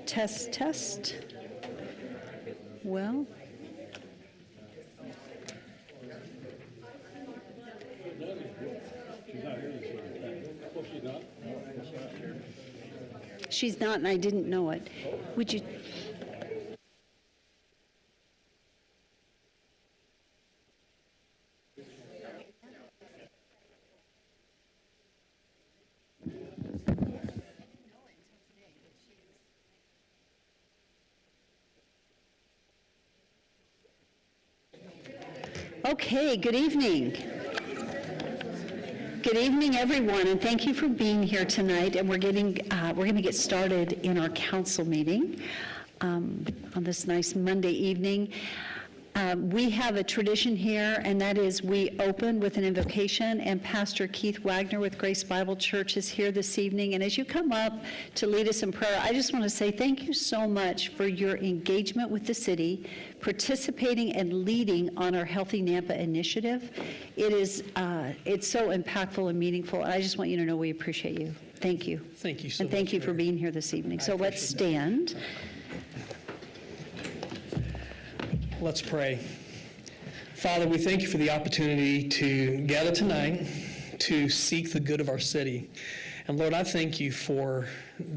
Test, test. Well, she's not, and I didn't know it. Would you? Okay, good evening. Good evening, everyone, and thank you for being here tonight. And we're going to get started in our council meeting on this nice Monday evening. We have a tradition here, and that is we open with an invocation, and Pastor Keith Wagner with Grace Bible Church is here this evening. And as you come up to lead us in prayer, I just want to say thank you so much for your engagement with the city, participating and leading on our Healthy Nampa initiative. It's so impactful and meaningful, and I just want you to know we appreciate you. Thank you. Thank you so much. And thank you for being here this evening. So let's stand. Let's pray. Father, we thank you for the opportunity to gather tonight to seek the good of our city. And Lord, I thank you for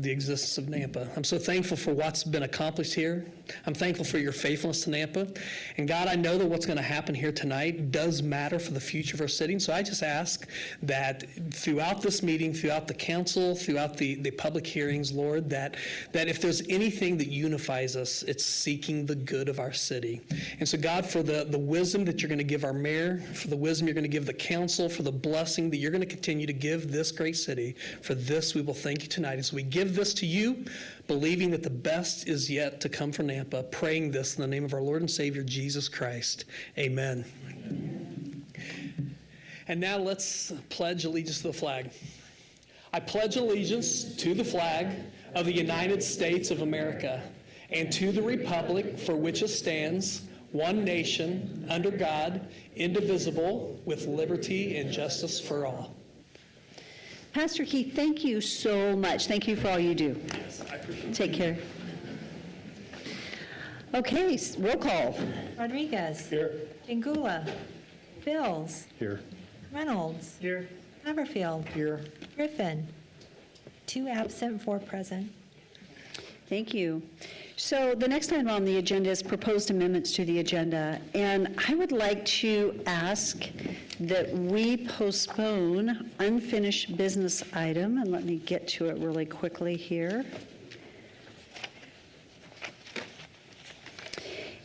the existence of Nampa. I'm so thankful for what's been accomplished here. I'm thankful for your faithfulness to Nampa. And God, I know that what's going to happen here tonight does matter for the future of our city. And so I just ask that throughout this meeting, throughout the council, throughout the public hearings, Lord, that if there's anything that unifies us, it's seeking the good of our city. And so God, for the wisdom that you're going to give our mayor, for the wisdom you're going to give the council, for the blessing that you're going to continue to give this great city, for this we will thank you tonight. As we give this to you, believing that the best is yet to come for Nampa, praying this in the name of our Lord and Savior, Jesus Christ. Amen. And now let's pledge allegiance to the flag. I pledge allegiance to the flag of the United States of America and to the republic for which it stands, one nation, under God, indivisible, with liberty and justice for all. Pastor Keith, thank you so much. Thank you for all you do. Take care. Okay, roll call. Rodriguez. Here. Ingula. Bills. Here. Reynolds. Here. Haverfield. Here. Griffin. 2 absent, 4 present. Thank you. So the next item on the agenda is proposed amendments to the agenda. And I would like to ask that we postpone unfinished business item. And let me get to it really quickly here.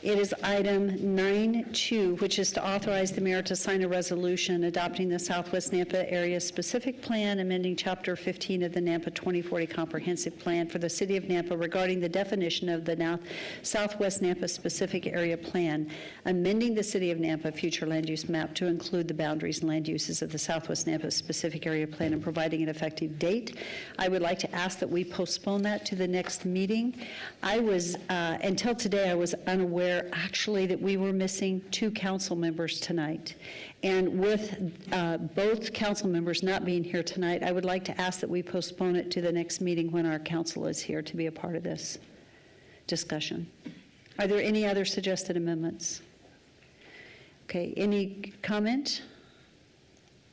It is item 9.2, which is to authorize the mayor to sign a resolution adopting the Southwest Nampa Area Specific Plan, amending Chapter 15 of the Nampa 2040 Comprehensive Plan for the City of Nampa regarding the definition of the Southwest Nampa Specific Area Plan, amending the City of Nampa future land use map to include the boundaries and land uses of the Southwest Nampa Specific Area Plan and providing an effective date. I would like to ask that we postpone that to the next meeting. Until today, I was unaware actually that we were missing 2 council members tonight. And with both council members not being here tonight, I would like to ask that we postpone it to the next meeting when our council is here to be a part of this discussion. Are there any other suggested amendments? Okay, any comment?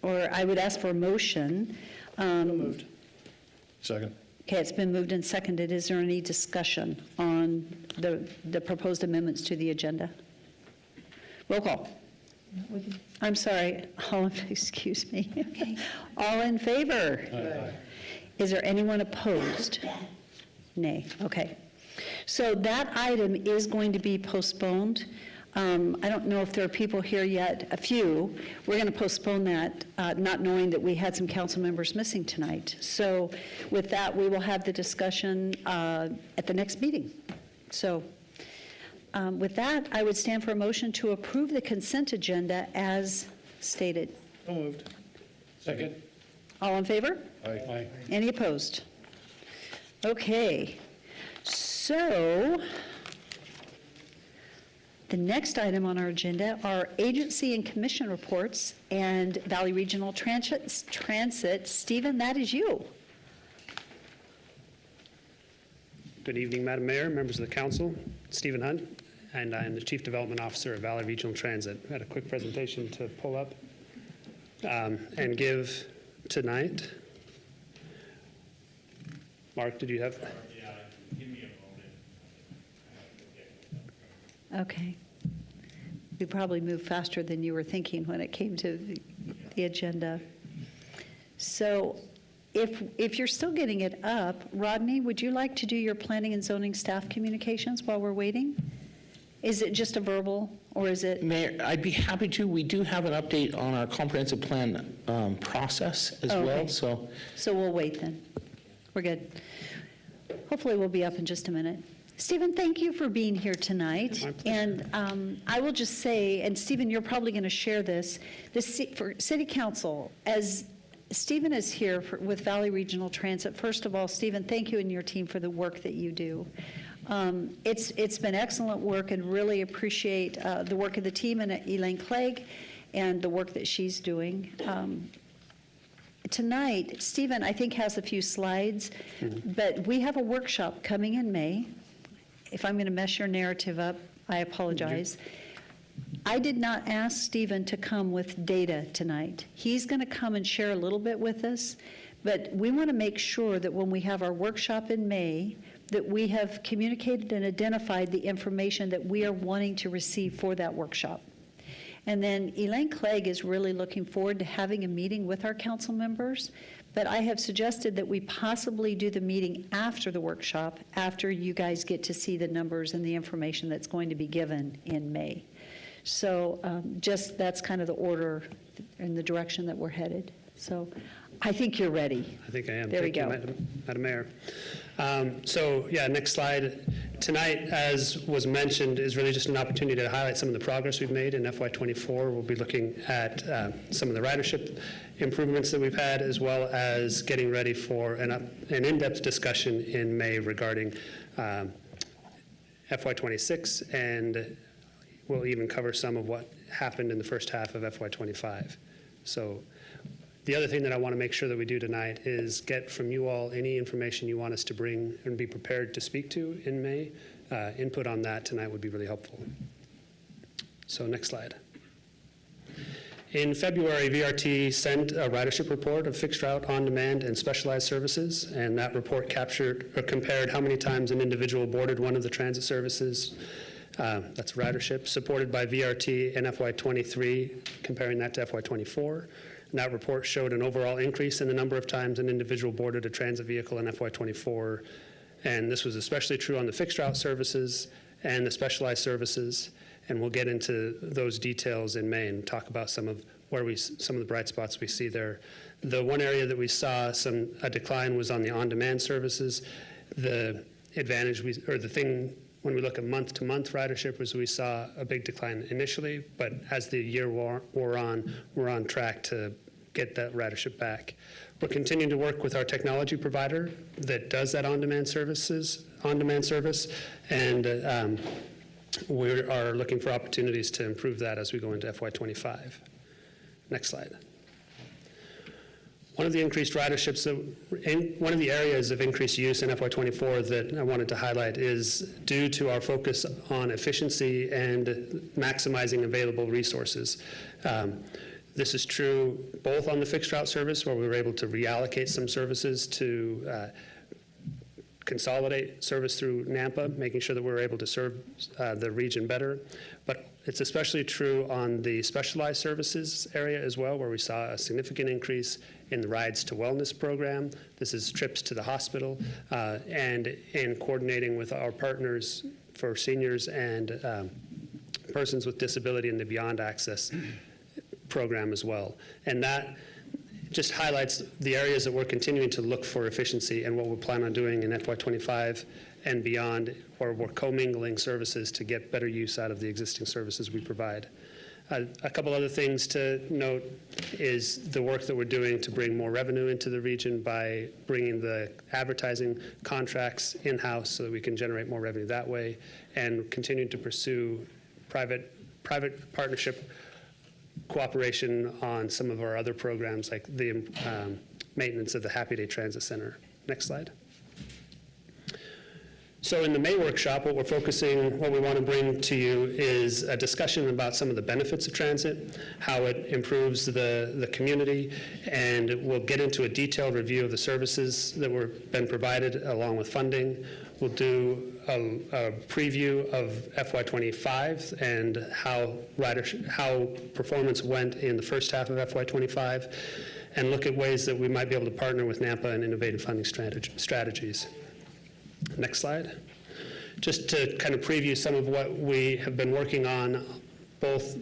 Or I would ask for a motion. Moved. Second. Okay, it's been moved and seconded. Is there any discussion on the proposed amendments to the agenda? Roll call. I'm sorry. Excuse me. Okay. All in favor? Aye. Is there anyone opposed? Nay. Okay. So that item is going to be postponed. I don't know if there are people here yet, a few. We're going to postpone that, not knowing that we had some council members missing tonight. So with that, we will have the discussion at the next meeting. So with that, I would stand for a motion to approve the consent agenda as stated. So moved. Second. All in favor? Aye. Any opposed? Okay. So the next item on our agenda are agency and commission reports and Valley Regional Transit. Stephen, that is you. Good evening, Madam Mayor, members of the council. Stephen Hunt, and I am the Chief Development Officer of Valley Regional Transit. I had a quick presentation to pull up and give tonight. Mark, did you have? Yeah, give me a moment. Okay. We probably moved faster than you were thinking when it came to the agenda. So if you're still getting it up, Rodney, would you like to do your planning and zoning staff communications while we're waiting? Is it just a verbal, or is it? Mayor, I'd be happy to. We do have an update on our comprehensive plan process as Oh, okay. well, So we'll wait then. We're good. Hopefully we'll be up in just a minute. Stephen, thank you for being here tonight. My pleasure. And I will just say, and Stephen, you're probably going to share this, for City Council, as Stephen is here with Valley Regional Transit. First of all, Stephen, thank you and your team for the work that you do. It's been excellent work, and really appreciate the work of the team and Elaine Clegg and the work that she's doing. Tonight, Stephen, I think, has a few slides, but we have a workshop coming in May. If I'm going to mess your narrative up, I apologize. I did not ask Stephen to come with data tonight. He's going to come and share a little bit with us, but we want to make sure that when we have our workshop in May, that we have communicated and identified the information that we are wanting to receive for that workshop. And then Elaine Clegg is really looking forward to having a meeting with our council members, but I have suggested that we possibly do the meeting after the workshop, after you guys get to see the numbers and the information that's going to be given in May. So just that's kind of the order and the direction that we're headed. So I think you're ready. I think I am. There we Thank you, go. Madam Mayor. So yeah, next slide. Tonight, as was mentioned, is really just an opportunity to highlight some of the progress we've made in FY24. We'll be looking at some of the ridership improvements that we've had, as well as getting ready for an in-depth discussion in May regarding FY26, and we'll even cover some of what happened in the first half of FY25. So the other thing that I want to make sure that we do tonight is get from you all any information you want us to bring and be prepared to speak to in May. Input on that tonight would be really helpful. So next slide. In February, VRT sent a ridership report of fixed route, on-demand, and specialized services, and that report captured or compared how many times an individual boarded one of the transit services. That's ridership supported by VRT in FY23, comparing that to FY24. And that report showed an overall increase in the number of times an individual boarded a transit vehicle in FY24. And this was especially true on the fixed route services and the specialized services. And we'll get into those details in May and talk about some of the bright spots we see there. The one area that we saw a decline was on the on-demand services. The advantage the thing when we look at month-to-month ridership was we saw a big decline initially, but as the year wore on, we're on track to get that ridership back. We're continuing to work with our technology provider that does that on-demand service, and we are looking for opportunities to improve that as we go into FY25. Next slide. One of the increased riderships, one of the areas of increased use in FY24 that I wanted to highlight is due to our focus on efficiency and maximizing available resources. This is true both on the fixed route service, where we were able to reallocate some services to consolidate service through NAMPA, making sure that we're able to serve the region better. But it's especially true on the specialized services area as well, where we saw a significant increase in the Rides to Wellness program. This is trips to the hospital, and in coordinating with our partners for seniors and persons with disability in the Beyond Access program as well. And that just highlights the areas that we're continuing to look for efficiency and what we plan on doing in FY25 and beyond, or we're commingling services to get better use out of the existing services we provide. A couple other things to note is the work that we're doing to bring more revenue into the region by bringing the advertising contracts in-house so that we can generate more revenue that way, and continuing to pursue private partnership cooperation on some of our other programs, like the maintenance of the Happy Day Transit Center. Next slide. So in the May workshop, what we want to bring to you is a discussion about some of the benefits of transit, how it improves the community, and we'll get into a detailed review of the services that were been provided along with funding. We'll do a preview of FY25 and how performance went in the first half of FY25, and look at ways that we might be able to partner with NAMPA and innovative funding strategies. Next slide. Just to kind of preview some of what we have been working on, both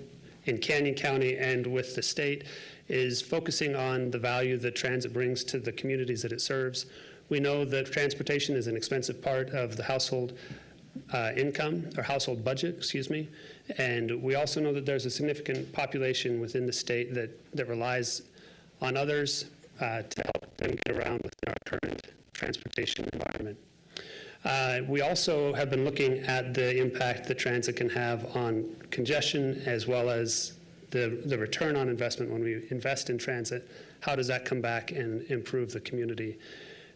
in Canyon County and with the state, is focusing on the value that transit brings to the communities that it serves. We know that transportation is an expensive part of the household income, or household budget, excuse me, and we also know that there's a significant population within the state that relies on others to help them get around within our current transportation environment. We also have been looking at the impact that transit can have on congestion, as well as the return on investment when we invest in transit. How does that come back and improve the community?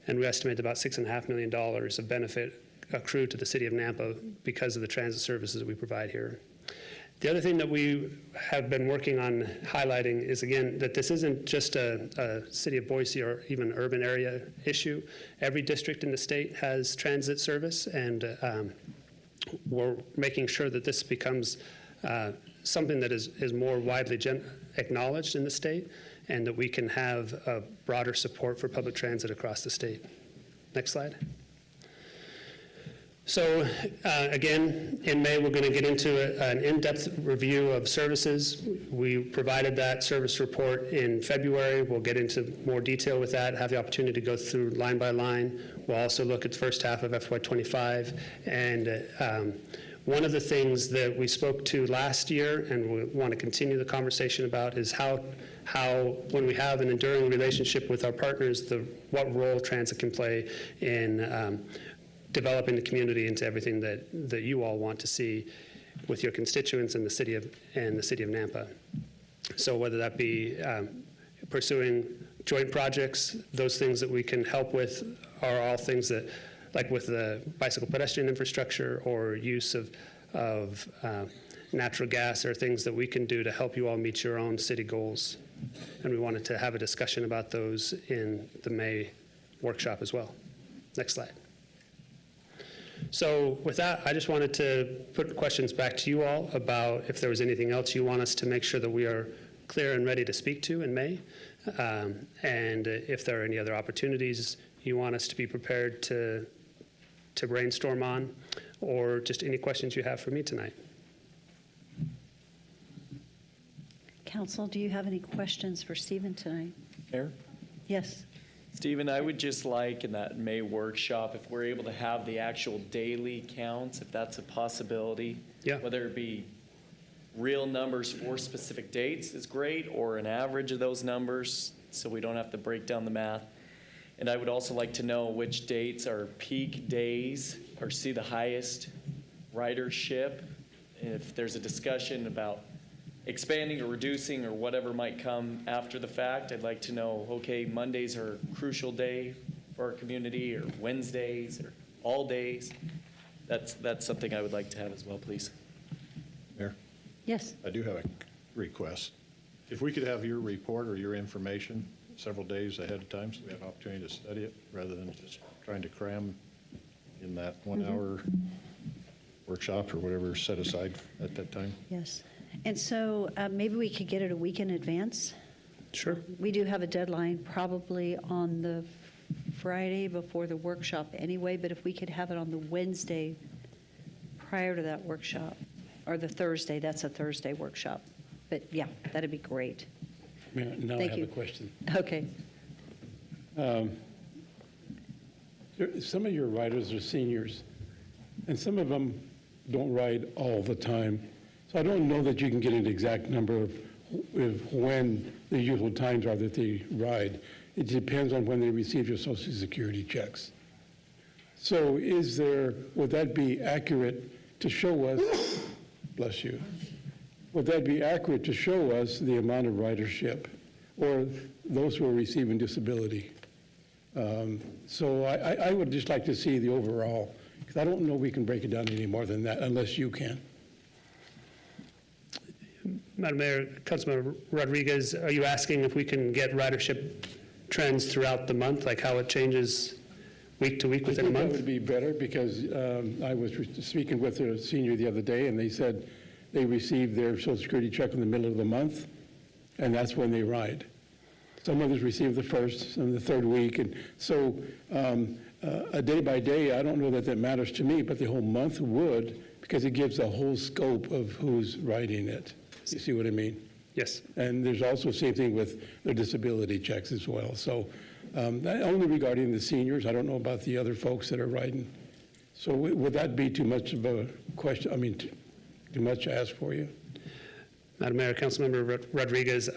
And we estimate about $6.5 million of benefit accrued to the city of Nampa because of the transit services that we provide here. The other thing that we have been working on highlighting is, again, that this isn't just a city of Boise or even urban area issue. Every district in the state has transit service, and we're making sure that this becomes something that is more widely acknowledged in the state, and that we can have a broader support for public transit across the state. Next slide. So again, in May, we're going to get into an in-depth review of services. We provided that service report in February. We'll get into more detail with that, have the opportunity to go through line by line. We'll also look at the first half of FY25. And one of the things that we spoke to last year, and we want to continue the conversation about, is how when we have an enduring relationship with our partners, what role transit can play in developing the community into everything that you all want to see with your constituents in the city of Nampa. So whether that be pursuing joint projects, those things that we can help with are all things that, like with the bicycle pedestrian infrastructure or use of natural gas, are things that we can do to help you all meet your own city goals. And we wanted to have a discussion about those in the May workshop as well. Next slide. So with that, I just wanted to put questions back to you all about if there was anything else you want us to make sure that we are clear and ready to speak to in May, and if there are any other opportunities you want us to be prepared to brainstorm on, or just any questions you have for me tonight. Council, do you have any questions for Stephen tonight? Mayor? Yes. Stephen, I would just like in that May workshop, if we're able to have the actual daily counts, if that's a possibility. Yeah. Whether it be real numbers for specific dates is great, or an average of those numbers, so we don't have to break down the math. And I would also like to know which dates are peak days or see the highest ridership. If there's a discussion about expanding or reducing or whatever might come after the fact, I'd like to know, okay, Mondays are a crucial day for our community, or Wednesdays, or all days. That's something I would like to have as well, please. Mayor, Yes. I do have a request. If we could have your report or your information several days ahead of time, so we have an opportunity to study it, rather than just trying to cram in that 1 hour workshop or whatever set aside at that time. Yes. And so maybe we could get it a week in advance. Sure. We do have a deadline probably on the Friday before the workshop anyway, but if we could have it on the Wednesday prior to that workshop, or the Thursday, that's a Thursday workshop. But yeah, that'd be great. Now I Thank have you. a question. Okay. Some of your riders are seniors, and some of them don't ride all the time. So I don't know that you can get an exact number of when the usual times are that they ride. It depends on when they receive your Social Security checks. So would that be accurate to show us, bless you, would that be accurate to show us the amount of ridership or those who are receiving disability? So I would just like to see the overall Because I don't know we can break it down any more than that unless you can. Madam Mayor, Councilmember Rodriguez, are you asking if we can get ridership trends throughout the month, like how it changes week to week within a I think month? that would be better because I was speaking with a senior the other day, and they said they received their Social Security check in the middle of the month, and that's when they ride. Some others receive the first, some the third week, and so a day by day, I don't know that that matters to me, but the whole month would, because it gives a whole scope of who's riding it. You see what I mean? Yes. And there's also same thing with the disability checks as well. So that only regarding the seniors, I don't know about the other folks that are riding. So would that be too much of a question, I mean, too much to ask for you? Madam Mayor, Councilmember Rodriguez,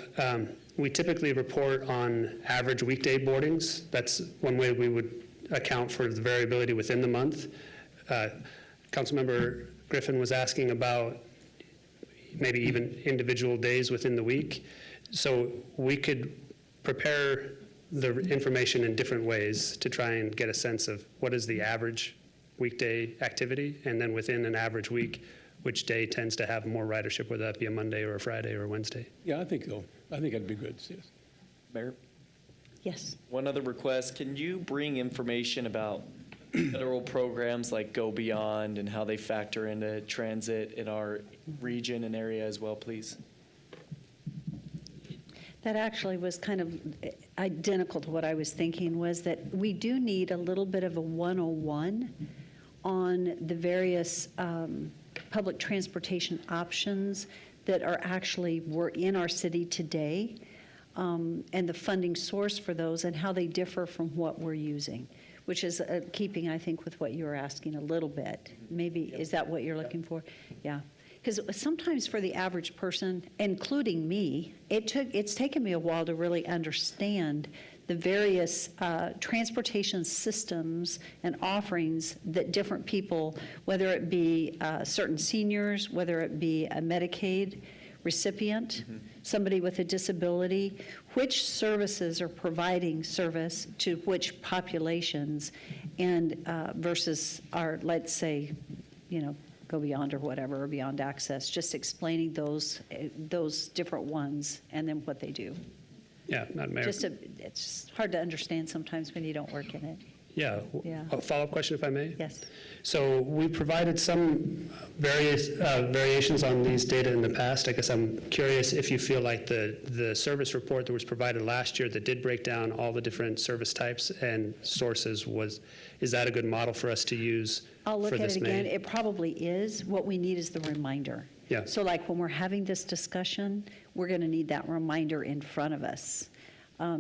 we typically report on average weekday boardings. That's one way we would account for the variability within the month. Councilmember Griffin was asking about maybe even individual days within the week. So we could prepare the information in different ways to try and get a sense of what is the average weekday activity, and then within an average week, which day tends to have more ridership, whether that be a Monday or a Friday or a Wednesday. Yeah, I think so. I think that'd be good, yes. Mayor, Yes. one other request. Can you bring information about federal programs like Go Beyond and how they factor into transit in our region and area as well, please? That actually was kind of identical to what I was thinking, was that we do need a little bit of a 101 on the various public transportation options that are actually were in our city today, and the funding source for those and how they differ from what we're using, which is keeping, I think, with what you were asking a little bit. Maybe, is that what you're looking for? Yeah. Because sometimes for the average person, including me, it's taken me a while to really understand the various transportation systems and offerings that different people, whether it be certain seniors, whether it be a Medicaid recipient, somebody with a disability, which services are providing service to which populations, and versus our, let's say, Go Beyond or whatever, or Beyond Access, just explaining those different ones and then what they do. Yeah, Madam Mayor. It's hard to understand sometimes when you don't work in it. Yeah. Yeah. A follow-up question, if I may? Yes. So we provided some variations on these data in the past. I guess I'm curious if you feel like the service report that was provided last year that did break down all the different service types and sources is that a good model for us to use I'll look for at this it again. May? It probably is. What we need is the reminder. Yeah. So like when we're having this discussion, we're going to need that reminder in front of us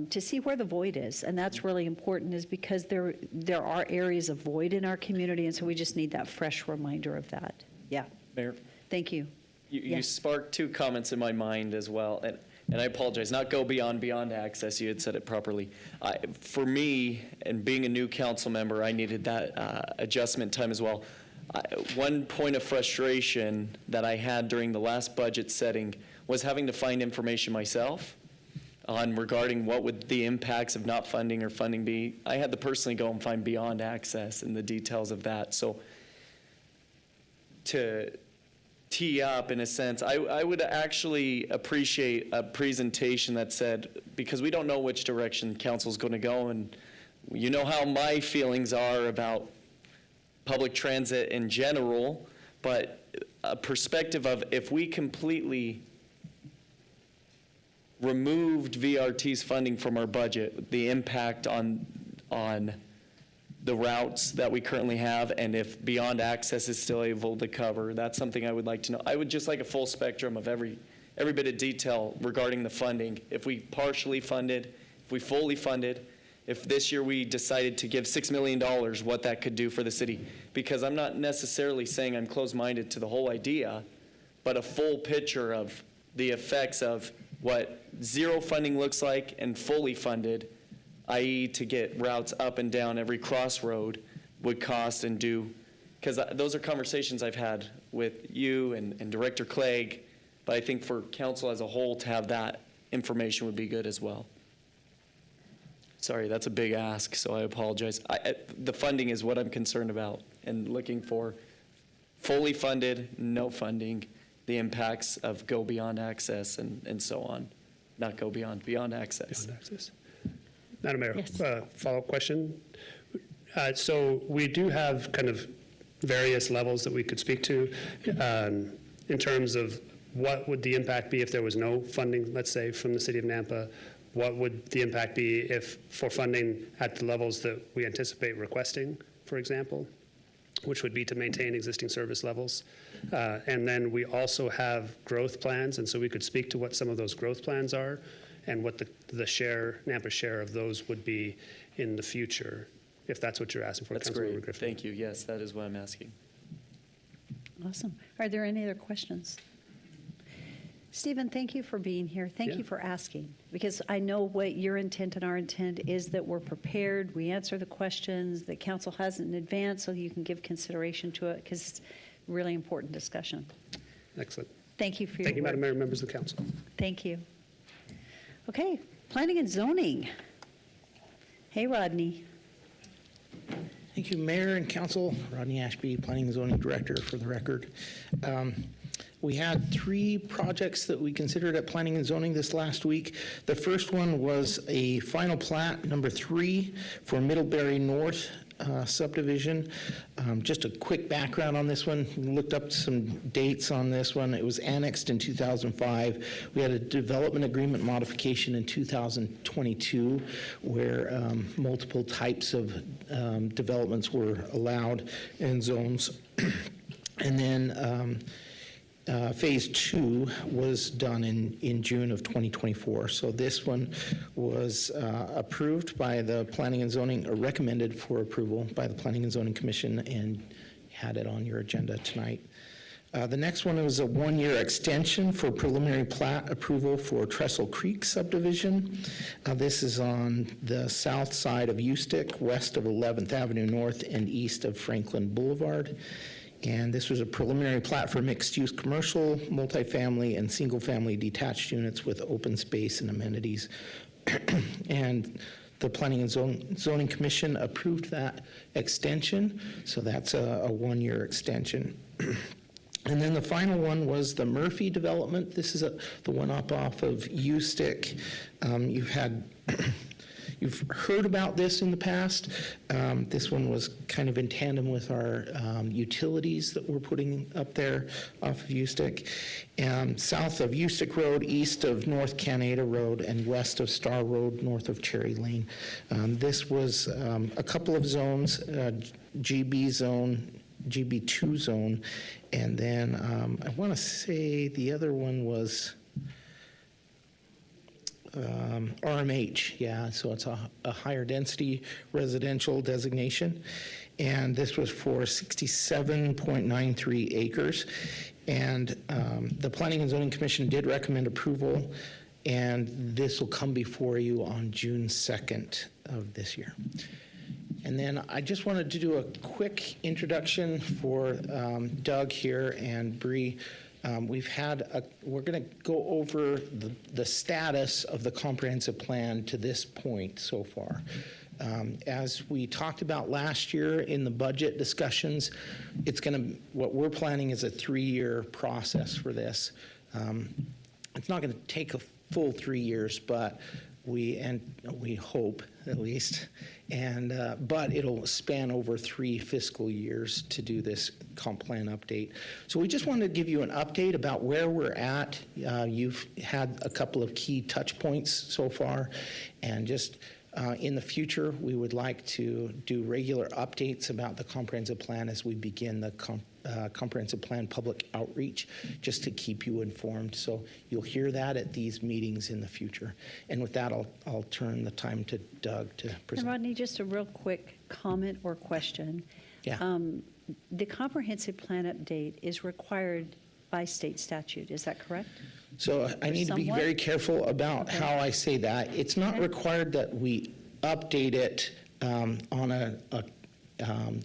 to see where the void is. And that's really important, is because there are areas of void in our community, and so we just need that fresh reminder of that. Yeah. Mayor, Thank you. you Yes. sparked two comments in my mind as well, and I apologize, not Go Beyond Access, you had said it properly. For me, and being a new council member, I needed that adjustment time as well. One point of frustration that I had during the last budget setting was having to find information myself on regarding what would the impacts of not funding or funding be. I had to personally go and find Beyond Access and the details of that. So to tee up, in a sense, I would actually appreciate a presentation that said, because we don't know which direction council's going to go, and you know how my feelings are about public transit in general, but a perspective of if we completely removed VRT's funding from our budget, the impact on the routes that we currently have, and if Beyond Access is still able to cover, that's something I would like to know. I would just like a full spectrum of every bit of detail regarding the funding. If we partially funded, if we fully funded, if this year we decided to give $6 million, what that could do for the city. Because I'm not necessarily saying I'm closed-minded to the whole idea, but a full picture of the effects of what zero funding looks like and fully funded, i.e. to get routes up and down every crossroad, would cost and do. Because those are conversations I've had with you and Director Clegg, but I think for council as a whole to have that information would be good as well. Sorry, that's a big ask, so I apologize. The funding is what I'm concerned about and looking for fully funded, no funding, the impacts of go beyond access and so on. Not go beyond, beyond access. Beyond access. Madam Mayor, Yes. follow-up question. So we do have kind of various levels that we could speak to in terms of what would the impact be if there was no funding, let's say, from the city of Nampa? What would the impact be if for funding at the levels that we anticipate requesting, for example, which would be to maintain existing service levels? And then we also have growth plans, and so we could speak to what some of those growth plans are and what the share, Nampa's share of those would be in the future, if that's what you're asking for, That's Councilmember great. Griffin. Thank you. Yes, that is what I'm asking. Awesome. Are there any other questions? Stephen, thank you for being here. Thank Yeah. you for asking, because I know what your intent and our intent is, that we're prepared, we answer the questions that council has in advance so you can give consideration to it, because it's really important discussion. Excellent. Thank you for your Thank you, work. Madam Mayor, members of the council. Thank you. Okay, planning and zoning. Hey, Rodney. Thank you, Mayor and Council. Rodney Ashby, Planning and Zoning Director, for the record. We had 3 projects that we considered at Planning and Zoning this last week. The first one was a final plat, number 3, for Middlebury North subdivision. Just a quick background on this one. We looked up some dates on this one. It was annexed in 2005. We had a development agreement modification in 2022 where multiple types of developments were allowed in zones. And then Phase 2 was done in June of 2024. So this one was approved by the Planning and Zoning, or recommended for approval by the Planning and Zoning Commission, and had it on your agenda tonight. The next one was a 1-year extension for preliminary plat approval for Trestle Creek subdivision. This is on the south side of Ustick, west of 11th Avenue North and east of Franklin Boulevard. And this was a preliminary plat for mixed-use commercial, multifamily, and single-family detached units with open space and amenities. And the Planning and Zoning Commission approved that extension, so that's a 1-year extension. And then the final one was the Murphy development. This is the one up off of Ustick. You've heard about this in the past. This one was kind of in tandem with our utilities that we're putting up there off of Ustick. South of Ustick Road, east of North Canada Road, and west of Star Road, north of Cherry Lane. This was a couple of zones, GB zone, GB2 zone, and then I want to say the other one was RMH, yeah, so it's a higher density residential designation. And this was for 67.93 acres. And the Planning and Zoning Commission did recommend approval, and this will come before you on June 2nd of this year. And then I just wanted to do a quick introduction for Doug here and Bree. We're going to go over the status of the comprehensive plan to this point so far. As we talked about last year in the budget discussions, what we're planning is a 3-year process for this. It's not going to take a full 3 years, but we hope at least, but it'll span over 3 fiscal years to do this comp plan update. So we just wanted to give you an update about where we're at. You've had a couple of key touch points so far, and just in the future, we would like to do regular updates about the comprehensive plan as we begin the comprehensive plan public outreach, just to keep you informed. So you'll hear that at these meetings in the future. And with that, I'll turn the time to Doug to And present. Rodney, just a real quick comment or question. Yeah. The comprehensive plan update is required by state statute, is that correct? So I need to be somewhat? very careful about Okay. how I say that. It's not Okay. required that we update it on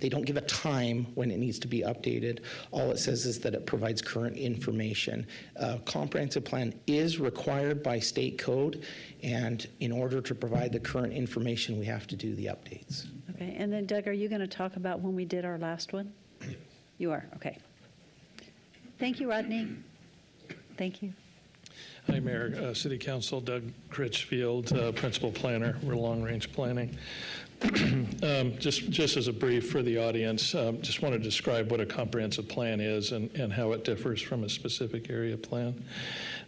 They don't give a time when it needs to be updated. All it says is that it provides current information. A comprehensive plan is required by state code, and in order to provide the current information, we have to do the updates. Okay, and then Doug, are you going to talk about when we did our last one? You are, okay. Thank you, Rodney. Thank you. Hi, Mayor, City Council, Doug Critchfield, Principal Planner, we're Long Range Planning. Just as a brief for the audience, just want to describe what a comprehensive plan is and how it differs from a specific area plan.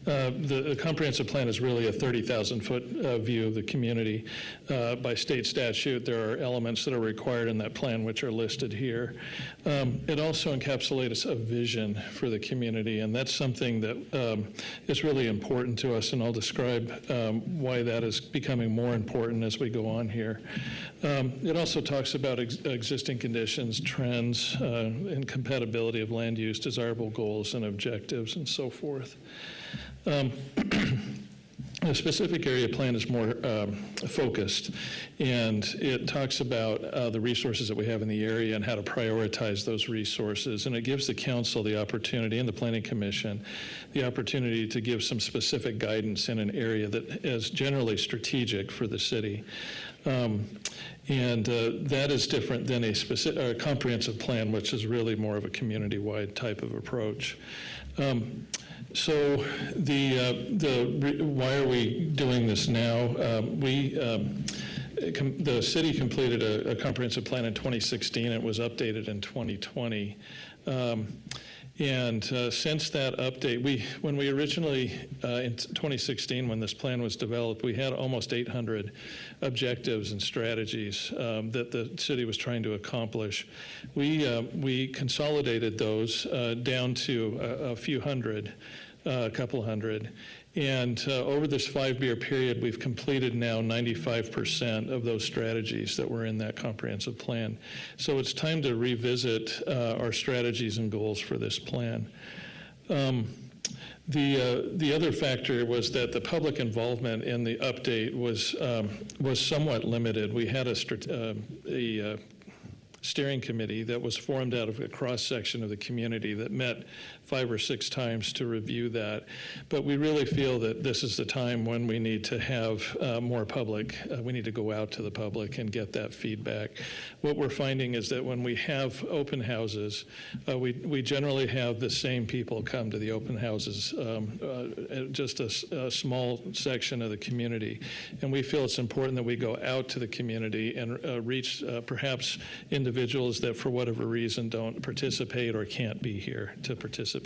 The comprehensive plan is really a 30,000-foot view of the community. By state statute, there are elements that are required in that plan which are listed here. It also encapsulates a vision for the community, and that's something that is really important to us, and I'll describe why that is becoming more important as we go on here. It also talks about existing conditions, trends, and compatibility of land use, desirable goals and objectives, and so forth. The specific area plan is more focused, and it talks about the resources that we have in the area and how to prioritize those resources. And it gives the council the opportunity, and the Planning Commission, the opportunity to give some specific guidance in an area that is generally strategic for the city. That is different than a comprehensive plan, which is really more of a community-wide type of approach. So why are we doing this now? The city completed a comprehensive plan in 2016. It was updated in 2020. Since that update, when we originally, in 2016, when this plan was developed, we had almost 800 objectives and strategies that the city was trying to accomplish. We consolidated those down to a few hundred, a couple hundred. And over this 5-year period, we've completed now 95% of those strategies that were in that comprehensive plan. So it's time to revisit our strategies and goals for this plan. The other factor was that the public involvement in the update was somewhat limited. We had a steering committee that was formed out of a cross-section of the community that met 5 or 6 times to review that. But we really feel that this is the time when we need to have more public, we need to go out to the public and get that feedback. What we're finding is that when we have open houses, we generally have the same people come to the open houses, just a small section of the community. And we feel it's important that we go out to the community and reach perhaps individuals that for whatever reason don't participate or can't be here to participate.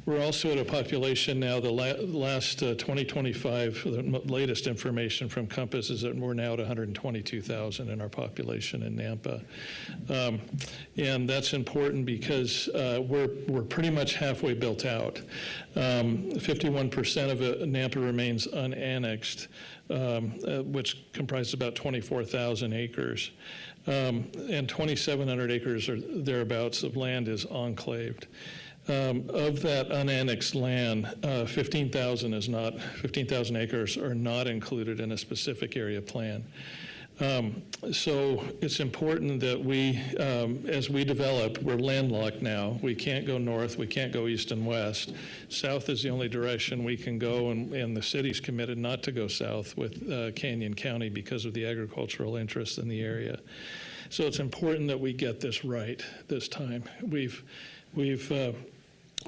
We're also at a population now, the last 2025, the latest information from Compass is that we're now at 122,000 in our population in Nampa. And that's important because we're pretty much halfway built out. 51% of Nampa remains unannexed, which comprises about 24,000 acres. And 2,700 acres or thereabouts of land is enclaved. Of that unannexed land, 15,000 acres are not included in a specific area plan. So it's important that we, as we develop, we're landlocked now. We can't go north, we can't go east and west. South is the only direction we can go, and the city's committed not to go south with Canyon County because of the agricultural interest in the area. So it's important that we get this right this time.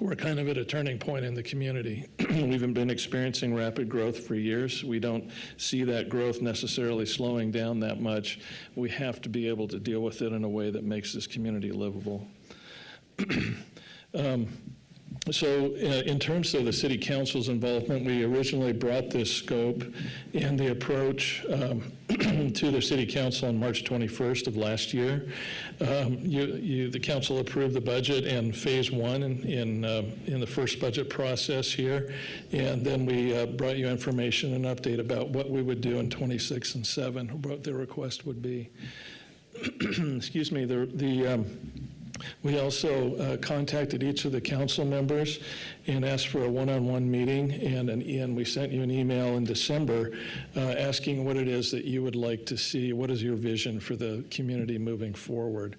We're kind of at a turning point in the community. We've been experiencing rapid growth for years. We don't see that growth necessarily slowing down that much. We have to be able to deal with it in a way that makes this community livable. So in terms of the city council's involvement, we originally brought this scope and the approach to the city council on March 21st of last year. The council approved the budget in phase 1 in the first budget process here, and then we brought you information and update about what we would do in 26 and 7, what the request would be. Excuse me, We also contacted each of the council members and asked for a one-on-one meeting, and we sent you an email in December asking what it is that you would like to see, what is your vision for the community moving forward.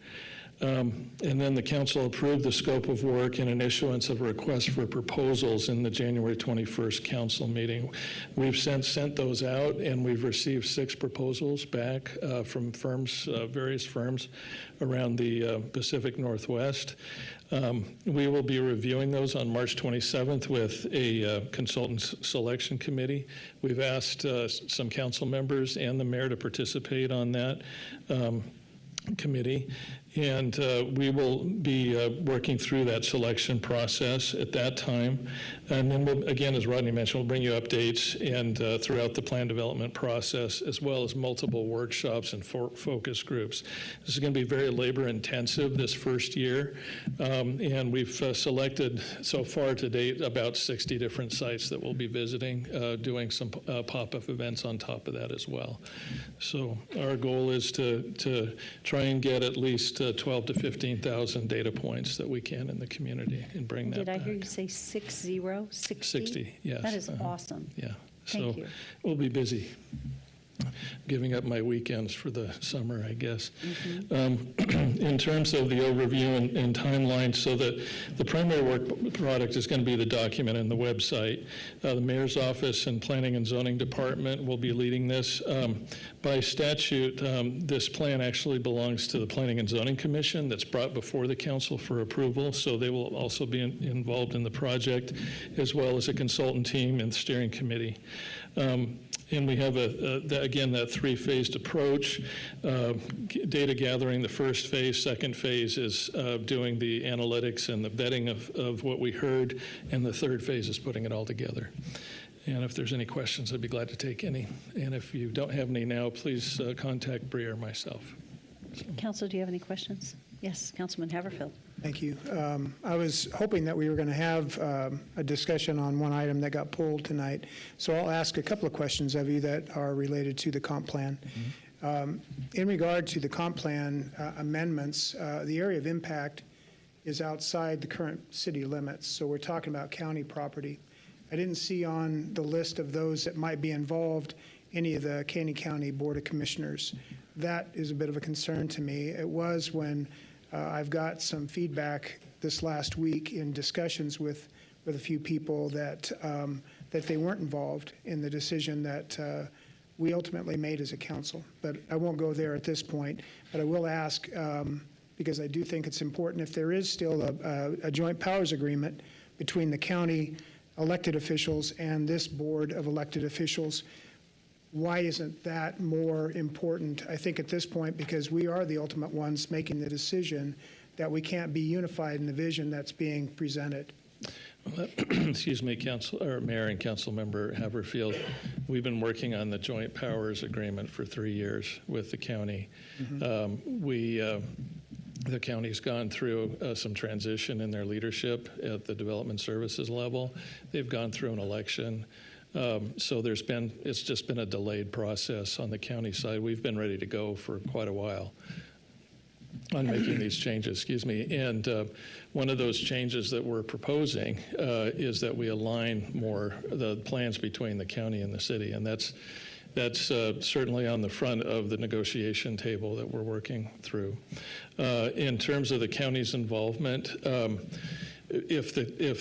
And then the council approved the scope of work and an issuance of a request for proposals in the January 21st council meeting. We've sent those out, and we've received 6 proposals back from firms, various firms around the Pacific Northwest. We will be reviewing those on March 27th with a consultant selection committee. We've asked some council members and the mayor to participate on that committee. And we will be working through that selection process at that time. And then, we'll, again, as Rodney mentioned, we'll bring you updates and throughout the plan development process, as well as multiple workshops and focus groups. This is going to be very labor intensive this first year. And we've selected so far to date about 60 different sites that we'll be visiting, doing some pop-up events on top of that as well. So our goal is to try and get at least 12 to 15,000 data points that we can in the community and bring that Did I back. hear you say 60? 60? 60, yes. That is awesome. Yeah. Thank So you. we'll be busy. Giving up my weekends for the summer, I guess. In terms of the overview and timeline, so that the primary work product is going to be the document and the website. The mayor's office and planning and zoning department will be leading this. By statute, this plan actually belongs to the Planning and Zoning Commission that's brought before the council for approval, so they will also be involved in the project, as well as a consultant team and steering committee. And we have, again, that 3-phased approach. Data gathering, the first phase. Second phase is doing the analytics and the vetting of what we heard. And the third phase is putting it all together. And if there's any questions, I'd be glad to take any. And if you don't have any now, please contact Bree or myself. Council, do you have any questions? Yes, Councilman Haverfield. Thank you. I was hoping that we were going to have a discussion on one item that got pulled tonight. So I'll ask a couple of questions of you that are related to the comp plan. In regard to the comp plan amendments, the area of impact is outside the current city limits. So we're talking about county property. I didn't see on the list of those that might be involved any of the Caney County Board of Commissioners. That is a bit of a concern to me. It was when I've got some feedback this last week in discussions with a few people that they weren't involved in the decision that we ultimately made as a council. But I won't go there at this point. But I will ask, because I do think it's important, if there is still a joint powers agreement between the county elected officials and this board of elected officials, why isn't that more important, I think, at this point, because we are the ultimate ones making the decision that we can't be unified in the vision that's being presented? Excuse me, Mayor and Council Member Haverfield. We've been working on the joint powers agreement for 3 years with the county. The county's gone through some transition in their leadership at the development services level. They've gone through an election. So it's just been a delayed process on the county side. We've been ready to go for quite a while on making these changes, excuse me. And one of those changes that we're proposing is that we align more the plans between the county and the city. And that's certainly on the front of the negotiation table that we're working through. In terms of the county's involvement, if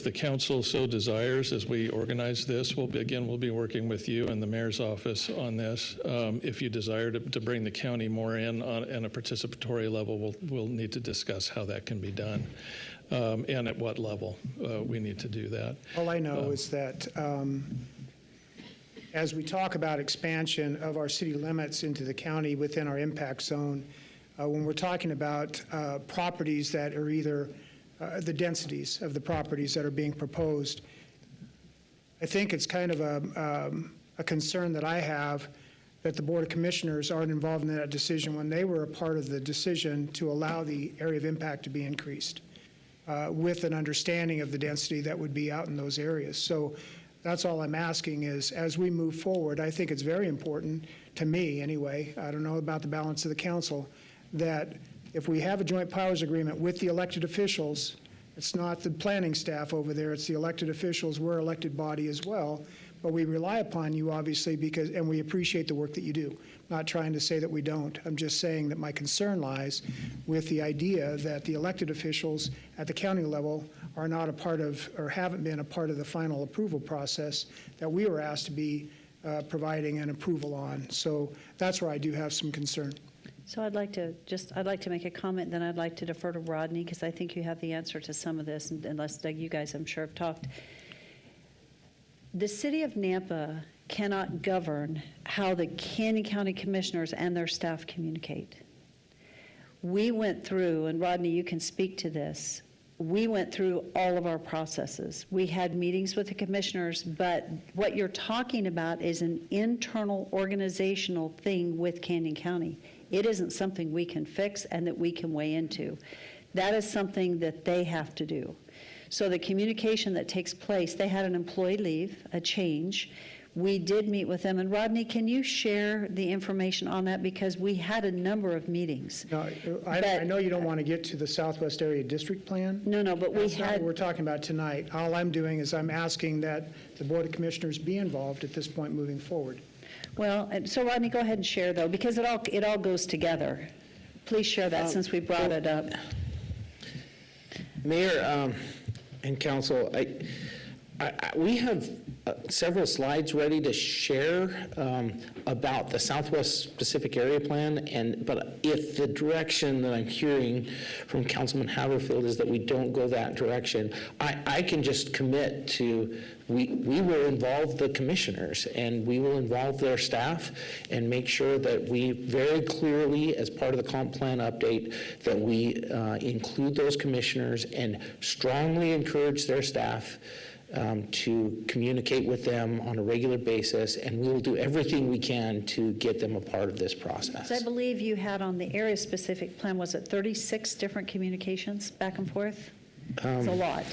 the council so desires, as we organize this, we'll be working with you and the mayor's office on this. If you desire to bring the county more in on a participatory level, we'll need to discuss how that can be done and at what level we need to do that. All I know is that as we talk about expansion of our city limits into the county within our impact zone, when we're talking about properties that are either the densities of the properties that are being proposed, I think it's kind of a concern that I have that the Board of Commissioners aren't involved in that decision when they were a part of the decision to allow the area of impact to be increased with an understanding of the density that would be out in those areas. So that's all I'm asking is, as we move forward, I think it's very important, to me anyway, I don't know about the balance of the council, that if we have a joint powers agreement with the elected officials, it's not the planning staff over there, it's the elected officials, we're elected body as well, but we rely upon you, obviously, because, and we appreciate the work that you do. Not trying to say that we don't. I'm just saying that my concern lies with the idea that the elected officials at the county level are not a part of, or haven't been a part of the final approval process that we were asked to be providing an approval on. So that's where I do have some concern. So I'd like to make a comment, then I'd like to defer to Rodney, because I think you have the answer to some of this, unless, Doug, you guys, I'm sure, have talked. The city of Nampa cannot govern how the Canyon County Commissioners and their staff communicate. We went through, and Rodney, you can speak to this, we went through all of our processes. We had meetings with the commissioners, but what you're talking about is an internal organizational thing with Canyon County. It isn't something we can fix and that we can weigh into. That is something that they have to do. So the communication that takes place, they had an employee leave, a change. We did meet with them. And Rodney, can you share the information on that? Because we had a number of meetings. No, I know you don't want to get to the Southwest Area District Plan. No, but we That's not had, what we're talking about tonight. All I'm doing is I'm asking that the Board of Commissioners be involved at this point moving forward. well, so Rodney, go ahead and share though, because it all goes together. Please share that since we brought it up. Mayor and council, we have several slides ready to share about the Southwest Pacific Area Plan, but if the direction that I'm hearing from Councilman Haverfield is that we don't go that direction, I can just commit to, we will involve the commissioners and we will involve their staff and make sure that we very clearly, as part of the comp plan update, that we include those commissioners and strongly encourage their staff to communicate with them on a regular basis, and we will do everything we can to get them a part of this process. So I believe you had on the area-specific plan, was it 36 different communications back and forth? It's a lot.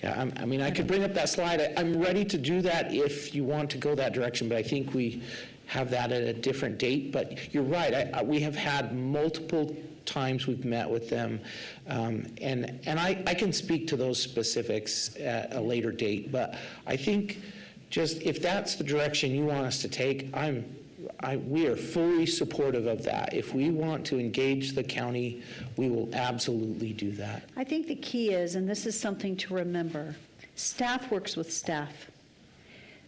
Yeah, I mean, I could bring up that slide. I'm ready to do that if you want to go that direction, but I think we have that at a different date. But you're right, we have had multiple times we've met with them, and I can speak to those specifics at a later date, but I think just if that's the direction you want us to take, we are fully supportive of that. If we want to engage the county, we will absolutely do that. I think the key is, and this is something to remember, staff works with staff.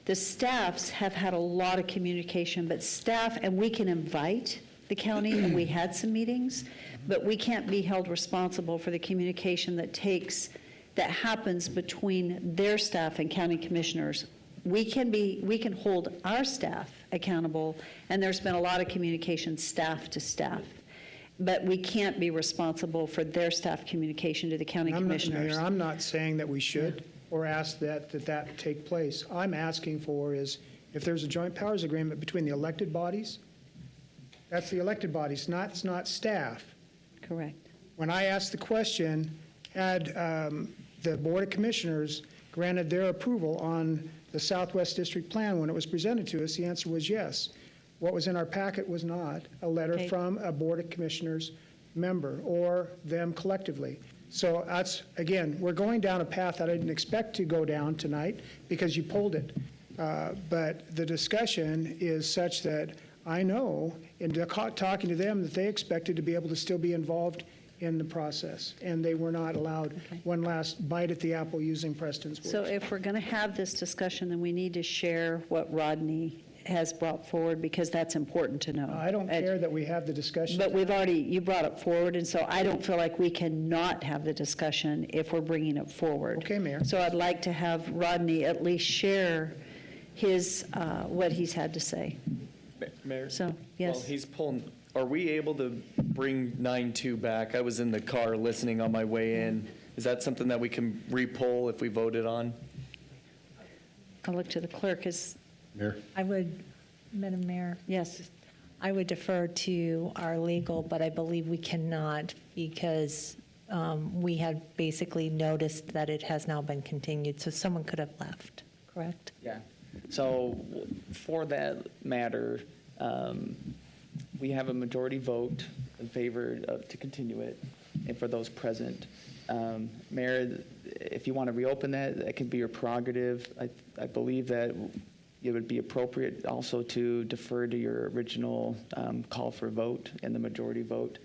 The staffs have had a lot of communication, but staff, and we can invite the county, and we had some meetings, but we can't be held responsible for the communication that happens between their staff and county commissioners. We can hold our staff accountable, and there's been a lot of communication staff to staff, but we can't be responsible for their staff communication to the county commissioners. Mayor, I'm not saying that we should or ask that take place. I'm asking for is if there's a joint powers agreement between the elected bodies, that's the elected bodies, it's not staff. Correct. When I asked the question, had the Board of Commissioners granted their approval on the Southwest District Plan when it was presented to us, the answer was yes. What was in our packet was not a letter Okay. from a Board of Commissioners member or them collectively. So that's, again, we're going down a path that I didn't expect to go down tonight because you pulled it. But the discussion is such that I know, in talking to them, that they expected to be able to still be involved in the process, and they were not allowed one last bite at the apple using Preston's words. So if we're going to have this discussion, then we need to share what Rodney has brought forward, because that's important to know. I don't care that we have the discussion. But you brought it forward, and so I don't feel like we cannot have the discussion if we're bringing it forward. Okay, Mayor. So I'd like to have Rodney at least share his, what he's had to say. Mayor? So, yes. While he's pulling, are we able to bring 9.2 back? I was in the car listening on my way in. Is that something that we can re-pull if we voted on? I'll look to the clerk. Mayor? I would, Madam Mayor, Yes. I would defer to our legal, but I believe we cannot because we had basically noticed that it has now been continued, so someone could have left, correct? Yeah. So for that matter, we have a majority vote in favor to continue it, and for those present. Mayor, if you want to reopen that, that can be your prerogative. I believe that it would be appropriate also to defer to your original call for vote and the majority vote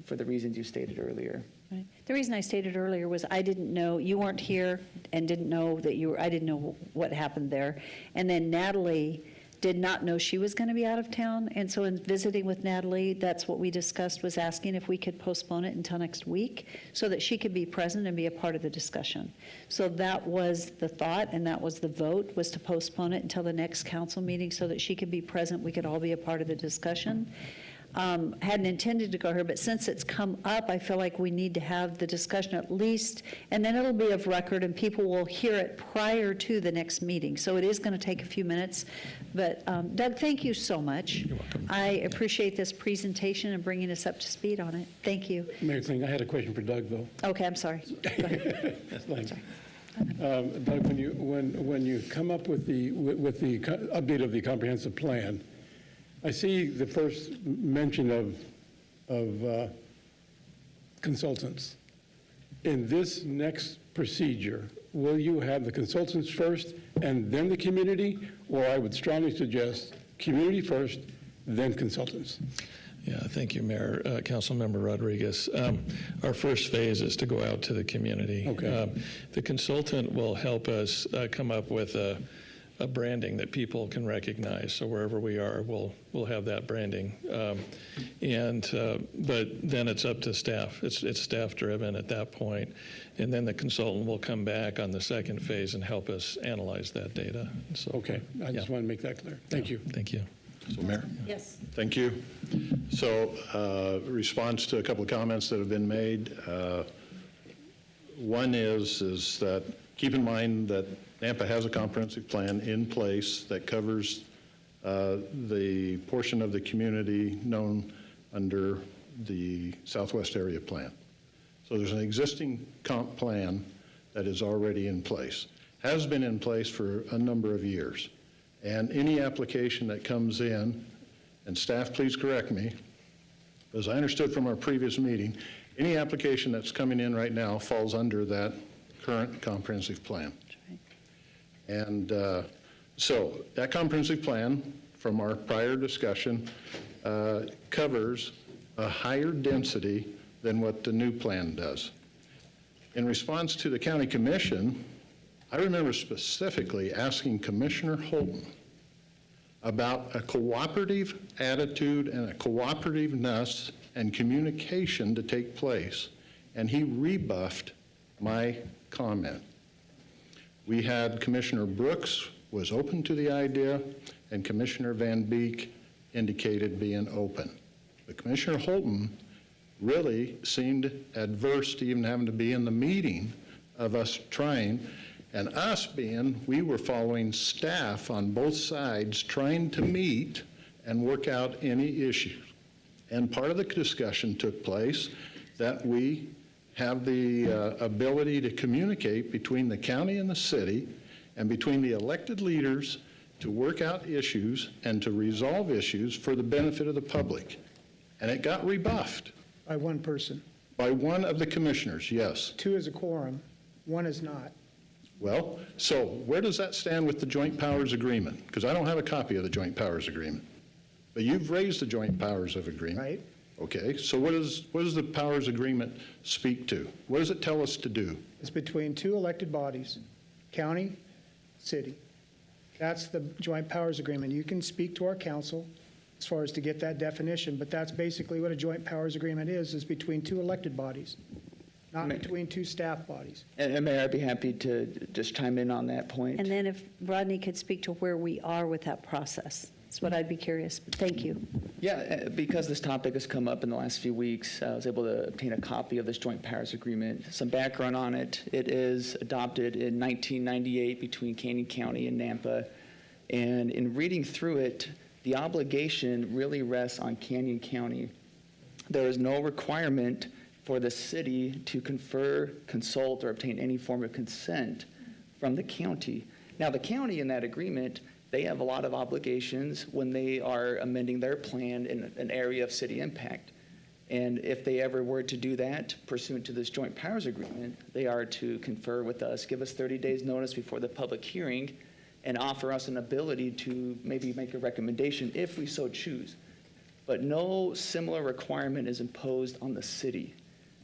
for the reasons you stated earlier. Right. The reason I stated earlier was I didn't know, you weren't here and didn't know that you were, I didn't know what happened there. And then Natalie did not know she was going to be out of town. And so in visiting with Natalie, that's what we discussed, was asking if we could postpone it until next week so that she could be present and be a part of the discussion. So that was the thought, and that was the vote, was to postpone it until the next council meeting so that she could be present, we could all be a part of the discussion. Hadn't intended to go here, but since it's come up, I feel like we need to have the discussion at least, and then it'll be of record and people will hear it prior to the next meeting. So it is going to take a few minutes. But Doug, thank you so much. You're welcome. I appreciate this presentation and bringing us up to speed on it. Thank you. Mayor Kling, I had a question for Doug, though. Okay, I'm sorry. Go ahead. Thanks. Doug, when you come up with the update of the comprehensive plan, I see the first mention of consultants. In this next procedure, will you have the consultants first and then the community? Or I would strongly suggest community first, then consultants. Yeah, thank you, Mayor. Councilmember Rodriguez. Our first phase is to go out to the community. Okay. The consultant will help us come up with a branding that people can recognize. So wherever we are, we'll have that branding. But then it's up to staff. It's staff driven at that point. And then the consultant will come back on the second phase and help us analyze that data. So, Okay, I just want to make that clear. Thank you. Thank you. So, Mayor? Yes. Thank you. So, response to a couple of comments that have been made. One is that keep in mind that Nampa has a comprehensive plan in place that covers the portion of the community known under the Southwest Area Plan. So there's an existing comp plan that is already in place, has been in place for a number of years. And any application that comes in, and staff, please correct me, as I understood from our previous meeting, any application that's coming in right now falls under that current comprehensive plan. And so that comprehensive plan, from our prior discussion, covers a higher density than what the new plan does. In response to the county commission, I remember specifically asking Commissioner Holton about a cooperative attitude and a cooperativeness and communication to take place, and he rebuffed my comment. We had Commissioner Brooks was open to the idea, and Commissioner Van Beek indicated being open. But Commissioner Holton really seemed adverse to even having to be in the meeting of us trying, and us being, we were following staff on both sides trying to meet and work out any issues. And part of the discussion took place that we have the ability to communicate between the county and the city and between the elected leaders to work out issues and to resolve issues for the benefit of the public. And it got rebuffed. By one person. By one of the commissioners, yes. 2 is a quorum, 1 is not. Well, so where does that stand with the Joint Powers Agreement? Because I don't have a copy of the Joint Powers Agreement. But you've raised the Joint Powers of Agreement. Right. Okay, so what does the Powers Agreement speak to? What does it tell us to do? It's between 2 elected bodies, county, city. That's the joint powers agreement. You can speak to our council as far as to get that definition, but that's basically what a joint powers agreement is between 2 elected bodies, not between 2 staff bodies. And Mayor, I'd be happy to just chime in on that point. And then if Rodney could speak to where we are with that process. That's what I'd be curious. Thank you. Yeah, because this topic has come up in the last few weeks, I was able to obtain a copy of this joint powers agreement. Some background on it. It is adopted in 1998 between Canyon County and Nampa. And in reading through it, the obligation really rests on Canyon County. There is no requirement for the city to confer, consult, or obtain any form of consent from the county. Now, the county in that agreement they have a lot of obligations when they are amending their plan in an area of city impact. And if they ever were to do that pursuant to this joint powers agreement, they are to confer with us, give us 30 days notice before the public hearing, and offer us an ability to maybe make a recommendation if we so choose. But no similar requirement is imposed on the city.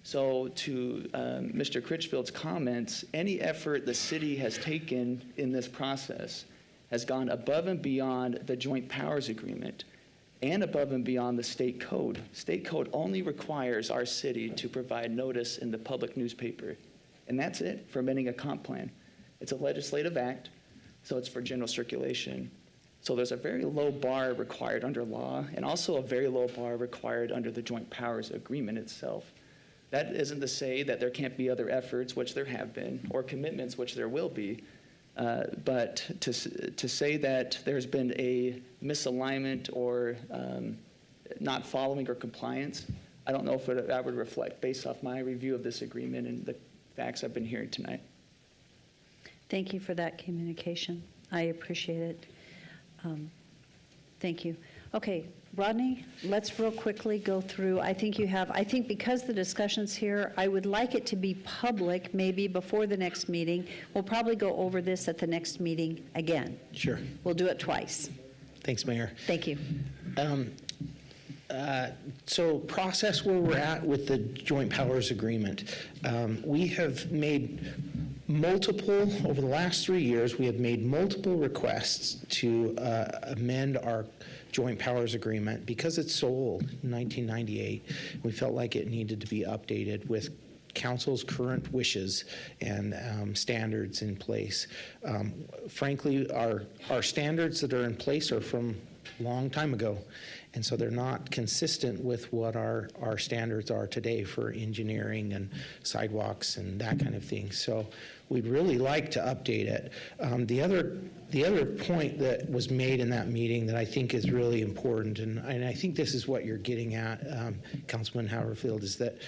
So to Mr. Critchfield's comments, any effort the city has taken in this process has gone above and beyond the joint powers agreement and above and beyond the state code. State code only requires our city to provide notice in the public newspaper. And that's it for amending a comp plan. It's a legislative act, so it's for general circulation. So there's a very low bar required under law and also a very low bar required under the joint powers agreement itself. That isn't to say that there can't be other efforts, which there have been, or commitments, which there will be. But to say that there's been a misalignment or not following or compliance, I don't know if that would reflect based off my review of this agreement and the facts I've been hearing tonight. Thank you for that communication. I appreciate it. Thank you. Okay, Rodney, let's real quickly go through. I think because the discussion's here, I would like it to be public, maybe before the next meeting. We'll probably go over this at the next meeting again. Sure. We'll do it twice. Thanks, Mayor. Thank you. So process where we're at with the joint powers agreement. We have made over the last 3 years, we have made multiple requests to amend our joint powers agreement because it's so old, 1998. We felt like it needed to be updated with council's current wishes and standards in place. Frankly, our standards that are in place are from a long time ago. And so they're not consistent with what our standards are today for engineering and sidewalks and that kind of thing. So we'd really like to update it. The other point that was made in that meeting that I think is really important, and I think this is what you're getting at, Councilman Haverfield, is that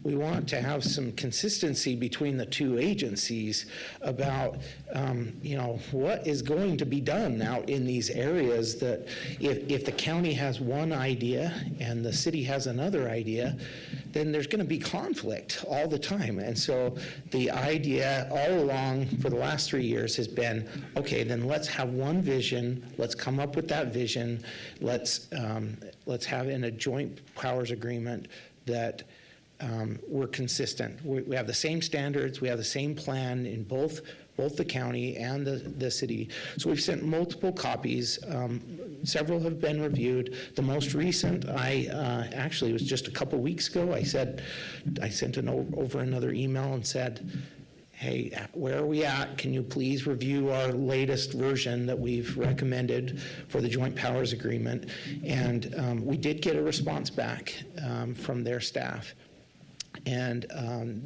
we want to have some consistency between the two agencies about, what is going to be done out in these areas that if the county has one idea and the city has another idea, then there's going to be conflict all the time. And so the idea all along for the last 3 years has been, okay, then let's have one vision. Let's come up with that vision. Let's have in a joint powers agreement that we're consistent. We have the same standards. We have the same plan in both the county and the city. So we've sent multiple copies. Several have been reviewed. The most recent, actually, it was just a couple weeks ago. I sent over another email and said, hey, where are we at? Can you please review our latest version that we've recommended for the joint powers agreement? And we did get a response back from their staff. And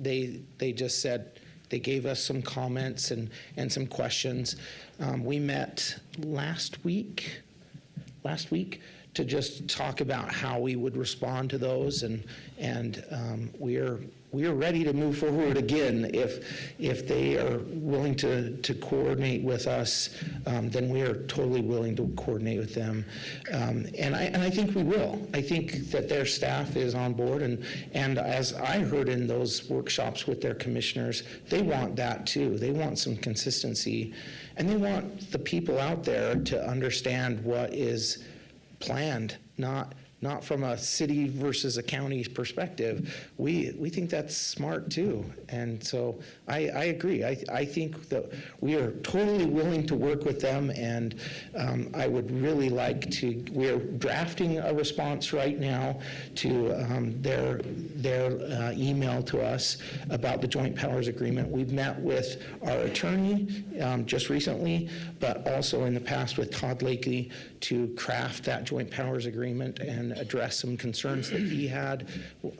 they just said, they gave us some comments and some questions. We met last week to just talk about how we would respond to those, and we are ready to move forward again. If they are willing to coordinate with us, then we are totally willing to coordinate with them. And I think we will. I think that their staff is on board, and as I heard in those workshops with their commissioners, they want that too. They want some consistency, and they want the people out there to understand what is planned, not from a city versus a county perspective. We think that's smart too. And so I agree. I think that we are totally willing to work with them, and I would really like to, we're drafting a response right now to their email to us about the joint powers agreement. We've met with our attorney just recently, but also in the past with Todd Lakey to craft that joint powers agreement and address some concerns that he had,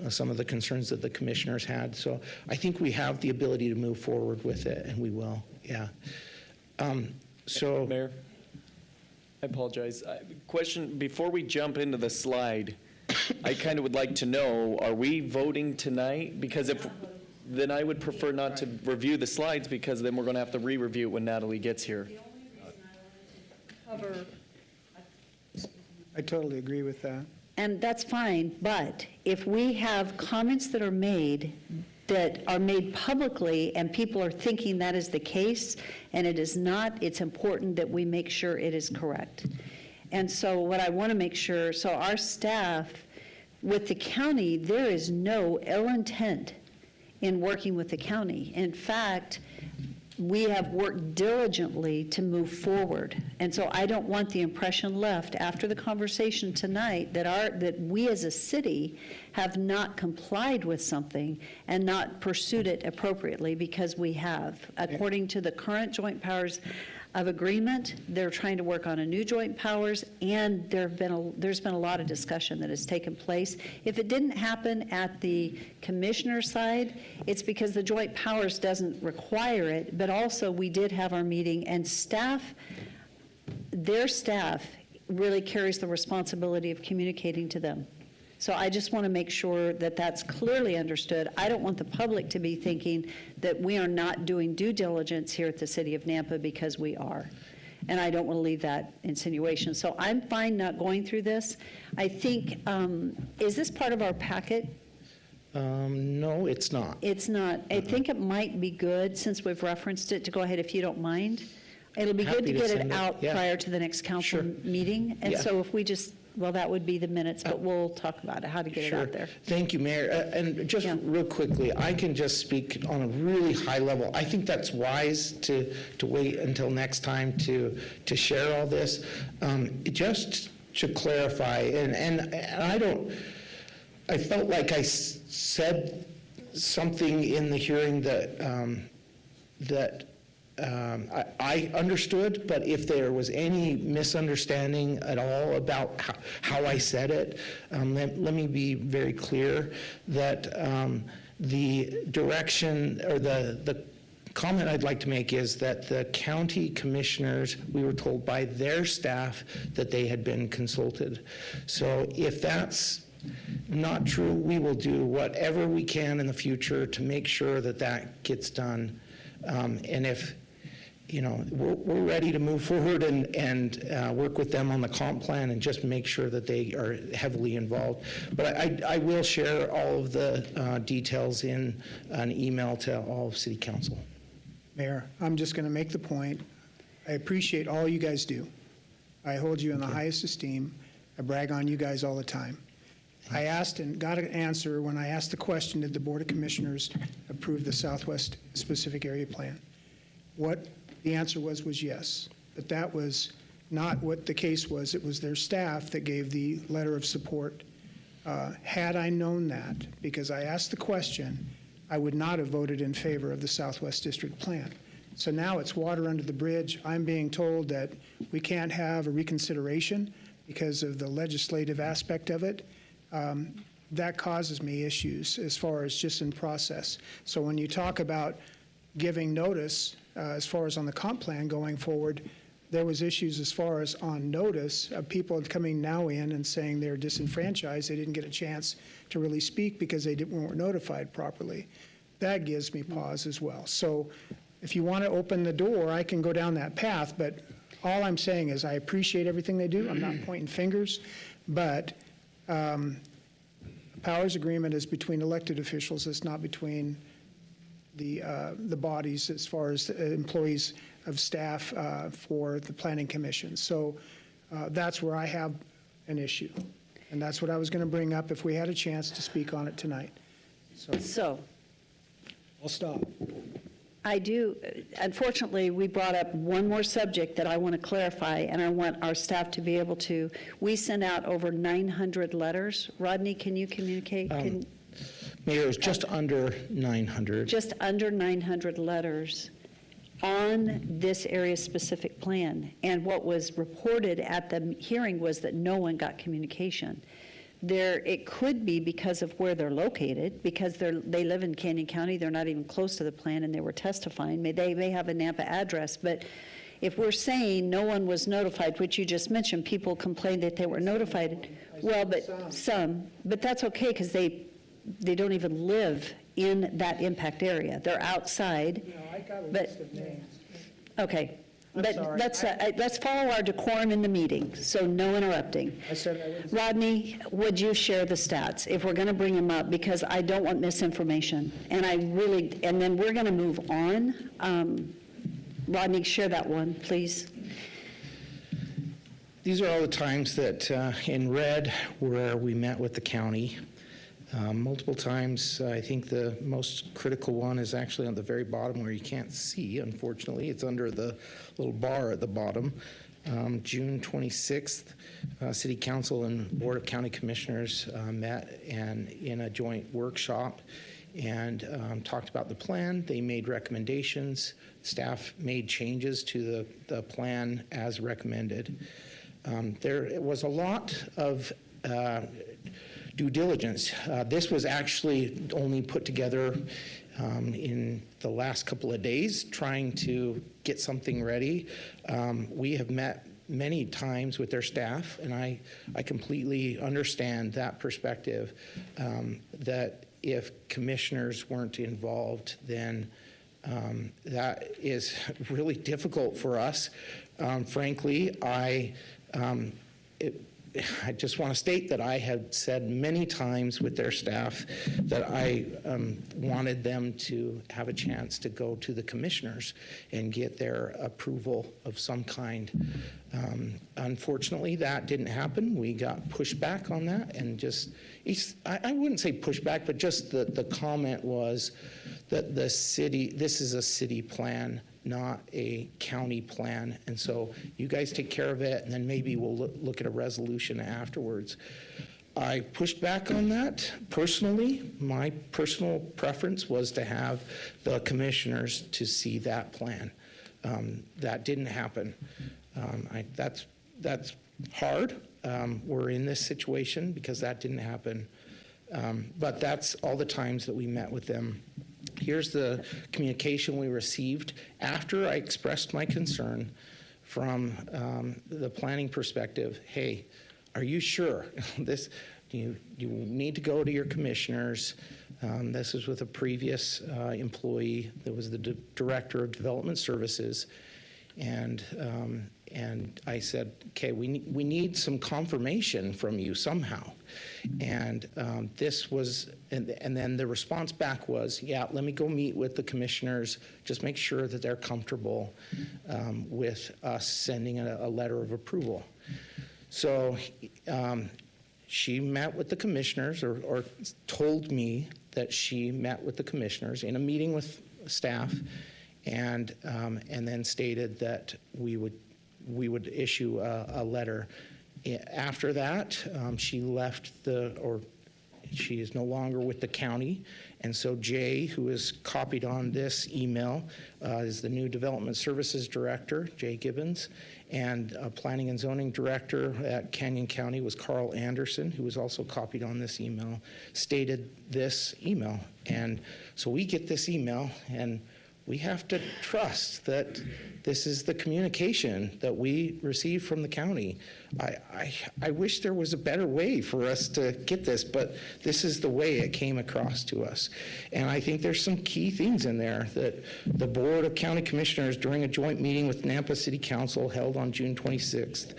some of the concerns that the commissioners had. So I think we have the ability to move forward with it, and we will, yeah. Mayor, I apologize. Question, before we jump into the slide, I kind of would like to know, are we voting tonight? Because then I would prefer not to review the slides, because then we're going to have to re-review it when Natalie gets here. I totally agree with that. And that's fine, but if we have comments that are made publicly and people are thinking that is the case and it is not, it's important that we make sure it is correct. And so what I want to make sure, so our staff with the county, there is no ill intent in working with the county. In fact, we have worked diligently to move forward. And so I don't want the impression left after the conversation tonight that we as a city have not complied with something and not pursued it appropriately, because we have. According to the current joint powers of agreement, they're trying to work on a new joint powers, and there's been a lot of discussion that has taken place. If it didn't happen at the commissioner side, it's because the joint powers doesn't require it, but also we did have our meeting, and their staff really carries the responsibility of communicating to them. So I just want to make sure that that's clearly understood. I don't want the public to be thinking that we are not doing due diligence here at the City of Nampa, because we are. And I don't want to leave that insinuation. So I'm fine not going through this. I think, is this part of our packet? No, it's not. It's not. I think it might be good, since we've referenced it, to go ahead, if you don't mind. It'll be good Happy to to get it send it, out yeah. prior to the next council Sure. meeting. And Yeah. so if we just, well, that would be the minutes, but we'll talk about it, how to get it out there. Thank you, Mayor. And just Yeah. real quickly, I can just speak on a really high level. I think that's wise to wait until next time to share all this. Just to clarify, and I felt like I said something in the hearing that I understood, but if there was any misunderstanding at all about how I said it, let me be very clear that the direction, or the comment I'd like to make is that the county commissioners, we were told by their staff that they had been consulted. So if that's not true, we will do whatever we can in the future to make sure that that gets done. And if we're ready to move forward and work with them on the comp plan and just make sure that they are heavily involved. But I will share all of the details in an email to all of City Council. Mayor, I'm just going to make the point. I appreciate all you guys do. I hold you in the highest esteem. I brag on you guys all the time. I asked and got an answer when I asked the question, did the Board of Commissioners approve the Southwest Specific Area Plan? What the answer was yes, but that was not what the case was. It was their staff that gave the letter of support. Had I known that, because I asked the question, I would not have voted in favor of the Southwest District Plan. So now it's water under the bridge. I'm being told that we can't have a reconsideration because of the legislative aspect of it. That causes me issues as far as just in process. So when you talk about giving notice, as far as on the comp plan going forward, there was issues as far as on notice of people coming now in and saying they're disenfranchised. They didn't get a chance to really speak because they weren't notified properly. That gives me pause as well. So if you want to open the door, I can go down that path, but all I'm saying is I appreciate everything they do. I'm not pointing fingers, but powers agreement is between elected officials. It's not between the bodies as far as the employees of staff for the Planning Commission. So that's where I have an issue. And that's what I was going to bring up if we had a chance to speak on it tonight. So I'll stop. I do, unfortunately, we brought up one more subject that I want to clarify, and I want our staff to be able to. We sent out over 900 letters. Rodney, can you communicate? Mayor, it's just under 900. Just under 900 letters on this area-specific plan. And what was reported at the hearing was that no one got communication. It could be because of where they're located, because they live in Canyon County, they're not even close to the plan, and they were testifying. They may have a Nampa address, but if we're saying no one was notified, which you just mentioned, people complained that they were notified. Well, but some, but that's okay, because they don't even live in that impact area. They're outside. No, I got a But- list of names. Okay, I'm But sorry. let's follow our decorum in the meeting, so no interrupting. I said I wouldn't. Rodney, would you share the stats, if we're going to bring them up, because I don't want misinformation, and then we're going to move on. Rodney, share that one, please. These are all the times that, in red, where we met with the county. Multiple times. I think the most critical one is actually on the very bottom where you can't see, unfortunately. It's under the little bar at the bottom. June 26th, City Council and Board of County Commissioners met in a joint workshop and talked about the plan. They made recommendations. Staff made changes to the plan as recommended. There was a lot of due diligence. This was actually only put together in the last couple of days, trying to get something ready. We have met many times with their staff, and I completely understand that perspective, that if commissioners weren't involved, then that is really difficult for us. Frankly, I just want to state that I have said many times with their staff that I wanted them to have a chance to go to the commissioners and get their approval of some kind. Unfortunately, that didn't happen. We got pushback on that, and I wouldn't say pushback, but just the comment was that this is a city plan, not a county plan, and so you guys take care of it, and then maybe we'll look at a resolution afterwards. I pushed back on that personally. My personal preference was to have the commissioners to see that plan. That didn't happen. That's hard. We're in this situation because that didn't happen. But that's all the times that we met with them. Here's the communication we received after I expressed my concern from the planning perspective. Hey, are you sure? You need to go to your commissioners. This is with a previous employee that was the director of development services. And I said, okay, we need some confirmation from you somehow. And and then the response back was, yeah, let me go meet with the commissioners, just make sure that they're comfortable with us sending a letter of approval. So she met with the commissioners, or told me that she met with the commissioners in a meeting with staff, and then stated that we would issue a letter. After that, she left she is no longer with the county, and so Jay, who is copied on this email, is the new Development Services Director, Jay Gibbons, and Planning and Zoning Director at Canyon County was Carl Anderson, who was also copied on this email, stated this email. And so we get this email, and we have to trust that this is the communication that we receive from the county. I wish there was a better way for us to get this, but this is the way it came across to us. And I think there's some key things in there that the Board of County Commissioners, during a joint meeting with Nampa City Council held on June 26th,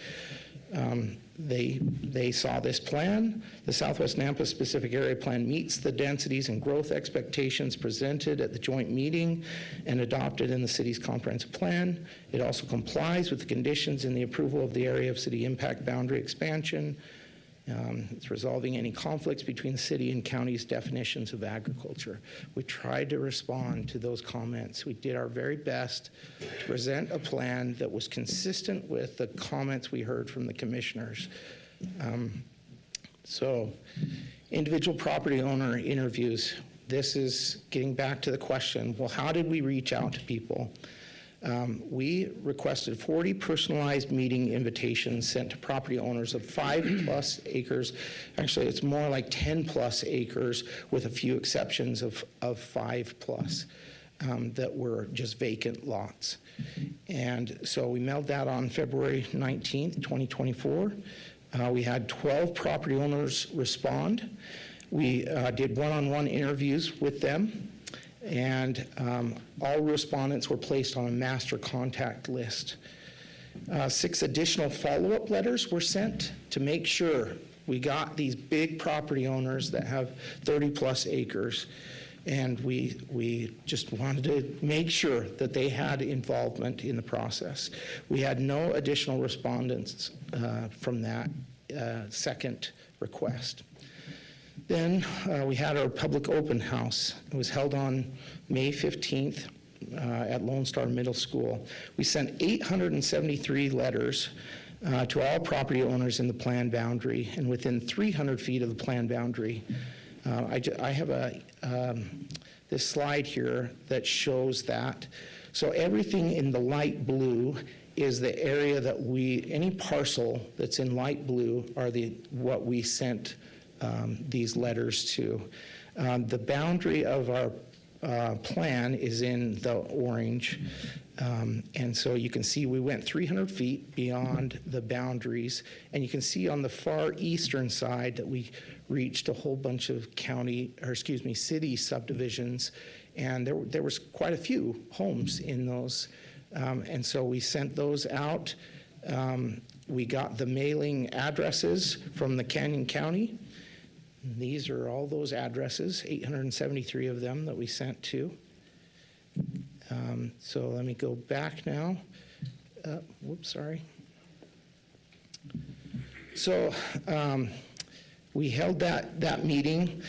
they saw this plan. The Southwest Nampa Specific Area Plan meets the densities and growth expectations presented at the joint meeting and adopted in the city's comprehensive plan. It also complies with the conditions in the approval of the area of city impact boundary expansion. It's resolving any conflicts between the city and county's definitions of agriculture. We tried to respond to those comments. We did our very best to present a plan that was consistent with the comments we heard from the commissioners. So, individual property owner interviews. This is getting back to the question, well, how did we reach out to people? We requested 40 personalized meeting invitations sent to property owners of 5+ acres. Actually, it's more like 10+ acres with a few exceptions of 5+ that were just vacant lots. And so we mailed that on February 19th, 2024. We had 12 property owners respond. We did one-on-one interviews with them. and all respondents were placed on a master contact list. 6 additional follow-up letters were sent to make sure we got these big property owners that have 30-plus acres, and we just wanted to make sure that they had involvement in the process. We had no additional respondents from that second request. Then we had our public open house. It was held on May 15th at Lone Star Middle School. We sent 873 letters to all property owners in the planned boundary and within 300 feet of the planned boundary. I have this slide here that shows that. So everything in the light blue is the area that any parcel that's in light blue are what we sent these letters to. The boundary of our plan is in the orange. And so you can see we went 300 feet beyond the boundaries. And you can see on the far eastern side that we reached a whole bunch of city subdivisions. And there was quite a few homes in those. And so we sent those out. We got the mailing addresses from the Canyon County. These are all those addresses, 873 of them that we sent to. So let me go back now. Sorry. So we held that meeting.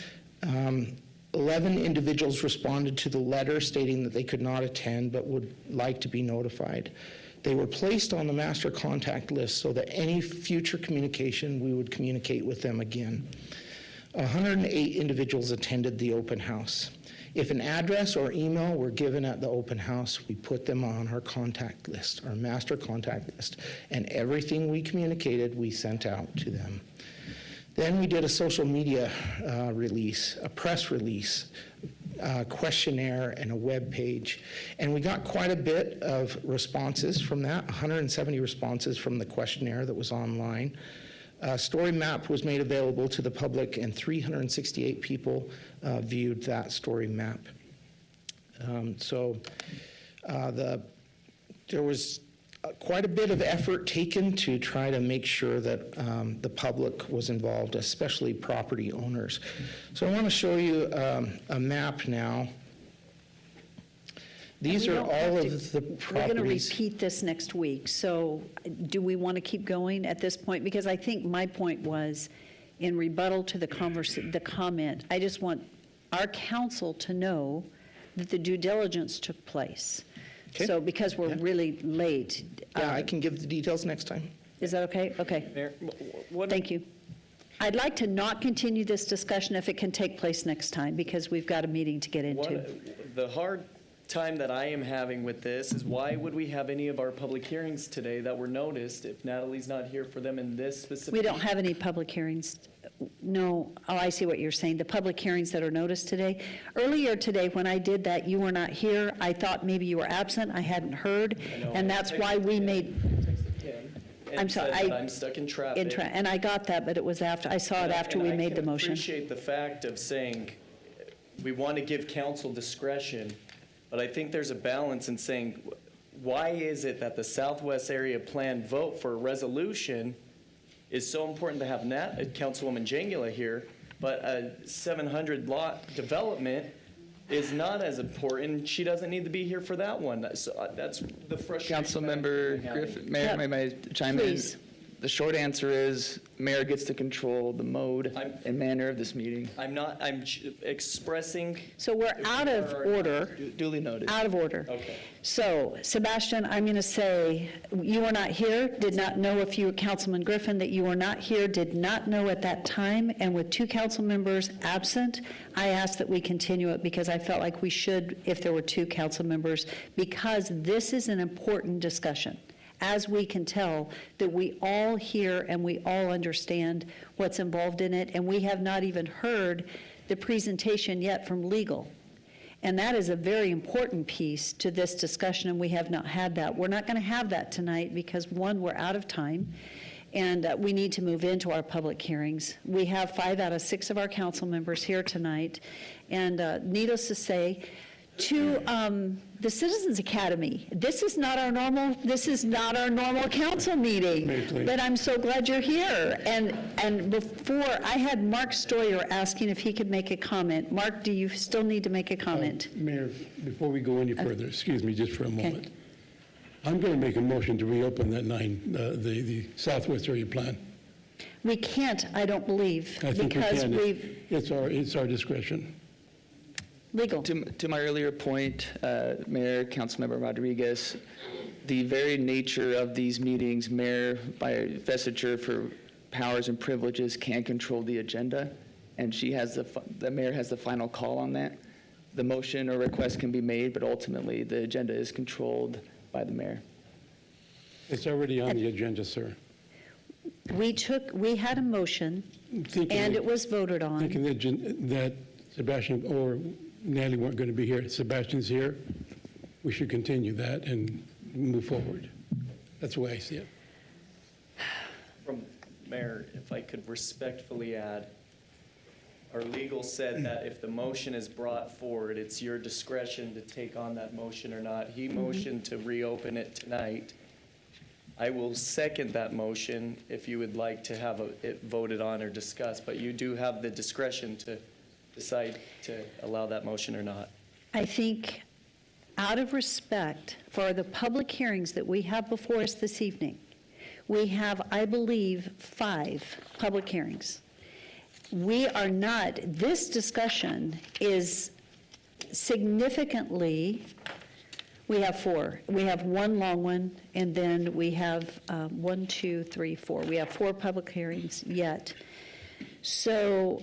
11 individuals responded to the letter stating that they could not attend but would like to be notified. They were placed on the master contact list so that any future communication, we would communicate with them again. 108 individuals attended the open house. If an address or email were given at the open house, we put them on our contact list, our master contact list, and everything we communicated, we sent out to them. Then we did a social media release, a press release, a questionnaire, and a web page. And we got quite a bit of responses from that, 170 responses from the questionnaire that was online. A story map was made available to the public, and 368 people viewed that story map. There was quite a bit of effort taken to try to make sure that the public was involved, especially property owners. So I want to show you a map now. These are all of the properties. We're going to repeat this next week, so do we want to keep going at this point? Because I think my point was, in rebuttal to the comment, I just want our council to know that the due diligence took place. Okay. So because we're really late. Yeah, I can give the details next time. Is that okay? Okay. Mayor, Thank you. I'd like to not continue this discussion if it can take place next time, because we've got a meeting to get into. The hard time that I am having with this is, why would we have any of our public hearings today that were noticed if Natalie's not here for them in this specific? We don't have any public hearings. No. Oh, I see what you're saying. The public hearings that are noticed today. Earlier today, when I did that, you were not here. I thought maybe you were absent. I hadn't heard. And that's why we made. I'm sorry. I'm stuck in traffic. And I got that, but it was after. I saw it after we made the motion. I appreciate the fact of saying we want to give council discretion, but I think there's a balance in saying, why is it that the Southwest Area Plan vote for a resolution is so important to have Councilwoman Jangula here, but a 700 lot development is not as important? She doesn't need to be here for that one. That's the frustration. Councilmember Griffin, Mayor, may I chime in? Please. The short answer is, Mayor gets to control the mode and manner of this meeting. I'm expressing. So we're out of order. Duly noted. Out of order. Okay. So, Sebastian, I'm going to say, you were not here, did not know if you were Councilman Griffin, that you were not here, did not know at that time, and with 2 council members absent, I asked that we continue it because I felt like we should if there were 2 council members, because this is an important discussion. As we can tell, that we all hear and we all understand what's involved in it, and we have not even heard the presentation yet from legal. And that is a very important piece to this discussion, and we have not had that. We're not going to have that tonight because, one, we're out of time, and we need to move into our public hearings. We have 5 out of 6 of our council members here tonight, and needless to say, To the Citizens Academy. This is not our normal council meeting, May I please? but I'm so glad you're here. And before, I had Mark Stoyer asking if he could make a comment. Mark, do you still need to make a comment? Mayor, before we go any further, excuse me just for a Okay. moment. I'm going to make a motion to reopen that the Southwest area plan. We can't, I don't believe, I think we because can. we've, It's our discretion. legal. To my earlier point, Mayor, Councilmember Rodriguez, the very nature of these meetings, Mayor, by investiture for powers and privileges, can control the agenda, and the mayor has the final call on that. The motion or request can be made, but ultimately, the agenda is controlled by the mayor. It's already on the agenda, sir. We had a motion, and it was voted on. Thinking that Sebastian or Natalie weren't going to be here. Sebastian's here. We should continue that and move forward. That's the way I see it. Mayor, if I could respectfully add, our legal said that if the motion is brought forward, it's your discretion to take on that motion or not. He motioned to reopen it tonight. I will second that motion if you would like to have it voted on or discussed, but you do have the discretion to decide to allow that motion or not. I think out of respect for the public hearings that we have before us this evening, we have, I believe, 5 public hearings. This discussion is significantly, we have 4. We have one long one, and then we have 1, 2, 3, 4. We have 4 public hearings yet. So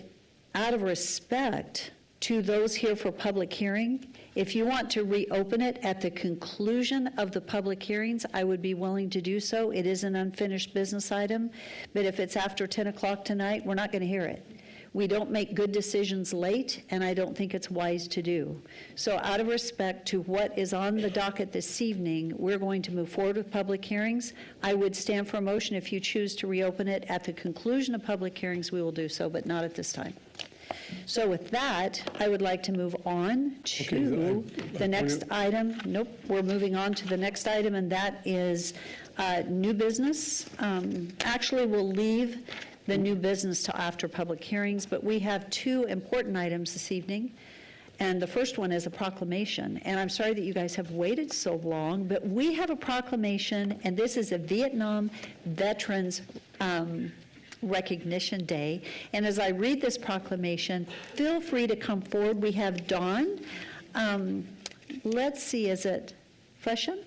out of respect to those here for public hearing, if you want to reopen it at the conclusion of the public hearings, I would be willing to do so. It is an unfinished business item, but if it's after 10 o'clock tonight, we're not going to hear it. We don't make good decisions late, and I don't think it's wise to do. So out of respect to what is on the docket this evening, we're going to move forward with public hearings. I would stand for a motion if you choose to reopen it at the conclusion of public hearings, we will do so, but not at this time. So with that, I would like to move on to the next item. Nope, we're moving on to the next item, and that is new business. Actually, we'll leave the new business till after public hearings, but we have 2 important items this evening. And the first one is a proclamation. And I'm sorry that you guys have waited so long, but we have a proclamation, and this is a Vietnam Veterans Recognition Day. And as I read this proclamation, feel free to come forward. We have Dawn. Let's see, is it Fleshen?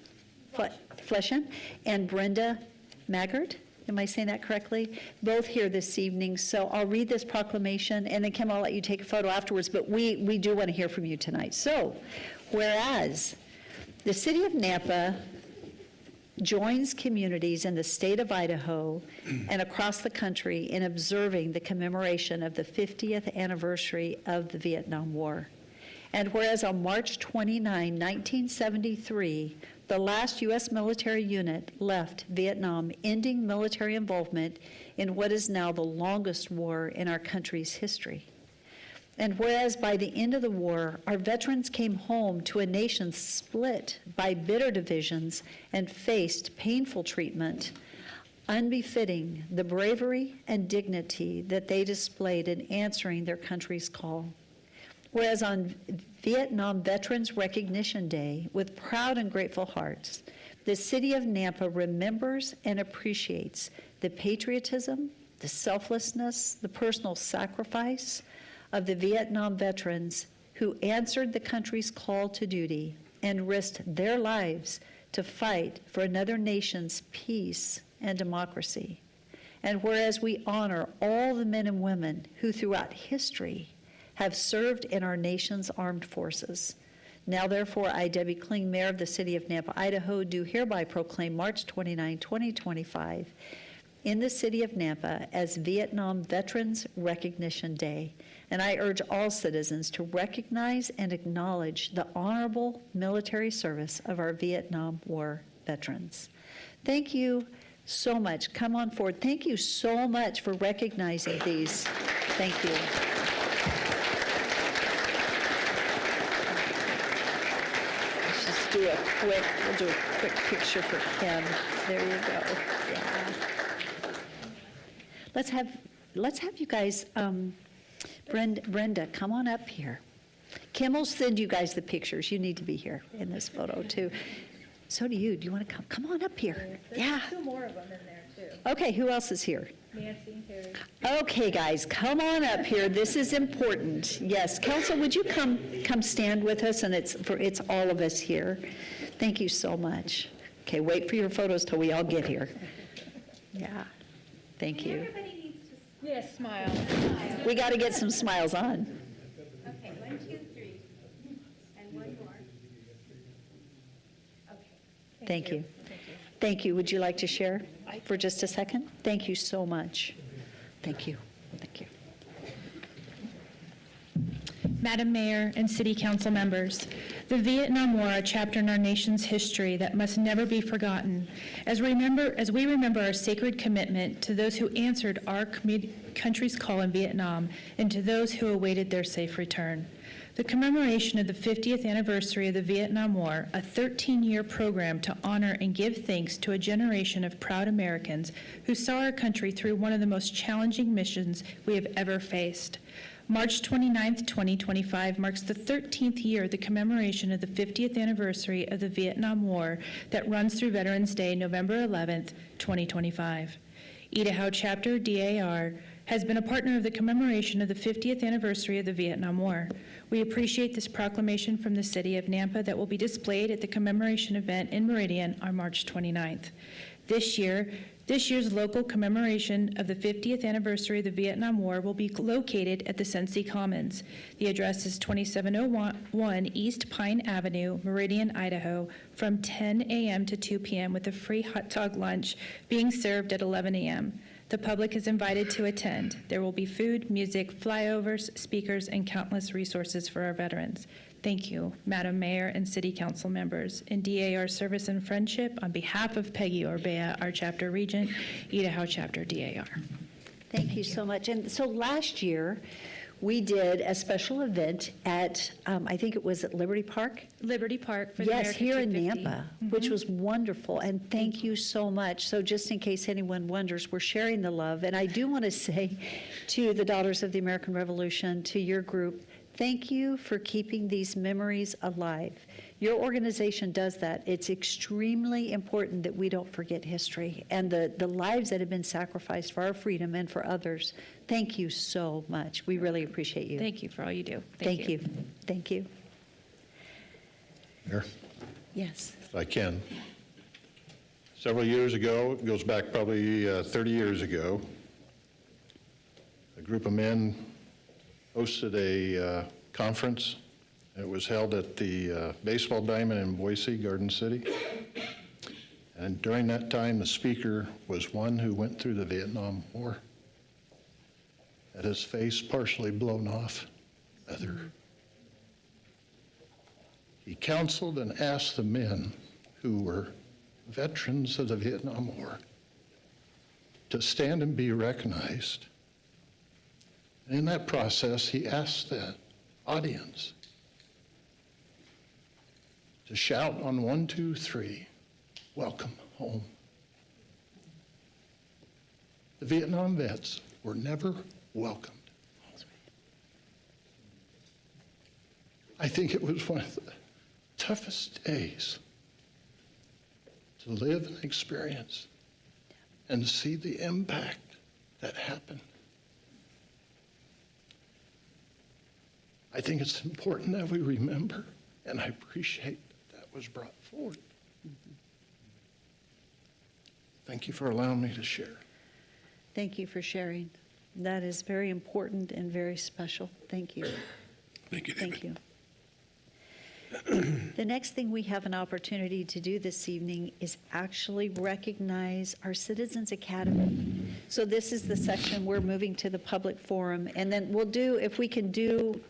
Fleshen and Brenda Maggard. Am I saying that correctly? Both here this evening. So I'll read this proclamation, and then Kim, I'll let you take a photo afterwards, but we do want to hear from you tonight. So, whereas the city of Nampa joins communities in the state of Idaho and across the country in observing the commemoration of the 50th anniversary of the Vietnam War. And whereas on March 29, 1973, the last U.S. military unit left Vietnam, ending military involvement in what is now the longest war in our country's history. And whereas by the end of the war, our veterans came home to a nation split by bitter divisions and faced painful treatment, unbefitting the bravery and dignity that they displayed in answering their country's call. Whereas on Vietnam Veterans Recognition Day, with proud and grateful hearts, the city of Nampa remembers and appreciates the patriotism, the selflessness, the personal sacrifice of the Vietnam veterans who answered the country's call to duty and risked their lives to fight for another nation's peace and democracy. And whereas we honor all the men and women who throughout history have served in our nation's armed forces. Now, therefore, I, Debbie Kling, Mayor of the City of Nampa, Idaho, do hereby proclaim March 29, 2025 in the City of Nampa as Vietnam Veterans Recognition Day. And I urge all citizens to recognize and acknowledge the honorable military service of our Vietnam War veterans. Thank you so much. Come on forward. Thank you so much for recognizing these. Thank you. do a quick picture for Kim. There you go. Yeah. Let's have you guys, Brenda, come on up here. Kim will send you guys the pictures. You need to be here in this photo too. So do you. Do you want to come? Come on up here. Yeah. Two more of them in there, too. Okay, who else is here? Nancy, Harry. Okay, guys, come on up here. This is important. Yes, Council, would you come stand with us? And it's all of us here. Thank you so much. Okay, wait for your photos till we all get here. Yeah, thank you. Everybody needs to. Yes, smile. We got to get some smiles on. Okay, 1, 2, 3. And one more. Okay. Thank you. Thank you. Would you like to share for just a second? Thank you so much. Thank you. Thank you. Madam Mayor and City Council members, the Vietnam War, a chapter in our nation's history that must never be forgotten, as we remember our sacred commitment to those who answered our country's call in Vietnam and to those who awaited their safe return. The commemoration of the 50th anniversary of the Vietnam War, a 13-year program to honor and give thanks to a generation of proud Americans who saw our country through one of the most challenging missions we have ever faced. March 29, 2025 marks the 13th year of the commemoration of the 50th anniversary of the Vietnam War that runs through Veterans Day, November 11, 2025. Idaho Chapter DAR has been a partner of the commemoration of the 50th anniversary of the Vietnam War. We appreciate this proclamation from the City of Nampa that will be displayed at the commemoration event in Meridian on March 29th. This year's local commemoration of the 50th anniversary of the Vietnam War will be located at the Sensi Commons. The address is 2701 East Pine Avenue, Meridian, Idaho, from 10 a.m. to 2 p.m. with a free hot dog lunch being served at 11 a.m. The public is invited to attend. There will be food, music, flyovers, speakers, and countless resources for our veterans. Thank you, Madam Mayor and City Council members. In DAR Service and Friendship, on behalf of Peggy Orbea, our chapter regent, Idaho Chapter DAR. Thank you so much. And so last year, we did a special event at, I think it was at Liberty Park? Liberty Park for the Yes, America here in 250. Nampa, which was wonderful, and thank you so much. So just in case anyone wonders, we're sharing the love, and I do want to say to the Daughters of the American Revolution, to your group, thank you for keeping these memories alive. Your organization does that. It's extremely important that we don't forget history and the lives that have been sacrificed for our freedom and for others. Thank you so much. We really appreciate you. Thank you for all you do. Thank you. Thank you. Mayor, Yes. if I can. Several years ago, it goes back probably 30 years ago, a group of men hosted a conference. It was held at the baseball diamond in Boise, Garden City. And during that time, the speaker was one who went through the Vietnam War. Had his face partially blown off, other. He counseled and asked the men who were veterans of the Vietnam War to stand and be recognized. And in that process, he asked the audience to shout on 1, 2, 3, welcome home. The Vietnam vets were never welcomed. I think it was one of the toughest days to live and experience and see the impact that happened. I think it's important that we remember, and I appreciate that was brought forward. Thank you for allowing me to share. Thank you for sharing. That is very important and very special. Thank you. Thank you, David. Thank you. The next thing we have an opportunity to do this evening is actually recognize our Citizens Academy. So this is the section we're moving to the public forum, and then we'll do, if we can do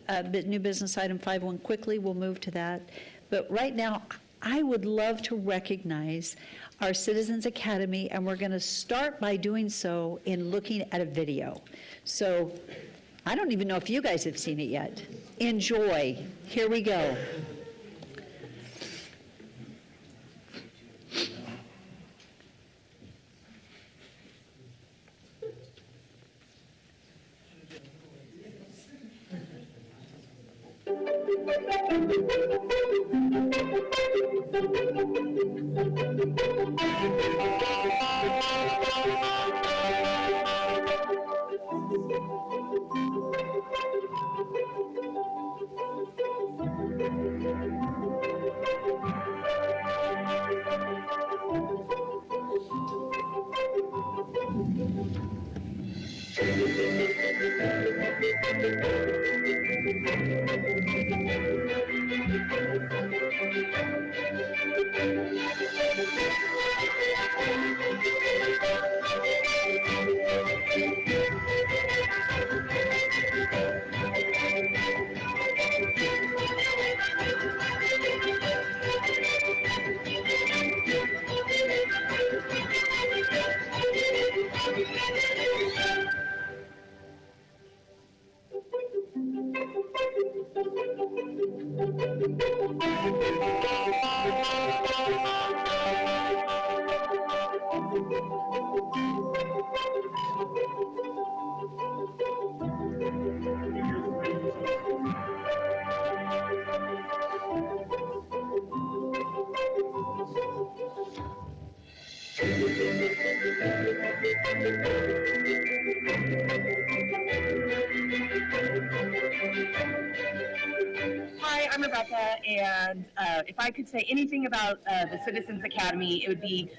new business item 5.1 quickly, we'll move to that. But right now, I would love to recognize our Citizens Academy, and we're going to start by doing so in looking at a video. So I don't even know if you guys have seen it yet. Enjoy. Here we go. Hi, I'm Rebecca, and if I could say anything about the Citizens Academy, it would be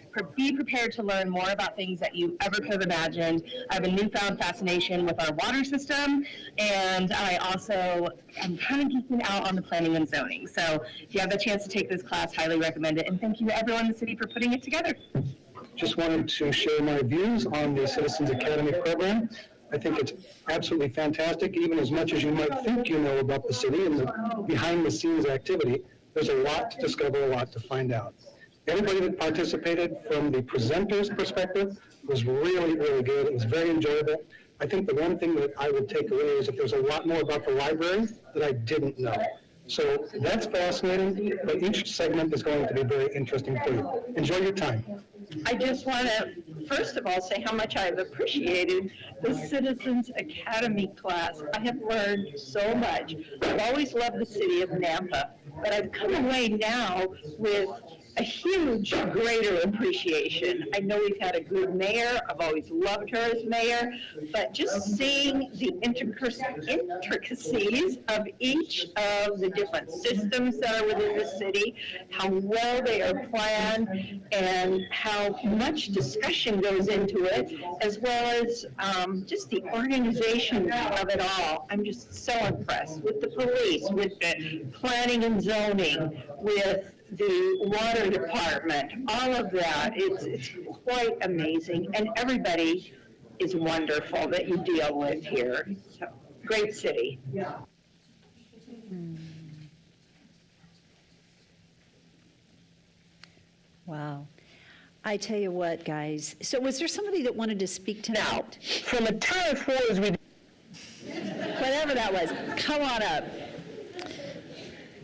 prepared to learn more about things that you ever could have imagined. I have a newfound fascination with our water system, and I also am kind of geeking out on the planning and zoning. So if you have the chance to take this class, highly recommend it, and thank you to everyone in the city for putting it together. Just wanted to share my views on the Citizens Academy program. I think it's absolutely fantastic, even as much as you might think you know about the city and the behind-the-scenes activity. There's a lot to discover, a lot to find out. Everybody that participated from the presenter's perspective was really, really good. It was very enjoyable. I think the one thing that I would take away is that there's a lot more about the library that I didn't know. So that's fascinating, but each segment is going to be very interesting for you. Enjoy your time. I just want to, first of all, say how much I've appreciated the Citizens Academy class. I have learned so much. I've always loved the city of Nampa, but I've come away now with a huge, greater appreciation. I know we've had a good mayor. I've always loved her as mayor, but just seeing the intricacies of each of the different systems that are within the city, how well they are planned, and how much discussion goes into it, as well as just the organization of it all. I'm just so impressed with the police, with the planning and zoning, with the water department, all of that. It's quite amazing, and everybody is wonderful that you deal with here. So, great city. Wow. I tell you what, guys. So was there somebody that wanted to speak tonight? From a town of four, as we Whatever that was, come on up.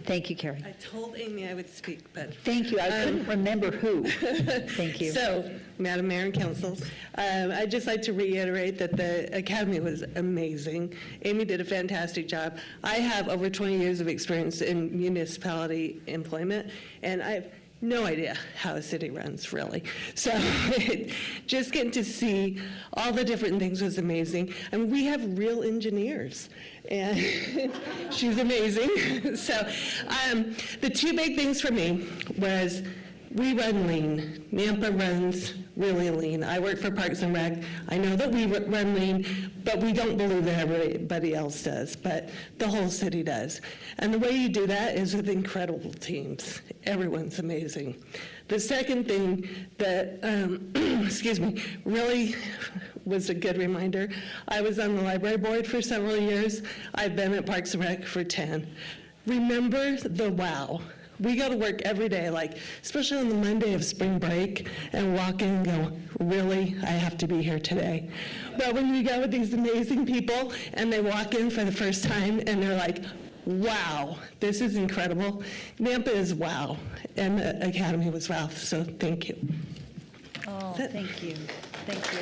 Thank you, Carrie. I told Amy I would speak, but... Thank you. I couldn't remember who. Thank you. So, Madam Mayor and Council, I'd just like to reiterate that the Academy was amazing. Amy did a fantastic job. I have over 20 years of experience in municipality employment, and I have no idea how a city runs, really. So just getting to see all the different things was amazing. I mean, we have real engineers, and she's amazing. So the two big things for me was we run lean. Nampa runs really lean. I work for Parks and Rec. I know that we run lean, but we don't believe that everybody else does, but the whole city does. And the way you do that is with incredible teams. Everyone's amazing. The second thing that, excuse me, really was a good reminder, I was on the library board for several years. I've been at Parks and Rec for 10. Remember the wow. We go to work every day, like, especially on the Monday of spring break, and walk in and go, really, I have to be here today. But when we go with these amazing people, and they walk in for the first time, and they're like, wow, this is incredible. Nampa is wow, and the Academy was wow, so thank you. Oh, thank you. Thank you.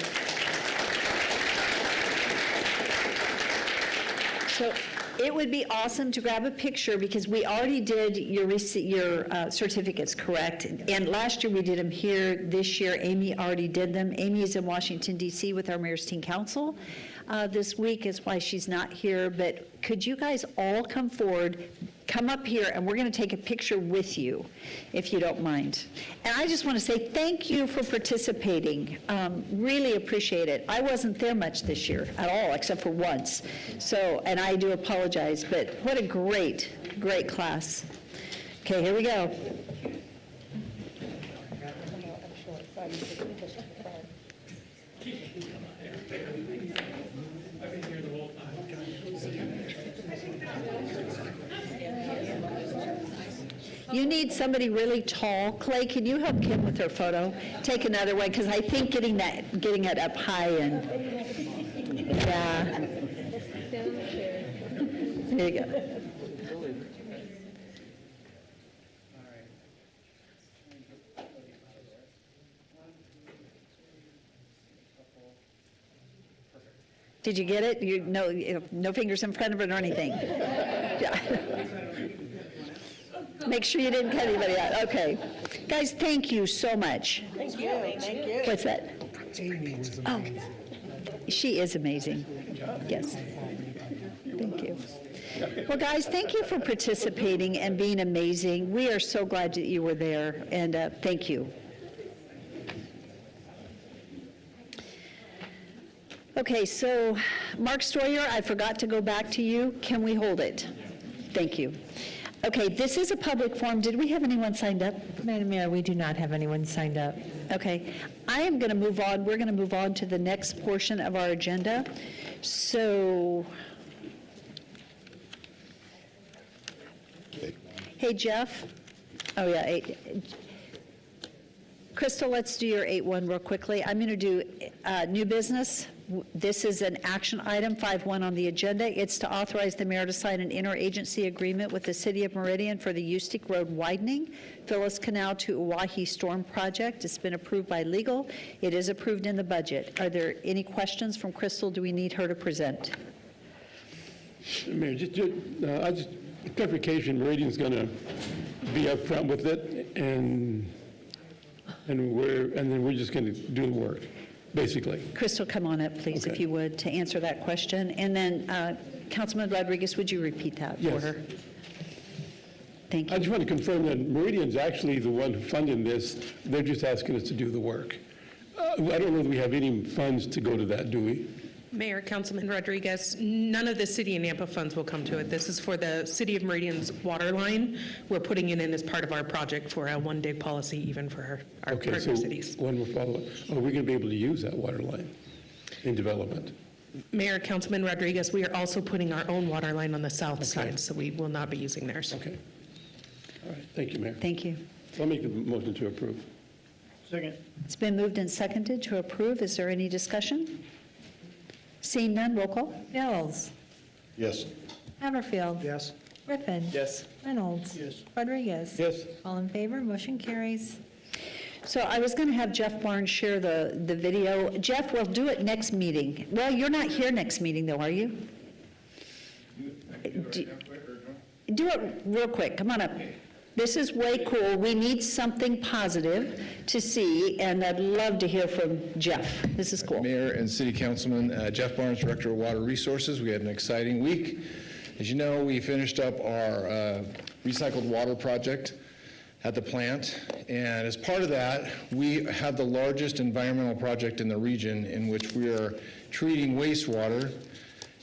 So It would be awesome to grab a picture because we already did your certificates, correct? And last year we did them here. This year Amy already did them. Amy is in Washington, D.C. with our Mayor's Teen Council. This week is why she's not here, but could you guys all come forward, come up here, and we're going to take a picture with you, if you don't mind. And I just want to say thank you for participating. Really appreciate it. I wasn't there much this year at all, except for once. So, and I do apologize, but what a great, great class. Okay, here we go. You need somebody really tall. Clay, can you help Kim with her photo? Take another one, because I think getting it up high and, yeah. There you go. Did you get it? No fingers in front of it or anything? Yeah. Make sure you didn't cut anybody out. Okay. Guys, thank you so much. Thank you. Thank you. What's that? Oh, she is amazing. Yes. Thank you. Well, guys, thank you for participating and being amazing. We are so glad that you were there, and thank you. Okay, so Mark Stoyer, I forgot to go back to you. Can we hold it? Thank you. Okay, this is a public forum. Did we have anyone signed up? Madam Mayor, we do not have anyone signed up. Okay, I am going to move on. We're going to move on to the next portion of our agenda. So, hey, Jeff. Oh, yeah. Crystal, let's do your 8-1 real quickly. I'm going to do new business. This is an action item, 5-1 on the agenda. It's to authorize the mayor to sign an interagency agreement with the City of Meridian for the Eustic Road widening, Phyllis Canal to Oahe Storm Project. It's been approved by legal. It is approved in the budget. Are there any questions from Crystal? Do we need her to present? Mayor, just clarification, Meridian's going to be upfront with it, and then we're just going to do the work, basically. Crystal, come on up, please, if you would, to answer that question. And then, Councilman Rodriguez, would you repeat that for her? Thank you. I just want to confirm that Meridian's actually the one funding this. They're just asking us to do the work. I don't know that we have any funds to go to that, do we? Mayor, Councilman Rodriguez, none of the city of Nampa funds will come to it. This is for the City of Meridian's water line. We're putting it in as part of our project for a one dig policy, even for our partner cities. One more follow-up. Are we going to be able to use that water line in development? Mayor, Councilman Rodriguez, we are also putting our own water line on the south side, so we will not be using theirs. Okay. All right. Thank you, Mayor. Thank you. I'll make the motion to approve. Second. It's been moved and seconded to approve. Is there any discussion? Seeing none, roll call. Mills. Yes. Haverfield. Yes. Griffin. Yes. Reynolds. Yes. Rodriguez. Yes. All in favor, motion carries. So I was going to have Jeff Barnes share the video. Jeff, we'll do it next meeting. Well, you're not here next meeting, though, are you? Do it real quick. Come on up. This is way cool. We need something positive to see, and I'd love to hear from Jeff. This is cool. Mayor and City Councilman, Jeff Barnes, Director of Water Resources. We had an exciting week. As you know, we finished up our recycled water project at the plant, and as part of that, we have the largest environmental project in the region in which we are treating wastewater,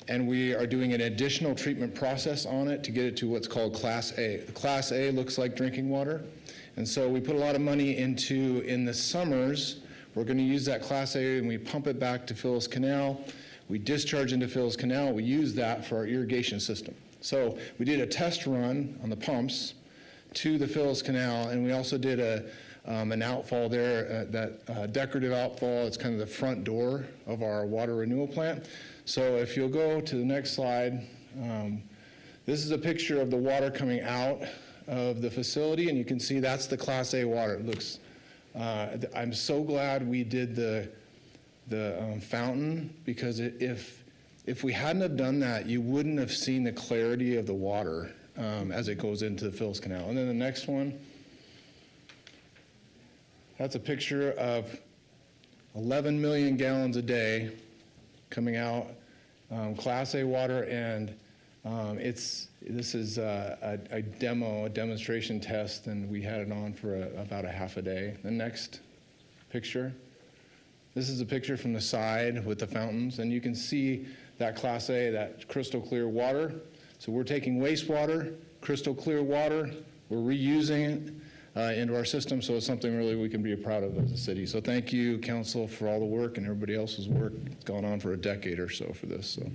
and we are doing an additional treatment process on it to get it to what's called Class A. Class A looks like drinking water, and so we put a lot of money into, in the summers, we're going to use that Class A and we pump it back to Phyllis Canal. We discharge into Phyllis Canal. We use that for our irrigation system. So we did a test run on the pumps to the Phyllis Canal, and we also did an outfall there, that decorative outfall. It's kind of the front door of our water renewal plant. So if you'll go to the next slide, this is a picture of the water coming out of the facility, and you can see that's the Class A water. It looks, I'm so glad we did the fountain, because if if we hadn't have done that, you wouldn't have seen the clarity of the water as it goes into the Phillips Canal. And then the next one, that's a picture of 11 million gallons a day coming out, Class A water, and this is a demonstration test, and we had it on for about a half a day. The next picture. This is a picture from the side with the fountains, and you can see that Class A, that crystal clear water. So we're taking wastewater, crystal clear water, we're reusing it into our system, so it's something really we can be proud of as a city. So thank you, council, for all the work and everybody else's work. It's gone on for a decade or so for this. So,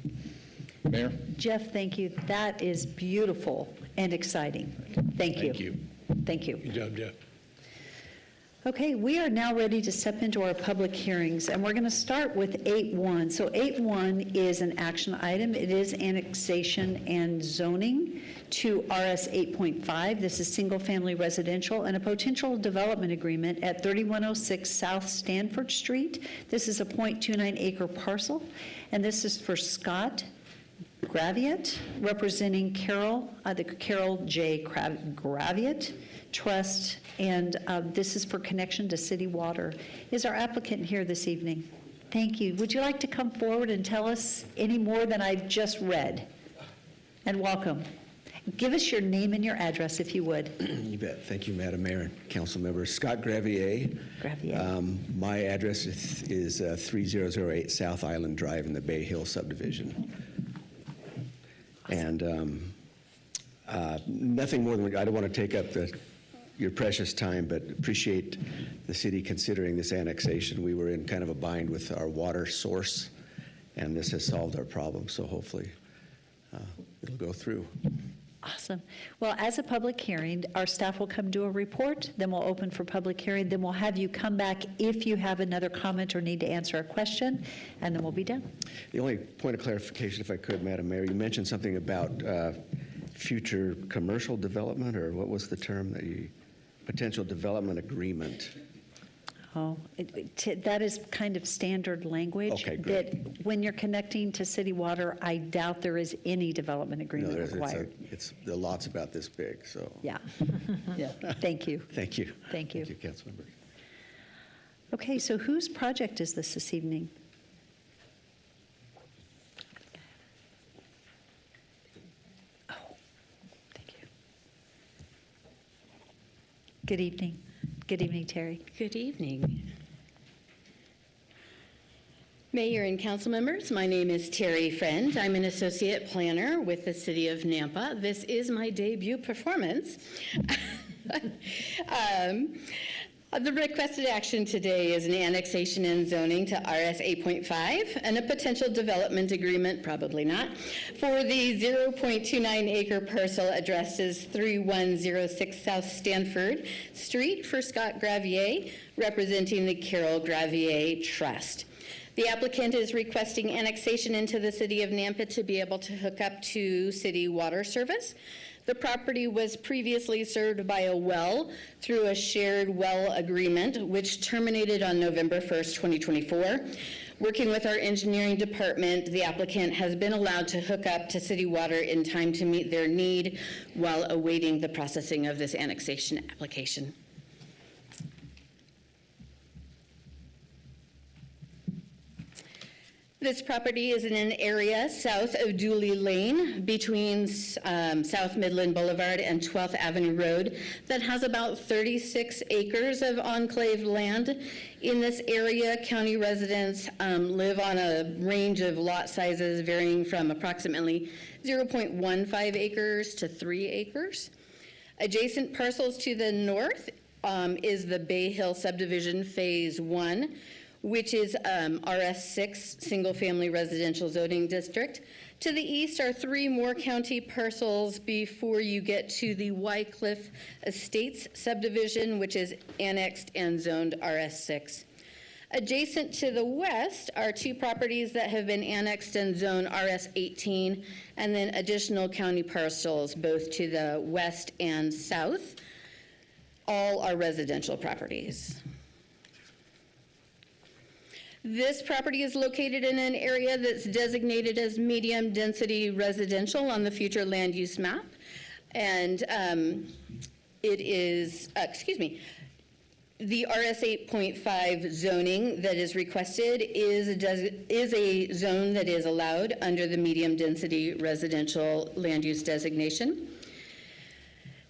Mayor? Jeff, thank you. That is beautiful and exciting. Thank you. Thank you. Thank you. Good job, Jeff. Okay, we are now ready to step into our public hearings, and we're going to start with 8.1. So 8.1 is an action item. It is annexation and zoning to RS 8.5. This is single-family residential and a potential development agreement at 3106 South Stanford Street. This is a .29 acre parcel, and this is for Scott Graviet, representing the Carol J. Graviet Trust, and this is for connection to city water. Is our applicant here this evening? Thank you. Would you like to come forward and tell us any more than I've just read? And welcome. Give us your name and your address, if you would. You bet. Thank you, Madam Mayor and council members. Scott Gravier. My address is 3008 South Island Drive in the Bay Hill subdivision. And nothing more than, I don't want to take up your precious time, but appreciate the city considering this annexation. We were in kind of a bind with our water source, and this has solved our problem, so hopefully it'll go through. Awesome. Well, as a public hearing, our staff will come do a report, then we'll open for public hearing, then we'll have you come back if you have another comment or need to answer a question, and then we'll be done. The only point of clarification, if I could, Madam Mayor, you mentioned something about future commercial development, or what was the term that you, potential development agreement? Oh, that is kind of standard language. Okay, great. That when you're connecting to city water, I doubt there is any development agreement required. The lot's about this big, so. Yeah. Yeah. Thank you. Thank you. Thank you. Thank you, Councilmember. Okay, so whose project is this evening? Oh, thank you. Good evening. Good evening, Terry. Good evening. Mayor and council members, my name is Terry Friend. I'm an associate planner with the City of Nampa. This is my debut performance. The requested action today is an annexation and zoning to RS 8.5 and a potential development agreement, probably not, for the 0.29 acre parcel addressed as 3106 South Stanford Street for Scott Gravier, representing the Carol Gravier Trust. The applicant is requesting annexation into the City of Nampa to be able to hook up to city water service. The property was previously served by a well through a shared well agreement, which terminated on November 1st, 2024. Working with our engineering department, the applicant has been allowed to hook up to city water in time to meet their need while awaiting the processing of this annexation application. This property is in an area south of Dooley Lane between South Midland Boulevard and 12th Avenue Road that has about 36 acres of enclave land. In this area, county residents live on a range of lot sizes varying from approximately 0.15 acres to 3 acres. Adjacent parcels to the north is the Bay Hill Subdivision Phase 1, which is RS6, single-family residential zoning district. To the east are 3 more county parcels before you get to the Wycliffe Estates subdivision, which is annexed and zoned RS6. Adjacent to the west are 2 properties that have been annexed and zoned RS18, and then additional county parcels both to the west and south. All are residential properties. This property is located in an area that's designated as medium-density residential on the future land use map. And it is, the RS 8.5 zoning that is requested is a zone that is allowed under the medium-density residential land use designation.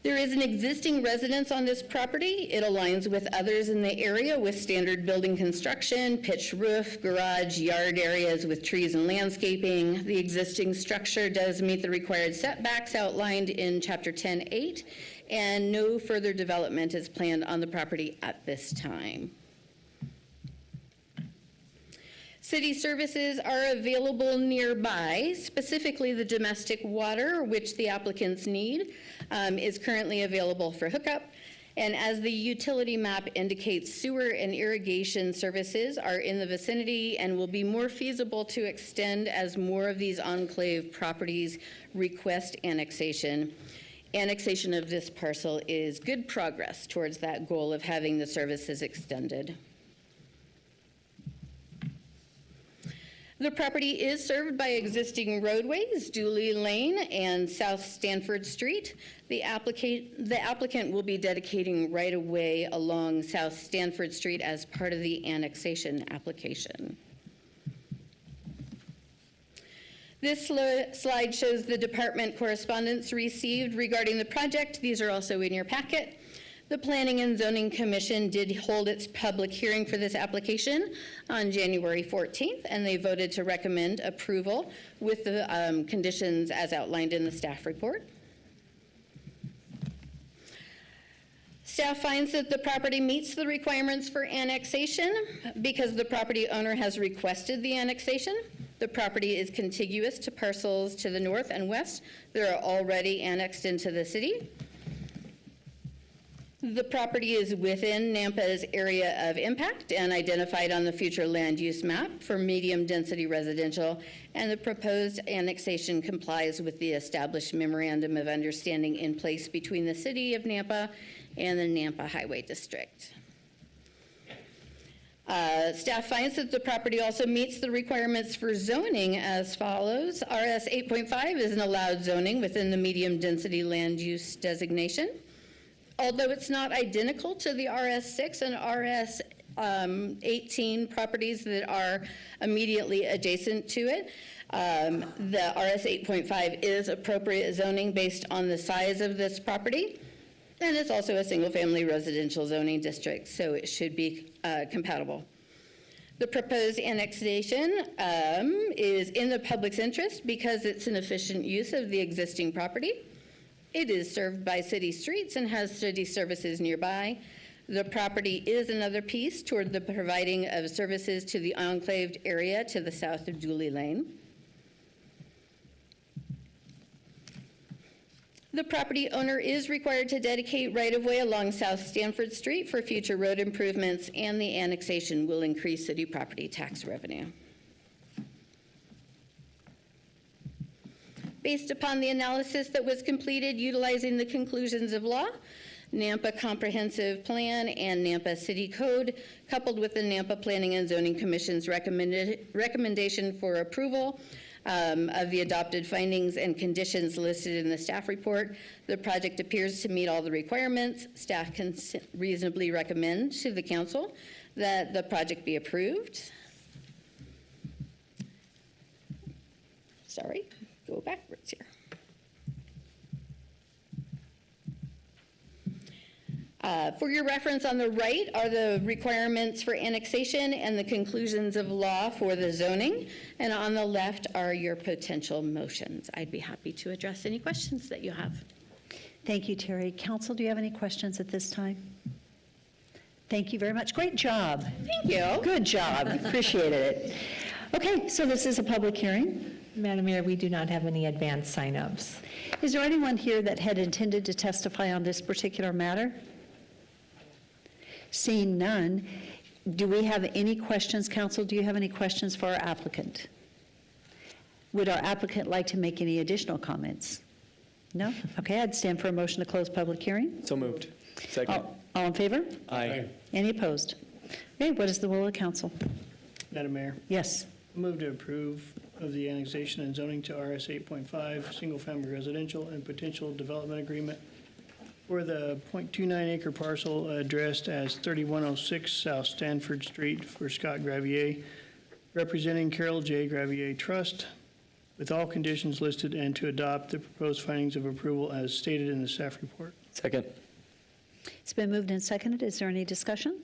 There is an existing residence on this property. It aligns with others in the area with standard building construction, pitched roof, garage, yard areas with trees and landscaping. The existing structure does meet the required setbacks outlined in Chapter 10.8, and no further development is planned on the property at this time. City services are available nearby, specifically the domestic water, which the applicants need, is currently available for hookup. And as the utility map indicates, sewer and irrigation services are in the vicinity and will be more feasible to extend as more of these enclave properties request annexation. Annexation of this parcel is good progress towards that goal of having the services extended. The property is served by existing roadways, Dooley Lane and South Stanford Street. The applicant will be dedicating right-of-way along South Stanford Street as part of the annexation application. This slide shows the department correspondence received regarding the project. These are also in your packet. The Planning and Zoning Commission did hold its public hearing for this application on January 14th, and they voted to recommend approval with the conditions as outlined in the staff report. Staff finds that the property meets the requirements for annexation because the property owner has requested the annexation. The property is contiguous to parcels to the north and west that are already annexed into the city. The property is within NAMPA's area of impact and identified on the future land use map for medium-density residential, and the proposed annexation complies with the established memorandum of understanding in place between the City of Nampa and the Nampa Highway District. Staff finds that the property also meets the requirements for zoning as follows. RS 8.5 is an allowed zoning within the medium-density land use designation. Although it's not identical to the RS6 and RS 18 properties that are immediately adjacent to it, the RS 8.5 is appropriate zoning based on the size of this property, and it's also a single-family residential zoning district, so it should be compatible. The proposed annexation is in the public's interest because it's an efficient use of the existing property. It is served by city streets and has city services nearby. The property is another piece toward the providing of services to the enclaved area to the south of Dooley Lane. The property owner is required to dedicate right-of-way along South Stanford Street for future road improvements, and the annexation will increase city property tax revenue. Based upon the analysis that was completed utilizing the conclusions of law, Nampa Comprehensive Plan and Nampa City Code, coupled with the Nampa Planning and Zoning Commission's recommendation for approval of the adopted findings and conditions listed in the staff report, the project appears to meet all the requirements. Staff can reasonably recommend to the council that the project be approved. Sorry. Go backwards here. For your reference, on the right are the requirements for annexation and the conclusions of law for the zoning, and on the left are your potential motions. I'd be happy to address any questions that you have. Thank you, Terry. Council, do you have any questions at this time? Thank you very much. Great job. Thank you. Good job. Appreciated it. Okay, so this is a public hearing. Madam Mayor, we do not have any advance signups. Is there anyone here that had intended to testify on this particular matter? Seeing none, do we have any questions, council? Do you have any questions for our applicant? Would our applicant like to make any additional comments? No? Okay, I'd stand for a motion to close public hearing. So moved. Second. All in favor? Aye. Any opposed? Okay, what is the will of council? Madam Mayor, Yes. move to approve of the annexation and zoning to RS 8.5, single-family residential and potential development agreement for the .29 acre parcel addressed as 3106 South Stanford Street for Scott Gravier, representing Carol J. Gravier Trust, with all conditions listed, and to adopt the proposed findings of approval as stated in the staff report. Second. It's been moved and seconded. Is there any discussion?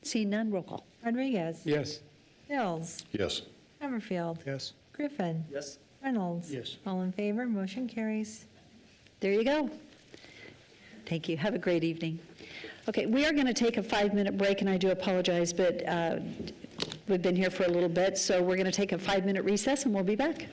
Seeing none, roll call. Rodriguez? Yes. Mills? Yes. Hammerfield? Yes. Griffin? Yes. Reynolds? Yes. All in favor, motion carries. There you go. Thank you. Have a great evening. Okay, we are going to take a 5-minute break, and I do apologize, but we've been here for a little bit, so we're going to take a 5-minute recess, and we'll be back.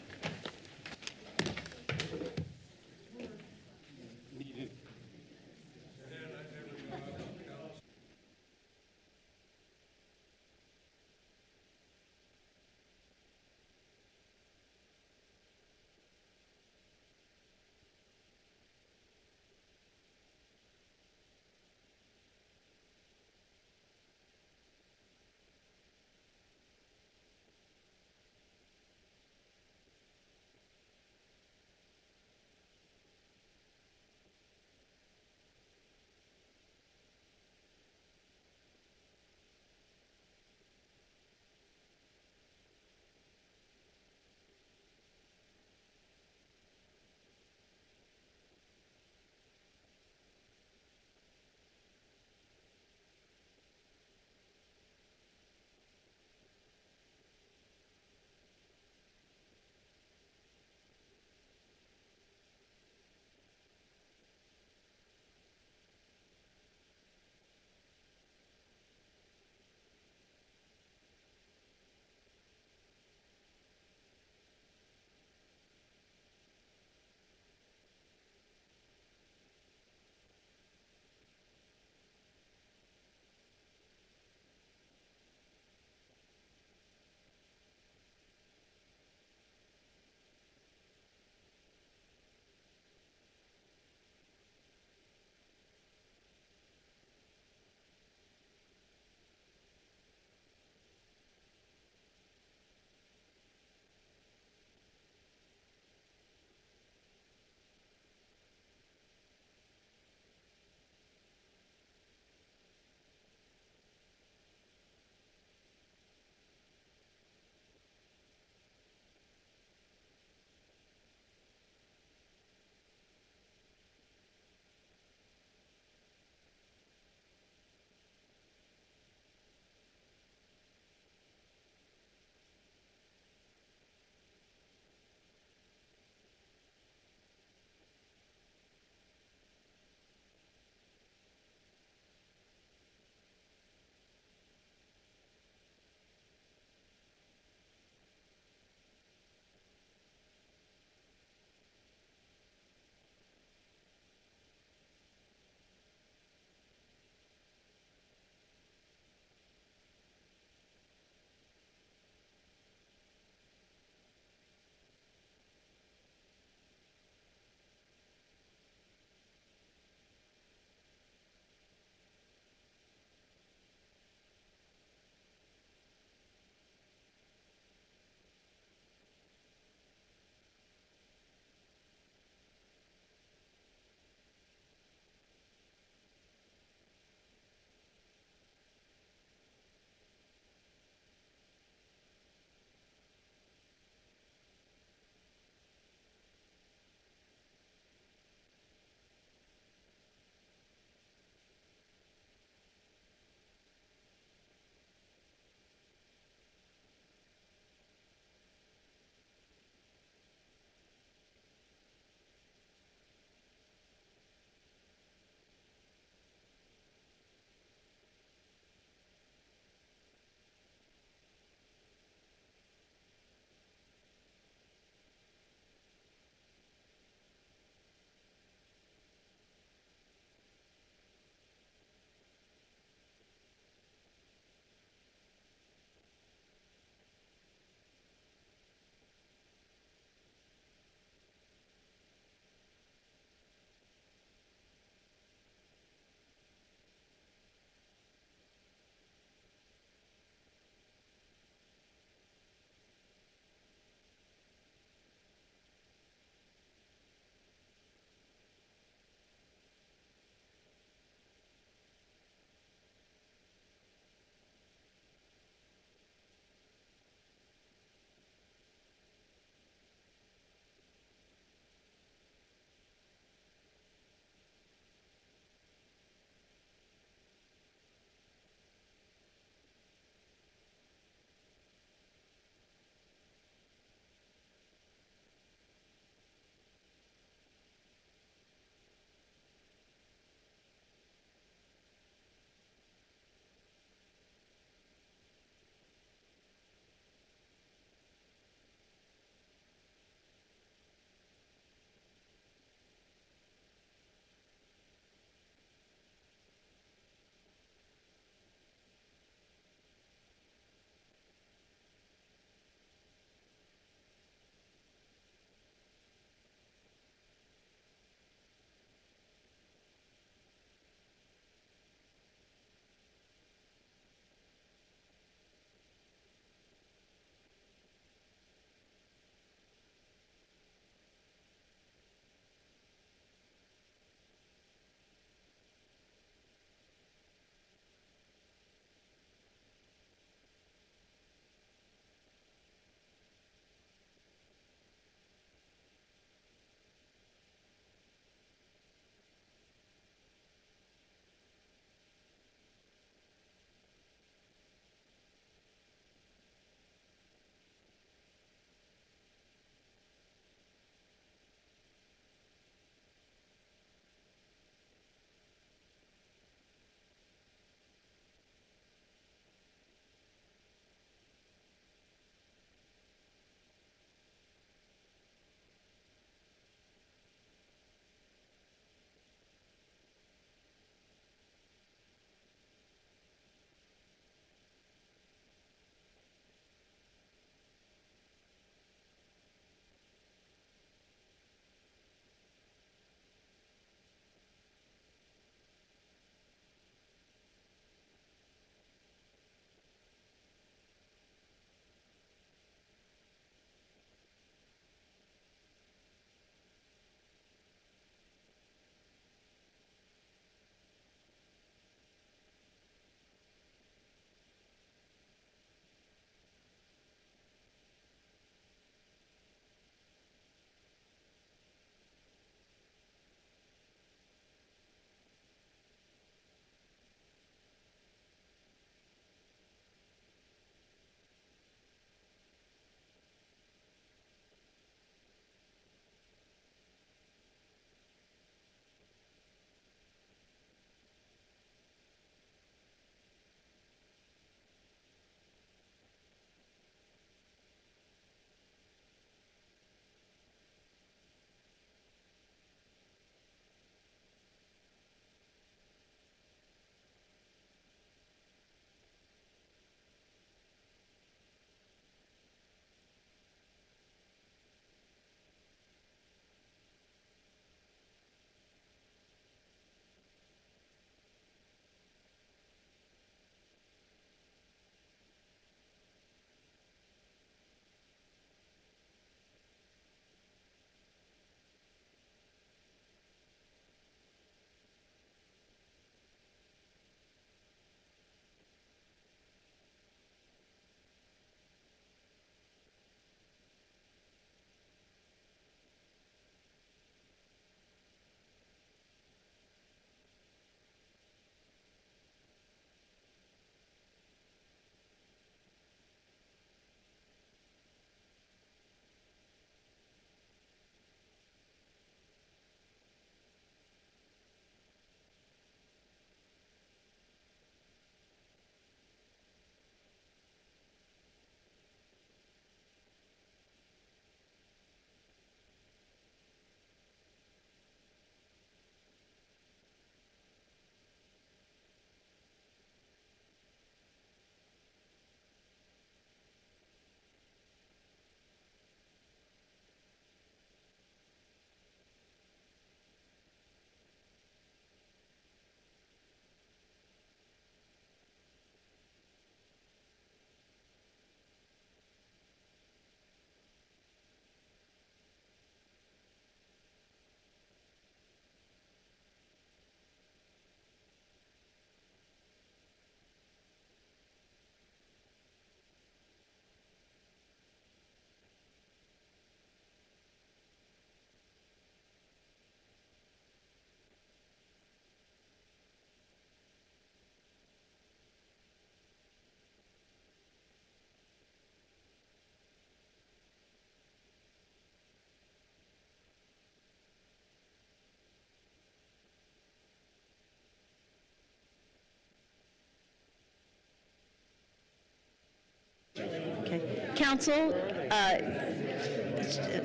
Council,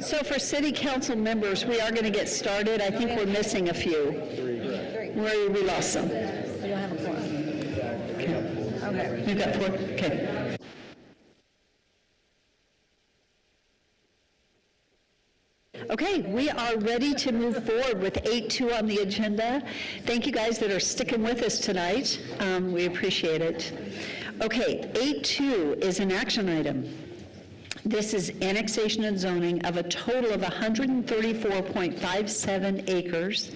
so for city council members, we are going to get started. I think we're missing a few. Where we lost some. We don't have a quorum. Okay. You've got 4? Okay. Okay, we are ready to move forward with 8.2 on the agenda. Thank you guys that are sticking with us tonight. We appreciate it. Okay, 8.2 is an action item. This is annexation and zoning of a total of 134.57 acres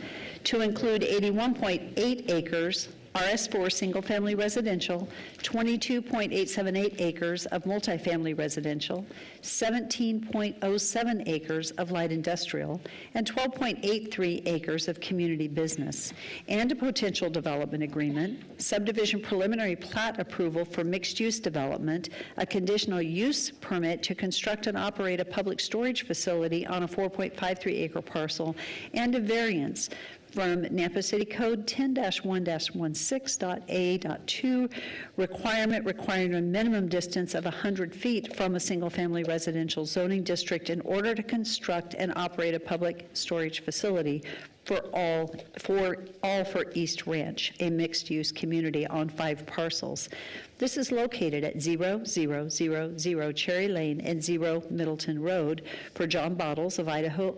to include 81.8 acres RS4 single-family residential, 22.878 acres of multifamily residential, 17.07 acres of light industrial, and 12.83 acres of community business, and a potential development agreement, subdivision preliminary plat approval for mixed-use development, a conditional use permit to construct and operate a public storage facility on a 4.53 acre parcel, and a variance from Nampa City Code 10-1-16.A.2, requiring a minimum distance of 100 feet from a single-family residential zoning district in order to construct and operate a public storage facility for East Ranch, a mixed-use community on 5 parcels. This is located at 0000 Cherry Lane and 0 Middleton Road for John Bottles of Idaho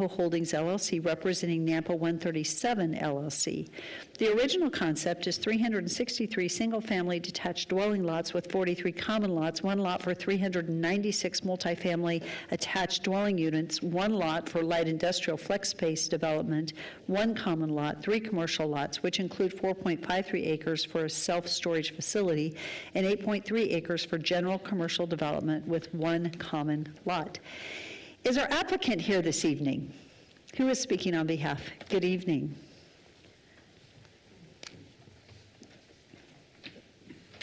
Holdings LLC, representing Nampa 137 LLC. The original concept is 363 single-family detached dwelling lots with 43 common lots, 1 lot for 396 multifamily attached dwelling units, 1 lot for light industrial flex space development, 1 common lot, 3 commercial lots, which include 4.53 acres for a self-storage facility, and 8.3 acres for general commercial development with 1 common lot. Is our applicant here this evening? Who is speaking on behalf? Good evening.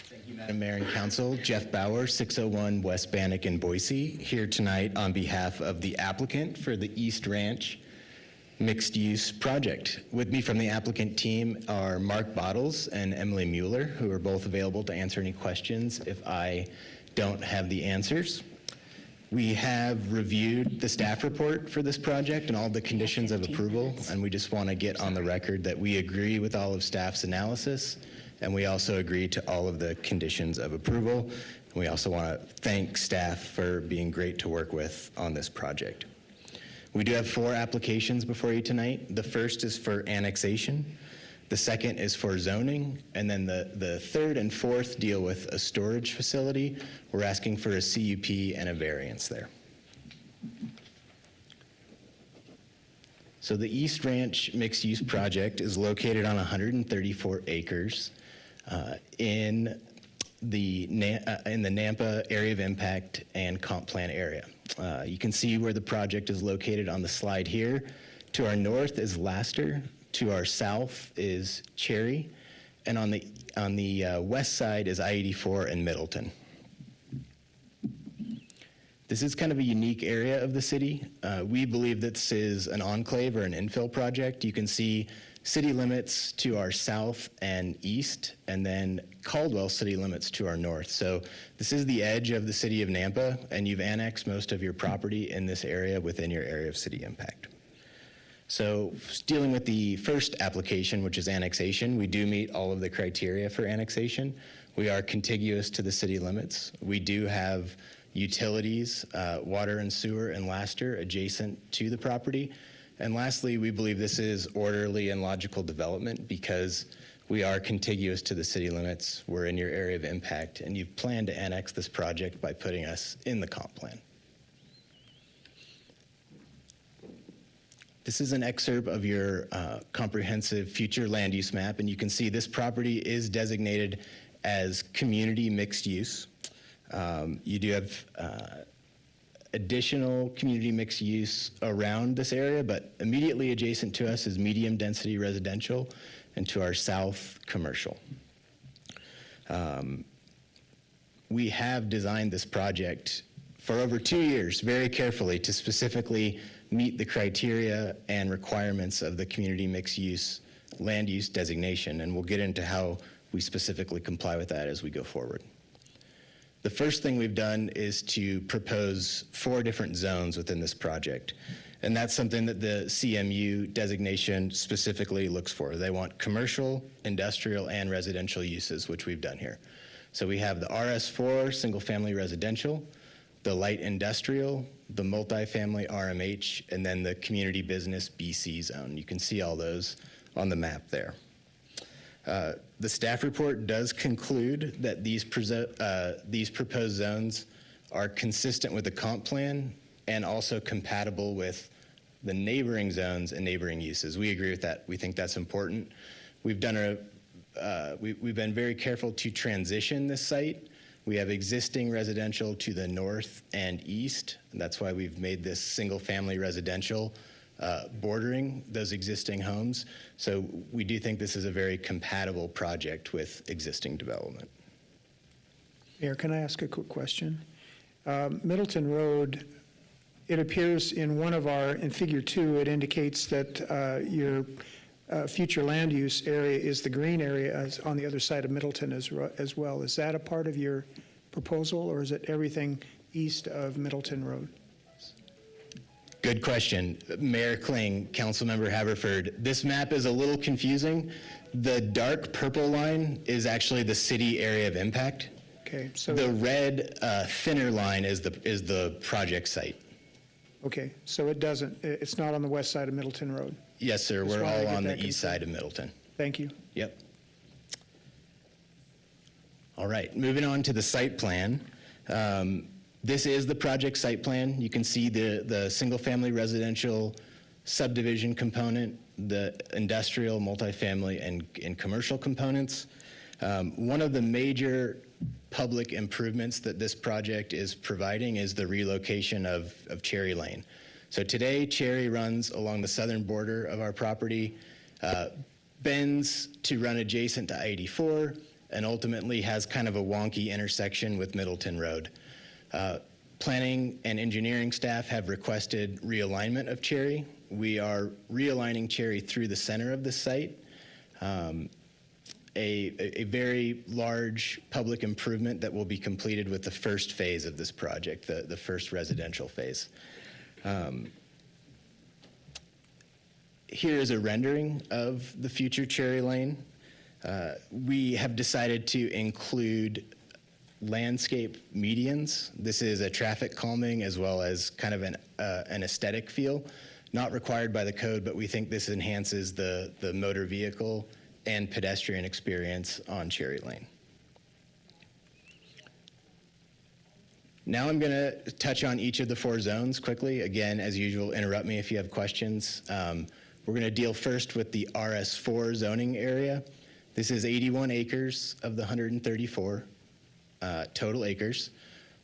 Thank you, Madam Mayor and Council. Jeff Bauer, 601 West Bannock in Boise, here tonight on behalf of the applicant for the East Ranch mixed-use project. With me from the applicant team are Mark Bottles and Emily Mueller, who are both available to answer any questions if I don't have the answers. We have reviewed the staff report for this project and all the conditions of approval, and we just want to get on the record that we agree with all of staff's analysis, and we also agree to all of the conditions of approval. We also want to thank staff for being great to work with on this project. We do have 4 applications before you tonight. The first is for annexation. The second is for zoning, and then the third and fourth deal with a storage facility. We're asking for a CUP and a variance there. So the East Ranch mixed-use project is located on 134 acres in the Nampa Area of Impact and Comp Plan area. You can see where the project is located on the slide here. To our north is Laster. To our south is Cherry, and on the west side is I-84 and Middleton. This is kind of a unique area of the city. We believe this is an enclave or an infill project. You can see city limits to our south and east, and then Caldwell city limits to our north. So this is the edge of the city of Nampa, and you've annexed most of your property in this area within your area of city impact. So dealing with the first application, which is annexation, we do meet all of the criteria for annexation. We are contiguous to the city limits. We do have utilities, water and sewer and Laster adjacent to the property. And lastly, we believe this is orderly and logical development because we are contiguous to the city limits. We're in your area of impact, and you've planned to annex this project by putting us in the comp plan. This is an excerpt of your comprehensive future land use map, and you can see this property is designated as community mixed use. You do have additional community mixed use around this area, but immediately adjacent to us is medium density residential, and to our south, commercial. We have designed this project for over 2 years very carefully to specifically meet the criteria and requirements of the community mixed use land use designation, and we'll get into how we specifically comply with that as we go forward. The first thing we've done is to propose 4 different zones within this project. And that's something that the CMU designation specifically looks for. They want commercial, industrial, and residential uses, which we've done here. So we have the RS4, single-family residential, the light industrial, the multifamily RMH, and then the community business BC zone. You can see all those on the map there. The staff report does conclude that these proposed zones are consistent with the comp plan and also compatible with the neighboring zones and neighboring uses. We agree with that. We think that's important. We've done we've been very careful to transition this site. We have existing residential to the north and east, and that's why we've made this single-family residential bordering those existing homes. So we do think this is a very compatible project with existing development. Mayor, can I ask a quick question? Middleton Road, it appears in in figure 2, it indicates that your future land use area is the green area on the other side of Middleton as well. Is that a part of your proposal, or is it everything east of Middleton Road? Good question. Mayor Kling, Councilmember Haverford, this map is a little confusing. The dark purple line is actually the city area of impact. Okay, so the red thinner line is the project site. Okay, so it's not on the west side of Middleton Road? Yes, sir. We're all on the east side of Middleton. Thank you. Yep. All right, moving on to the site plan. This is the project site plan. You can see the single-family residential subdivision component, the industrial, multifamily, and commercial components. One of the major public improvements that this project is providing is the relocation of Cherry Lane. So today, Cherry runs along the southern border of our property, bends to run adjacent to I-84, and ultimately has kind of a wonky intersection with Middleton Road. Planning and engineering staff have requested realignment of Cherry. We are realigning Cherry through the center of the site. A very large public improvement that will be completed with the first phase of this project, the first residential phase. Here is a rendering of the future Cherry Lane. We have decided to include landscape medians. This is a traffic calming as well as kind of an aesthetic feel. Not required by the code, but we think this enhances the motor vehicle and pedestrian experience on Cherry Lane. Now I'm going to touch on each of the 4 zones quickly. Again, as usual, interrupt me if you have questions. We're going to deal first with the RS4 zoning area. This is 81 acres of the 134 total acres.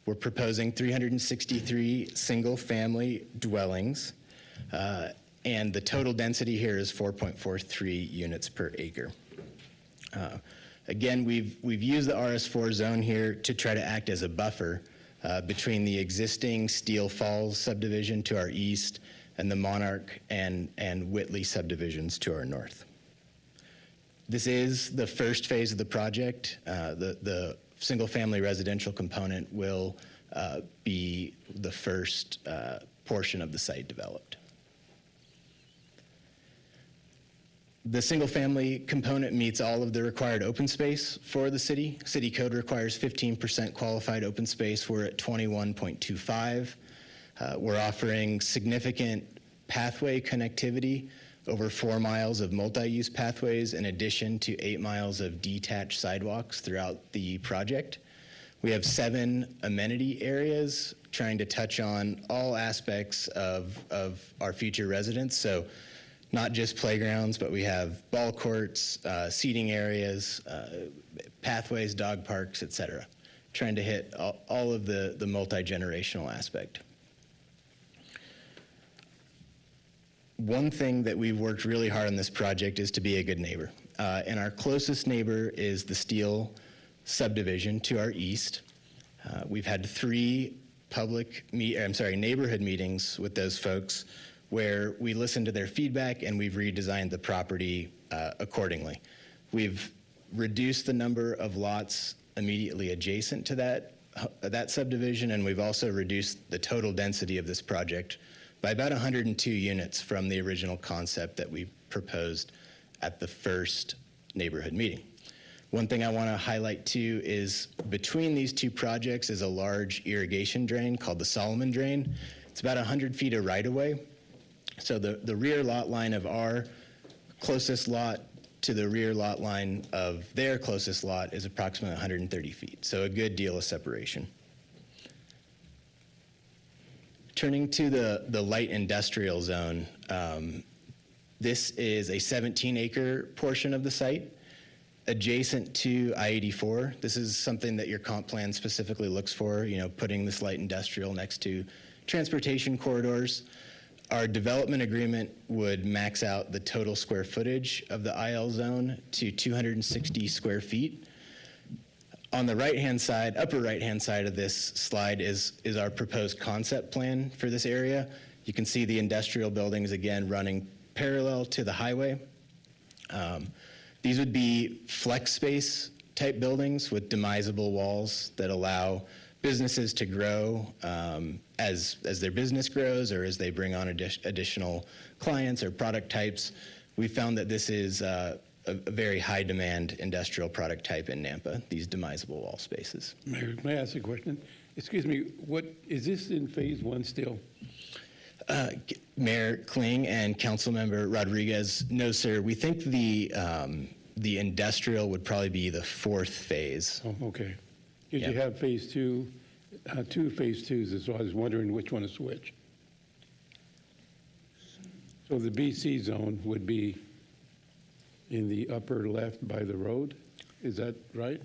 We're proposing 363 single-family dwellings, and the total density here is 4.43 units per acre. Again, we've used the RS4 zone here to try to act as a buffer between the existing Steel Falls subdivision to our east and the Monarch and Whitley subdivisions to our north. This is the first phase of the project. The single-family residential component will be the first portion of the site developed. The single-family component meets all of the required open space for the city. City code requires 15% qualified open space. We're at 21.25. We're offering significant pathway connectivity, over 4 miles of multi-use pathways in addition to 8 miles of detached sidewalks throughout the project. We have 7 amenity areas trying to touch on all aspects of our future residents. So not just playgrounds, but we have ball courts, seating areas, pathways, dog parks, et cetera. Trying to hit all of the multi-generational aspect. One thing that we've worked really hard on this project is to be a good neighbor. And our closest neighbor is the Steel subdivision to our east. We've had 3 neighborhood meetings with those folks where we listened to their feedback and we've redesigned the property accordingly. We've reduced the number of lots immediately adjacent to that subdivision, and we've also reduced the total density of this project by about 102 units from the original concept that we proposed at the first neighborhood meeting. One thing I want to highlight too is between these two projects is a large irrigation drain called the Solomon Drain. It's about 100 feet of right-of-way. So the rear lot line of our closest lot to the rear lot line of their closest lot is approximately 130 feet. So a good deal of separation. Turning to the light industrial zone, this is a 17-acre portion of the site adjacent to I-84. This is something that your comp plan specifically looks for, putting this light industrial next to transportation corridors. Our development agreement would max out the total square footage of the IL zone to 260 square feet. On the right-hand side, upper right-hand side of this slide is our proposed concept plan for this area. You can see the industrial buildings again running parallel to the highway. These would be flex space type buildings with demisable walls that allow businesses to grow as their business grows or as they bring on additional clients or product types. We found that this is a very high demand industrial product type in Nampa, these demisable wall spaces. Mayor, may I ask a question? Excuse me, is this in phase one still? Mayor Kling and Councilmember Rodriguez, no, sir. We think the industrial would probably be the fourth phase. Oh, okay. Did you have phase two, two phase twos, so I was wondering which one is which. So the BC zone would be in the upper left by the road, is that right?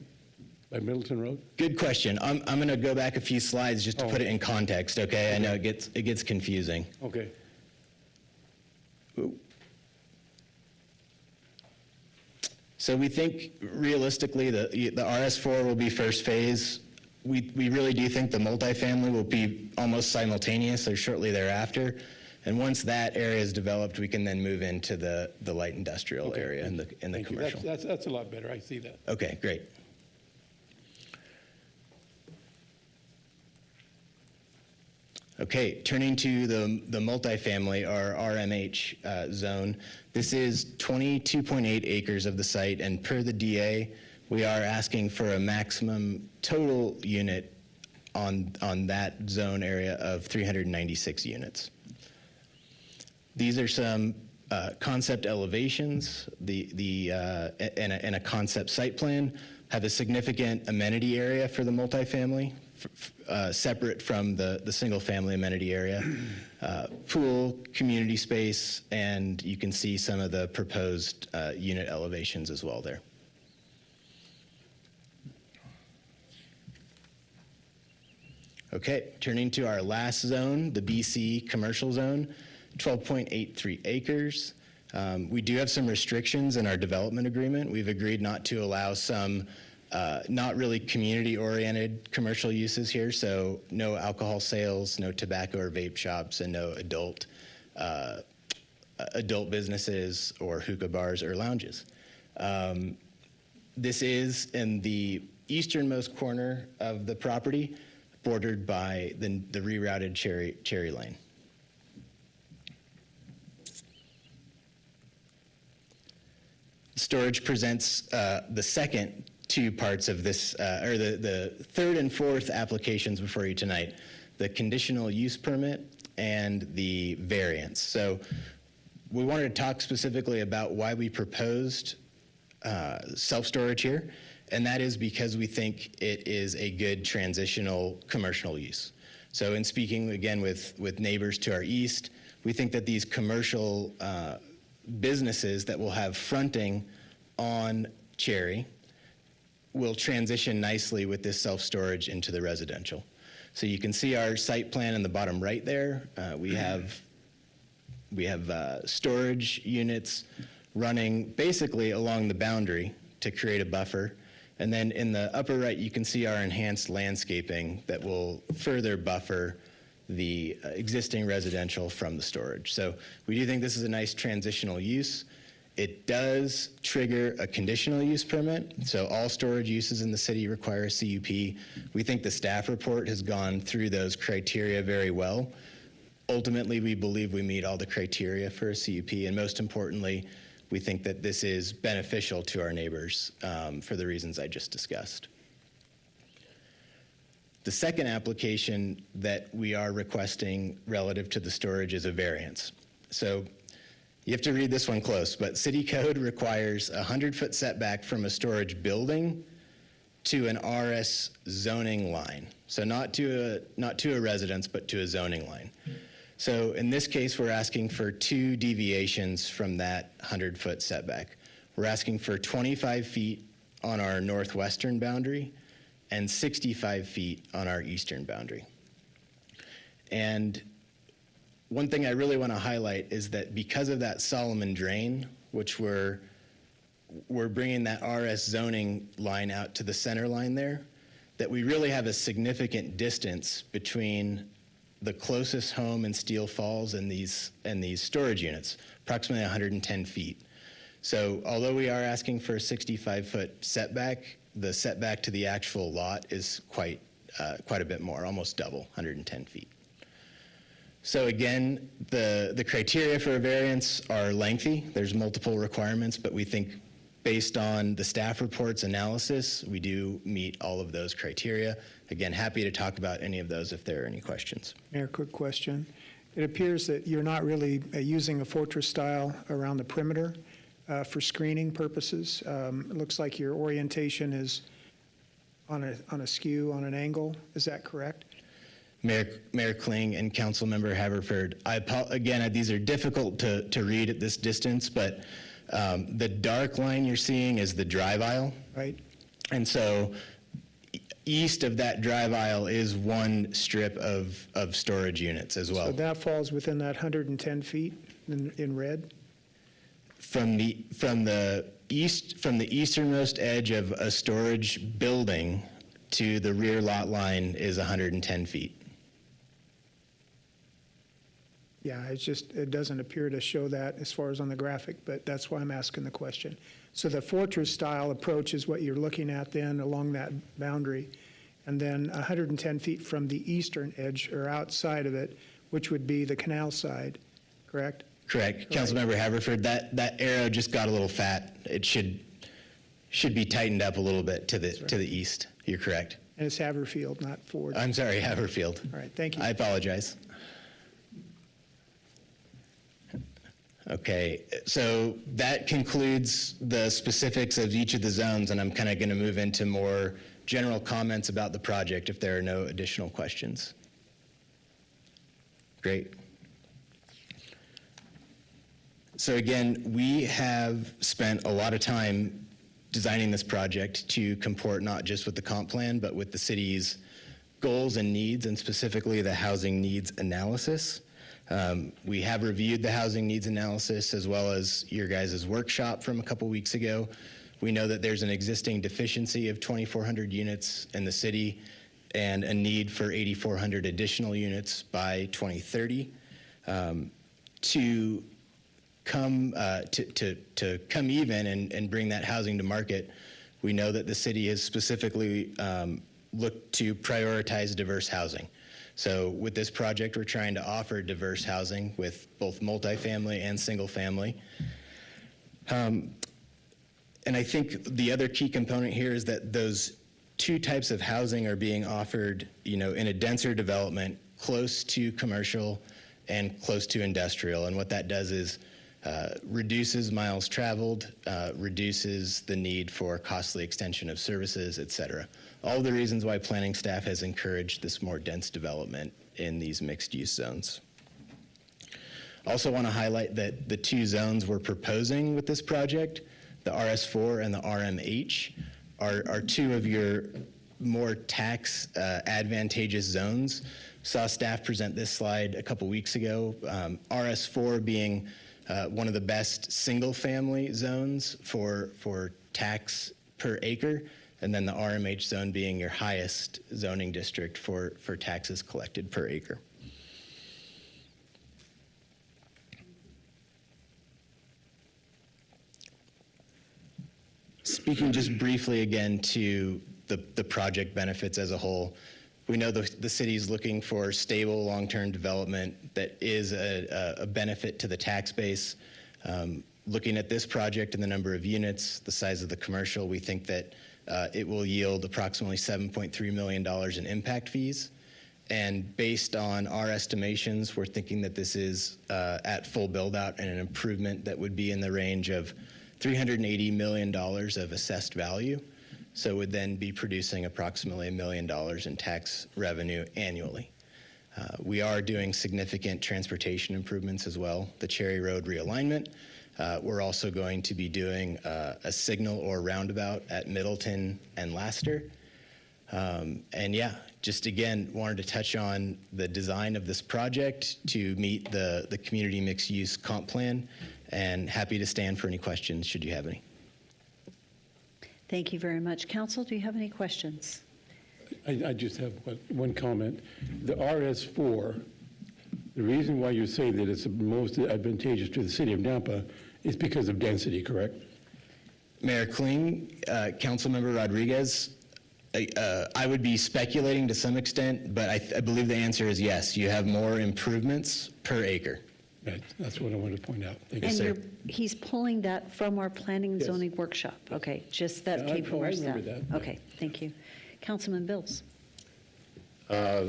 By Middleton Road? Good question. I'm going to go back a few slides just to put it in context, okay? I know it gets confusing. Okay. So we think realistically the RS4 will be first phase. We really do think the multifamily will be almost simultaneous or shortly thereafter. And once that area is developed, we can then move into the light industrial area and the commercial. That's a lot better. I see that. Okay, great. Okay, turning to the multifamily or RMH zone, this is 22.8 acres of the site, and per the DA, we are asking for a maximum total unit on that zone area of 396 units. These are some concept elevations, and a concept site plan, have a significant amenity area for the multifamily, separate from the single-family amenity area, pool, community space, and you can see some of the proposed unit elevations as well there. Okay, turning to our last zone, the BC commercial zone, 12.83 acres. We do have some restrictions in our development agreement. We've agreed not to allow some not really community-oriented commercial uses here, so no alcohol sales, no tobacco or vape shops, and no adult businesses or hookah bars or lounges. This is in the easternmost corner of the property, bordered by the rerouted Cherry Lane. Storage presents the second two parts of this, or the third and fourth applications before you tonight, the conditional use permit and the variance. So we wanted to talk specifically about why we proposed self-storage here, and that is because we think it is a good transitional commercial use. So in speaking again with neighbors to our east, we think that these commercial businesses that will have fronting on Cherry will transition nicely with this self-storage into the residential. So you can see our site plan in the bottom right there. We have storage units running basically along the boundary to create a buffer. And then in the upper right, you can see our enhanced landscaping that will further buffer the existing residential from the storage. So we do think this is a nice transitional use. It does trigger a conditional use permit, so all storage uses in the city require a CUP. We think the staff report has gone through those criteria very well. Ultimately, we believe we meet all the criteria for a CUP, and most importantly, we think that this is beneficial to our neighbors for the reasons I just discussed. The second application that we are requesting relative to the storage is a variance. So you have to read this one close, but city code requires a 100-foot setback from a storage building to an RS zoning line. So not to a residence, but to a zoning line. So in this case, we're asking for 2 deviations from that 100-foot setback. We're asking for 25 feet on our northwestern boundary and 65 feet on our eastern boundary. And one thing I really want to highlight is that because of that Solomon drain, which we're bringing that RS zoning line out to the center line there, that we really have a significant distance between the closest home in Steel Falls and these storage units, approximately 110 feet. So although we are asking for a 65-foot setback, the setback to the actual lot is quite a bit more, almost double, 110 feet. So again, the criteria for a variance are lengthy. There's multiple requirements, but we think based on the staff report's analysis, we do meet all of those criteria. Again, happy to talk about any of those if there are any questions. Mayor, quick question. It appears that you're not really using a fortress style around the perimeter for screening purposes. It looks like your orientation is on a skew, on an angle. Is that correct? Mayor Kling and Councilmember Haverford, again, these are difficult to read at this distance, but the dark line you're seeing is the drive aisle. Right. And so east of that drive aisle is one strip of storage units as well. So that falls within that 110 feet in red? From the easternmost edge of a storage building to the rear lot line is 110 feet. Yeah, it doesn't appear to show that as far as on the graphic, but that's why I'm asking the question. So the fortress style approach is what you're looking at then along that boundary, and then 110 feet from the eastern edge or outside of it, which would be the canal side, correct? Correct. Right. Councilmember Haverford, that arrow just got a little fat. It should be tightened up a little bit to the east. You're correct. And it's Haverfield, not Ford. I'm sorry, Haverfield. All right, thank you. I apologize. Okay, so that concludes the specifics of each of the zones, and I'm kind of going to move into more general comments about the project if there are no additional questions. Great. So again, we have spent a lot of time designing this project to comport not just with the comp plan, but with the city's goals and needs, and specifically the housing needs analysis. We have reviewed the housing needs analysis as well as your guys' workshop from a couple weeks ago. We know that there's an existing deficiency of 2,400 units in the city and a need for 8,400 additional units by 2030. To come even and bring that housing to market, we know that the city has specifically looked to prioritize diverse housing. So with this project, we're trying to offer diverse housing with both multifamily and single family. And I think the other key component here is that those 2 types of housing are being offered, in a denser development close to commercial and close to industrial. And what that does is reduces miles traveled, reduces the need for costly extension of services, et cetera. All the reasons why planning staff has encouraged this more dense development in these mixed-use zones. Also want to highlight that the 2 zones we're proposing with this project, the RS4 and the RMH, are 2 of your more tax advantageous zones. Saw staff present this slide a couple weeks ago. RS4 being one of the best single-family zones for tax per acre, and then the RMH zone being your highest zoning district for taxes collected per acre. Speaking just briefly again to the project benefits as a whole, we know the city's looking for stable, long-term development that is a benefit to the tax base. Looking at this project and the number of units, the size of the commercial, we think that it will yield approximately $7.3 million in impact fees. And based on our estimations, we're thinking that this is at full build-out and an improvement that would be in the range of $380 million of assessed value. So it would then be producing approximately $1 million in tax revenue annually. We are doing significant transportation improvements as well. The Cherry Road realignment. We're also going to be doing a signal or roundabout at Middleton and Laster. And yeah, just again, wanted to touch on the design of this project to meet the community mixed use comp plan, and happy to stand for any questions should you have any. Thank you very much. Council, do you have any questions? I just have one comment. The RS4, the reason why you say that it's most advantageous to the city of Nampa is because of density, correct? Mayor Kling, Councilmember Rodriguez, I would be speculating to some extent, but I believe the answer is yes. You have more improvements per acre. Right. That's what I wanted to point out. Thank you, And sir. he's pulling that from our planning and Yes. zoning workshop. Okay, just that came from I our remember staff. that. Okay, thank you. Councilman Bills. So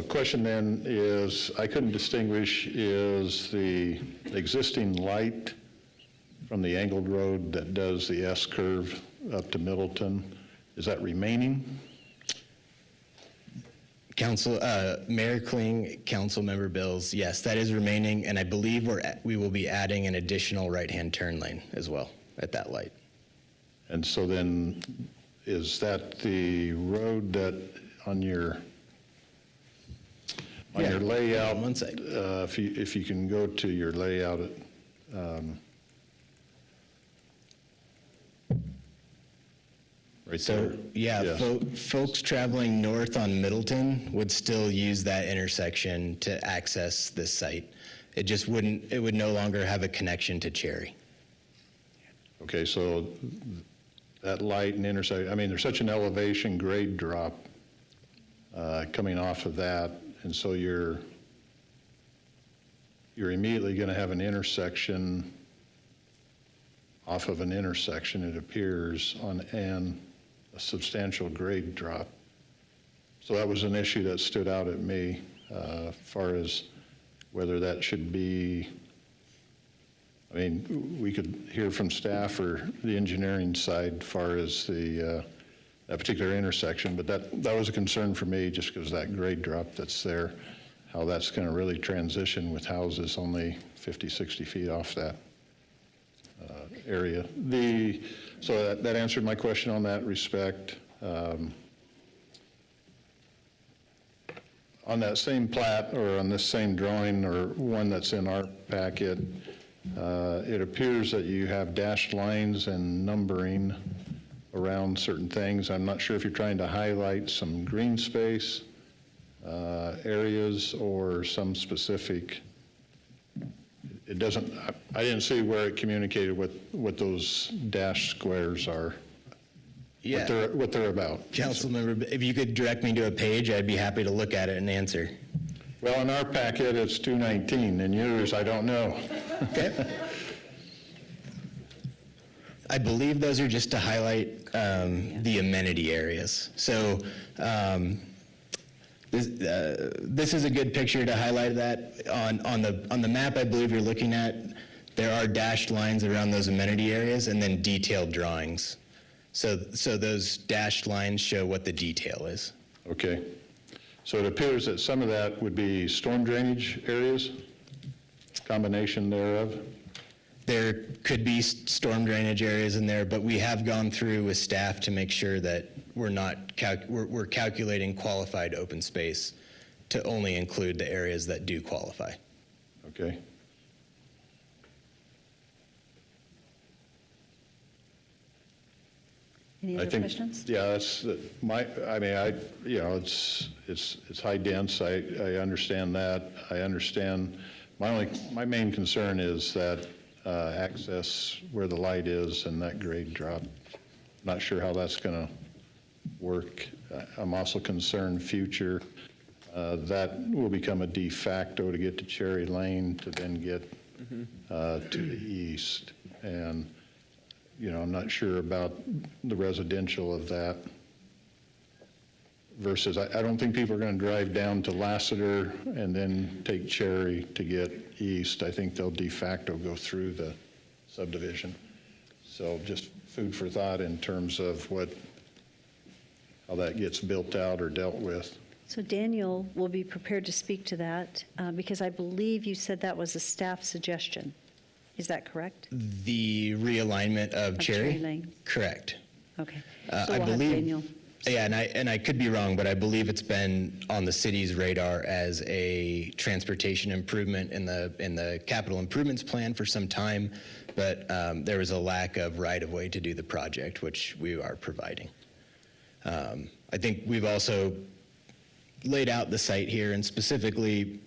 the question then is, I couldn't distinguish, is the existing light from the angled road that does the S-curve up to Middleton, is that remaining? Mayor Kling, Councilmember Bills, yes, that is remaining, and I believe we will be adding an additional right-hand turn lane as well at that light. And so then, is that the road that on your layout? One sec. If you can go to your layout, right So, there. yeah, Yes. folks traveling north on Middleton would still use that intersection to access this site. It just wouldn't, it would no longer have a connection to Cherry. Okay, so that light and intersection, I mean, there's such an elevation grade drop coming off of that, and so you're immediately going to have an intersection off of an intersection, it appears, and a substantial grade drop. So that was an issue that stood out at me as far as whether that should be, I mean, we could hear from staff or the engineering side as far as that particular intersection, but that was a concern for me just because that grade drop that's there, how that's going to really transition with houses only 50, 60 feet off that area. So that answered my question on that respect. On that same plat or on this same drawing or one that's in our packet, it appears that you have dashed lines and numbering around certain things. I'm not sure if you're trying to highlight some green space areas or some specific. It doesn't, I didn't see where it communicated what those dash squares are. Yeah. What they're about. Councilmember, if you could direct me to a page, I'd be happy to look at it and answer. Well, in our packet, it's 219. In yours, I don't know. Okay. I believe those are just to highlight the amenity areas. So this is a good picture to highlight that. On the map I believe you're looking at, there are dashed lines around those amenity areas and then detailed drawings. So those dashed lines show what the detail is. Okay. So it appears that some of that would be storm drainage areas, combination thereof? There could be storm drainage areas in there, but we have gone through with staff to make sure that we're calculating qualified open space to only include the areas that do qualify. Okay. Any other questions? Yeah, that's it's high dense. I understand that. I understand. My main concern is that access where the light is and that grade drop. Not sure how that's going to work. I'm also concerned future, that will become a de facto to get to Cherry Lane to then get to the east. And, I'm not sure about the residential of that versus, I don't think people are going to drive down to Lassiter and then take Cherry to get east. I think they'll de facto go through the subdivision. So just food for thought in terms of how that gets built out or dealt with. So Daniel will be prepared to speak to that because I believe you said that was a staff suggestion. Is that correct? The realignment of Cherry? Lane? Correct. Okay. I So we'll have believe, Daniel. yeah, and I could be wrong, but I believe it's been on the city's radar as a transportation improvement in the capital improvements plan for some time, but there was a lack of right-of-way to do the project, which we are providing. I think we've also laid out the site here, and specifically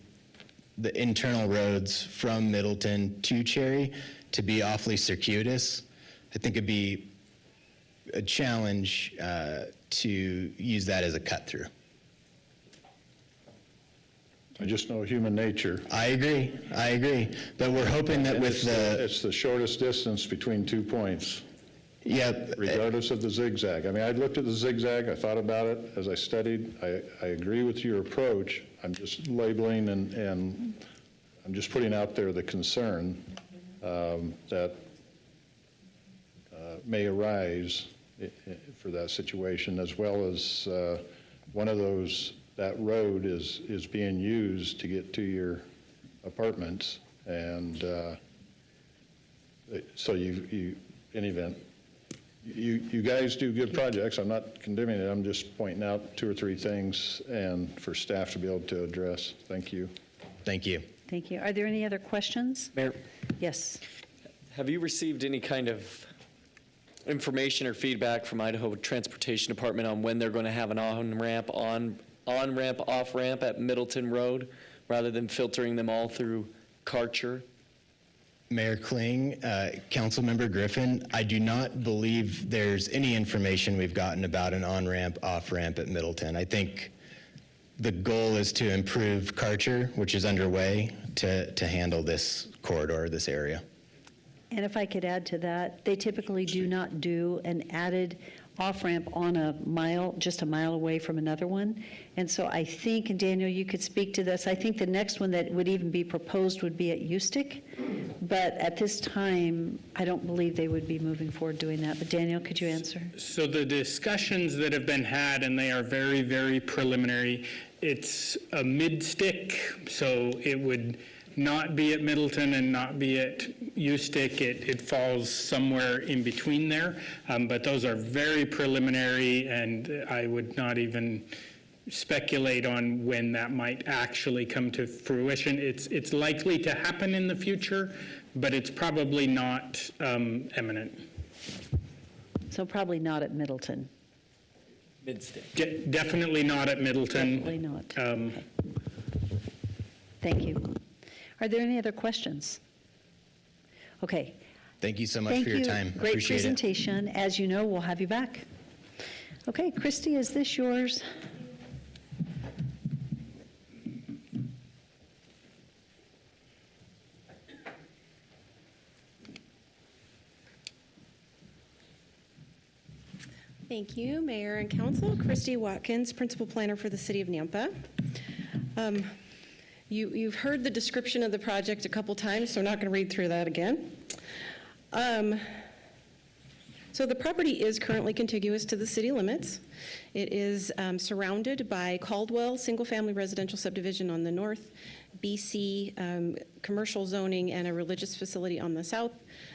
the internal roads from Middleton to Cherry to be awfully circuitous. I think it'd be a challenge to use that as a cut-through. I just know human nature. I agree. But we're hoping that with it's the shortest distance between 2 points. Yeah. Regardless of the zigzag. I mean, I looked at the zigzag, I thought about it as I studied. I agree with your approach. I'm just labeling and I'm just putting out there the concern that may arise for that situation, as well as one of those, that road is being used to get to your apartments. And so you, in event, you guys do good projects. I'm not condemning it. I'm just pointing out 2 or 3 things and for staff to be able to address. Thank you. Thank you. Thank you. Are there any other questions? Mayor, Yes. have you received any kind of information or feedback from Idaho Transportation Department on when they're going to have an on-ramp, on-ramp, off-ramp at Middleton Road, rather than filtering them all through Karcher? Mayor Kling, Councilmember Griffin, I do not believe there's any information we've gotten about an on-ramp, off-ramp at Middleton. I think the goal is to improve Karcher, which is underway, to handle this corridor, this area. And if I could add to that, they typically do not do an added off-ramp on a mile, just a mile away from another one. And so I think, and Daniel, you could speak to this, I think the next one that would even be proposed would be at Ustick. But at this time, I don't believe they would be moving forward doing that. But Daniel, could you answer? So the discussions that have been had, and they are very, very preliminary, it's a mid-stick, so it would not be at Middleton and not be at Ustick. It falls somewhere in between there. But those are very preliminary, and I would not even speculate on when that might actually come to fruition. It's likely to happen in the future, but it's probably not imminent. So probably not at Middleton. Mid-stick. Definitely not at Middleton. Definitely not. Okay. Thank you. Are there any other questions? Okay. Thank you so much for your time. Great Appreciate presentation. As you know, we'll have you back. Okay, Christy, is this yours? Thank you, Mayor and Council. Christy Watkins, Principal Planner for the City of Nampa. You've heard the description of the project a couple times, so I'm not going to read through that again. So the property is currently contiguous to the city limits. It is surrounded by Caldwell single-family residential subdivision on the north, BC commercial zoning, and a religious facility on the south.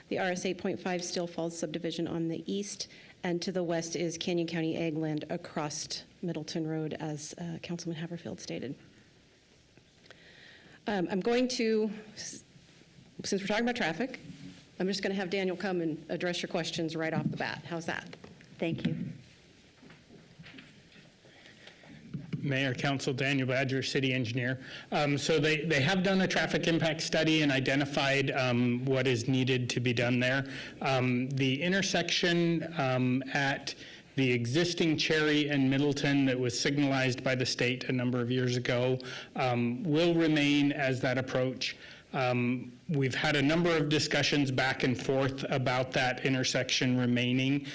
The RS 8.5 Still Falls subdivision on the east, and to the west is Canyon County Ag Land across Middleton Road, as Councilman Haverfield stated. I'm going to, since we're talking about traffic, I'm just going to have Daniel come and address your questions right off the bat. How's that? Thank you. Mayor, Council, Daniel Badger, City Engineer. So they have done a traffic impact study and identified what is needed to be done there. The intersection at the existing Cherry and Middleton that was signalized by the state a number of years ago will remain as that approach. We've had a number of discussions back and forth about that intersection remaining.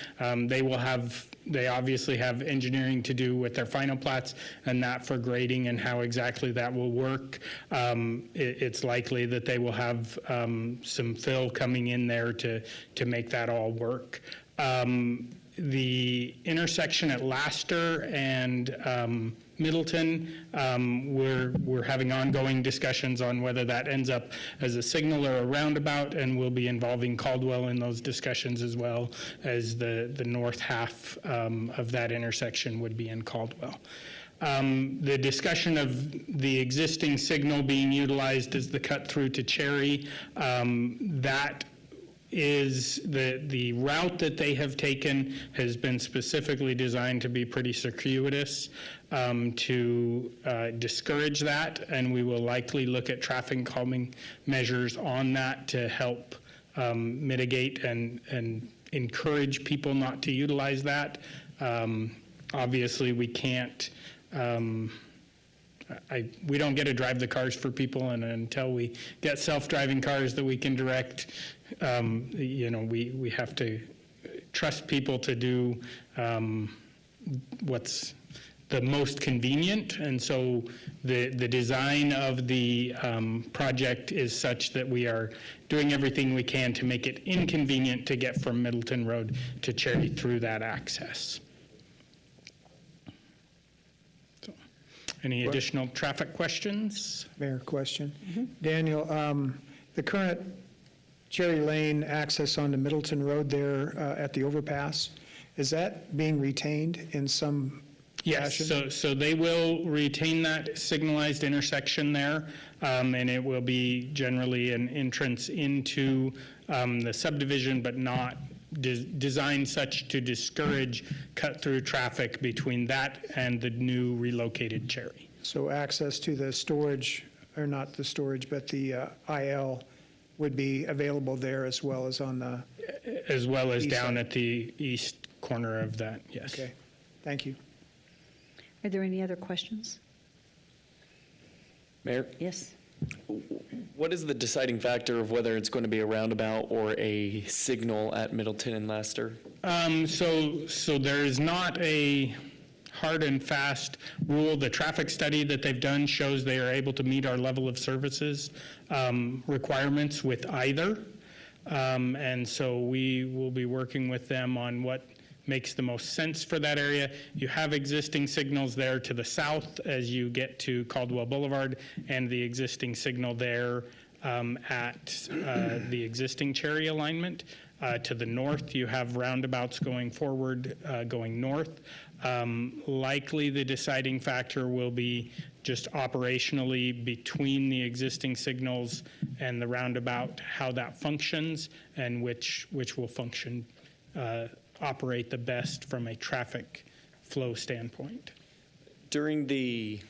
They obviously have engineering to do with their final plats and that for grading and how exactly that will work. It's likely that they will have some fill coming in there to make that all work. The intersection at Laster and Middleton, we're having ongoing discussions on whether that ends up as a signal or a roundabout, and we'll be involving Caldwell in those discussions as well, as the north half of that intersection would be in Caldwell. The discussion of the existing signal being utilized as the cut through to Cherry, that is the route that they have taken has been specifically designed to be pretty circuitous to discourage that, and we will likely look at traffic calming measures on that to help mitigate and encourage people not to utilize that. Obviously, we can't we don't get to drive the cars for people, and until we get self-driving cars that we can direct, we have to trust people to do what's the most convenient. And so the design of the project is such that we are doing everything we can to make it inconvenient to get from Middleton Road to Cherry through that access. Any additional traffic questions? Mayor, question. Daniel, the current Cherry Lane access onto Middleton Road there at the overpass, is that being retained in some fashion? Yes, so they will retain that signalized intersection there, and it will be generally an entrance into the subdivision, but not designed such to discourage cut-through traffic between that and the new relocated Cherry. So access to the storage, or not the storage, but the IL would be available there as well as on the as well as east down side. at the east corner of that, yes. Okay, thank you. Are there any other questions? Mayor? Yes. What is the deciding factor of whether it's going to be a roundabout or a signal at Middleton and Laster? So there is not a hard and fast rule. The traffic study that they've done shows they are able to meet our level of services requirements with either. And so we will be working with them on what makes the most sense for that area. You have existing signals there to the south as you get to Caldwell Boulevard, and the existing signal there at the existing Cherry alignment. To the north, you have roundabouts going forward, going north. Likely the deciding factor will be just operationally between the existing signals and the roundabout, how that functions, and which will function operate the best from a traffic flow standpoint. During the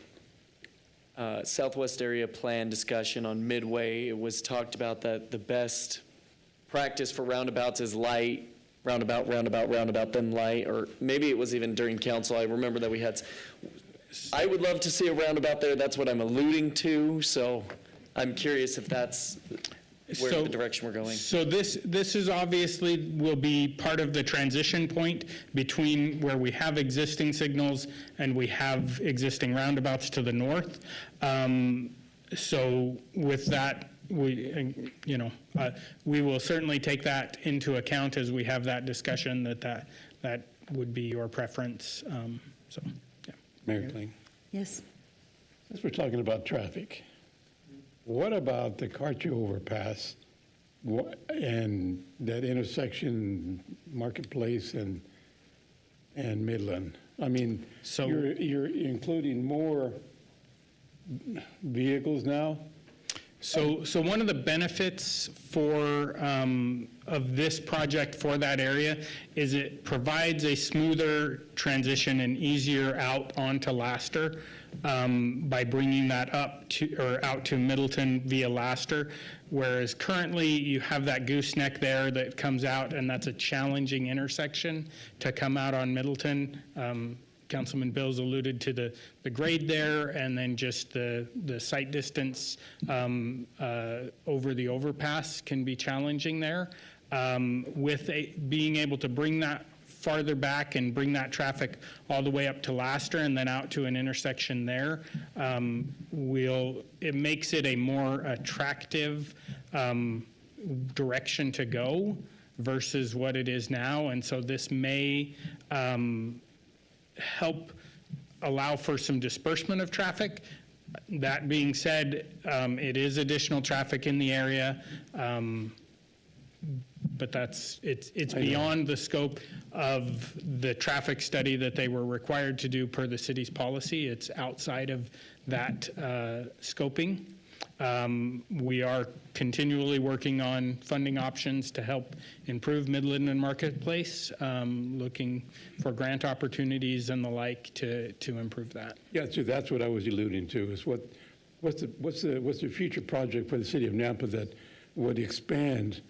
Southwest Area Plan discussion on Midway, it was talked about that the best practice for roundabouts is light, roundabout, roundabout, roundabout, then light, or maybe it was even during council. I remember that we had, I would love to see a roundabout there. That's what I'm alluding to. So I'm curious if that's where the direction we're going. So this is obviously will be part of the transition point between where we have existing signals and we have existing roundabouts to the north. So with that, we will certainly take that into account as we have that discussion, that would be your preference. So, yeah. Mayor Kling, Yes. since we're talking about traffic, what about the Cartier overpass and that intersection, Marketplace and Midland? I mean, So- you're including more vehicles now? So one of the benefits of this project for that area is it provides a smoother transition and easier out onto Laster by bringing that out to Middleton via Laster, whereas currently you have that gooseneck there that comes out, and that's a challenging intersection to come out on Middleton. Councilman Bills alluded to the grade there, and then just the sight distance over the overpass can be challenging there. With being able to bring that farther back and bring that traffic all the way up to Laster and then out to an intersection there, it makes it a more attractive direction to go versus what it is now. And so this may help allow for some disbursement of traffic. That being said, it is additional traffic in the area, but it's beyond the scope of the traffic study that they were required to do per the city's policy. It's outside of that scoping. We are continually working on funding options to help improve Midland and Marketplace, looking for grant opportunities and the like to improve that. Yeah, so that's what I was alluding to, is what's the future project for the city of Nampa that would expand,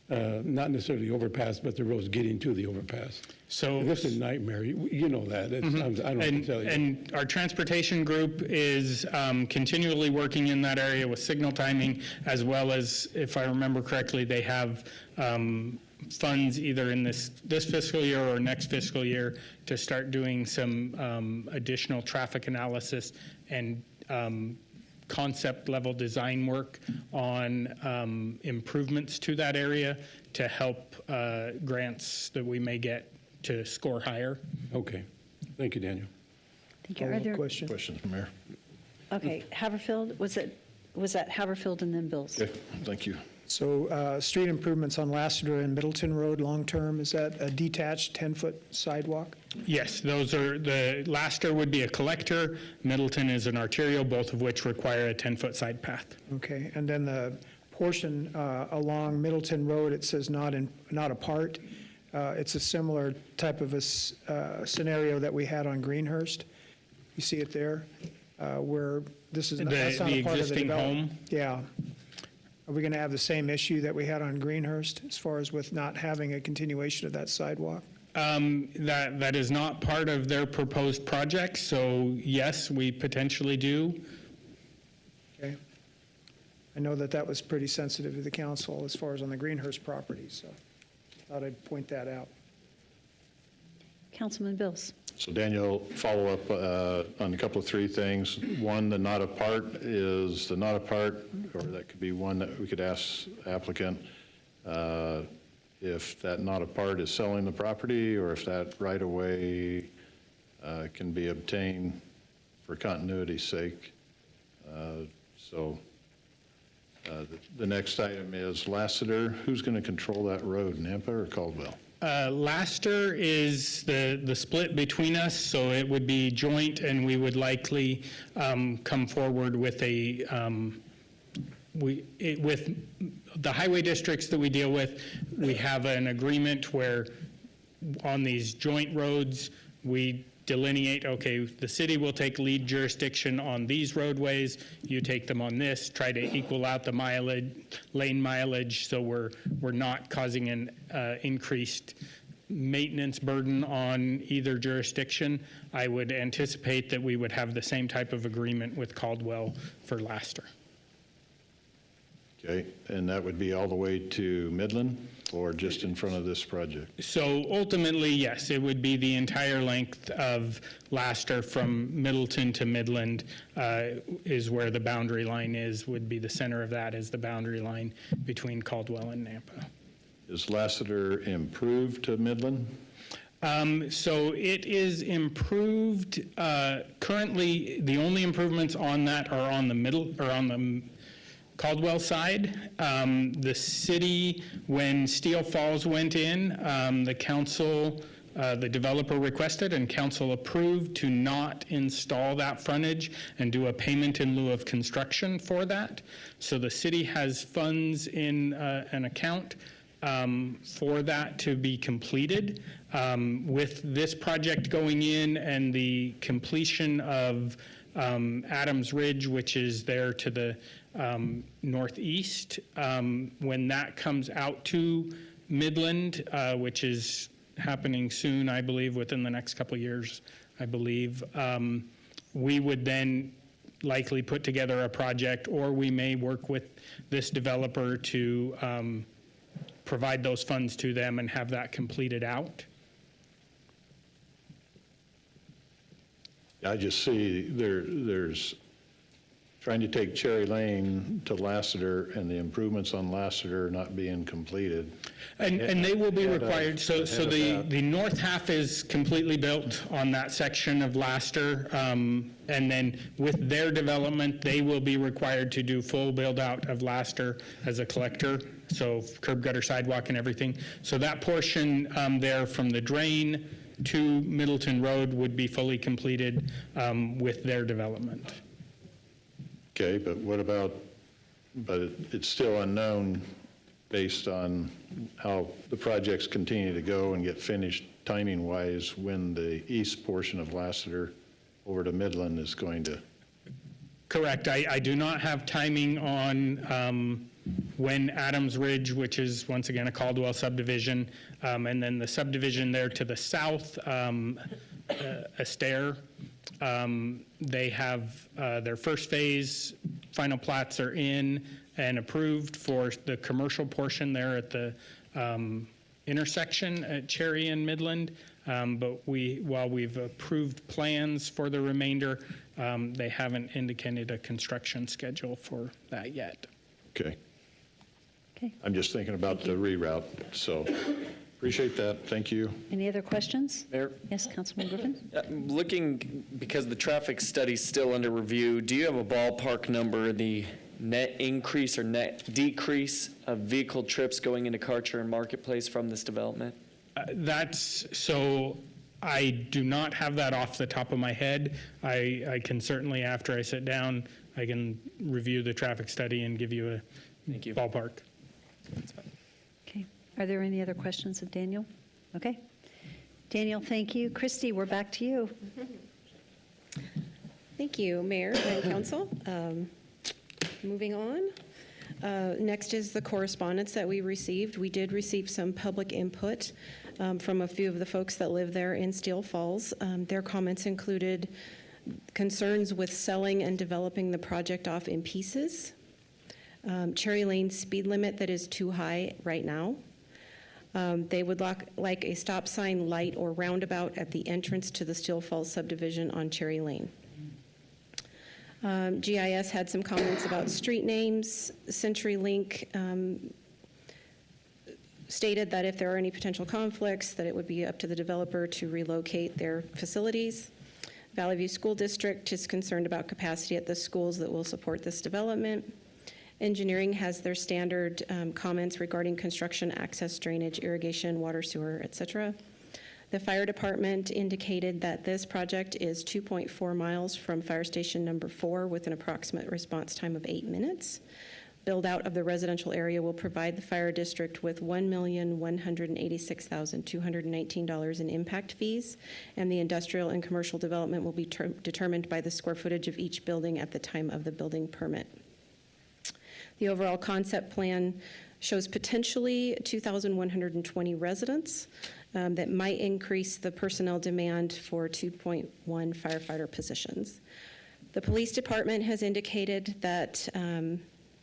not necessarily the overpass, but the roads getting to the overpass? So this is a nightmare. You know that. I don't have to tell you. And our transportation group is continually working in that area with signal timing, as well as, if I remember correctly, they have funds either in this fiscal year or next fiscal year to start doing some additional traffic analysis and concept level design work on improvements to that area to help grants that we may get to score higher. Okay. Thank you, Daniel. Thank you. Are there Questions, Mayor? Okay, Haverfield, was that Haverfield and then Bills? Okay, thank you. So street improvements on Lassiter and Middleton Road long-term, is that a detached 10-foot sidewalk? Yes, those are, the Laster would be a collector, Middleton is an arterial, both of which require a 10-foot side path. Okay, and then the portion along Middleton Road, it says not apart. It's a similar type of a scenario that we had on Greenhurst. You see it there, where this is that's not the a part of the existing development. home? Yeah. Are we going to have the same issue that we had on Greenhurst as far as with not having a continuation of that sidewalk? That is not part of their proposed project, so yes, we potentially do. Okay. I know that was pretty sensitive to the council as far as on the Greenhurst property, so thought I'd point that out. Councilman Bills. So Daniel, follow up on a couple of three things. One, the not apart, or that could be one that we could ask applicant if that not apart is selling the property, or if that right of way can be obtained for continuity's sake. The next item is Lassiter. Who's going to control that road, Nampa or Caldwell? Laster is the split between us, so it would be joint, and we would likely come forward with with the highway districts that we deal with, we have an agreement where on these joint roads, we delineate, okay, the city will take lead jurisdiction on these roadways, you take them on this, try to equal out the lane mileage, so we're not causing an increased maintenance burden on either jurisdiction. I would anticipate that we would have the same type of agreement with Caldwell for Laster. Okay, and that would be all the way to Midland, or just in front of this project? So ultimately, yes, it would be the entire length of Laster from Middleton to Midland is where the boundary line is, would be the center of that is the boundary line between Caldwell and Nampa. Is Lassiter improved to Midland? So it is improved. Currently, the only improvements on that are on the Caldwell side. The city, when Steel Falls went in, the council the developer requested and council approved to not install that frontage and do a payment in lieu of construction for that. So the city has funds in an account for that to be completed. With this project going in and the completion of Adams Ridge, which is there to the northeast, when that comes out to Midland, which is happening soon, I believe, within the next couple of years, I believe, we would then likely put together a project, or we may work with this developer to provide those funds to them and have that completed out. I just see there's trying to take Cherry Lane to Lassiter and the improvements on Lassiter not being completed. And they will be required, so the north half is completely built on that section of Lassiter, and then with their development, they will be required to do full build out of Lassiter as a collector, so curb, gutter, sidewalk and everything. So that portion there from the drain to Middleton Road would be fully completed with their development. Okay, but what about, but it's still unknown based on how the projects continue to go and get finished timing-wise when the east portion of Lassiter over to Midland is going to. Correct. I do not have timing on when Adams Ridge, which is once again a Caldwell subdivision, and then the subdivision there to the south, Astaire, they have their first phase, final plats are in and approved for the commercial portion there at the intersection at Cherry and Midland. But while we've approved plans for the remainder, they haven't indicated a construction schedule for that yet. Okay. Okay. I'm just thinking about the reroute, so appreciate that. Thank you. Any other questions? Mayor? Yes, Councilman Griffin? Looking, because the traffic study's still under review, do you have a ballpark number, the net increase or net decrease of vehicle trips going into Karcher and Marketplace from this development? So I do not have that off the top of my head. I can certainly, after I sit down, I can review the traffic study and give you a ballpark. Okay. Are there any other questions of Daniel? Okay. Daniel, thank you. Christy, we're back to you. Thank you, Mayor and Council. Moving on. Next is the correspondence that we received. We did receive some public input from a few of the folks that live there in Steel Falls. Their comments included concerns with selling and developing the project off in pieces, Cherry Lane speed limit that is too high right now. They would like a stop sign, light, or roundabout at the entrance to the Steel Falls subdivision on Cherry Lane. GIS had some comments about street names. CenturyLink stated that if there are any potential conflicts, that it would be up to the developer to relocate their facilities. Valley View School District is concerned about capacity at the schools that will support this development. Engineering has their standard comments regarding construction, access, drainage, irrigation, water, sewer, etc. The fire department indicated that this project is 2.4 miles from fire station number 4 with an approximate response time of 8 minutes. Build out of the residential area will provide the fire district with $1,186,219 in impact fees, and the industrial and commercial development will be determined by the square footage of each building at the time of the building permit. The overall concept plan shows potentially 2,120 residents that might increase the personnel demand for 2.1 firefighter positions. The police department has indicated that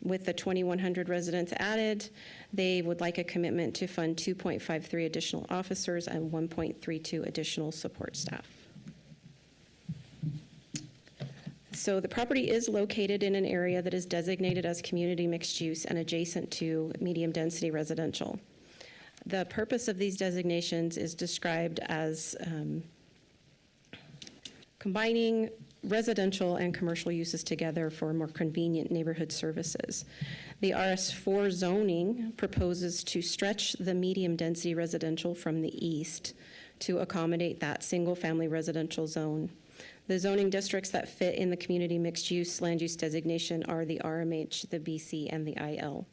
with the 2,100 residents added, they would like a commitment to fund 2.53 additional officers and 1.32 additional support staff. So the property is located in an area that is designated as community mixed use and adjacent to medium density residential. The purpose of these designations is described as combining residential and commercial uses together for more convenient neighborhood services. The RS4 zoning proposes to stretch the medium density residential from the east to accommodate that single-family residential zone. The zoning districts that fit in the community mixed-use land use designation are the RMH, the BC, and the IL.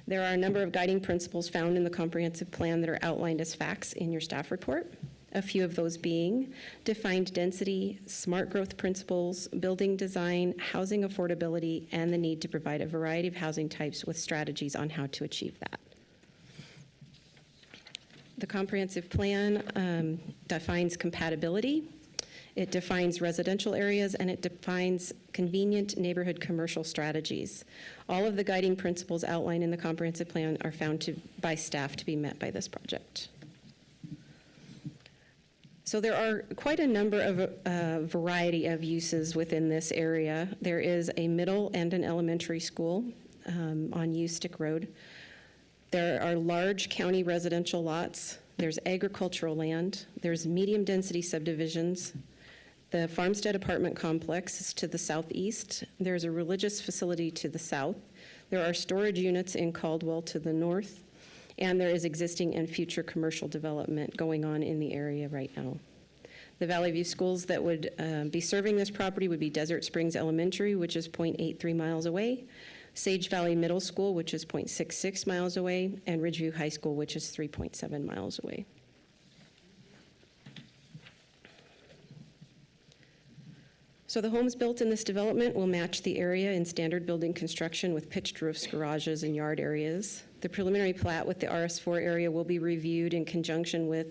There are a number of guiding principles found in the comprehensive plan that are outlined as facts in your staff report. A few of those being defined density, smart growth principles, building design, housing affordability, and the need to provide a variety of housing types with strategies on how to achieve that. The comprehensive plan defines compatibility, it defines residential areas, and it defines convenient neighborhood commercial strategies. All of the guiding principles outlined in the comprehensive plan are found by staff to be met by this project. So there are quite a number of variety of uses within this area. There is a middle and an elementary school on Ustick Road. There are large county residential lots. There's agricultural land. There's medium density subdivisions. The Farmstead apartment complex is to the southeast. There's a religious facility to the south. There are storage units in Caldwell to the north. And there is existing and future commercial development going on in the area right now. The Valley View schools that would be serving this property would be Desert Springs Elementary, which is 0.83 miles away, Sage Valley Middle School, which is 0.66 miles away, and Ridgeview High School, which is 3.7 miles away. So the homes built in this development will match the area in standard building construction with pitched roofs, garages, and yard areas. The preliminary plat with the RS4 area will be reviewed in conjunction with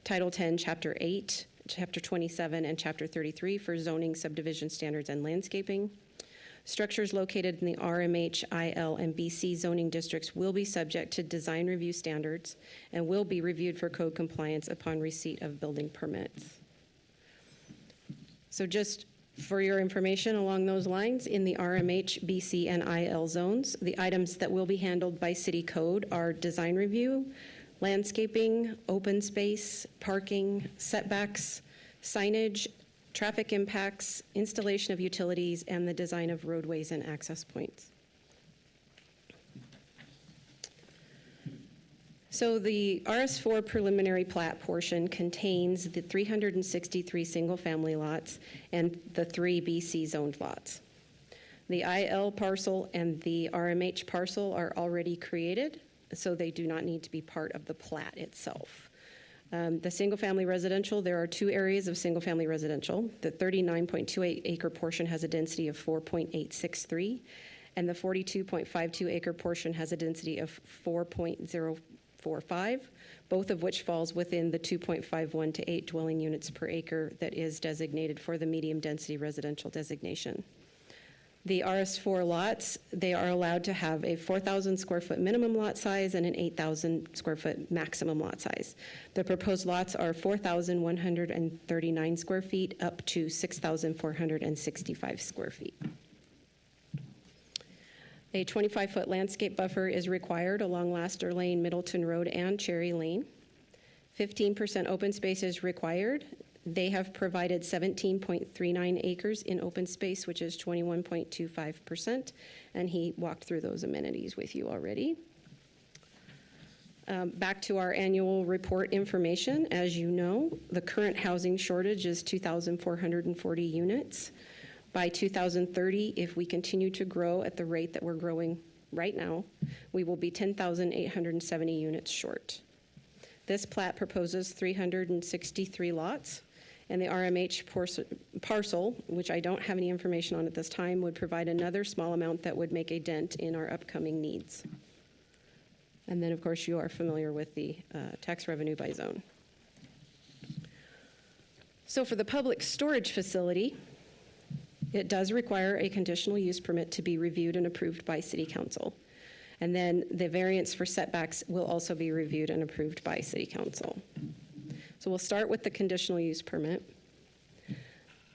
Title 10, Chapter 8, Chapter 27, and Chapter 33 for zoning, subdivision standards, and landscaping. Structures located in the RMH, IL, and BC zoning districts will be subject to design review standards and will be reviewed for code compliance upon receipt of building permits. So just for your information along those lines, in the RMH, BC, and IL zones, the items that will be handled by city code are design review, landscaping, open space, parking, setbacks, signage, traffic impacts, installation of utilities, and the design of roadways and access points. So the RS4 preliminary plat portion contains the 363 single-family lots and the 3 BC zoned lots. The IL parcel and the RMH parcel are already created, so they do not need to be part of the plat itself. The single-family residential, there are 2 areas of single-family residential. The 39.28 acre portion has a density of 4.863, and the 42.52 acre portion has a density of 4.045, both of which falls within the 2.51 to 8 dwelling units per acre that is designated for the medium density residential designation. The RS4 lots, they are allowed to have a 4,000 square foot minimum lot size and an 8,000 square foot maximum lot size. The proposed lots are 4,139 square feet up to 6,465 square feet. A 25-foot landscape buffer is required along Laster Lane, Middleton Road, and Cherry Lane. 15% open space is required. They have provided 17.39 acres in open space, which is 21.25%, and he walked through those amenities with you already. Back to our annual report information. As you know, the current housing shortage is 2,440 units. By 2030, if we continue to grow at the rate that we're growing right now, we will be 10,870 units short. This plat proposes 363 lots, and the RMH parcel, which I don't have any information on at this time, would provide another small amount that would make a dent in our upcoming needs. And then, of course, you are familiar with the tax revenue by zone. So for the public storage facility, it does require a conditional use permit to be reviewed and approved by City Council. And then the variance for setbacks will also be reviewed and approved by City Council. So we'll start with the conditional use permit.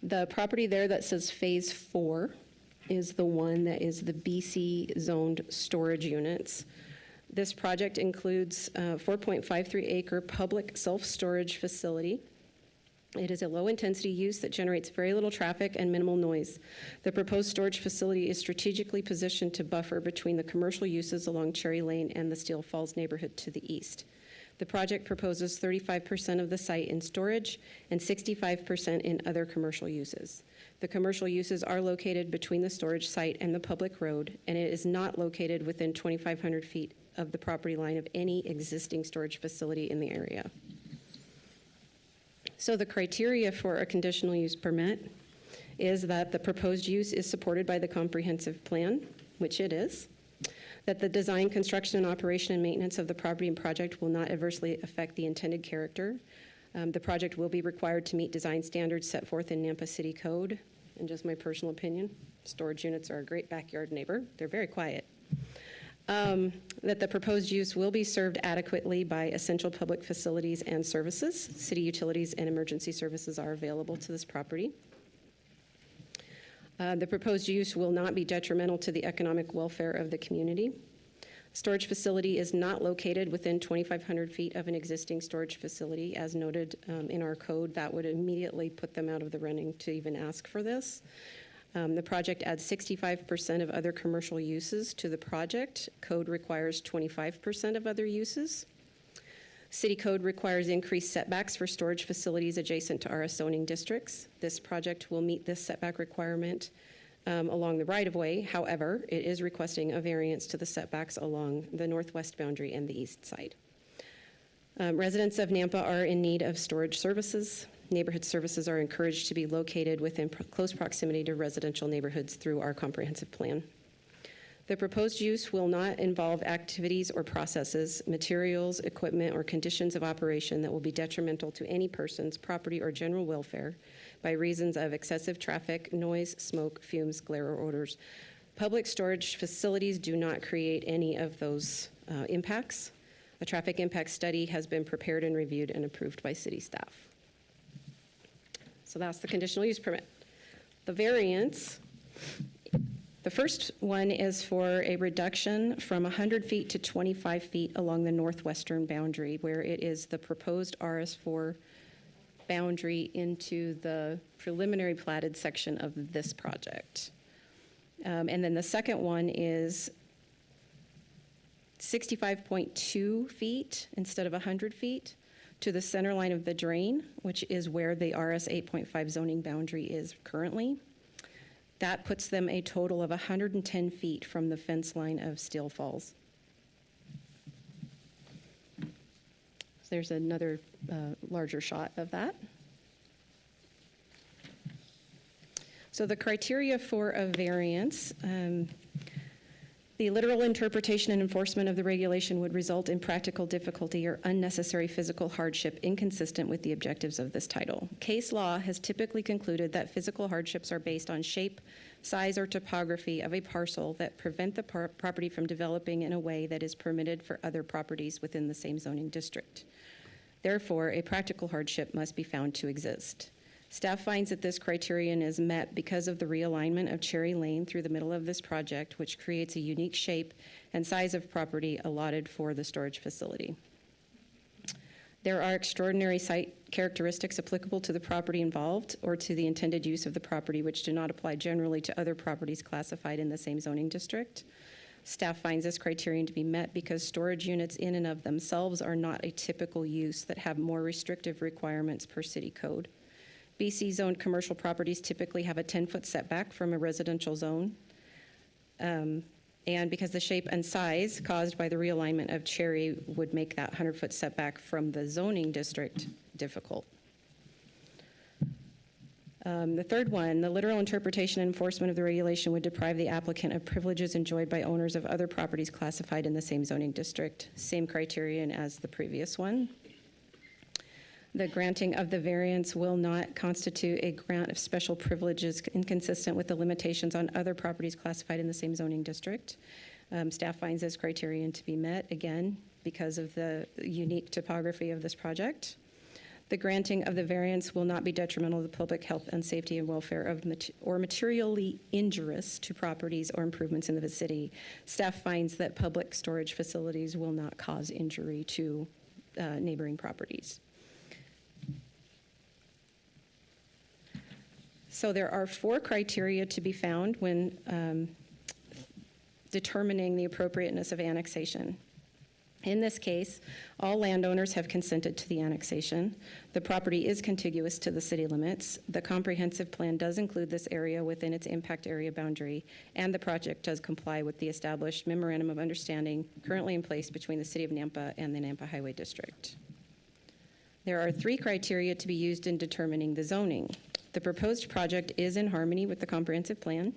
The property there that says Phase 4 is the one that is the BC zoned storage units. This project includes a 4.53 acre public self-storage facility. It is a low-intensity use that generates very little traffic and minimal noise. The proposed storage facility is strategically positioned to buffer between the commercial uses along Cherry Lane and the Steel Falls neighborhood to the east. The project proposes 35% of the site in storage and 65% in other commercial uses. The commercial uses are located between the storage site and the public road, and it is not located within 2,500 feet of the property line of any existing storage facility in the area. So the criteria for a conditional use permit is that the proposed use is supported by the comprehensive plan, which it is, that the design, construction, and operation and maintenance of the property and project will not adversely affect the intended character. The project will be required to meet design standards set forth in Nampa City Code. And just my personal opinion, storage units are a great backyard neighbor. They're very quiet. That the proposed use will be served adequately by essential public facilities and services. City utilities and emergency services are available to this property. The proposed use will not be detrimental to the economic welfare of the community. Storage facility is not located within 2,500 feet of an existing storage facility. As noted in our code, that would immediately put them out of the running to even ask for this. The project adds 65% of other commercial uses to the project. Code requires 25% of other uses. City code requires increased setbacks for storage facilities adjacent to RS zoning districts. This project will meet this setback requirement along the right-of-way. However, it is requesting a variance to the setbacks along the northwest boundary and the east side. Residents of Nampa are in need of storage services. Neighborhood services are encouraged to be located within close proximity to residential neighborhoods through our comprehensive plan. The proposed use will not involve activities or processes, materials, equipment, or conditions of operation that will be detrimental to any person's property or general welfare by reasons of excessive traffic, noise, smoke, fumes, glare, or odors. Public storage facilities do not create any of those impacts. A traffic impact study has been prepared and reviewed and approved by city staff. So that's the conditional use permit. The variance, the first one is for a reduction from 100 feet to 25 feet along the northwestern boundary, where it is the proposed RS4 boundary into the preliminary platted section of this project. And then the second one is 65.2 feet instead of 100 feet to the center line of the drain, which is where the RS 8.5 zoning boundary is currently. That puts them a total of 110 feet from the fence line of Steel Falls. So there's another larger shot of that. So the criteria for a variance, the literal interpretation and enforcement of the regulation would result in practical difficulty or unnecessary physical hardship inconsistent with the objectives of this title. Case law has typically concluded that physical hardships are based on shape, size, or topography of a parcel that prevent the property from developing in a way that is permitted for other properties within the same zoning district. Therefore, a practical hardship must be found to exist. Staff finds that this criterion is met because of the realignment of Cherry Lane through the middle of this project, which creates a unique shape and size of property allotted for the storage facility. There are extraordinary site characteristics applicable to the property involved or to the intended use of the property, which do not apply generally to other properties classified in the same zoning district. Staff finds this criterion to be met because storage units in and of themselves are not a typical use that have more restrictive requirements per city code. BC zoned commercial properties typically have a 10-foot setback from a residential zone. And because the shape and size caused by the realignment of Cherry would make that 100-foot setback from the zoning district difficult. The third one, the literal interpretation and enforcement of the regulation would deprive the applicant of privileges enjoyed by owners of other properties classified in the same zoning district. Same criterion as the previous one. The granting of the variance will not constitute a grant of special privileges inconsistent with the limitations on other properties classified in the same zoning district. Staff finds this criterion to be met, again, because of the unique topography of this project. The granting of the variance will not be detrimental to the public health and safety and welfare of or materially injurious to properties or improvements in the vicinity. Staff finds that public storage facilities will not cause injury to neighboring properties. So there are 4 criteria to be found when determining the appropriateness of annexation. In this case, all landowners have consented to the annexation. The property is contiguous to the city limits. The comprehensive plan does include this area within its impact area boundary, and the project does comply with the established memorandum of understanding currently in place between the City of Nampa and the Nampa Highway District. There are 3 criteria to be used in determining the zoning. The proposed project is in harmony with the comprehensive plan.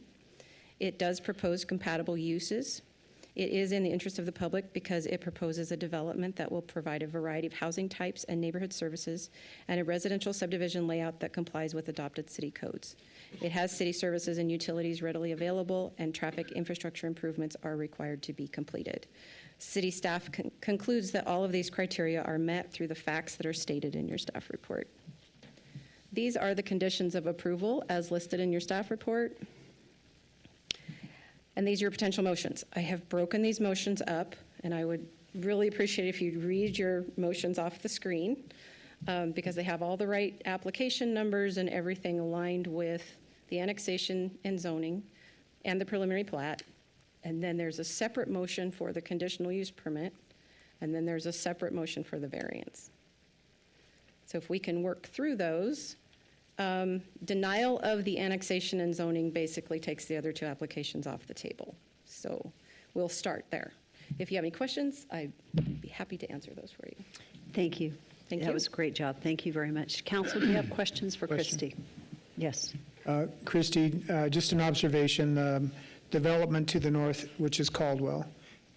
It does propose compatible uses. It is in the interest of the public because it proposes a development that will provide a variety of housing types and neighborhood services and a residential subdivision layout that complies with adopted city codes. It has city services and utilities readily available, and traffic infrastructure improvements are required to be completed. City staff concludes that all of these criteria are met through the facts that are stated in your staff report. These are the conditions of approval as listed in your staff report. And these are your potential motions. I have broken these motions up, and I would really appreciate if you'd read your motions off the screen because they have all the right application numbers and everything aligned with the annexation and zoning and the preliminary plat. And then there's a separate motion for the conditional use permit, and then there's a separate motion for the variance. So if we can work through those, denial of the annexation and zoning basically takes the other 2 applications off the table. So we'll start there. If you have any questions, I'd be happy to answer those for you. Thank you. Thank That you. was a great job. Thank you very much. Council, do you have questions for Christy? Yes. Christy, just an observation, development to the north, which is Caldwell,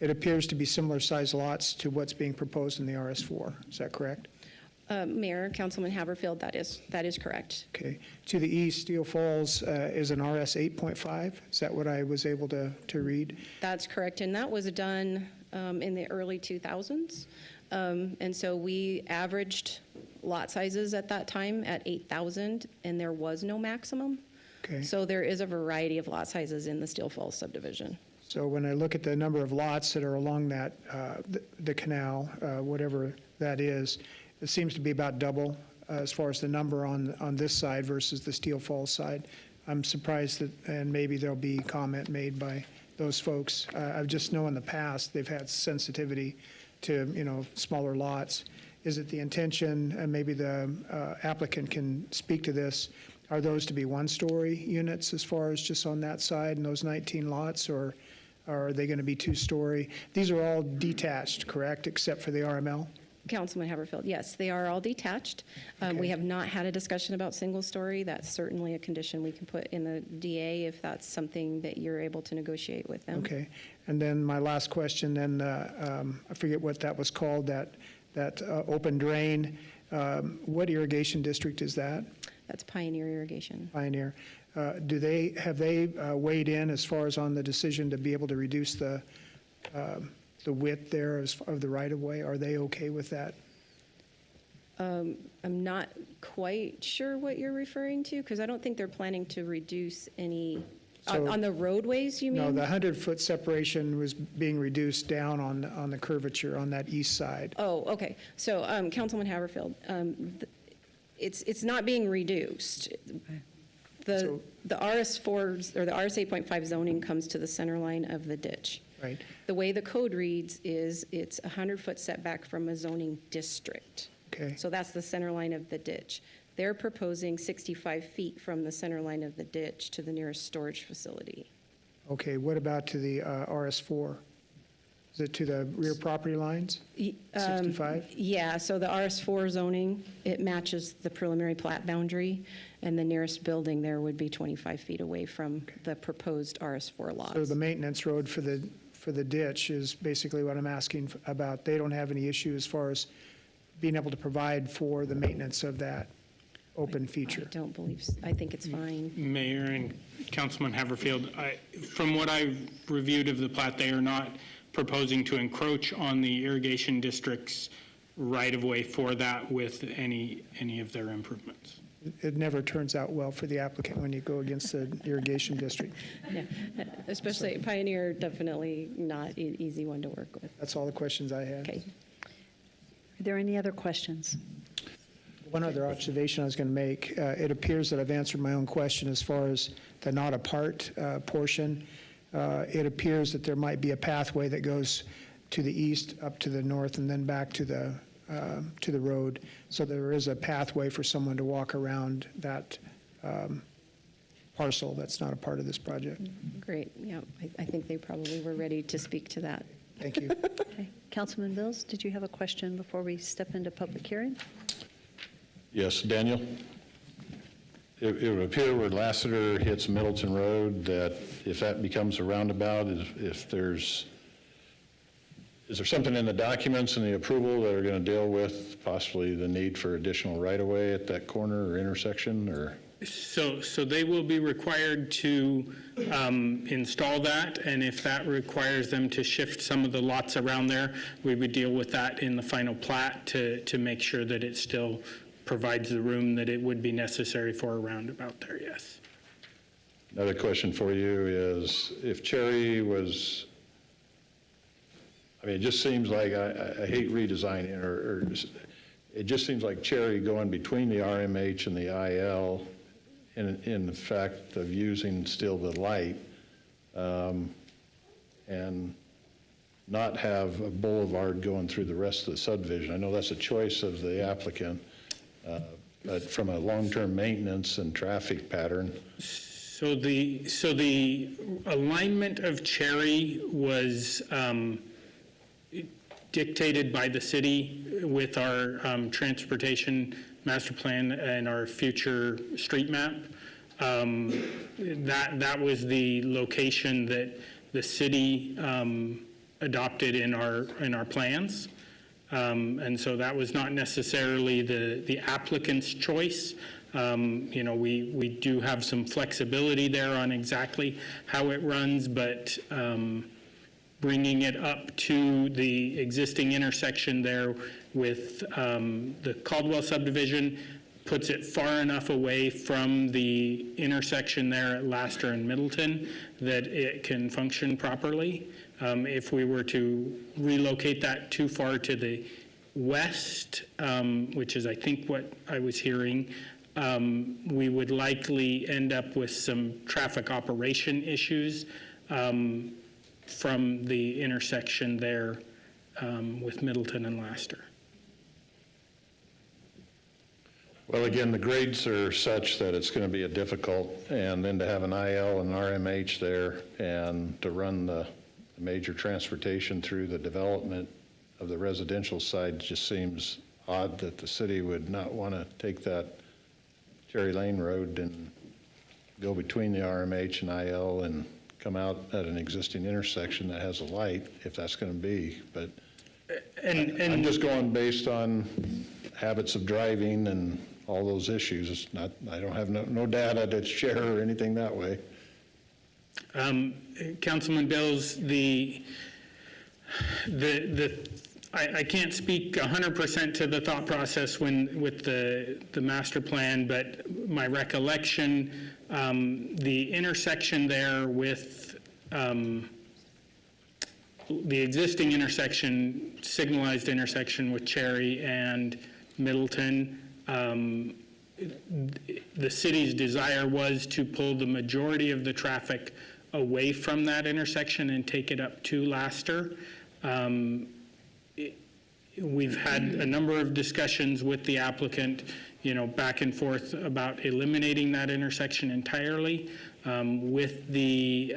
it appears to be similar size lots to what's being proposed in the RS4. Is that correct? Mayor, Councilman Haverfield, that is correct. Okay. To the east, Steel Falls is an RS 8.5. Is that what I was able to read? That's correct, and that was done in the early 2000s. And so we averaged lot sizes at that time at 8,000, and there was no maximum. Okay. So there is a variety of lot sizes in the Steel Falls subdivision. So when I look at the number of lots that are along that, the canal, whatever that is, it seems to be about double as far as the number on this side versus the Steel Falls side. I'm surprised that, and maybe there'll be comment made by those folks. I just know in the past they've had sensitivity to, smaller lots. Is it the intention, and maybe the applicant can speak to this, are those to be 1-story units as far as just on that side and those 19 lots, or are they going to be 2-story? These are all detached, correct, except for the RML? Councilman Haverfield, yes, they are all detached. We have not had a discussion about single-story. That's certainly a condition we can put in the DA if that's something that you're able to negotiate with them. Okay. And then my last question, then, I forget what that was called, that open drain. What irrigation district is that? That's Pioneer Irrigation. Pioneer. Have they weighed in as far as on the decision to be able to reduce the width there of the right-of-way? Are they okay with that? I'm not quite sure what you're referring to, because I don't think they're planning to reduce any, on the roadways, you mean? No, the 100-foot separation was being reduced down on the curvature on that east side. Oh, okay. So, Councilman Haverfield, it's not being reduced. The RS4 or the RS 8.5 zoning comes to the center line of the ditch. Right. The way the code reads is it's a 100-foot setback from a zoning district. Okay. So that's the center line of the ditch. They're proposing 65 feet from the center line of the ditch to the nearest storage facility. Okay, what about to the RS4? Is it to the rear property lines? 65? Yeah, so the RS4 zoning, it matches the preliminary plat boundary, and the nearest building there would be 25 feet away from the proposed RS4 lots. So the maintenance road for the ditch is basically what I'm asking about. They don't have any issue as far as being able to provide for the maintenance of that open feature? I don't believe so. I think it's fine. Mayor and Councilman Haverfield, from what I've reviewed of the plat, they are not proposing to encroach on the irrigation district's right-of-way for that with any of their improvements. It never turns out well for the applicant when you go against the irrigation district. Yeah, especially Pioneer, definitely not an easy one to work with. That's all the questions I had. Okay. Are there any other questions? One other observation I was going to make, it appears that I've answered my own question as far as the not apart portion. It appears that there might be a pathway that goes to the east, up to the north, and then back to the road. So there is a pathway for someone to walk around that parcel that's not a part of this project. Great, yeah, I think they probably were ready to speak to that. Thank you. Okay. Councilman Bills, did you have a question before we step into public hearing? Yes, Daniel? It would appear where Lassiter hits Middleton Road that if that becomes a roundabout, is there something in the documents and the approval that are going to deal with possibly the need for additional right-of-way at that corner or intersection, or? So they will be required to install that, and if that requires them to shift some of the lots around there, we would deal with that in the final plat to make sure that it still provides the room that it would be necessary for a roundabout there, yes. Another question for you is, if Cherry was, I mean, it just seems like, I hate redesigning, or it just seems like Cherry going between the RMH and the IL in the fact of using still the light, and not have a boulevard going through the rest of the subdivision. I know that's a choice of the applicant, but from a long-term maintenance and traffic pattern. So the alignment of Cherry was dictated by the city with our transportation master plan and our future street map. That was the location that the city adopted in our plans. And so that was not necessarily the applicant's choice. We do have some flexibility there on exactly how it runs, but bringing it up to the existing intersection there with the Caldwell subdivision puts it far enough away from the intersection there at Laster and Middleton that it can function properly. If we were to relocate that too far to the west, which is I think what I was hearing, we would likely end up with some traffic operation issues from the intersection there with Middleton and Laster. Well, again, the grades are such that it's going to be a difficult, and then to have an IL and an RMH there and to run the major transportation through the development of the residential side just seems odd that the city would not want to take that Cherry Lane Road and go between the RMH and IL and come out at an existing intersection that has a light, if that's going to be. But I'm just going based on habits of driving and all those issues. It's not, I don't have no data to share or anything that way. Councilman Bills, I can't speak 100% to the thought process with the master plan, but my recollection, the intersection there with the existing intersection, signalized intersection with Cherry and Middleton, the city's desire was to pull the majority of the traffic away from that intersection and take it up to Laster. We've had a number of discussions with the applicant, back and forth about eliminating that intersection entirely, with the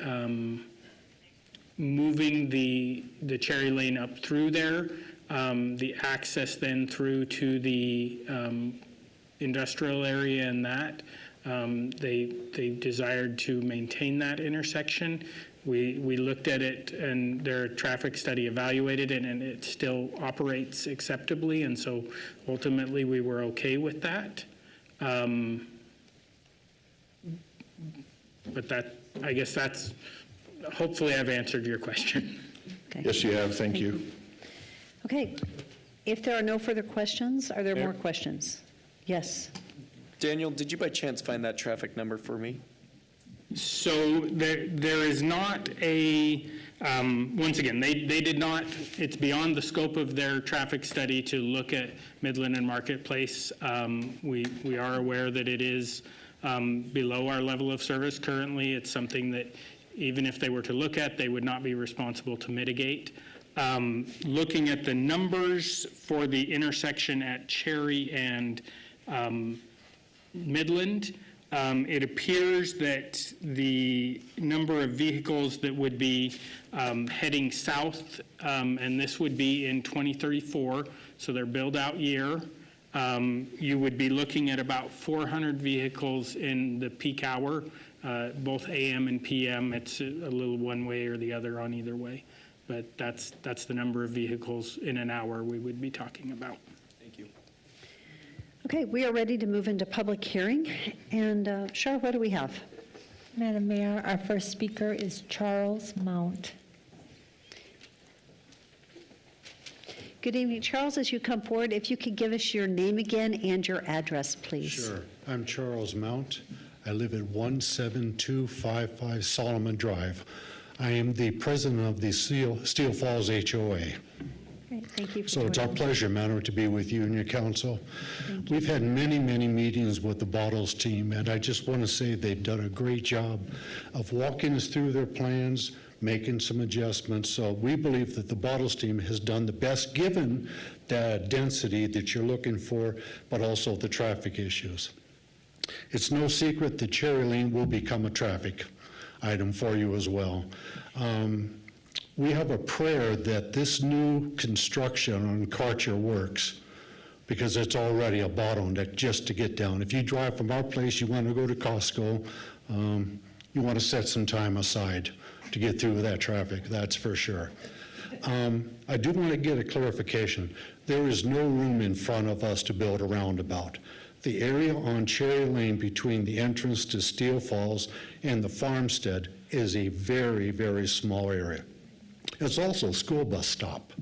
moving the Cherry Lane up through there, the access then through to the industrial area and that. They desired to maintain that intersection. We looked at it and their traffic study evaluated it, and it still operates acceptably, and so ultimately we were okay with that. But I guess that's, hopefully I've answered your question. Okay. Yes, you have. Thank you. Okay. If there are no further questions, are there more questions? Yes. Daniel, did you by chance find that traffic number for me? So there is not a, once again, they did not, it's beyond the scope of their traffic study to look at Midland and Marketplace. We are aware that it is below our level of service currently. It's something that even if they were to look at, they would not be responsible to mitigate. Looking at the numbers for the intersection at Cherry and Midland, it appears that the number of vehicles that would be heading south, and this would be in 2034, so their build-out year, you would be looking at about 400 vehicles in the peak hour, both AM and PM. It's a little one way or the other on either way, but that's the number of vehicles in an hour we would be talking about. Thank you. Okay, we are ready to move into public hearing. And Shar, what do we have? Madam Mayor, our first speaker is Charles Mount. Good evening, Charles. As you come forward, if you could give us your name again and your address, please. Sure. I'm Charles Mount. I live at 17255 Solomon Drive. I am the president of the Steel Falls HOA. Great, thank you for So it's our joining. pleasure, Madam, to be with you and your council. We've had many, many meetings with the Bottles team, and I just want to say they've done a great job of walking us through their plans, making some adjustments. So we believe that the Bottles team has done the best given the density that you're looking for, but also the traffic issues. It's no secret that Cherry Lane will become a traffic item for you as well. We have a prayer that this new construction on Karcher works, because it's already a bottleneck just to get down. If you drive from our place, you want to go to Costco, you want to set some time aside to get through that traffic, that's for sure. I do want to get a clarification. There is no room in front of us to build a roundabout. The area on Cherry Lane between the entrance to Steel Falls and the farmstead is a very, very small area. It's also a school bus stop.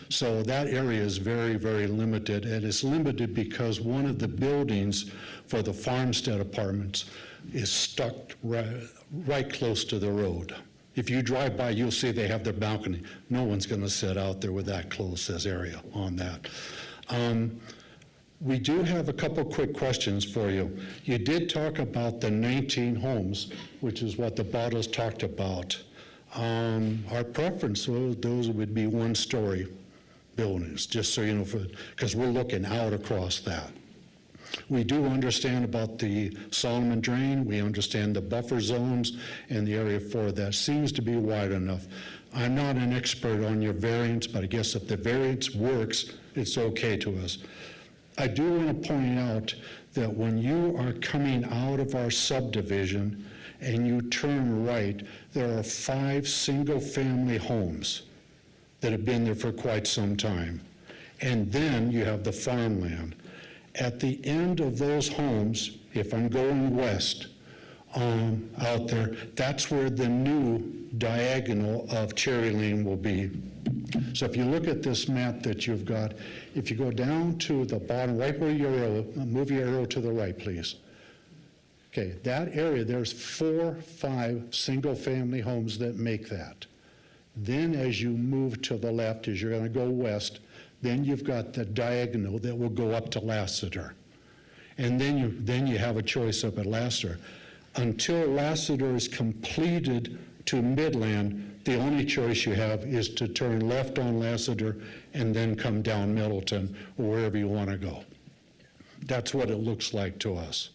So that area is very, very limited, and it's limited because one of the buildings for the farmstead apartments is stuck right close to the road. If you drive by, you'll see they have their balcony. No one's going to sit out there with that close as area on that. We do have a couple quick questions for you. You did talk about the 19 homes, which is what the Bottles talked about. Our preference, those would be one-story buildings, just so you know, because we're looking out across that. We do understand about the Solomon Drain. We understand the buffer zones and the area for that seems to be wide enough. I'm not an expert on your variance, but I guess if the variance works, it's okay to us. I do want to point out that when you are coming out of our subdivision and you turn right, there are 5 single-family homes that have been there for quite some time. And then you have the farmland. At the end of those homes, if I'm going west out there, that's where the new diagonal of Cherry Lane will be. So if you look at this map that you've got, if you go down to the bottom, right where your arrow, move your arrow to the right, please. Okay, that area, there's 4, 5 single-family homes that make that. Then as you move to the left, as you're going to go west, then you've got the diagonal that will go up to Lassiter. And then you have a choice up at Lassiter. Until Lassiter is completed to Midland, the only choice you have is to turn left on Lassiter and then come down Middleton or wherever you want to go. That's what it looks like to us.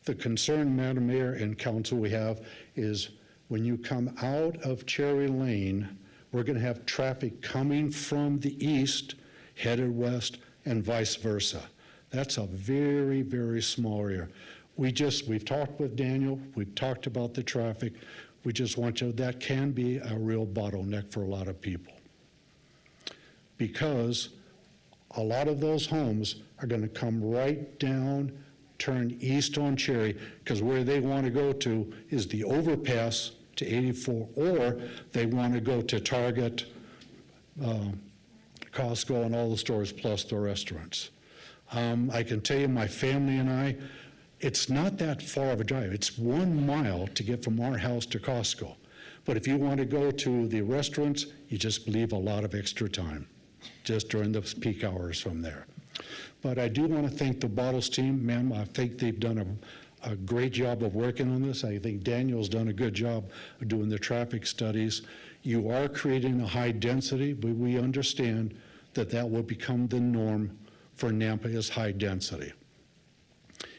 The concern, Madam Mayor and Council, we have is when you come out of Cherry Lane, we're going to have traffic coming from the east, headed west, and vice versa. That's a very, very small area. We've talked with Daniel, we've talked about the traffic. We just want you, that can be a real bottleneck for a lot of people. Because a lot of those homes are going to come right down, turn east on Cherry, because where they want to go to is the overpass to 84, or they want to go to Target, Costco, and all the stores, plus the restaurants. I can tell you, my family and I, it's not that far of a drive. It's 1 mile to get from our house to Costco. But if you want to go to the restaurants, you just leave a lot of extra time, just during those peak hours from there. But I do want to thank the Bottles team, ma'am. I think they've done a great job of working on this. I think Daniel's done a good job of doing the traffic studies. You are creating a high density, but we understand that that will become the norm for Nampa is high density.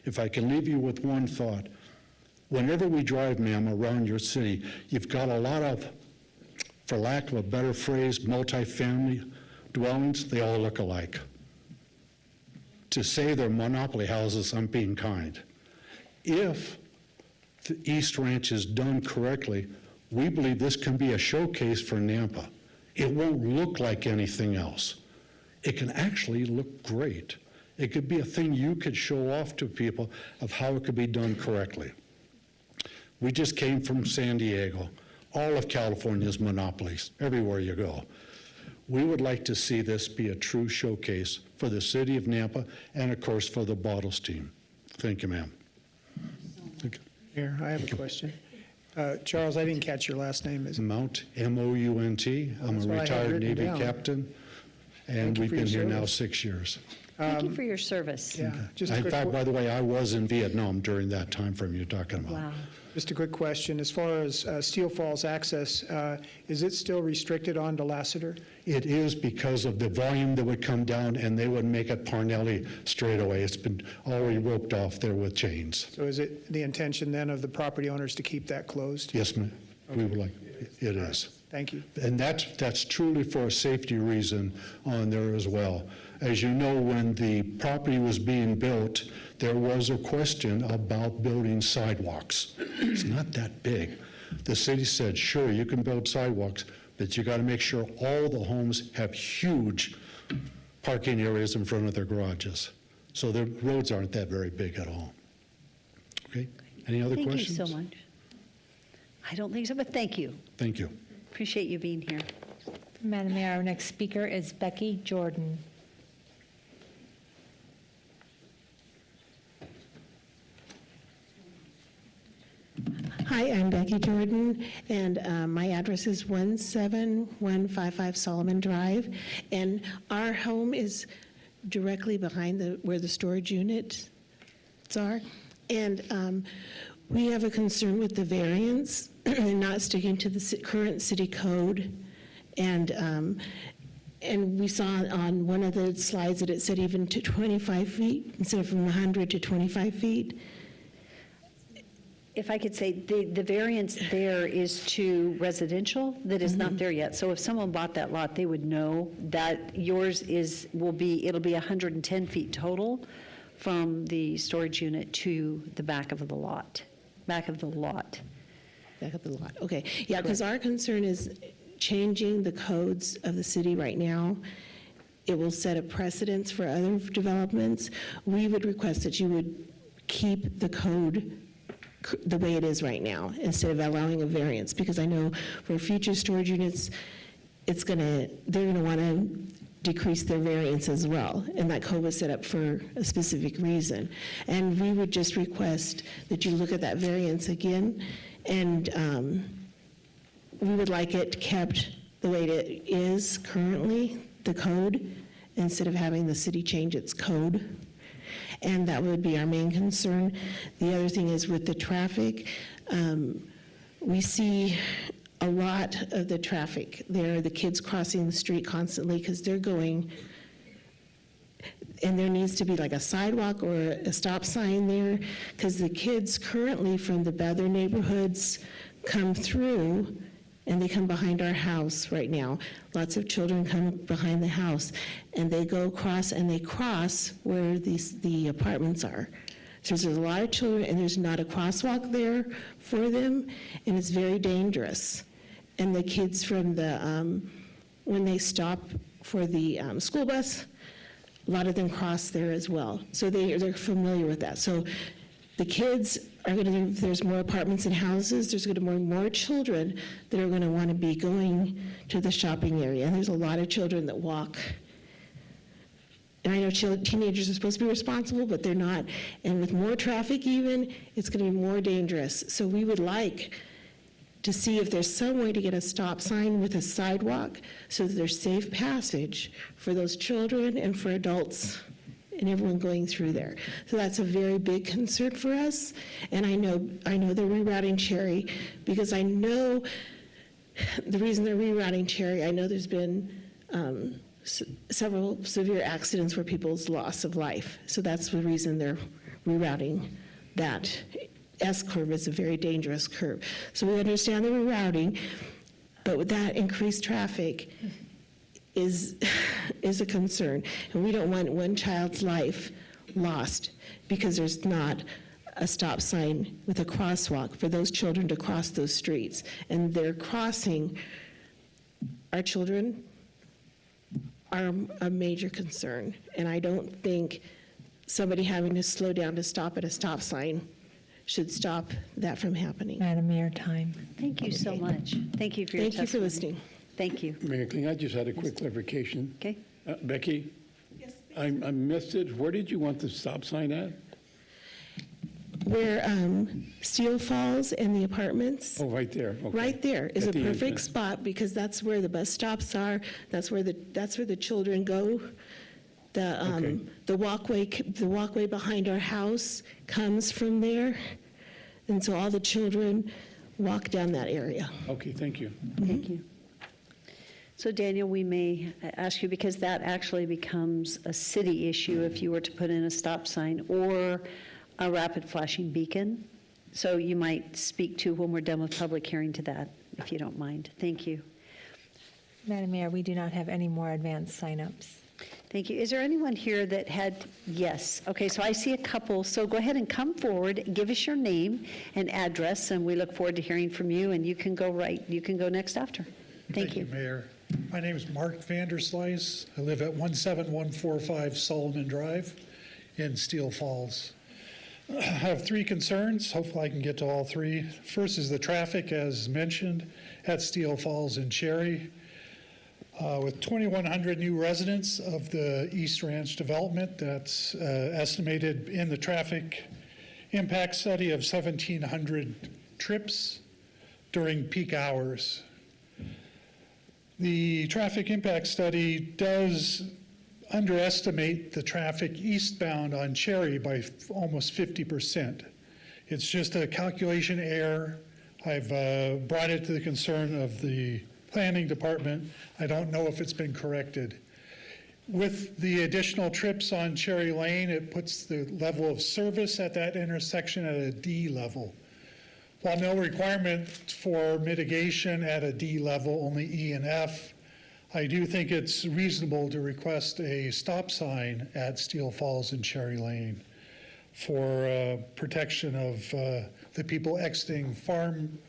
If I can leave you with one thought, whenever we drive, ma'am, around your city, you've got a lot of, for lack of a better phrase, multifamily dwellings. They all look alike. To say they're monopoly houses, I'm being kind. If the East Ranch is done correctly, we believe this can be a showcase for Nampa. It won't look like anything else. It can actually look great. It could be a thing you could show off to people of how it could be done correctly. We just came from San Diego. All of California is monopolies, everywhere you go. We would like to see this be a true showcase for the city of Nampa and, of course, for the Bottles team. Thank you, ma'am. Mayor, I have a question. Charles, I didn't catch your last name. Is it Mount, M-O-U-N-T. I'm That's a what I had retired written Navy down. captain, and Thank you we've for been your here now service. 6 years. Thank you for your service. Yeah, just a In quick fact, by the way, I was in Vietnam during that time frame you're talking about. Wow. Just a quick question. As far as Steel Falls access, is it still restricted on to Lassiter? It is because of the volume that would come down, and they would make it Parnelli straight away. It's been already roped off there with chains. So is it the intention then of the property owners to keep that closed? Yes, ma'am. We would like, it is. Thank you. And that's truly for a safety reason on there as well. As you know, when the property was being built, there was a question about building sidewalks. It's not that big. The city said, sure, you can build sidewalks, but you got to make sure all the homes have huge parking areas in front of their garages. So the roads aren't that very big at all. Okay? Any other questions? Thank you so much. I don't think so, but thank you. Thank you. Appreciate you being here. Madam Mayor, our next speaker is Becky Jordan. Hi, I'm Becky Jordan, and my address is 17155 Solomon Drive, and our home is directly behind where the storage units are, and we have a concern with the variance and not sticking to the current city code, and we saw on one of the slides that it said even to 25 feet instead of from 100 to 25 feet. If I could say, the variance there is to residential that is not there yet. So if someone bought that lot, they would know that yours it'll be 110 feet total from the storage unit to the back of the lot. Back of the lot. Back of the lot, okay. Yeah, because our concern is changing the codes of the city right now. It will set a precedence for other developments. We would request that you would keep the code the way it is right now, instead of allowing a variance, because I know for future storage units, they're gonna wanna decrease their variance as well, and that code was set up for a specific reason. And we would just request that you look at that variance again, and we would like it kept the way it is currently, the code, instead of having the city change its code. And that would be our main concern. The other thing is with the traffic, we see a lot of the traffic there, the kids crossing the street constantly because they're going, and there needs to be like a sidewalk or a stop sign there, because the kids currently from the other neighborhoods come through and they come behind our house right now. Lots of children come behind the house, and they go across, and they cross where the apartments are. So there's a lot of children, and there's not a crosswalk there for them, and it's very dangerous. And the kids from when they stop for the school bus, a lot of them cross there as well. So they're familiar with that. So the kids are there's more apartments and houses, there's going to be more children that are going to want to be going to the shopping area. And there's a lot of children that walk. And I know teenagers are supposed to be responsible, but they're not. And with more traffic even, it's going to be more dangerous. So we would like to see if there's some way to get a stop sign with a sidewalk so that there's safe passage for those children and for adults and everyone going through there. So that's a very big concern for us. And I know they're rerouting Cherry because I know the reason they're rerouting Cherry, I know there's been several severe accidents where people's loss of life. So that's the reason they're rerouting that. S-curve is a very dangerous curve. So we understand the rerouting, but with that increased traffic is a concern. And we don't want one child's life lost because there's not a stop sign with a crosswalk for those children to cross those streets. And they're crossing, our children are a major concern. And I don't think somebody having to slow down to stop at a stop sign should stop that from happening. Madam Mayor, time. Thank you so much. Thank you for your testimony. Thank you for listening. Thank you. Mayor King, I just had a quick clarification. Okay. Becky? Yes. I missed it. Where did you want the stop sign at? Where Steel Falls and the apartments. Oh, right there. Okay. Right there is a At the perfect entrance. spot because that's where the bus stops are. That's where the children go. The walkway behind our house comes from there, and so all the children walk down that area. Okay, thank you. Thank you. So Daniel, we may ask you, because that actually becomes a city issue if you were to put in a stop sign or a rapid flashing beacon. So you might speak to when we're done with public hearing to that, if you don't mind. Thank you. Madam Mayor, we do not have any more advanced signups. Thank you. Is there anyone here that had, yes? Okay, so I see a couple. So go ahead and come forward, give us your name and address, and we look forward to hearing from you, and you can go next after. Thank you. Mayor. My name is Mark Vanderslice. I live at 17145 Solomon Drive in Steel Falls. I have three concerns. Hopefully I can get to all three. First is the traffic, as mentioned, at Steel Falls and Cherry. With 2,100 new residents of the East Ranch development, that's estimated in the traffic impact study of 1,700 trips during peak hours. The traffic impact study does underestimate the traffic eastbound on Cherry by almost 50%. It's just a calculation error. I've brought it to the concern of the planning department. I don't know if it's been corrected. With the additional trips on Cherry Lane, it puts the level of service at that intersection at a D level. While no requirement for mitigation at a D level, only E and F, I do think it's reasonable to request a stop sign at Steel Falls and Cherry Lane for protection of the people exiting Farm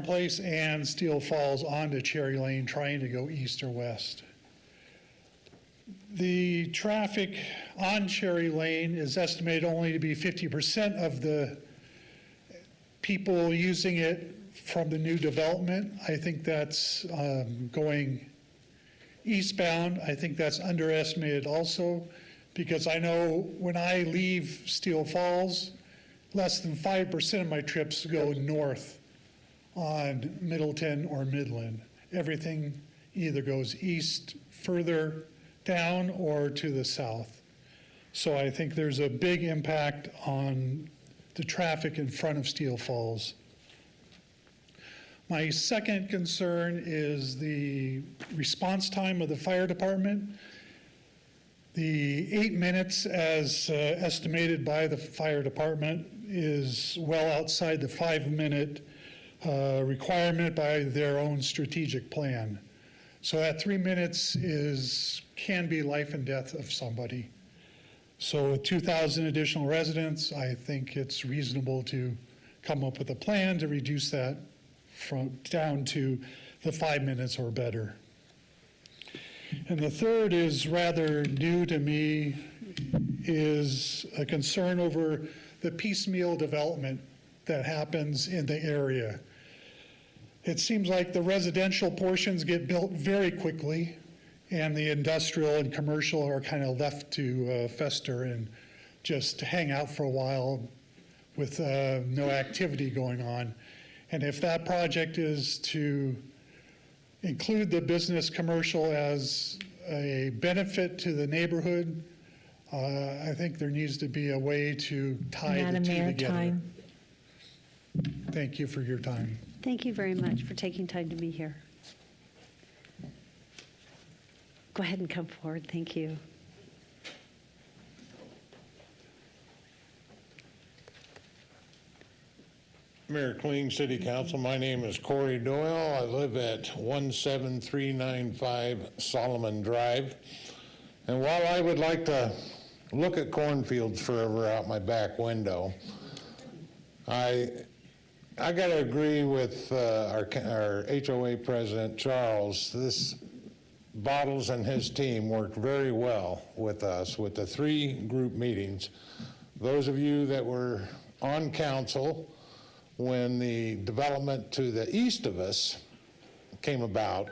Place and Steel Falls onto Cherry Lane trying to go east or west. The traffic on Cherry Lane is estimated only to be 50% of the people using it from the new development. I think that's going eastbound. I think that's underestimated also, because I know when I leave Steel Falls, less than 5% of my trips go north on Middleton or Midland. Everything either goes east further down or to the south. So I think there's a big impact on the traffic in front of Steel Falls. My second concern is the response time of the fire department. The 8 minutes as estimated by the fire department is well outside the 5-minute requirement by their own strategic plan. So that 3 minutes can be life and death of somebody. So with 2,000 additional residents, I think it's reasonable to come up with a plan to reduce that down to the 5 minutes or better. And the third is rather new to me, is a concern over the piecemeal development that happens in the area. It seems like the residential portions get built very quickly, and the industrial and commercial are kind of left to fester and just hang out for a while with no activity going on. And if that project is to include the business commercial as a benefit to the neighborhood, I think there needs to be a way to tie the two together. Madam Mayor, time. Thank you for your time. Thank you very much for taking time to be here. Go ahead and come forward. Thank you. Mayor Queen, City Council, my name is Corey Doyle. I live at 17395 Solomon Drive. And while I would like to look at cornfields forever out my back window, I got to agree with our HOA President Charles. This Bottles and his team worked very well with us with the 3 group meetings. Those of you that were on council when the development to the east of us came about,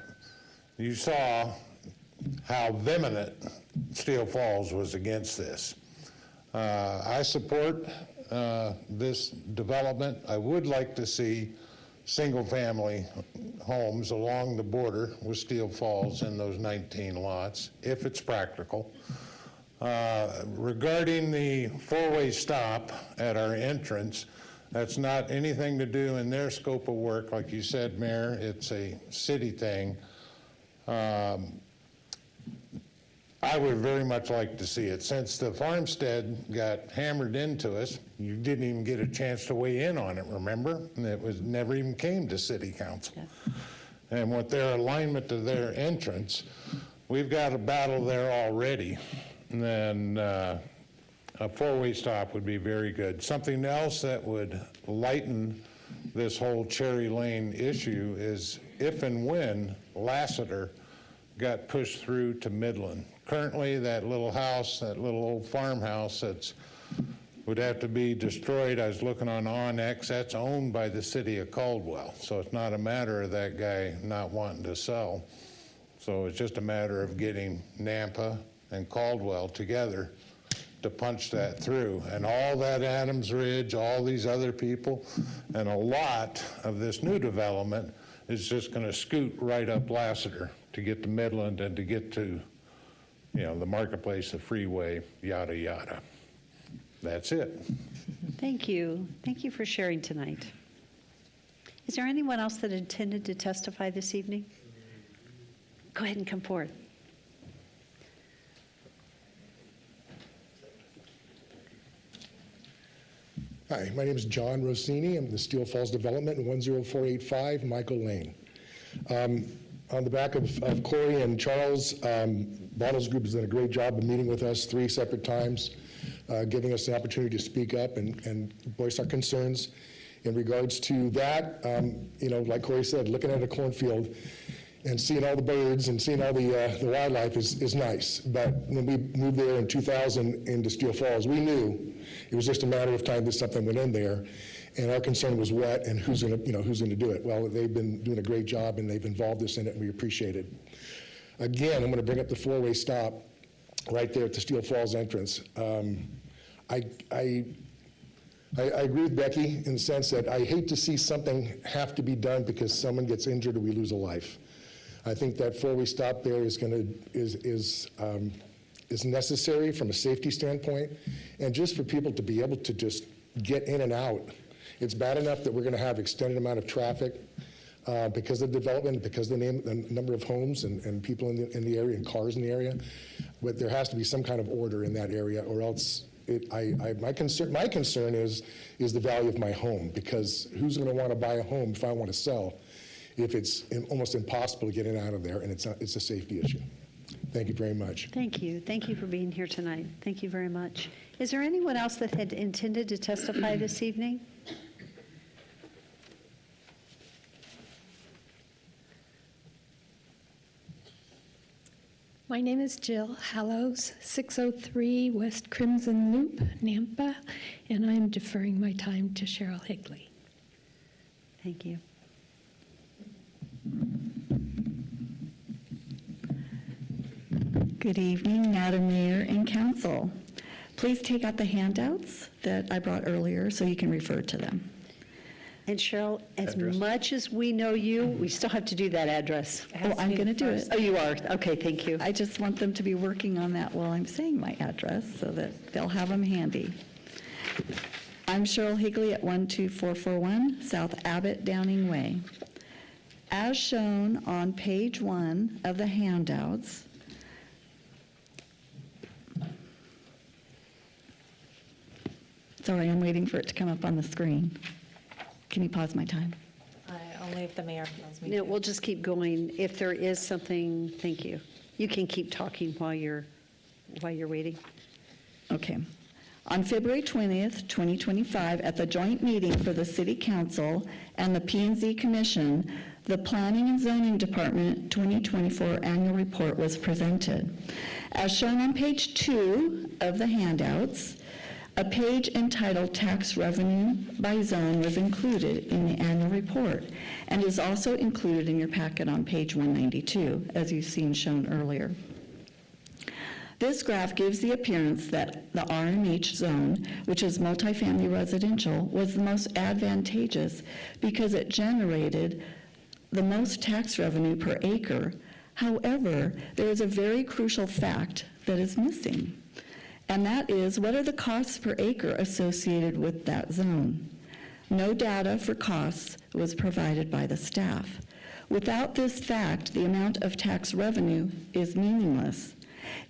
you saw how vehement Steel Falls was against this. I support this development. I would like to see single-family homes along the border with Steel Falls in those 19 lots, if it's practical. Regarding the 4-way stop at our entrance, that's not anything to do in their scope of work. Like you said, Mayor, it's a city thing. I would very much like to see it. Since the farmstead got hammered into us, you didn't even get a chance to weigh in on it, remember? And it was never even came to City Council. Yeah. And with their alignment to their entrance, we've got a battle there already. And then a 4-way stop would be very good. Something else that would lighten this whole Cherry Lane issue is if and when Lassiter got pushed through to Midland. Currently, that little house, that little old farmhouse would have to be destroyed. I was looking on OnX, that's owned by the city of Caldwell. So it's not a matter of that guy not wanting to sell. So it's just a matter of getting Nampa and Caldwell together to punch that through. And all that Adams Ridge, all these other people, and a lot of this new development is just going to scoot right up Lassiter to get to Midland and to get to, the marketplace, the freeway, yada, yada. That's it. Thank you. Thank you for sharing tonight. Is there anyone else that intended to testify this evening? Go ahead and come forward. Hi, my name is John Rossini. I'm the Steel Falls Development in 10485 Michael Lane. On the back of Corey and Charles, Bottles Group has done a great job of meeting with us 3 separate times, giving us the opportunity to speak up and voice our concerns. In regards to that, like Corey said, looking at a cornfield and seeing all the birds and seeing all the wildlife is nice. But when we moved there in 2000 into Steel Falls, we knew it was just a matter of time that something went in there. And our concern was what and who's going to do it. Well, they've been doing a great job and they've involved us in it and we appreciate it. Again, I'm going to bring up the 4-way stop right there at the Steel Falls entrance. I agree with Becky in the sense that I hate to see something have to be done because someone gets injured or we lose a life. I think that 4-way stop there is necessary from a safety standpoint, and just for people to be able to just get in and out. It's bad enough that we're going to have extended amount of traffic because of development, because of the number of homes and people in the area and cars in the area. But there has to be some kind of order in that area, or else my concern is the value of my home, because who's going to want to buy a home if I want to sell if it's almost impossible to get in and out of there, and it's a safety issue. Thank you very much. Thank you. Thank you for being here tonight. Thank you very much. Is there anyone else that had intended to testify this evening? My name is Jill Hallows, 603 West Crimson Loop, Nampa, and I'm deferring my time to Cheryl Higley. Thank you. Good evening, Madam Mayor and Council. Please take out the handouts that I brought earlier so you can refer to them. And Cheryl, as much as we know you, we still have to do that address. Oh, I'm going to do it. Oh, you are? Okay, thank you. I just want them to be working on that while I'm saying my address so that they'll have them handy. I'm Cheryl Higley at 12441 South Abbott Downing Way. As shown on page 1 of the handouts, sorry, I'm waiting for it to come up on the screen. Can you pause my time? Only if the mayor tells me. No, we'll just keep going. If there is something, thank you. You can keep talking while you're waiting. Okay. On February 20th, 2025, at the joint meeting for the City Council and the P&Z Commission, the Planning and Zoning Department 2024 Annual Report was presented. As shown on page 2 of the handouts, a page entitled Tax Revenue by Zone was included in the annual report and is also included in your packet on page 192, as you've seen shown earlier. This graph gives the appearance that the RMH zone, which is multifamily residential, was the most advantageous because it generated the most tax revenue per acre. However, there is a very crucial fact that is missing, and that is, what are the costs per acre associated with that zone? No data for costs was provided by the staff. Without this fact, the amount of tax revenue is meaningless.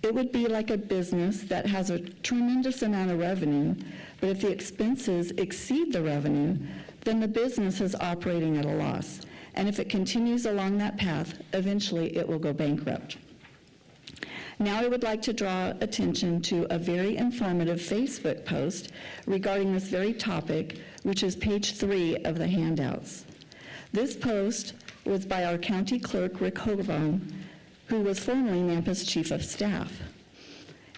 It would be like a business that has a tremendous amount of revenue, but if the expenses exceed the revenue, then the business is operating at a loss. And if it continues along that path, eventually it will go bankrupt. Now I would like to draw attention to a very informative Facebook post regarding this very topic, which is page 3 of the handouts. This post was by our county clerk, Rick Hogebaum, who was formerly Nampa's chief of staff.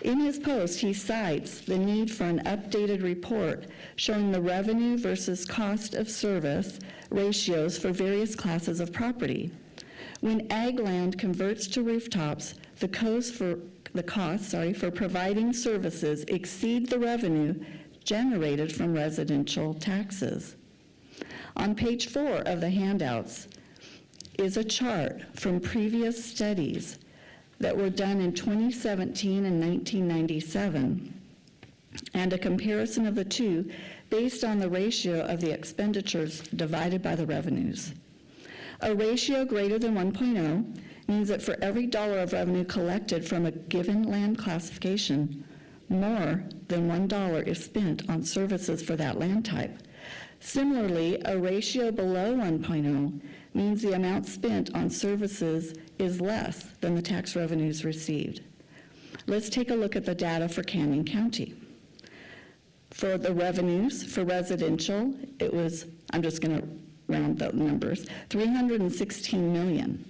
In his post, he cites the need for an updated report showing the revenue versus cost of service ratios for various classes of property. When ag land converts to rooftops, the costs for providing services exceed the revenue generated from residential taxes. On page 4 of the handouts is a chart from previous studies that were done in 2017 and 1997, and a comparison of the two based on the ratio of the expenditures divided by the revenues. A ratio greater than 1.0 means that for every dollar of revenue collected from a given land classification, more than $1 is spent on services for that land type. Similarly, a ratio below 1.0 means the amount spent on services is less than the tax revenues received. Let's take a look at the data for Canyon County. For the revenues for residential, it was, I'm just going to round the numbers, $316 million.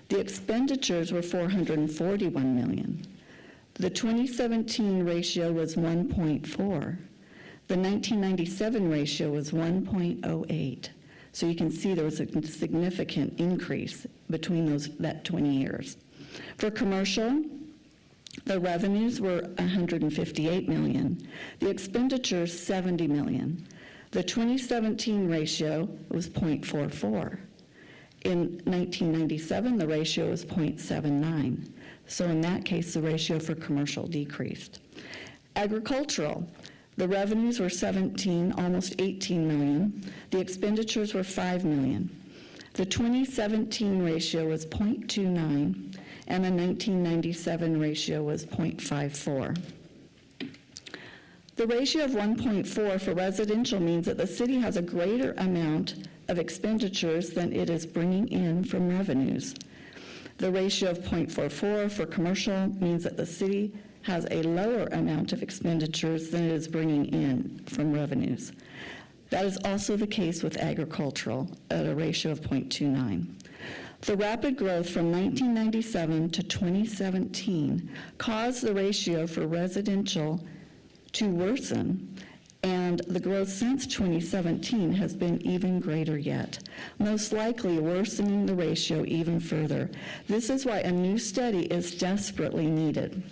The expenditures were $441 million. The 2017 ratio was 1.4. The 1997 ratio was 1.08. So you can see there was a significant increase between that 20 years. For commercial, the revenues were $158 million. The expenditures, $70 million. The 2017 ratio was 0.44. In 1997, the ratio was 0.79. So in that case, the ratio for commercial decreased. Agricultural, the revenues were 17, almost 18 million. The expenditures were 5 million. The 2017 ratio was 0.29, and the 1997 ratio was 0.54. The ratio of 1.4 for residential means that the city has a greater amount of expenditures than it is bringing in from revenues. The ratio of 0.44 for commercial means that the city has a lower amount of expenditures than it is bringing in from revenues. That is also the case with agricultural at a ratio of 0.29. The rapid growth from 1997 to 2017 caused the ratio for residential to worsen, and the growth since 2017 has been even greater yet, most likely worsening the ratio even further. This is why a new study is desperately needed.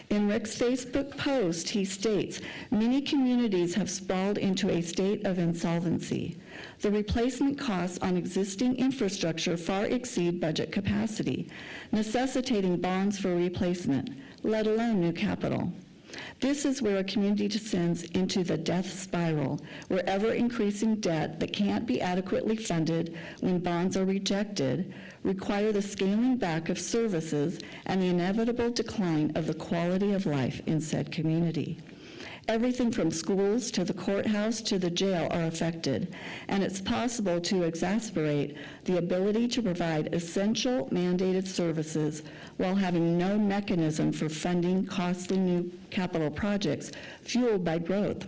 In Rick's Facebook post, he states, many communities have sprawled into a state of insolvency. The replacement costs on existing infrastructure far exceed budget capacity, necessitating bonds for replacement, let alone new capital. This is where a community descends into the death spiral, where ever-increasing debt that can't be adequately funded when bonds are rejected require the scaling back of services and the inevitable decline of the quality of life in said community. Everything from schools to the courthouse to the jail are affected, and it's possible to exacerbate the ability to provide essential mandated services while having no mechanism for funding costly new capital projects fueled by growth.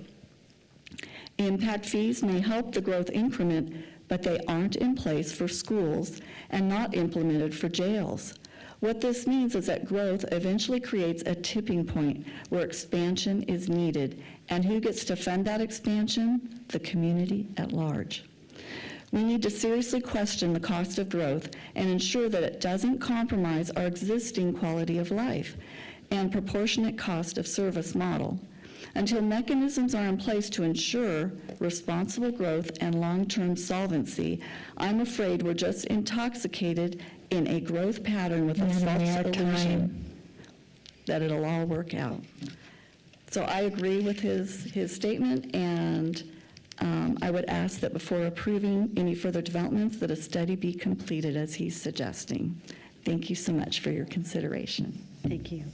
Impact fees may help the growth increment, but they aren't in place for schools and not implemented for jails. What this means is that growth eventually creates a tipping point where expansion is needed. And who gets to fund that expansion? The community at large. We need to seriously question the cost of growth and ensure that it doesn't compromise our existing quality of life and proportionate cost of service model. Until mechanisms are in place to ensure responsible growth and long-term solvency, I'm afraid we're just intoxicated in a growth pattern with a false illusion that it'll all work out. So I agree with his statement, and I would ask that before approving any further developments, that a study be completed as he's suggesting. Thank you so much for your consideration. Thank you.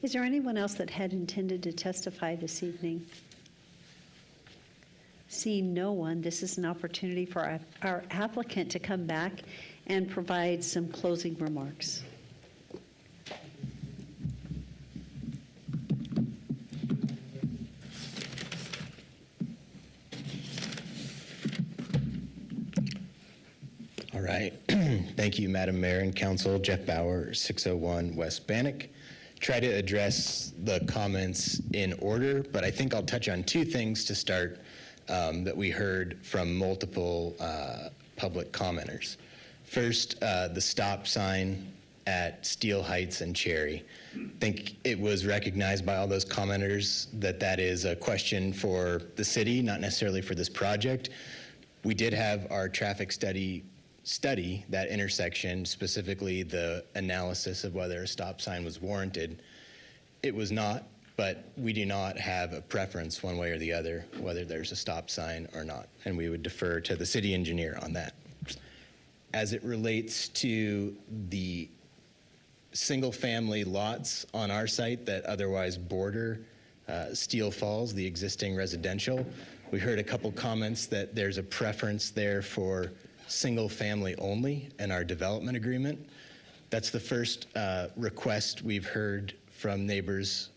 Is there anyone else that had intended to testify this evening? Seeing no one, this is an opportunity for our applicant to come back and provide some closing remarks. All right. Thank you, Madam Mayor and Council. Jeff Bauer, 601 West Bannock. Try to address the comments in order, but I think I'll touch on two things to start that we heard from multiple public commenters. First, the stop sign at Steel Heights and Cherry. I think it was recognized by all those commenters that that is a question for the city, not necessarily for this project. We did have our traffic study that intersection, specifically the analysis of whether a stop sign was warranted. It was not, but we do not have a preference one way or the other whether there's a stop sign or not, and we would defer to the city engineer on that. As it relates to the single-family lots on our site that otherwise border Steel Falls, the existing residential, we heard a couple comments that there's a preference there for single family only in our development agreement. That's the first request we've heard from neighbors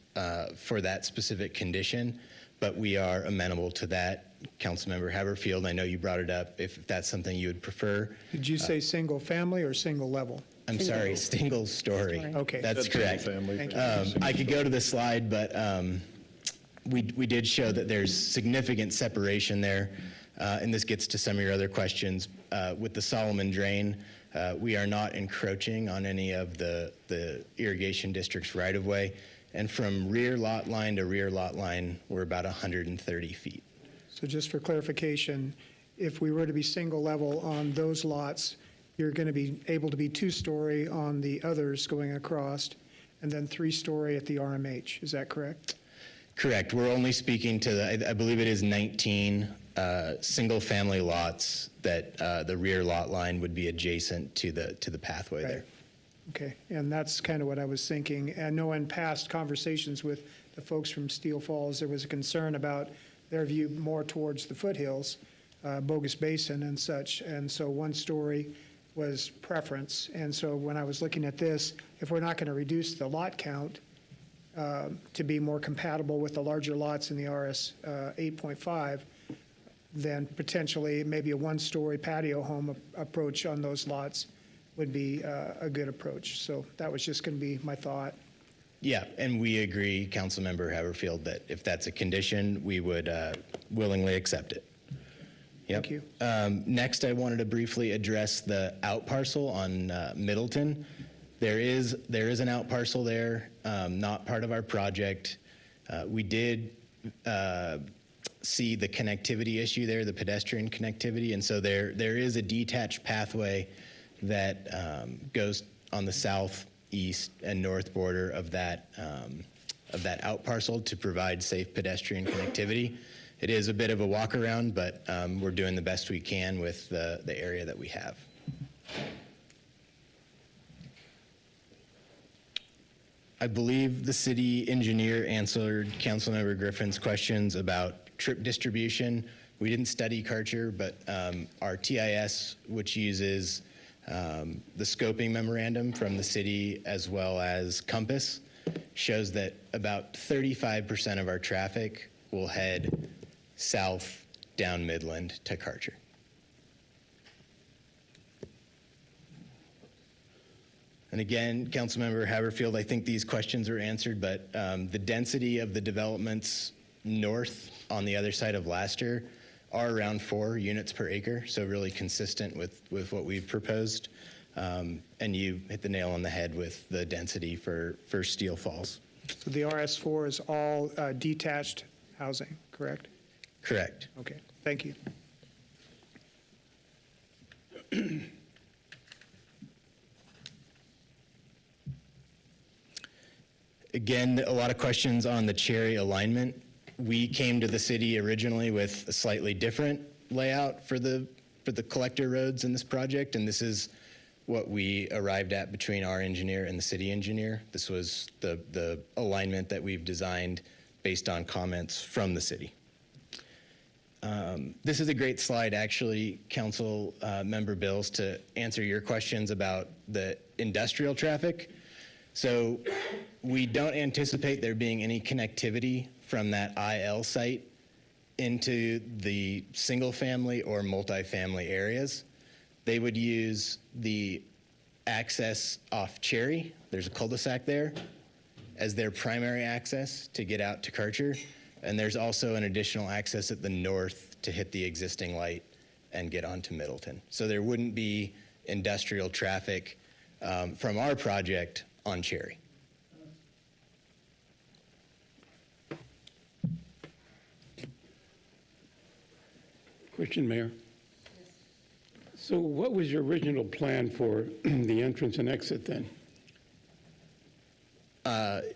for that specific condition, but we are amenable to that. Councilmember Haberfield, I know you brought it up, if that's something you would prefer. Did you say single family or single level? I'm sorry, single story. Okay. That's correct. Thank you. I could go to the slide, but we did show that there's significant separation there. And this gets to some of your other questions. With the Solomon Drain, we are not encroaching on any of the irrigation district's right-of-way. And from rear lot line to rear lot line, we're about 130 feet. So just for clarification, if we were to be single level on those lots, you're going to be able to be two-story on the others going across, and then three-story at the RMH. Is that correct? Correct. We're only speaking to I believe it is 19 single-family lots that the rear lot line would be adjacent to the pathway there. Okay, and that's kind of what I was thinking. I know in past conversations with the folks from Steel Falls, there was a concern about their view more towards the foothills, Bogus Basin and such, and so one story was preference. And so when I was looking at this, if we're not going to reduce the lot count to be more compatible with the larger lots in the RS 8.5, then potentially maybe a one-story patio home approach on those lots would be a good approach. So that was just going to be my thought. Yeah, and we agree, Councilmember Haberfield, that if that's a condition, we would willingly accept it. Yep. Thank you. Next, I wanted to briefly address the out parcel on Middleton. There is an out parcel there, not part of our project. We did see the connectivity issue there, the pedestrian connectivity, and so there is a detached pathway that goes on the south, east, and north border of that of that out parcel to provide safe pedestrian connectivity. It is a bit of a walk around, but we're doing the best we can with the area that we have. I believe the city engineer answered Councilmember Griffin's questions about trip distribution. We didn't study Karcher, but our TIS, which uses the scoping memorandum from the city as well as Compass, shows that about 35% of our traffic will head south down Midland to Karcher. And again, Councilmember Haberfield, I think these questions are answered, but the density of the developments north on the other side of Laster are around 4 units per acre, so really consistent with what we've proposed. And you hit the nail on the head with the density for Steel Falls. So the RS4 is all detached housing, correct? Correct. Okay, thank you. Again, a lot of questions on the Cherry alignment. We came to the city originally with a slightly different layout for the collector roads in this project, and this is what we arrived at between our engineer and the city engineer. This was the alignment that we've designed based on comments from the city. This is a great slide, actually, Council Member Bills, to answer your questions about the industrial traffic. So we don't anticipate there being any connectivity from that IL site into the single-family or multifamily areas. They would use the access off Cherry, there's a cul-de-sac there, as their primary access to get out to Karcher. And there's also an additional access at the north to hit the existing light and get onto Middleton. So there wouldn't be industrial traffic from our project on Cherry. Question, Mayor. So what was your original plan for the entrance and exit then?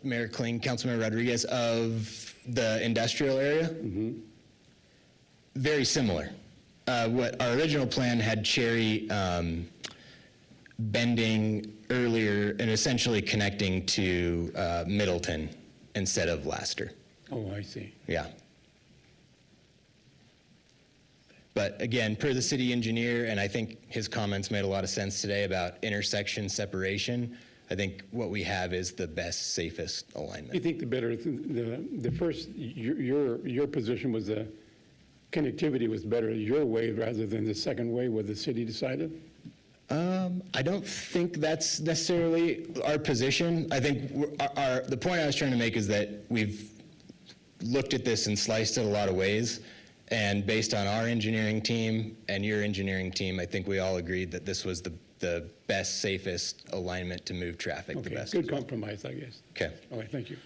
Mayor Kling, Councilmember Rodriguez, of the industrial area? Mm-hmm. Very similar. What our original plan had Cherry bending earlier and essentially connecting to Middleton instead of Laster. Oh, I see. Yeah. But again, per the city engineer, and I think his comments made a lot of sense today about intersection separation, I think what we have is the best, safest alignment. You think the first, your position was the connectivity was better your way rather than the second way where the city decided? I don't think that's necessarily our position. I think the point I was trying to make is that we've looked at this and sliced it a lot of ways. And based on our engineering team and your engineering team, I think we all agreed that this was the best, safest alignment to move traffic the best. Good compromise, I guess. Okay. All right, thank you.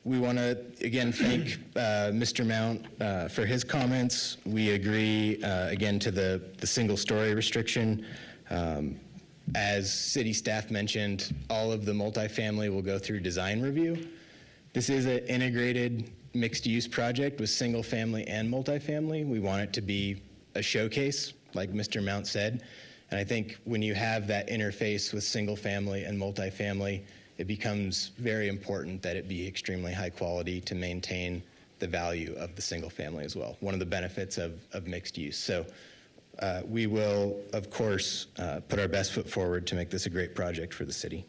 We want to, again, thank Mr. Mount for his comments. We agree, again, to the single-story restriction. As city staff mentioned, all of the multifamily will go through design review. This is an integrated mixed-use project with single-family and multifamily. We want it to be a showcase, like Mr. Mount said. And I think when you have that interface with single-family and multifamily, it becomes very important that it be extremely high quality to maintain the value of the single family as well. One of the benefits of mixed use. So we will, of course, put our best foot forward to make this a great project for the city.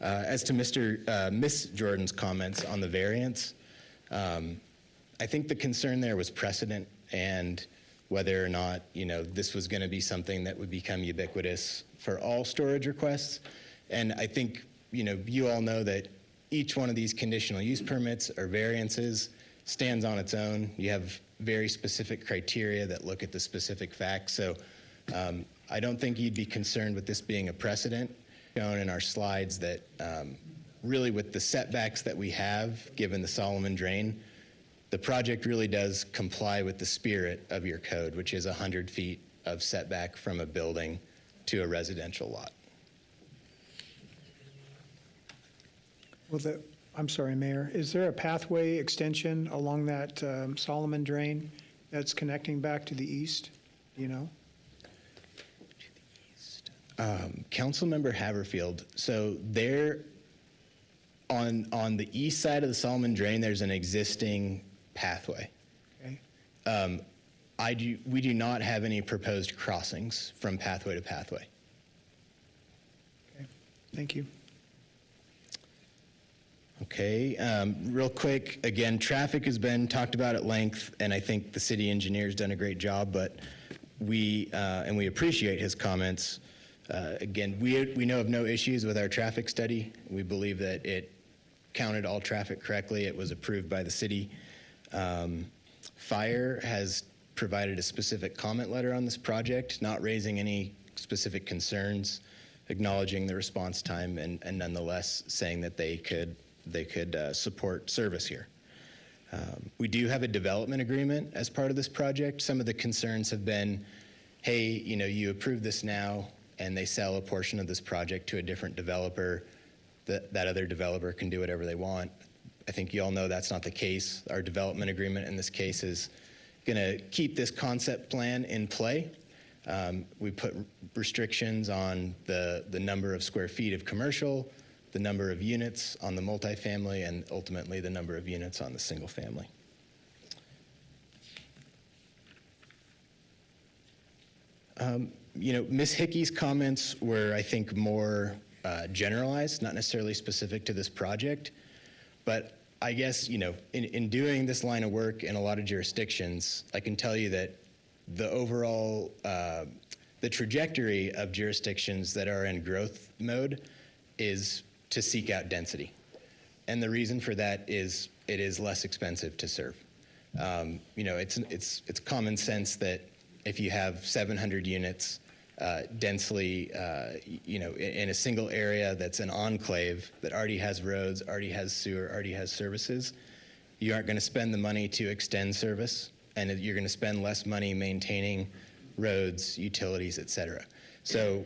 As to Ms. Jordan's comments on the variance, I think the concern there was precedent and whether or not, this was going to be something that would become ubiquitous for all storage requests. And I think, you all know that each one of these conditional use permits or variances stands on its own. You have very specific criteria that look at the specific facts. So I don't think you'd be concerned with this being a precedent. Shown in our slides that really with the setbacks that we have, given the Solomon drain, the project really does comply with the spirit of your code, which is 100 feet of setback from a building to a residential lot. I'm sorry, Mayor, is there a pathway extension along that Solomon drain that's connecting back to the east? Do you know? Councilmember Haverfield, so there, on the east side of the Solomon Drain, there's an existing pathway. Okay. We do not have any proposed crossings from pathway to pathway. Okay. Thank you. Okay, real quick, again, traffic has been talked about at length, and I think the city engineer's done a great job, but we appreciate his comments. Again, we know of no issues with our traffic study. We believe that it counted all traffic correctly. It was approved by the city. Fire has provided a specific comment letter on this project, not raising any specific concerns, acknowledging the response time, and nonetheless saying that they could support service here. We do have a development agreement as part of this project. Some of the concerns have been, hey, you approve this now, and they sell a portion of this project to a different developer, that other developer can do whatever they want. I think you all know that's not the case. Our development agreement in this case is going to keep this concept plan in play. We put restrictions on the number of square feet of commercial, the number of units on the multifamily, and ultimately the number of units on the single family. Ms. Hickey's comments were, I think, more generalized, not necessarily specific to this project. But I guess, in doing this line of work in a lot of jurisdictions, I can tell you that the overall, the trajectory of jurisdictions that are in growth mode is to seek out density. And the reason for that is it is less expensive to serve. It's common sense that if you have 700 units densely, in a single area that's an enclave that already has roads, already has sewer, already has services, you aren't going to spend the money to extend service, and you're going to spend less money maintaining roads, utilities, et cetera. So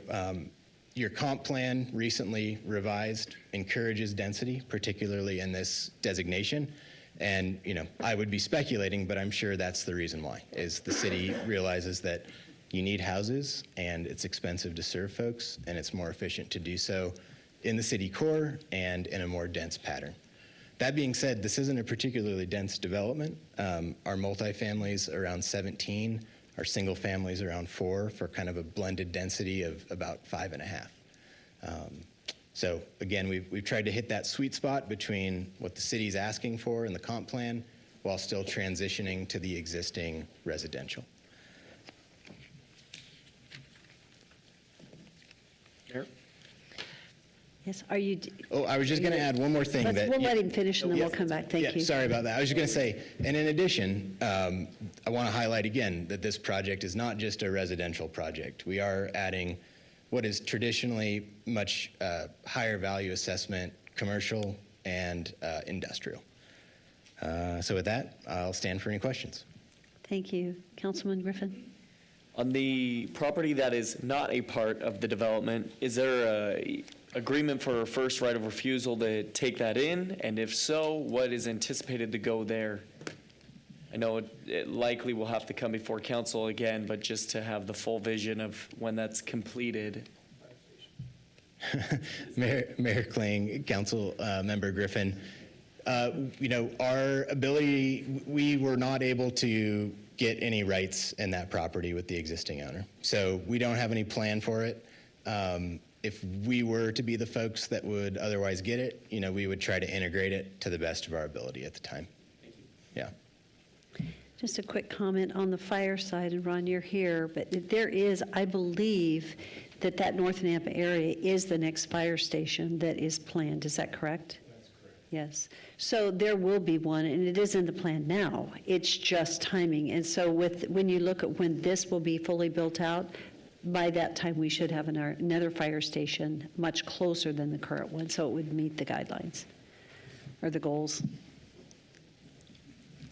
your comp plan, recently revised, encourages density, particularly in this designation. And I would be speculating, but I'm sure that's the reason why, is the city realizes that you need houses, and it's expensive to serve folks, and it's more efficient to do so in the city core and in a more dense pattern. That being said, this isn't a particularly dense development. Our multifamilies around 17, our single families around 4, for kind of a blended density of about 5.5. So again, we've tried to hit that sweet spot between what the city's asking for in the comp plan while still transitioning to the existing residential. Yes, are you? Oh, I was just going to add one more thing. We'll let him finish, and then we'll come back. Thank you. Sorry about that. I was just going to say, and in addition, I want to highlight again that this project is not just a residential project. We are adding what is traditionally much higher value assessment, commercial and industrial. So with that, I'll stand for any questions. Thank you. Councilman Griffin? On the property that is not a part of the development, is there a agreement for first right of refusal to take that in? And if so, what is anticipated to go there? I know it likely will have to come before council again, but just to have the full vision of when that's completed. Mayor Kling, Council Member Griffin, our ability, we were not able to get any rights in that property with the existing owner. So we don't have any plan for it. If we were to be the folks that would otherwise get it, we would try to integrate it to the best of our ability at the time. Yeah. Just a quick comment on the fire side, and Ron, you're here, but there is, I believe, that North Nampa area is the next fire station that is planned. Is that correct? That's correct. Yes. So there will be one, and it is in the plan now. It's just timing. And so when you look at when this will be fully built out, by that time we should have another fire station much closer than the current one, so it would meet the guidelines or the goals.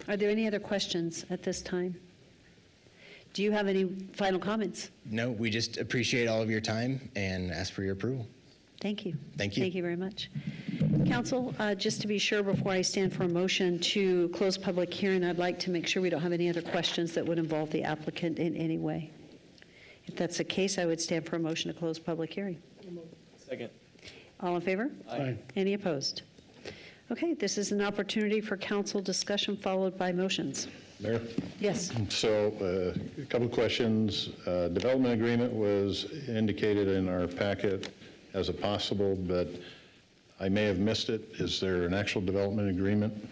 Are there any other questions at this time? Do you have any final comments? No, we just appreciate all of your time and ask for your approval. Thank you. Thank you. Thank you very much. Council, just to be sure, before I stand for a motion to close public hearing, I'd like to make sure we don't have any other questions that would involve the applicant in any way. If that's the case, I would stand for a motion to close public hearing. Second. All in favor? Aye. Any opposed? Okay, this is an opportunity for council discussion followed by motions. Mayor? Yes. So a couple of questions. Development agreement was indicated in our packet as a possible, but I may have missed it. Is there an actual development agreement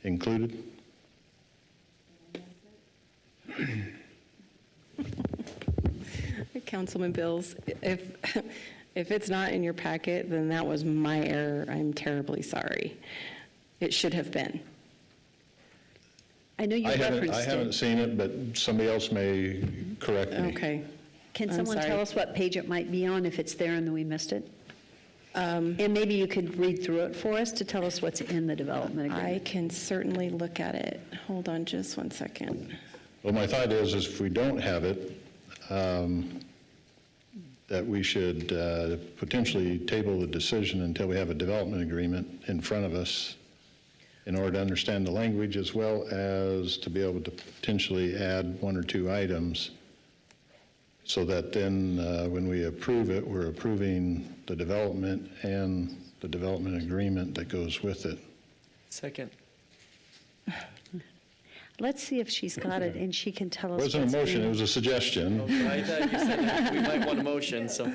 included? Councilman Bills, if it's not in your packet, then that was my error. I'm terribly sorry. It should have been. I know you referenced I haven't seen it, but somebody else may correct me. Okay. Can I'm someone sorry. tell us what page it might be on if it's there and then we missed it? And maybe you could read through it for us to tell us what's in the development agreement. I can certainly look at it. Hold on just one second. Well, my thought is if we don't have it, that we should potentially table the decision until we have a development agreement in front of us in order to understand the language as well as to be able to potentially add one or two items so that then when we approve it, we're approving the development and the development agreement that goes with it. Second. Let's see if she's got it and she can tell It us. wasn't a what's motion, in it was a suggestion. I thought you said that we might want a motion, so.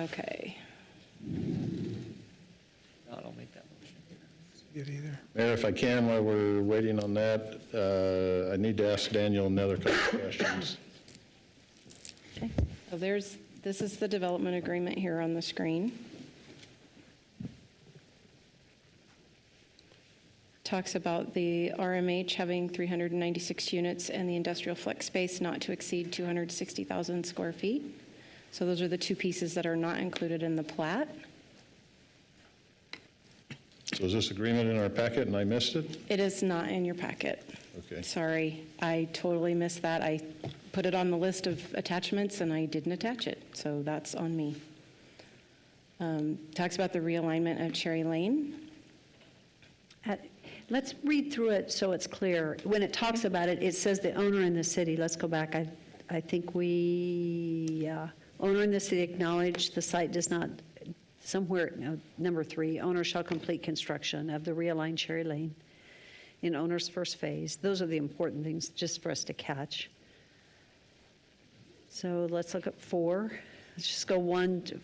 Okay. I'll make that motion. Get either. Mayor, if I can, while we're waiting on that, I need to ask Daniel another couple of questions. So this is the development agreement here on the screen. Talks about the RMH having 396 units and the industrial flex space not to exceed 260,000 square feet. So those are the two pieces that are not included in the plat. So is this agreement in our packet and I missed it? It is not in your packet. Okay. Sorry, I totally missed that. I put it on the list of attachments and I didn't attach it, so that's on me. Talks about the realignment of Cherry Lane. Let's read through it so it's clear. When it talks about it, it says the owner in the city. Let's go back. I think owner in the city acknowledged the site does not, somewhere, no, number 3, owner shall complete construction of the realigned Cherry Lane in owner's first phase. Those are the important things just for us to catch. So let's look at 4. Let's just go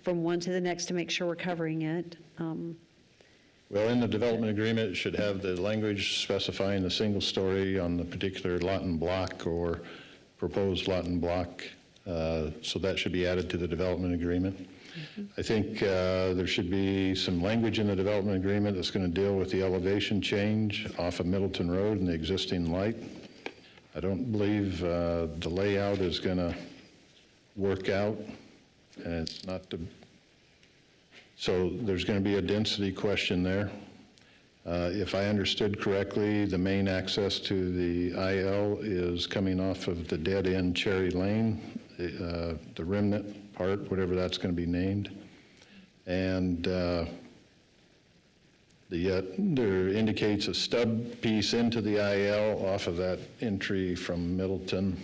from one to the next to make sure we're covering it. Well, in the development agreement, it should have the language specifying the single story on the particular lot and block or proposed lot and block. So that should be added to the development agreement. I think there should be some language in the development agreement that's going to deal with the elevation change off of Middleton Road and the existing light. I don't believe the layout is going to work out, and it's not the. So there's going to be a density question there. If I understood correctly, the main access to the IL is coming off of the dead-end Cherry Lane, the remnant part, whatever that's going to be named. And there indicates a stub piece into the IL off of that entry from Middleton.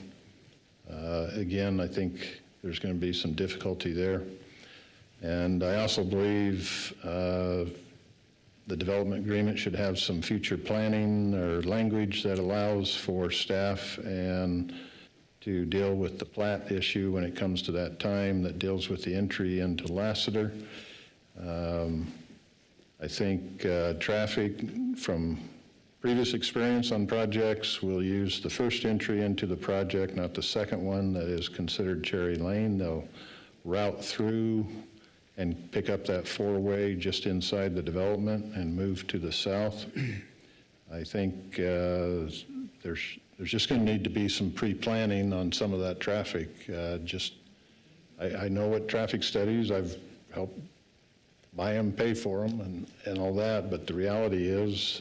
Again, I think there's going to be some difficulty there. And I also believe the development agreement should have some future planning or language that allows for staff and to deal with the plat issue when it comes to that time that deals with the entry into Lassiter. I think traffic from previous experience on projects will use the first entry into the project, not the second one that is considered Cherry Lane. They'll route through and pick up that 4-way just inside the development and move to the south. I think there's just going to need to be some pre-planning on some of that traffic. I know what traffic studies, I've helped buy them, pay for them, and all that, but the reality is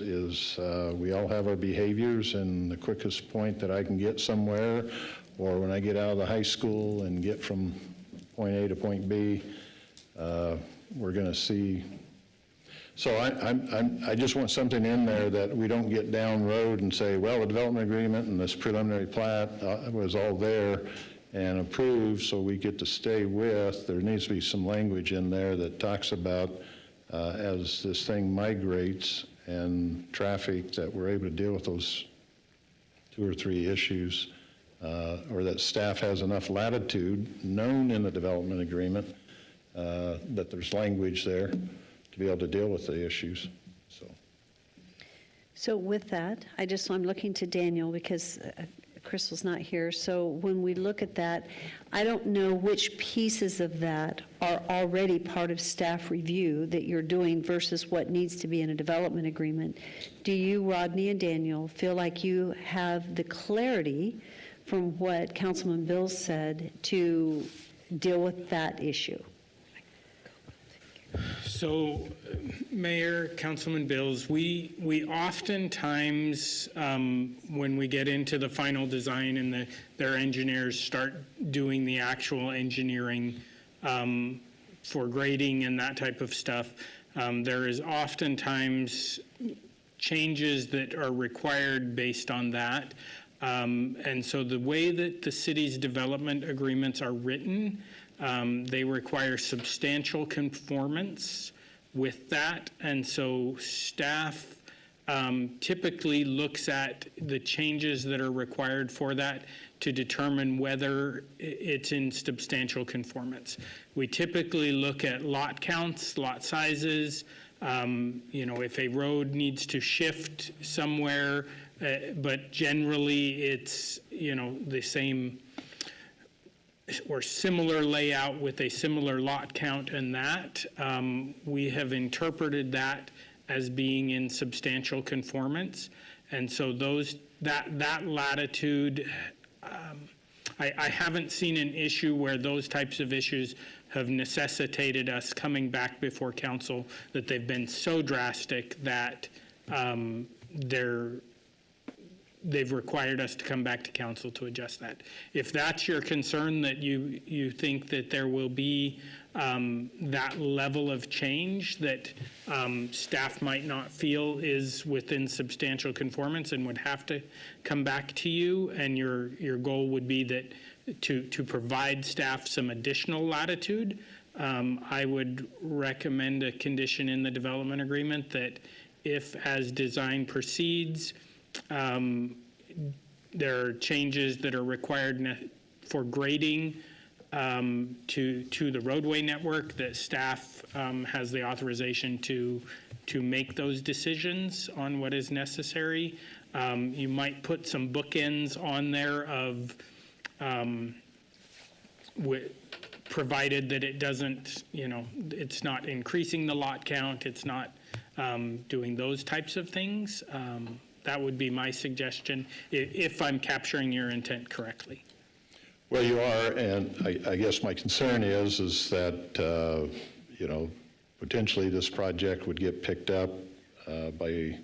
we all have our behaviors, and the quickest point that I can get somewhere, or when I get out of the high school and get from point A to point B, we're going to see. So I just want something in there that we don't get down road and say, well, the development agreement and this preliminary plat was all there and approved, so we get to stay with. There needs to be some language in there that talks about as this thing migrates and traffic, that we're able to deal with those 2 or 3 issues, or that staff has enough latitude known in the development agreement that there's language there to be able to deal with the issues. So with that, I'm looking to Daniel because Crystal's not here. So when we look at that, I don't know which pieces of that are already part of staff review that you're doing versus what needs to be in a development agreement. Do you, Rodney and Daniel, feel like you have the clarity from what Councilman Bills said to deal with that issue? So, Mayor, Councilman Bills, we oftentimes, when we get into the final design and their engineers start doing the actual engineering for grading and that type of stuff, there is oftentimes changes that are required based on that. And so the way that the city's development agreements are written, they require substantial conformance with that, and so staff typically looks at the changes that are required for that to determine whether it's in substantial conformance. We typically look at lot counts, lot sizes, if a road needs to shift somewhere, but generally it's, the same or similar layout with a similar lot count, and that we have interpreted that as being in substantial conformance. And so that latitude, I haven't seen an issue where those types of issues have necessitated us coming back before council, that they've been so drastic that they've required us to come back to council to adjust that. If that's your concern, that you think that there will be that level of change that staff might not feel is within substantial conformance and would have to come back to you, and your goal would be that to provide staff some additional latitude, I would recommend a condition in the development agreement that if, as design proceeds, there are changes that are required for grading to the roadway network, that staff has the authorization to make those decisions on what is necessary. You might put some bookends on there of provided that it doesn't, it's not increasing the lot count, it's not doing those types of things. That would be my suggestion, if I'm capturing your intent correctly. Well, you are, and I guess my concern is that, potentially this project would get picked up by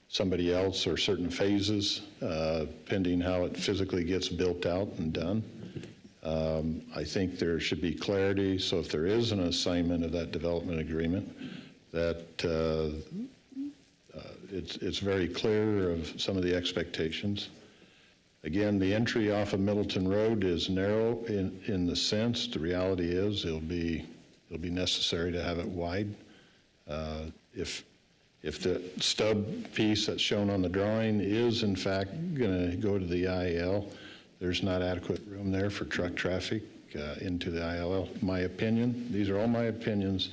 somebody else or certain phases, pending how it physically gets built out and done. I think there should be clarity, so if there is an assignment of that development agreement, that it's very clear of some of the expectations. Again, the entry off of Middleton Road is narrow in the sense. The reality is it'll be necessary to have it wide. If the stub piece that's shown on the drawing is in fact going to go to the IL, there's not adequate room there for truck traffic into the ILL. My opinion, these are all my opinions.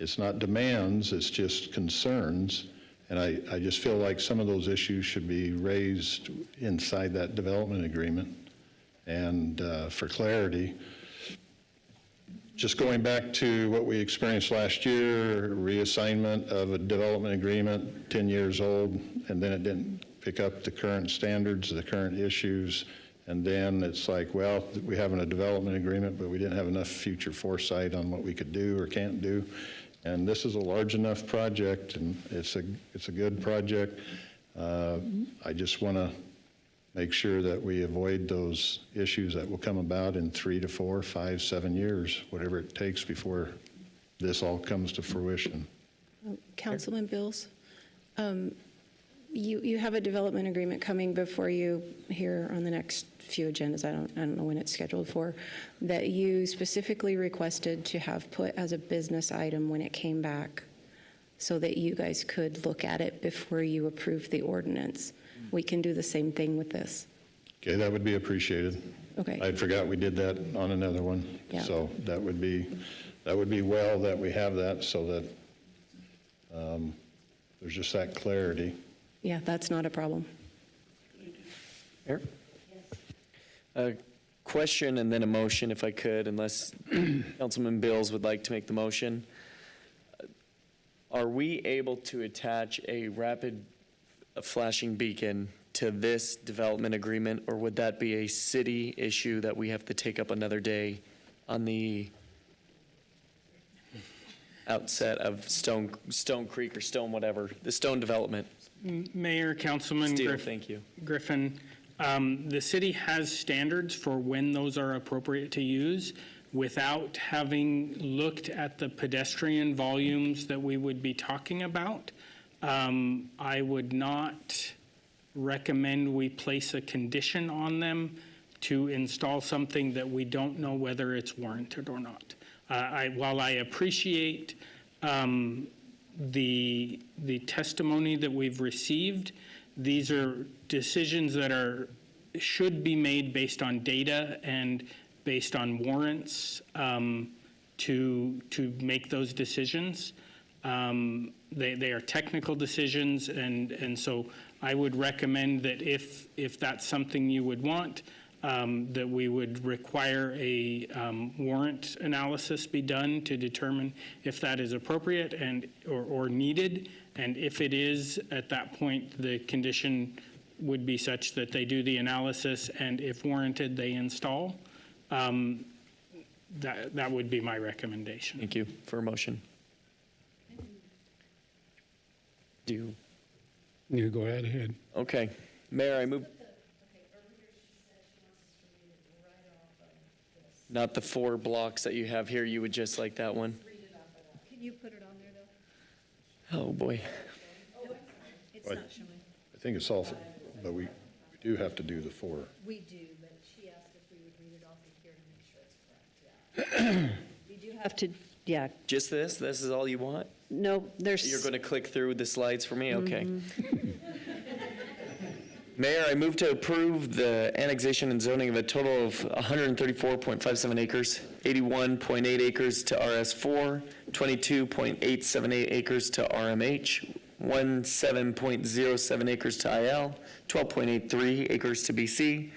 It's not demands, it's just concerns. And I just feel like some of those issues should be raised inside that development agreement. And for clarity, just going back to what we experienced last year, reassignment of a development agreement, 10 years old, and then it didn't pick up the current standards, the current issues. And then it's like, well, we have a development agreement, but we didn't have enough future foresight on what we could do or can't do. And this is a large enough project, and it's a good project. I just want to make sure that we avoid those issues that will come about in 3 to 4, 5, 7 years, whatever it takes before this all comes to fruition. Councilman Bills, you have a development agreement coming before you here on the next few agendas. I don't know when it's scheduled for, that you specifically requested to have put as a business item when it came back so that you guys could look at it before you approve the ordinance. We can do the same thing with this. Okay, that would be appreciated. Okay. I forgot we did that on another one. Yeah. So that would be well that we have that so that there's just that clarity. Yeah, that's not a problem. Mayor? A question and then a motion, if I could, unless Councilman Bills would like to make the motion. Are we able to attach a rapid flashing beacon to this development agreement, or would that be a city issue that we have to take up another day on the outset of Stone Creek or Stone whatever, the Stone development? Mayor, Councilman Steele, thank you. Griffin, the city has standards for when those are appropriate to use. Without having looked at the pedestrian volumes that we would be talking about, I would not recommend we place a condition on them to install something that we don't know whether it's warranted or not. While I appreciate the testimony that we've received, these are decisions that should be made based on data and based on warrants to make those decisions. They are technical decisions, and so I would recommend that if that's something you would want, that we would require a warrant analysis be done to determine if that is appropriate or needed, and if it is, at that point, the condition would be such that they do the analysis, and if warranted, they install. That would be my recommendation. Thank you for a motion. You go ahead. Okay. Mayor, I move. Not the 4 blocks that you have here. You would just like that one? Can you put it on there, though? Oh, boy. It's not showing. I think it's all, but we do have to do the 4. We do, but she asked if we would read it off of here to make sure it's correct. Yeah. You do have to, yeah. Just this? This is all you want? No, there's. You're going to click through the slides for me? Okay. Mayor, I move to approve the annexation and zoning of a total of 134.57 acres, 81.8 acres to RS4, 22.878 acres to RMH, 17.07 acres to IL, 12.83 acres to BC.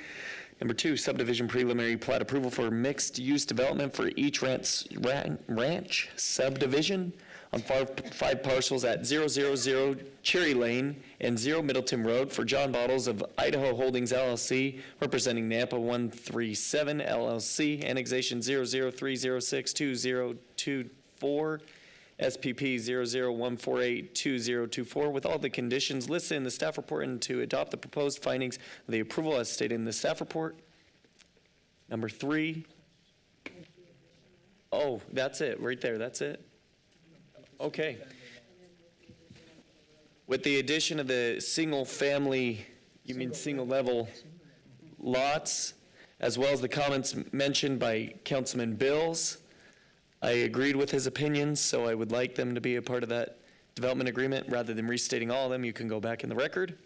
Number 2, subdivision preliminary plat approval for mixed-use development for each ranch subdivision on 5 parcels at 000 Cherry Lane and 0 Middleton Road for John Bottles of Idaho Holdings LLC, representing Nampa 137 LLC, annexation 003062024, SPP 001482024, with all the conditions listed in the staff report, and to adopt the proposed findings of the approval as stated in the staff report. Number 3. Oh, that's it, right there, that's it. Okay. With the addition of the single-family, you mean single-level lots, as well as the comments mentioned by Councilman Bills, I agreed with his opinions, so I would like them to be a part of that development agreement. Rather than restating all of them, you can go back in the record.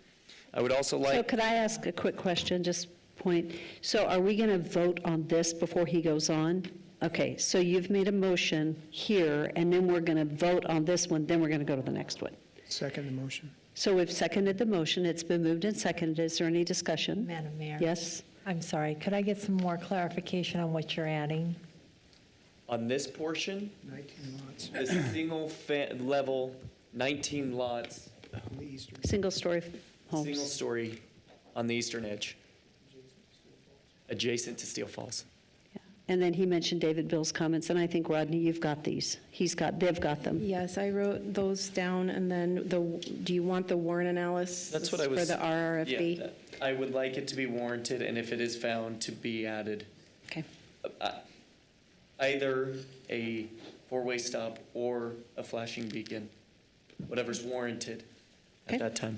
I would also like... So could I ask a quick question, just point? So are we going to vote on this before he goes on? Okay, so you've made a motion here, and then we're going to vote on this one, then we're going to go to the next one. Second the motion. So we've seconded the motion. It's been moved and seconded. Is there any discussion? Madam Mayor? Yes? I'm sorry, could I get some more clarification on what you're adding? On this portion, 19 lots. the single-level, 19 lots, Single-story homes. single-story on the eastern edge, adjacent to Steel Falls. And then he mentioned David Bill's comments, and I think, Rodney, you've got these. They've got them. Yes, I wrote those down, and then do you want the warrant analysis That's what I was... for the RRFB? Yeah, I would like it to be warranted, and if it is found, to be added. Okay. Either a four-way stop, or a flashing beacon, whatever's warranted Okay. at that time.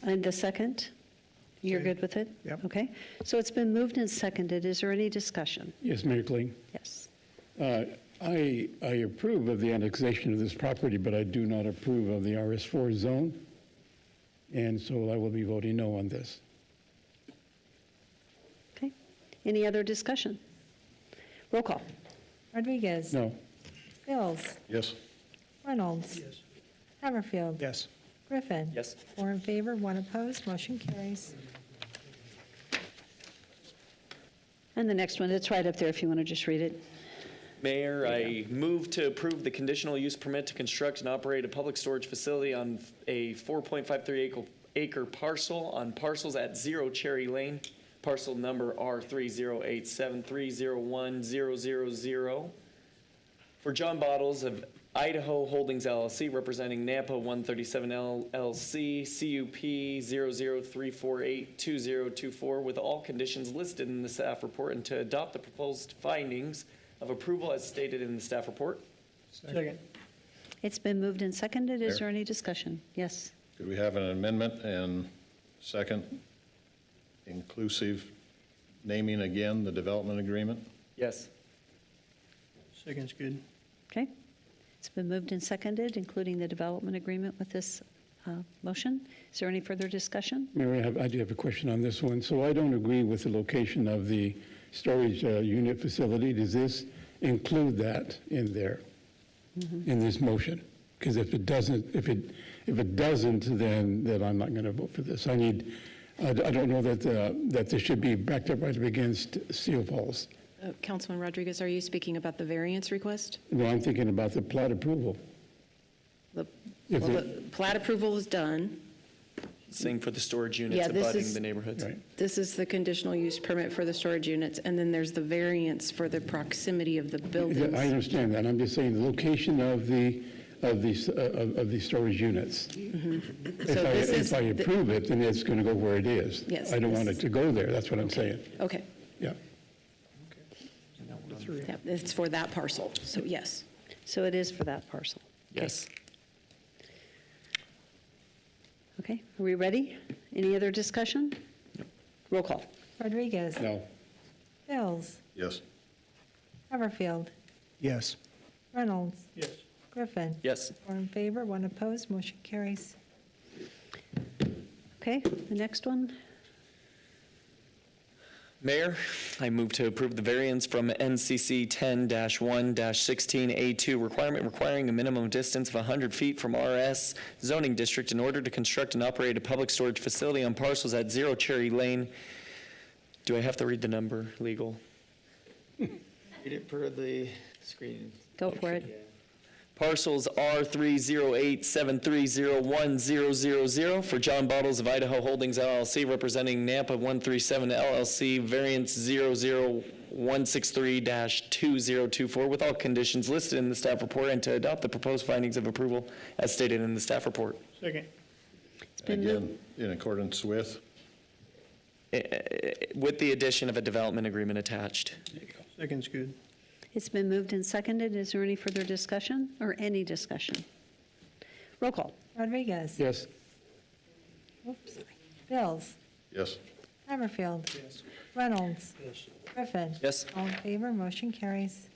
And the second? You're good with it? Yep. Okay. So it's been moved and seconded. Is there any discussion? Yes, Mayor Kling. Yes. I approve of the annexation of this property, but I do not approve of the RS4 zone, and so I will be voting no on this. Okay. Any other discussion? Roll call. Rodriguez? No. Bills? Yes. Reynolds? Yes. Haverfield? Yes. Griffin? Yes. 4 in favor, 1 opposed, motion carries. And the next one, it's right up there if you want to just read it. Mayor, I move to approve the conditional use permit to construct and operate a public storage facility on a 4.53 acre parcel on parcels at 0 Cherry Lane, parcel number R3087301000, for John Bottles of Idaho Holdings LLC, representing Nampa 137 LLC, CUP 003482024, with all conditions listed in the staff report, and to adopt the proposed findings of approval as stated in the staff report. Second. It's been moved and seconded. Is Mayor? there any discussion? Yes. Could we have an amendment and second, inclusive, naming again the development agreement? Yes. Second's good. Okay. It's been moved and seconded, including the development agreement with this motion. Is there any further discussion? Mayor, I do have a question on this one. So I don't agree with the location of the storage unit facility. Does this include that in there, in this motion? Because if it doesn't, then I'm not going to vote for this. I don't know that this should be backed up right up against Steel Falls. Councilman Rodriguez, are you speaking about the variance request? No, I'm thinking about the plat approval. The If well, it- the plat approval is done. Saying for the storage units Yeah, this abutting is- the neighborhoods. This is the conditional use permit for the storage units, and then there's the variance for the proximity of the buildings. I understand that. I'm just saying the location of the storage units. If I approve it, then it's going to go where it is. Yes, I don't this want it to go there. That's what I'm saying. Okay. Yeah. Yeah, it's for that parcel, so yes. So it is for that parcel. Yes. Okay. Are we ready? Any other discussion? Roll call. Rodriguez? No. Bills? Yes. Haverfield? Yes. Reynolds? Yes. Griffin? Yes. 4 in favor, 1 opposed, motion carries. Okay. The next one. Mayor, I move to approve the variance from NCC 10-1-16A2 requiring a minimum distance of 100 feet from RS zoning district in order to construct and operate a public storage facility on parcels at 0 Cherry Lane. Do I have to read the number, legal? Read it per the screen. Go for it. Parcels R3087301000 for John Bottles of Idaho Holdings LLC, representing Nampa 137 LLC, variance 00163-2024, with all conditions listed in the staff report, and to adopt the proposed findings of approval as stated in the staff report. Second. Again, in accordance with? With the addition of a development agreement attached. Second's good. It's been moved and seconded. Is there any further discussion or any discussion? Roll call. Rodriguez? Yes. Oops, sorry. Bills? Yes. Haverfield? Yes. Reynolds? Yes. Griffin? Yes. All in favor, motion carries.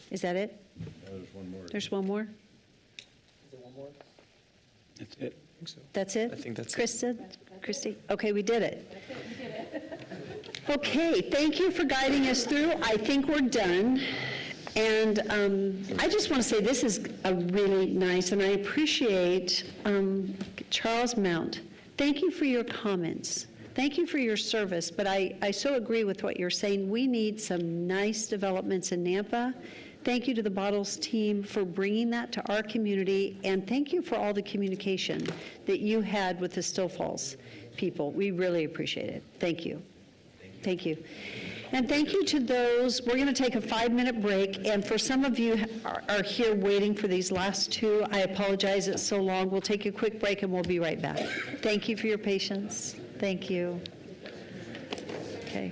Is that it? There's one more. There's one more? That's it. That's it? I think that's it. Christie? Okay, we did it. Okay, thank you for guiding us through. I think we're done. And I just want to say this is a really nice, and I appreciate Charles Mount. Thank you for your comments. Thank you for your service, but I so agree with what you're saying. We need some nice developments in Nampa. Thank you to the Bottles team for bringing that to our community, and thank you for all the communication that you had with the Still Falls people. We really appreciate it. Thank you. Thank you. And thank you to those. We're going to take a 5-minute break, and for some of you are here waiting for these last two, I apologize it's so long. We'll take a quick break and we'll be right back. Thank you for your patience. Thank you. Okay.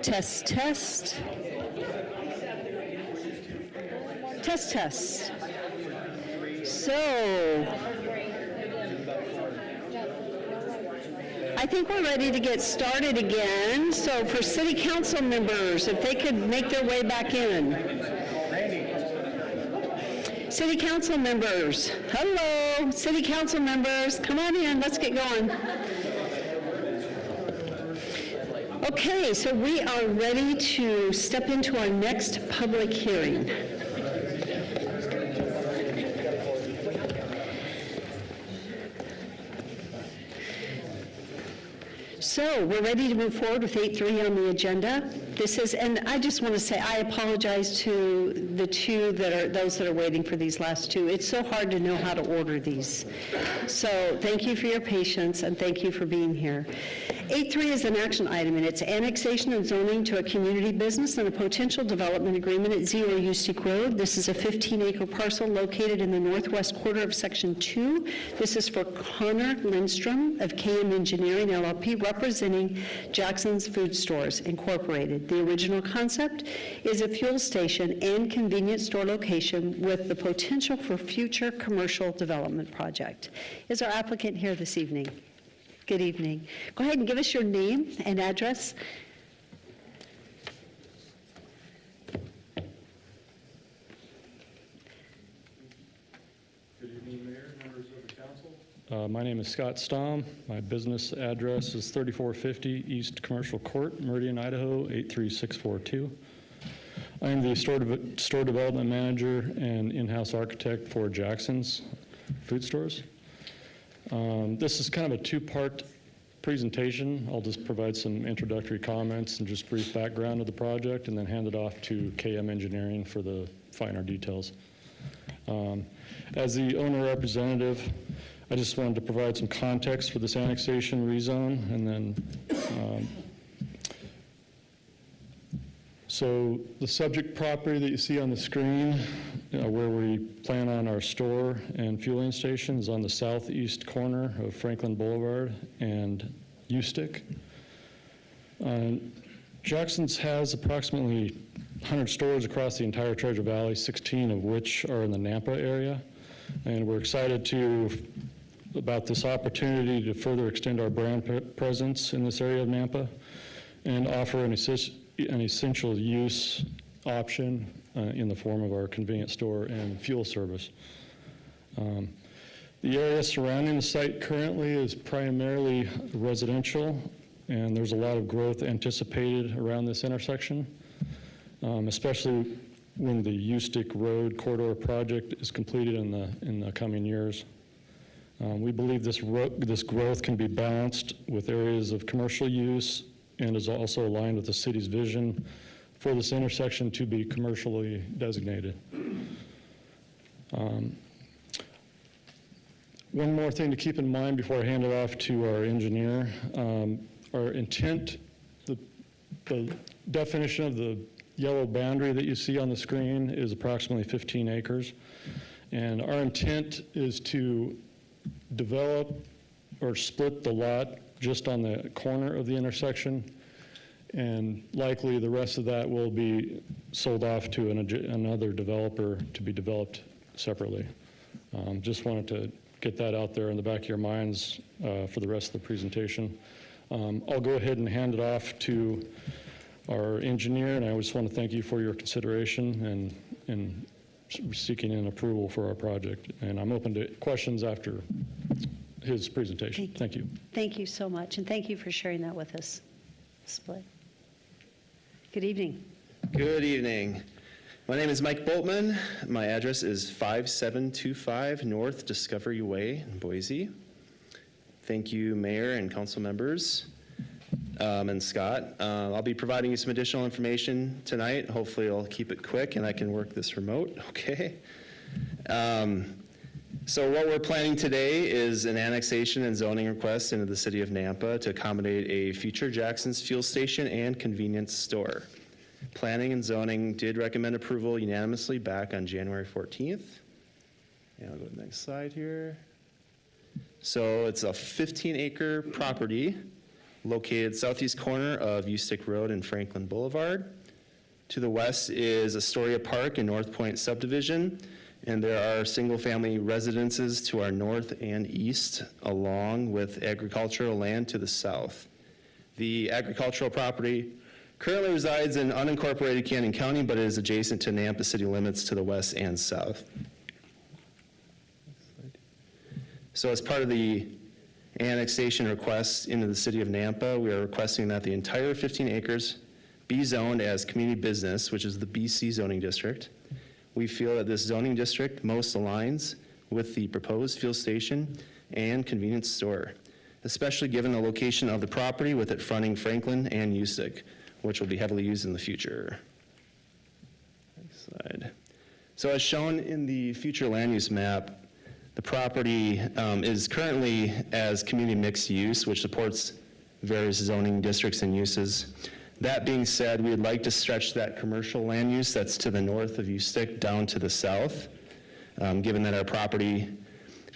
Test, test. Test, test. So, I think we're ready to get started again. So for city council members, if they could make their way back in. City council members, hello, city council members, come on in, let's get going. Okay, so we are ready to step into our next public hearing. So we're ready to move forward with 8.3 on the agenda. This is, and I just want to say I apologize to the two that are, those that are waiting for these last two. It's so hard to know how to order these. So thank you for your patience and thank you for being here. 8.3 is an action item, and it's annexation and zoning to a community business and a potential development agreement at 0 Ustic Road. This is a 15-acre parcel located in the northwest quarter of Section 2. This is for Connor Lindstrom of KM Engineering LLP, representing Jackson's Food Stores Incorporated. The original concept is a fuel station and convenience store location with the potential for future commercial development project. Is our applicant here this evening? Good evening. Go ahead and give us your name and address. Good evening, Mayor, members of the council. My name is Scott Stamm. My business address is 3450 East Commercial Court, Meridian, Idaho, 83642. I am the store development manager and in-house architect for Jackson's Food Stores. This is kind of a two-part presentation. I'll just provide some introductory comments and just brief background of the project and then hand it off to KM Engineering for the finer details. As the owner representative, I just wanted to provide some context for this annexation rezone and then so the subject property that you see on the screen where we plan on our store and fueling station is on the southeast corner of Franklin Boulevard and Ustic. Jackson's has approximately 100 stores across the entire Treasure Valley, 16 of which are in the Nampa area. And we're excited about this opportunity to further extend our brand presence in this area of Nampa and offer an essential use option in the form of our convenience store and fuel service. The area surrounding the site currently is primarily residential, and there's a lot of growth anticipated around this intersection, especially when the Ustic Road corridor project is completed in the coming years. We believe this growth can be balanced with areas of commercial use and is also aligned with the city's vision for this intersection to be commercially designated. One more thing to keep in mind before I hand it off to our engineer. Our intent, the definition of the yellow boundary that you see on the screen is approximately 15 acres. And our intent is to develop or split the lot just on the corner of the intersection, and likely the rest of that will be sold off to another developer to be developed separately. Just wanted to get that out there in the back of your minds for the rest of the presentation. I'll go ahead and hand it off to our engineer, and I just want to thank you for your consideration and seeking an approval for our project. And I'm open to questions after his presentation. Thank you. Thank you so much, and thank you for sharing that with us. Split. Good evening. Good evening. My name is Mike Boltman. My address is 5725 North Discovery Way in Boise. Thank you, Mayor and council members, and Scott. I'll be providing you some additional information tonight. Hopefully I'll keep it quick and I can work this remote, okay? So what we're planning today is an annexation and zoning request into the city of Nampa to accommodate a future Jackson's fuel station and convenience store. Planning and zoning did recommend approval unanimously back on January 14th. And I'll go to the next slide here. So it's a 15-acre property located southeast corner of Ustick Road and Franklin Boulevard. To the west is Astoria Park and North Point subdivision, and there are single-family residences to our north and east, along with agricultural land to the south. The agricultural property currently resides in unincorporated Canyon County, but it is adjacent to Nampa city limits to the west and south. So as part of the annexation request into the city of Nampa, we are requesting that the entire 15 acres be zoned as community business, which is the BC zoning district. We feel that this zoning district most aligns with the proposed fuel station and convenience store, especially given the location of the property with it fronting Franklin and Ustick, which will be heavily used in the future. Next slide. So as shown in the future land use map, the property is currently as community mixed use, which supports various zoning districts and uses. That being said, we would like to stretch that commercial land use that's to the north of Ustick down to the south, given that our property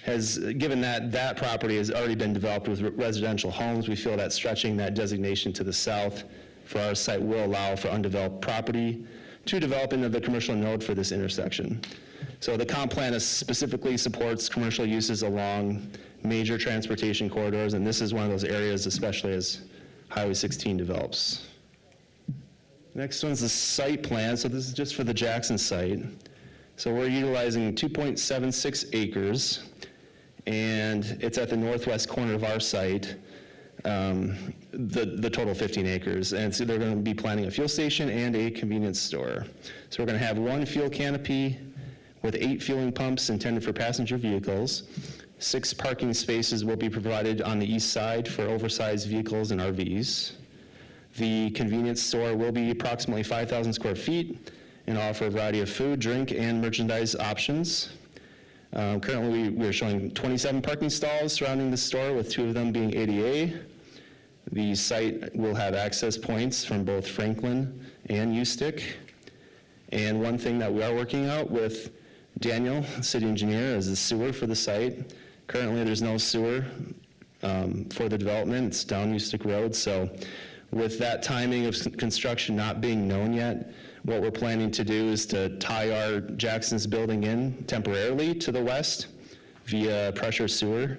that property has already been developed with residential homes. We feel that stretching that designation to the south for our site will allow for undeveloped property to develop into the commercial node for this intersection. So the comp plan specifically supports commercial uses along major transportation corridors, and this is one of those areas, especially as Highway 16 develops. Next one's the site plan. So this is just for the Jackson site. So we're utilizing 2.76 acres, and it's at the northwest corner of our site, the total 15 acres. And so they're going to be planning a fuel station and a convenience store. So we're going to have one fuel canopy with 8 fueling pumps intended for passenger vehicles. 6 parking spaces will be provided on the east side for oversized vehicles and RVs. The convenience store will be approximately 5,000 square feet and offer a variety of food, drink, and merchandise options. Currently, we are showing 27 parking stalls surrounding the store, with 2 of them being ADA. The site will have access points from both Franklin and Ustick. And one thing that we are working out with Daniel, city engineer, is the sewer for the site. Currently, there's no sewer for the development. It's down Ustick Road. So with that timing of construction not being known yet, what we're planning to do is to tie our Jackson's building in temporarily to the west via pressure sewer.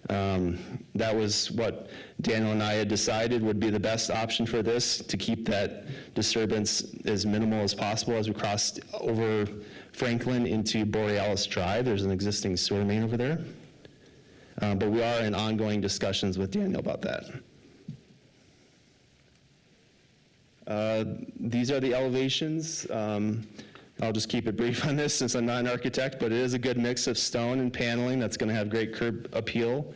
That was what Daniel and I had decided would be the best option for this, to keep that disturbance as minimal as possible as we crossed over Franklin into Borealis Drive. There's an existing sewer main over there. But we are in ongoing discussions with Daniel about that. These are the elevations. I'll just keep it brief on this since I'm not an architect, but it is a good mix of stone and paneling that's going to have great curb appeal.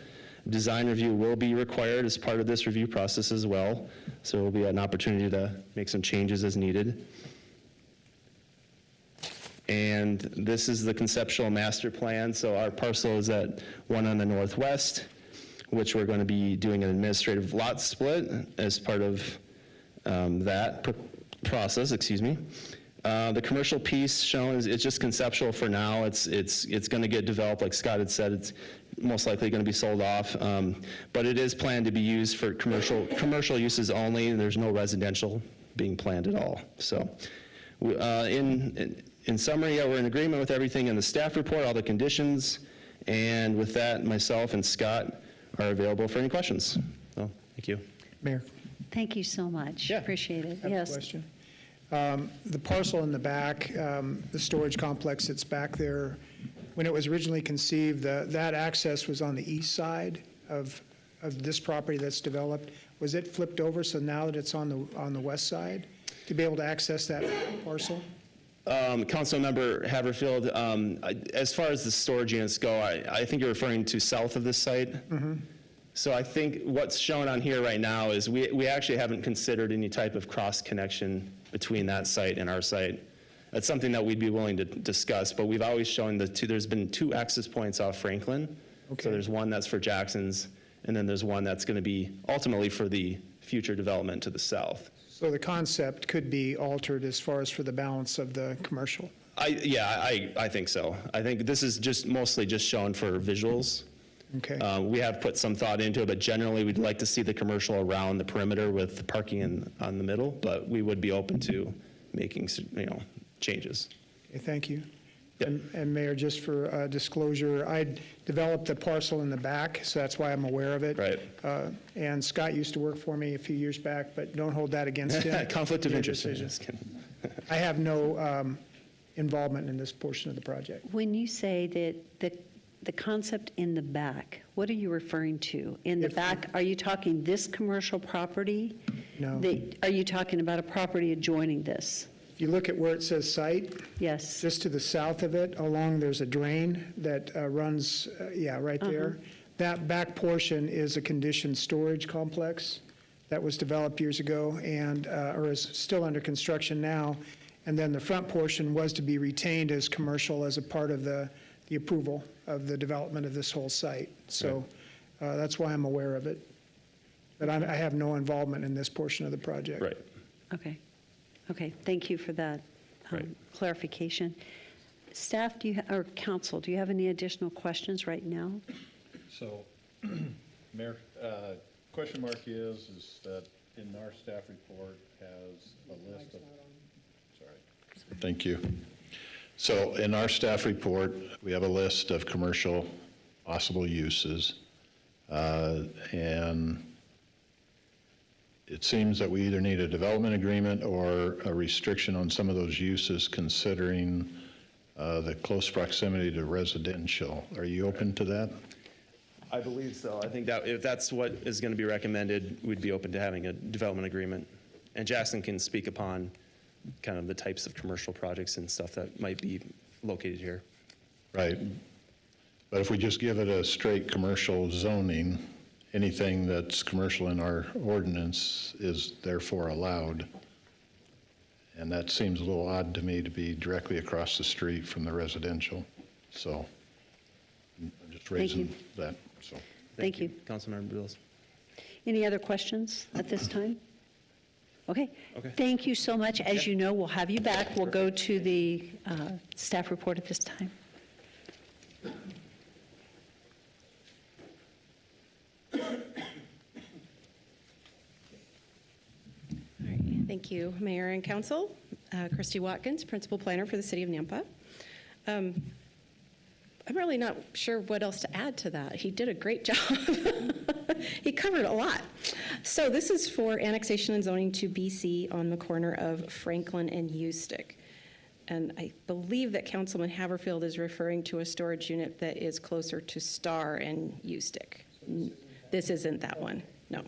Design review will be required as part of this review process as well, so it will be an opportunity to make some changes as needed. And this is the conceptual master plan. So our parcel is at one on the northwest, which we're going to be doing an administrative lot split as part of that process, excuse me. The commercial piece shown is, it's just conceptual for now. It's going to get developed, like Scott had said. It's most likely going to be sold off, but it is planned to be used for commercial uses only. And there's no residential being planned at all. So, in summary, yeah, we're in agreement with everything in the staff report, all the conditions, and with that, myself and Scott are available for any questions. So, thank you. Mayor. Thank you so much. Yeah. Appreciate it. I have Yes. a question. The parcel in the back, the storage complex that's back there, when it was originally conceived, that access was on the east side of this property that's developed. Was it flipped over so now that it's on the west side to be able to access that parcel? Councilmember Haverfield, as far as the storage units go, I think you're referring to south of this site. Mm-hmm. So I think what's shown on here right now is we actually haven't considered any type of cross connection between that site and our site. That's something that we'd be willing to discuss, but we've always shown there's been 2 access points off Franklin. Okay. So there's one that's for Jackson's, and then there's one that's going to be ultimately for the future development to the south. So the concept could be altered as far as for the balance of the commercial? I think so. I think this is just mostly just shown for visuals. Okay. We have put some thought into it, but generally, we'd like to see the commercial around the perimeter with the parking on the middle, but we would be open to making, changes. Okay, thank you. And Mayor, just for disclosure, I developed a parcel in the back, so that's why I'm aware of it. Right. And Scott used to work for me a few years back, but don't hold that against him. Conflict of Your interest. decision. I have no involvement in this portion of the project. When you say that the concept in the back, what are you referring to? In the back, are you talking this commercial property? No. Are you talking about a property adjoining this? If you look at where it says site, yes, just to the south of it, there's a drain that runs, right there. That back portion is a conditioned storage complex that was developed years ago and, or is still under construction now. And then the front portion was to be retained as commercial as a part of the approval of the development of this whole site. So that's why I'm aware of it. But I have no involvement in this portion of the project. Right. Okay, thank you for that clarification. Staff, or council, do you have any additional questions right now? So, Mayor, question mark is that in our staff report has a list of, sorry. Thank you. So in our staff report, we have a list of commercial possible uses. And it seems that we either need a development agreement or a restriction on some of those uses considering the close proximity to residential. Are you open to that? I believe so. I think that if that's what is going to be recommended, we'd be open to having a development agreement. And Jackson can speak upon kind of the types of commercial projects and stuff that might be located here. Right. But if we just give it a straight commercial zoning, anything that's commercial in our ordinance is therefore allowed. And that seems a little odd to me to be directly across the street from the residential. So I'm just raising that. So Thank you. Councilmember Bills. Any other questions at this time? Okay. Okay. Thank you so much. As you know, we'll have you back. We'll go to the staff report at this time. Thank you, Mayor and Council. Christy Watkins, Principal Planner for the City of Nampa. I'm really not sure what else to add to that. He did a great job. He covered a lot. So this is for annexation and zoning to BC on the corner of Franklin and Ustick. And I believe that Councilman Haverfield is referring to a storage unit that is closer to Star and Ustick. This isn't that one, no.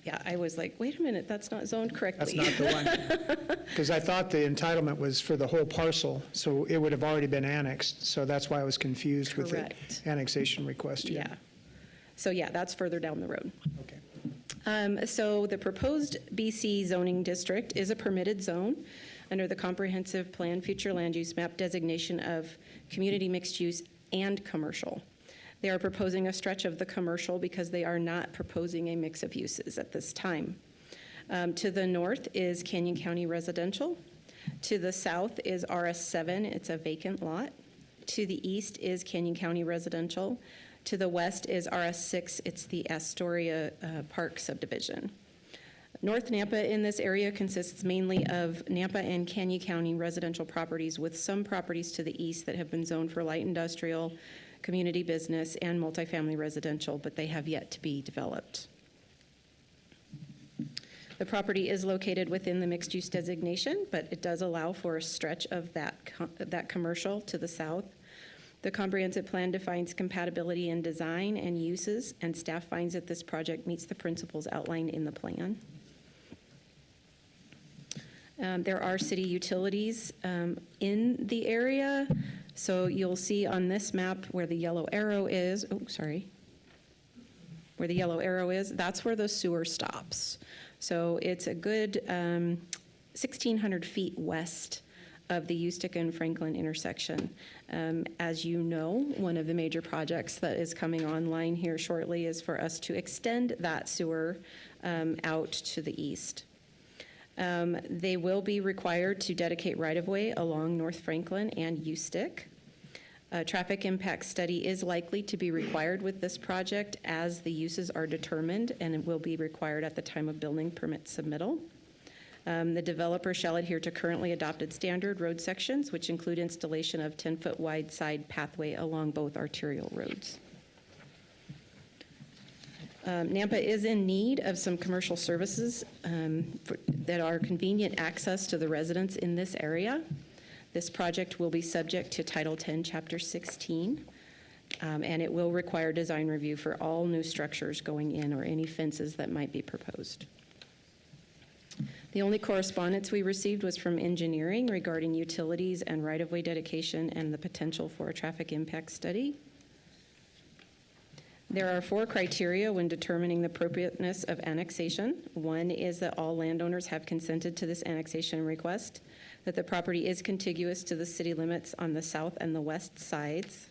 Yeah, I was like, wait a minute, that's not zoned correctly. That's not the one. Because I thought the entitlement was for the whole parcel, so it would have already been annexed. So that's why I was confused with the annexation request here. Yeah. So yeah, that's further down the road. Okay. So the proposed BC zoning district is a permitted zone under the Comprehensive Plan Future Land Use Map designation of community mixed use and commercial. They are proposing a stretch of the commercial because they are not proposing a mix of uses at this time. To the north is Canyon County Residential. To the south is RS7, it's a vacant lot. To the east is Canyon County Residential. To the west is RS6, it's the Astoria Park subdivision. North Nampa in this area consists mainly of Nampa and Canyon County residential properties with some properties to the east that have been zoned for light industrial, community business, and multifamily residential, but they have yet to be developed. The property is located within the mixed-use designation, but it does allow for a stretch of that commercial to the south. The comprehensive plan defines compatibility in design and uses, and staff finds that this project meets the principles outlined in the plan. There are city utilities in the area. So you'll see on this map where the yellow arrow is, where the yellow arrow is, that's where the sewer stops. So it's a good 1,600 feet west of the Ustick and Franklin intersection. As you know, one of the major projects that is coming online here shortly is for us to extend that sewer out to the east. They will be required to dedicate right-of-way along North Franklin and Ustick. A traffic impact study is likely to be required with this project as the uses are determined, and it will be required at the time of building permit submittal. The developer shall adhere to currently adopted standard road sections, which include installation of 10-foot wide side pathway along both arterial roads. Nampa is in need of some commercial services that are convenient access to the residents in this area. This project will be subject to Title 10, Chapter 16, and it will require design review for all new structures going in or any fences that might be proposed. The only correspondence we received was from engineering regarding utilities and right-of-way dedication and the potential for a traffic impact study. There are 4 criteria when determining the appropriateness of annexation. One is that all landowners have consented to this annexation request, that the property is contiguous to the city limits on the south and the west sides.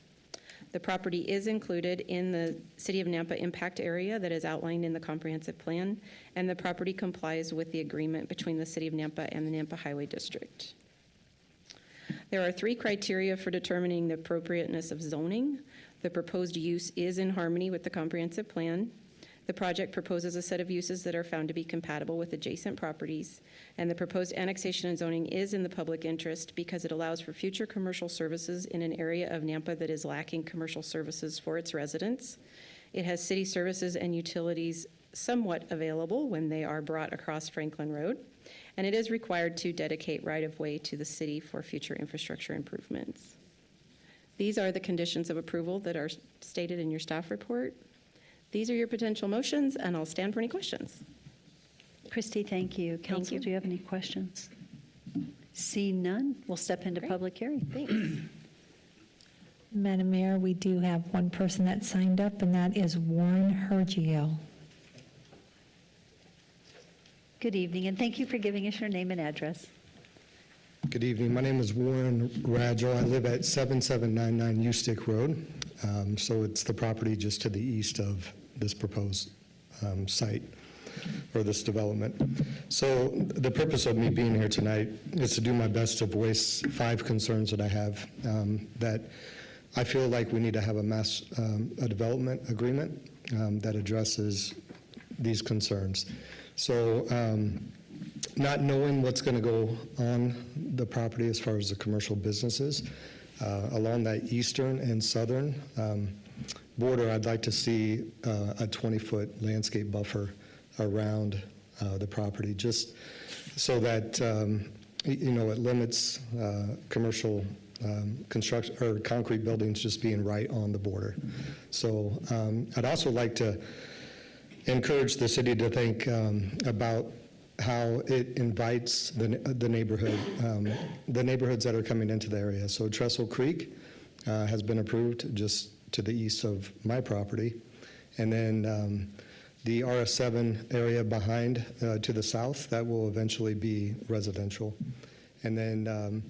The property is included in the City of Nampa impact area that is outlined in the comprehensive plan, and the property complies with the agreement between the City of Nampa and the Nampa Highway District. There are 3 criteria for determining the appropriateness of zoning. The proposed use is in harmony with the comprehensive plan. The project proposes a set of uses that are found to be compatible with adjacent properties, and the proposed annexation and zoning is in the public interest because it allows for future commercial services in an area of Nampa that is lacking commercial services for its residents. It has city services and utilities somewhat available when they are brought across Franklin Road, and it is required to dedicate right-of-way to the city for future infrastructure improvements. These are the conditions of approval that are stated in your staff report. These are your potential motions, and I'll stand for any questions. Christy, thank you. Council, do you have any questions? See none, we'll step into public hearing. Thanks. Madam Mayor, we do have one person that signed up, and that is Warren Hergio. Good evening, and thank you for giving us your name and address. Good evening. My name is Warren Radjo. I live at 7799 Ustick Road. So it's the property just to the east of this proposed site or this development. So the purpose of me being here tonight is to do my best to voice 5 concerns that I have that I feel like we need to have a development agreement that addresses these concerns. So not knowing what's going to go on the property as far as the commercial businesses, along that eastern and southern border, I'd like to see a 20-foot landscape buffer around the property, just so that it limits commercial construction or concrete buildings just being right on the border. So I'd also like to encourage the city to think about how it invites the neighborhood, the neighborhoods that are coming into the area. So Trestle Creek has been approved just to the east of my property. And then the RS7 area behind to the south, that will eventually be residential. And then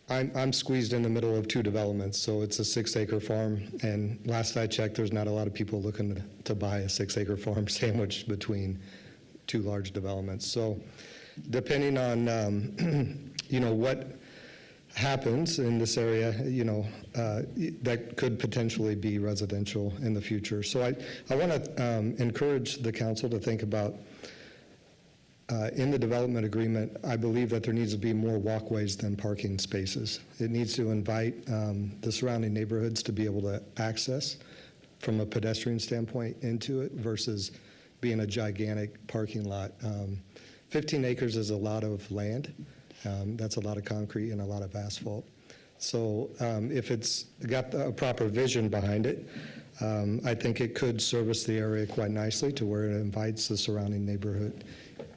I'm squeezed in the middle of 2 developments, so it's a 6-acre farm. And last I checked, there's not a lot of people looking to buy a 6-acre farm sandwiched between 2 large developments. So depending on, what happens in this area, that could potentially be residential in the future. So I want to encourage the council to think about, in the development agreement, I believe that there needs to be more walkways than parking spaces. It needs to invite the surrounding neighborhoods to be able to access from a pedestrian standpoint into it versus being a gigantic parking lot. 15 acres is a lot of land. That's a lot of concrete and a lot of asphalt. So if it's got a proper vision behind it, I think it could service the area quite nicely to where it invites the surrounding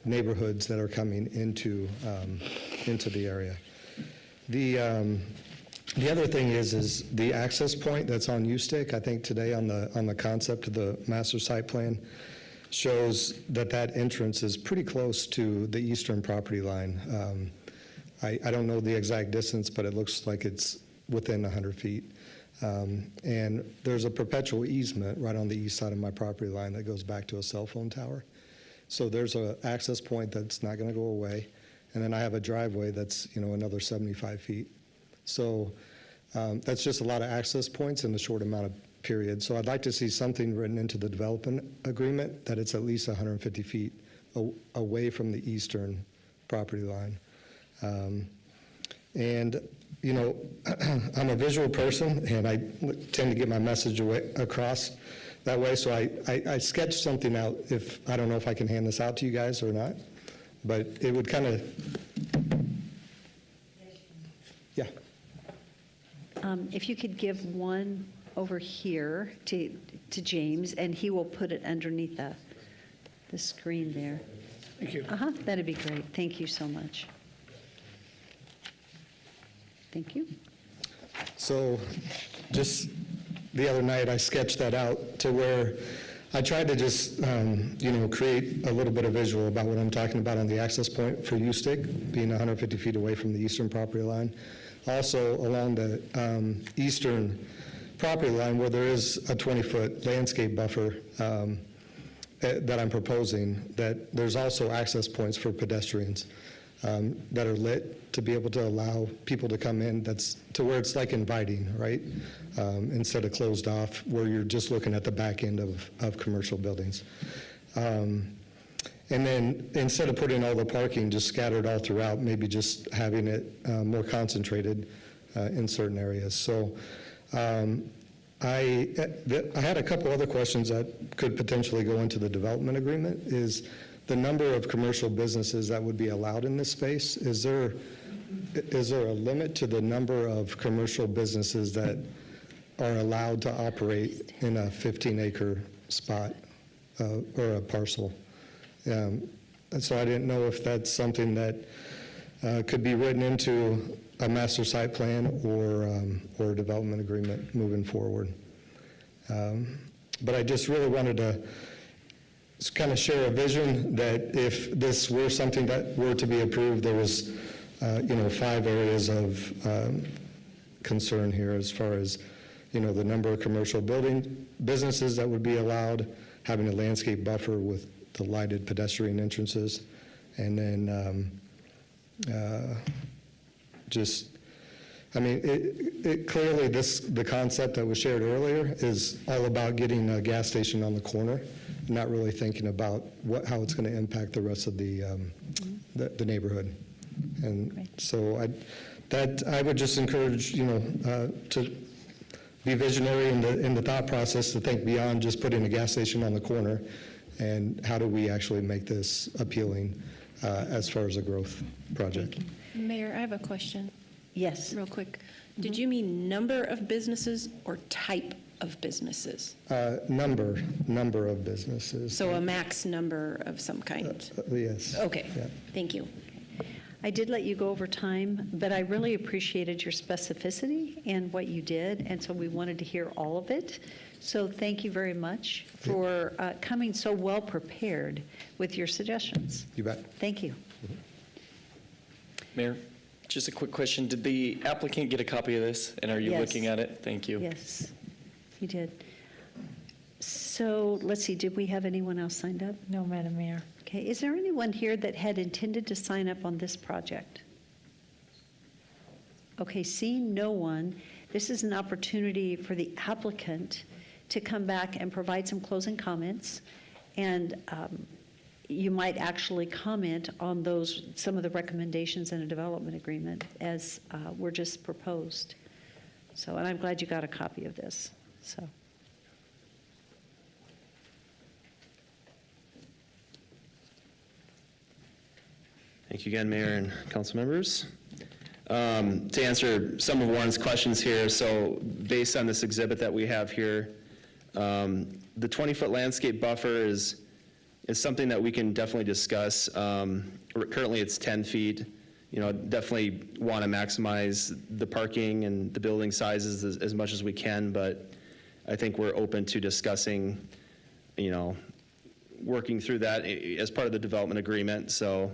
neighborhoods that are coming into the area. The other thing is the access point that's on Ustick. I think today on the concept of the master site plan shows that entrance is pretty close to the eastern property line. I don't know the exact distance, but it looks like it's within 100 feet. And there's a perpetual easement right on the east side of my property line that goes back to a cell phone tower. So there's an access point that's not going to go away. And then I have a driveway that's, another 75 feet. So That's just a lot of access points in a short amount of period. So I'd like to see something written into the development agreement that it's at least 150 feet away from the eastern property line. And, you know, I'm a visual person, and I tend to get my message across that way. So I sketched something out. I don't know if I can hand this out to you guys or not, but it would kind of, yeah. If you could give one over here to James, and he will put it underneath the screen there. Thank you. That'd be great. Thank you so much. Thank you. So just the other night, I sketched that out to where I tried to just, you know, create a little bit of visual about what I'm talking about on the access point for U-Stick, being 150 feet away from the eastern property line. Also along the eastern property line where there is a 20-foot landscape buffer that I'm proposing, that there's also access points for pedestrians that are lit to be able to allow people to come in, that's to where it's like inviting, right? Instead of closed off where you're just looking at the back end of commercial buildings. And then instead of putting all the parking just scattered all throughout, maybe just having it more concentrated in certain areas. So I had a couple other questions that could potentially go into the development agreement. Is the number of commercial businesses that would be allowed in this space, is there a limit to the number of commercial businesses that are allowed to operate in a 15-acre spot or a parcel? And so I didn't know if that's something that could be written into a master site plan or a development agreement moving forward. But I just really wanted to kind of share a vision that if this were something that were to be approved, there was, you know, 5 areas of concern here as far as, you know, the number of commercial businesses that would be allowed, having a landscape buffer with the lighted pedestrian entrances, and then just, I mean, it clearly the concept that was shared earlier is all about getting a gas station on the corner, not really thinking about how it's going to impact the rest of the neighborhood. And so I would just encourage, you know, to be visionary in the thought process, to think beyond just putting a gas station on the corner, and how do we actually make this appealing as far as a growth project. Mayor, I have a question. Yes. Real quick. Did you mean number of businesses or type of businesses? Number of businesses. So a max number of some kind? Yes. Okay, Yeah. thank you. I did let you go over time, but I really appreciated your specificity and what you did, and so we wanted to hear all of it. So thank you very much for coming so well prepared with your suggestions. You bet. Thank you. Mayor, just a quick question. Did the applicant get a copy of this, and are you Yes. looking at it? Thank you. Yes, he did. So let's see, did we have anyone else signed up? No, Madam Mayor. Okay, is there anyone here that had intended to sign up on this project? Okay, seeing no one, this is an opportunity for the applicant to come back and provide some closing comments, and you might actually comment on some of the recommendations in a development agreement as were just proposed. So, and I'm glad you got a copy of this, so. Thank you again, Mayor and council members. To answer some of Warren's questions here, so based on this exhibit that we have here, the 20-foot landscape buffer is something that we can definitely discuss. Currently, it's 10 feet. You know, definitely want to maximize the parking and the building sizes as much as we can, but I think we're open to discussing, you know, working through that as part of the development agreement. So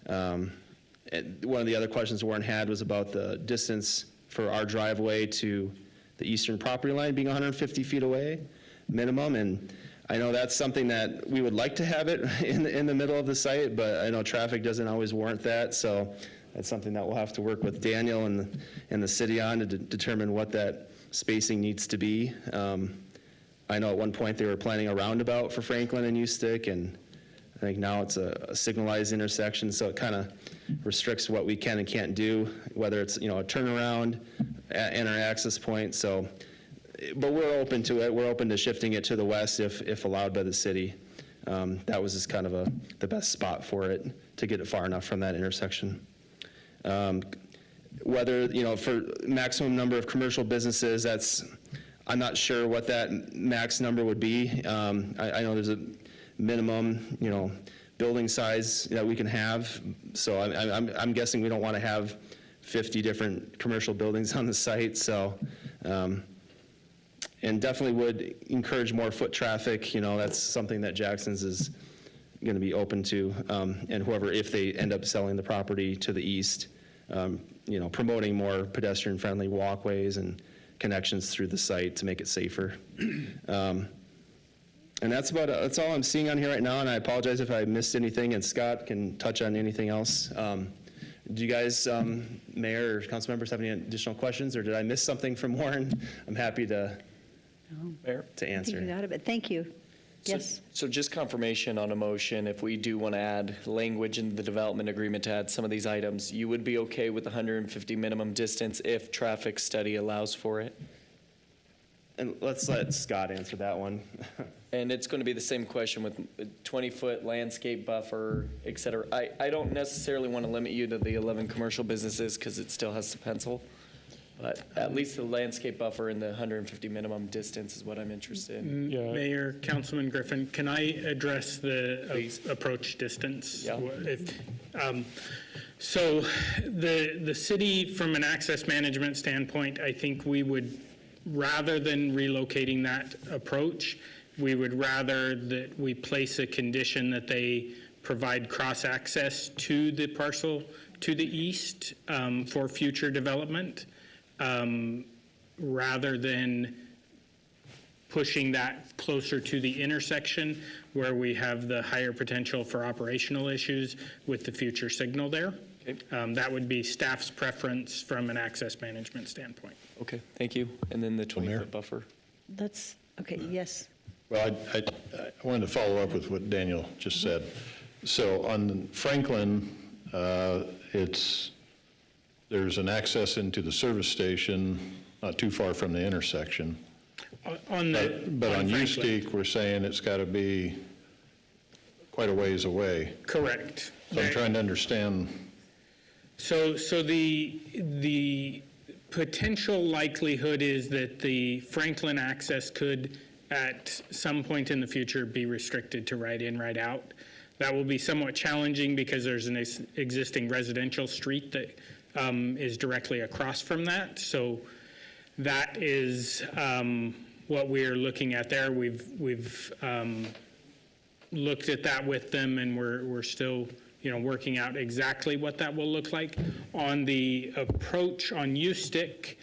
one of the other questions Warren had was about the distance for our driveway to the eastern property line being 150 feet away minimum, and I know that's something that we would like to have it in the middle of the site, but I know traffic doesn't always warrant that, so That's something that we'll have to work with Daniel and the city on to determine what that spacing needs to be. I know at one point they were planning a roundabout for Franklin and Ustick, and I think now it's a signalized intersection, so it kind of restricts what we can and can't do, whether it's, a turnaround and our access point. So, but we're open to it. We're open to shifting it to the west if allowed by the city. That was just kind of the best spot for it, to get it far enough from that intersection. Whether, for maximum number of commercial businesses, I'm not sure what that max number would be. I know there's a minimum, building size that we can have. So I'm guessing we don't want to have 50 different commercial buildings on the site. So, and definitely would encourage more foot traffic. That's something that Jackson's is going to be open to. And whoever, if they end up selling the property to the east, promoting more pedestrian-friendly walkways and connections through the site to make it safer. And that's all I'm seeing on here right now, and I apologize if I missed anything, and Scott can touch on anything else. Do you guys, Mayor or council members, have any additional questions, or did I miss something from Warren? I'm happy to answer. I think you got it, but thank you. Yes. So just confirmation on a motion, if we do want to add language in the development agreement to add some of these items, you would be okay with the 150 minimum distance if traffic study allows for it? And let's let Scott answer that one. And it's going to be the same question with 20-foot landscape buffer, et cetera. I don't necessarily want to limit you to the 11 commercial businesses because it still has to pencil. But at least the landscape buffer and the 150 minimum distance is what I'm interested in. Mayor, Councilman Griffin, can I address the approach distance? Yeah. So the city, from an access management standpoint, I think we would, rather than relocating that approach, we would rather that we place a condition that they provide cross-access to the parcel to the east for future development, rather than pushing that closer to the intersection where we have the higher potential for operational issues with the future signal there. Okay. That would be staff's preference from an access management standpoint. Okay, thank you. And then the 20-foot buffer. Okay, yes. Well, I wanted to follow up with what Daniel just said. So on Franklin, there's an access into the service station not too far from the intersection. But on Ustick, we're saying it's got to be quite a ways away. Correct. So I'm trying to understand. So the potential likelihood is that the Franklin access could, at some point in the future, be restricted to right in, right out. That will be somewhat challenging because there's an existing residential street that is directly across from that. So that is what we're looking at there. We've looked at that with them, and we're still working out exactly what that will look like. On the approach on Ustick,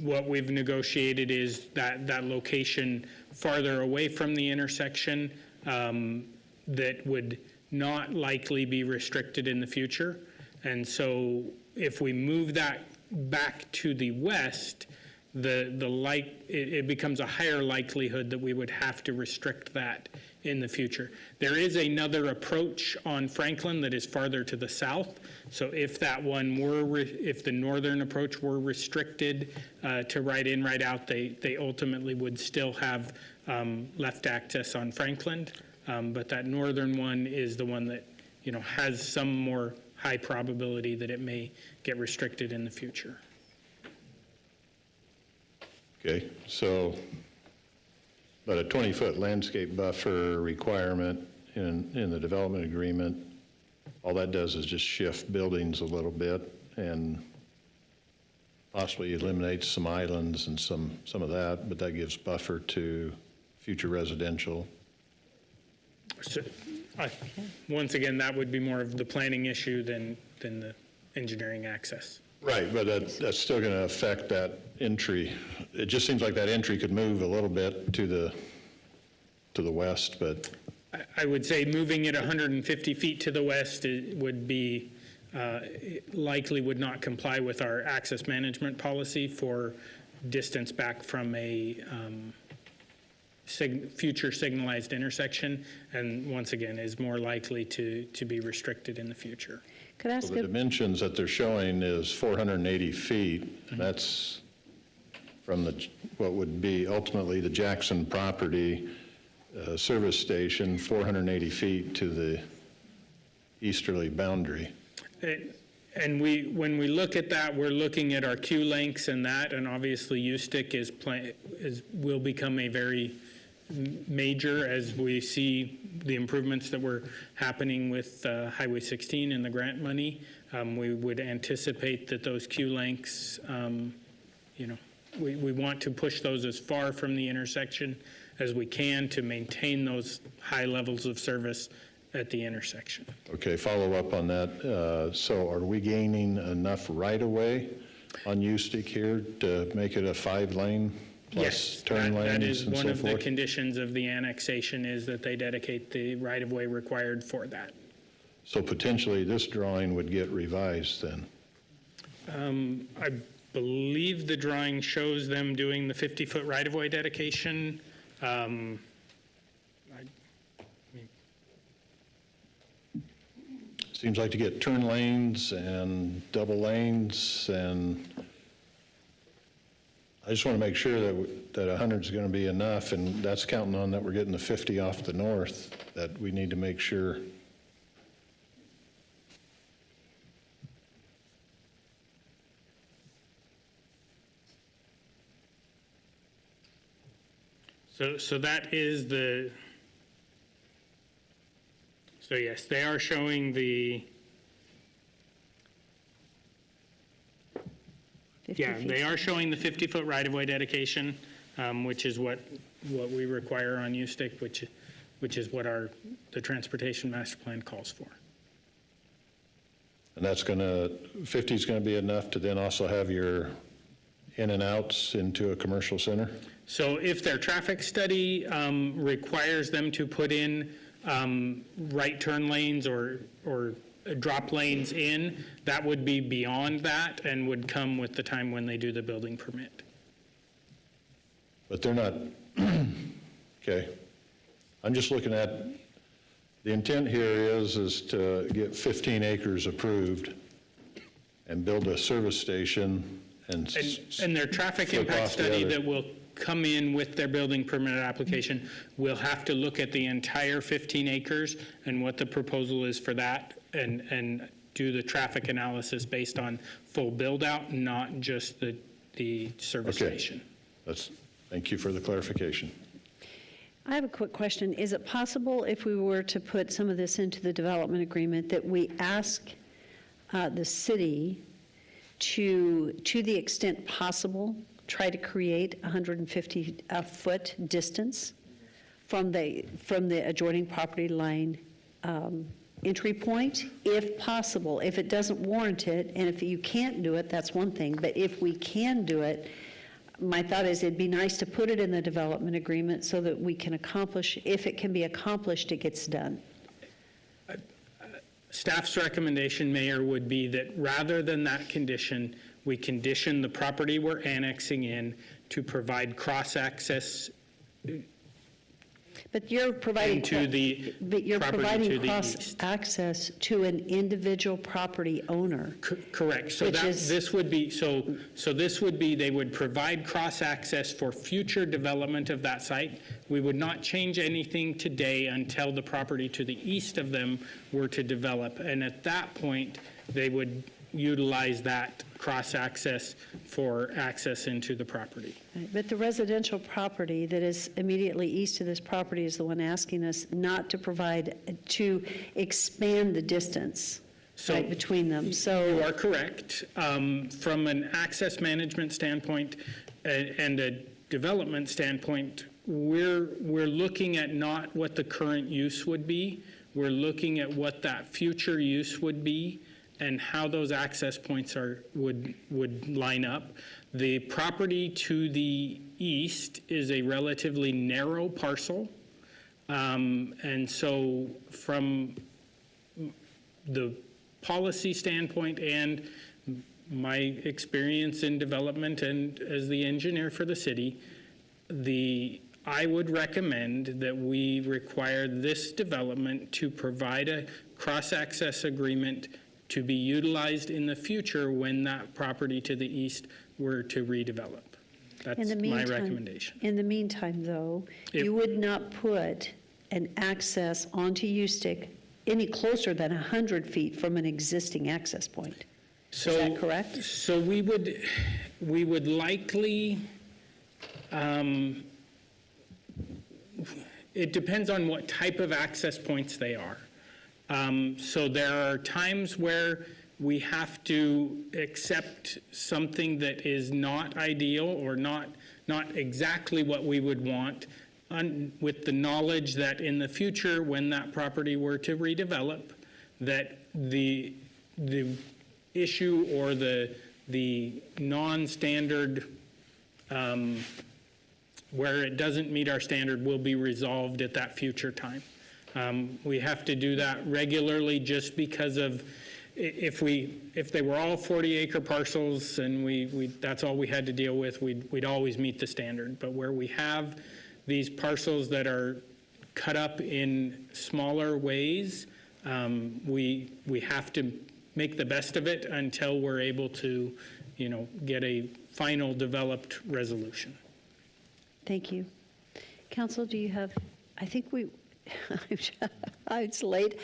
what we've negotiated is that location farther away from the intersection that would not likely be restricted in the future. And so if we move that back to the west, it becomes a higher likelihood that we would have to restrict that in the future. There is another approach on Franklin that is farther to the south. So if that one if the northern approach were restricted to right in, right out, they ultimately would still have left access on Franklin. But that northern one is the one that has some more high probability that it may get restricted in the future. Okay, so, but a 20-foot landscape buffer requirement in the development agreement, all that does is just shift buildings a little bit and possibly eliminates some islands and some of that, but that gives buffer to future residential. So, once again, that would be more of the planning issue than the engineering access. Right, but that's still going to affect that entry. It just seems like that entry could move a little bit to the west, but I would say moving it 150 feet to the west would be it likely would not comply with our access management policy for distance back from a future signalized intersection, and once again, is more likely to be restricted in the future. Could I ask So the dimensions that they're showing is 480 feet, and that's from what would be ultimately the Jackson property service station, 480 feet to the easterly boundary. And when we look at that, we're looking at our queue lengths and that, and obviously USTIC will become a very major as we see the improvements that were happening with Highway 16 and the grant money. We would anticipate that those queue lengths, we want to push those as far from the intersection as we can to maintain those high levels of service at the intersection. Okay, follow up on that. So are we gaining enough right-of-way on USTIC here to make it a 5-lane plus turn lanes that is and one so of the forth? conditions of the annexation, is that they dedicate the right-of-way required for that. So potentially this drawing would get revised then? I believe the drawing shows them doing the 50-foot right-of-way dedication. Seems like to get turn lanes and double lanes, and I just want to make sure that 100 is going to be enough, and that's counting on that we're getting the 50 off the north, that we need to make sure. So that is the, so yes, they are showing the, they are showing the 50-foot right-of-way dedication, which is what we require on USTIC, which is what the Transportation Master Plan calls for. And that's going to, 50 is going to be enough to then also have your in and outs into a commercial center? So if their traffic study requires them to put in right turn lanes or drop lanes in, that would be beyond that and would come with the time when they do the building permit. But they're not, okay. I'm just looking at, the intent here is to get 15 acres approved and build a service station and their traffic flip impact off the study other. that will come in with their building permit application will have to look at the entire 15 acres and what the proposal is for that, and do the traffic analysis based on full build out, not just the service station. Thank you for the clarification. I have a quick question. Is it possible, if we were to put some of this into the development agreement, that we ask the city to the extent possible, try to create 150-foot distance from the adjoining property line entry point, if possible? If it doesn't warrant it, and if you can't do it, that's one thing, but if we can do it, my thought is it'd be nice to put it in the development agreement so that we can accomplish, if it can be accomplished, it gets done. Staff's recommendation, Mayor, would be that rather than that condition, we condition the property we're annexing in to provide cross-access. But you're providing cross-access to an individual property owner. Correct. So this would be they would provide cross-access for future development of that site. We would not change anything today until the property to the east of them were to develop, and at that point they would utilize that cross-access for access into the property. But the residential property that is immediately east of this property is the one asking us not to to expand the distance right between them. So you are correct. From an access management standpoint and a development standpoint, we're looking at not what the current use would be. We're looking at what that future use would be and how those access points would line up. The property to the east is a relatively narrow parcel, and so from the policy standpoint and my experience in development and as the engineer for the city, I would recommend that we require this development to provide a cross-access agreement to be utilized in the future when that property to the east were to redevelop. That's my recommendation. In the meantime, though, you would not put an access onto Ustick any closer than 100 feet from an existing access point. Is that correct? So we would likely, it depends on what type of access points they are. So there are times where we have to accept something that is not ideal or not exactly what we would want, with the knowledge that in the future, when that property were to redevelop, that the issue or the non-standard where it doesn't meet our standard will be resolved at that future time. We have to do that regularly just because of if they were all 40-acre parcels and that's all we had to deal with, we'd always meet the standard. But where we have these parcels that are cut up in smaller ways, we have to make the best of it until we're able to, get a final developed resolution. Thank you. Council, do you have, I think it's late.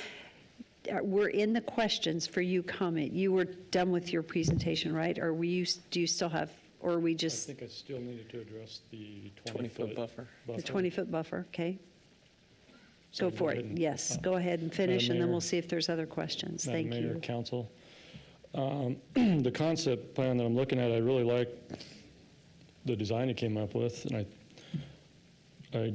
We're in the questions for you comment. You were done with your presentation, right? Or do you still have, or are we just? I think I still needed to address the 20-foot buffer. The 20-foot buffer, okay. So Go for it, yes. Go ahead and finish, and then we'll see if there's other questions. Madam Thank Mayor, you. Council. The concept plan that I'm looking at, I really like the design he came up with, and I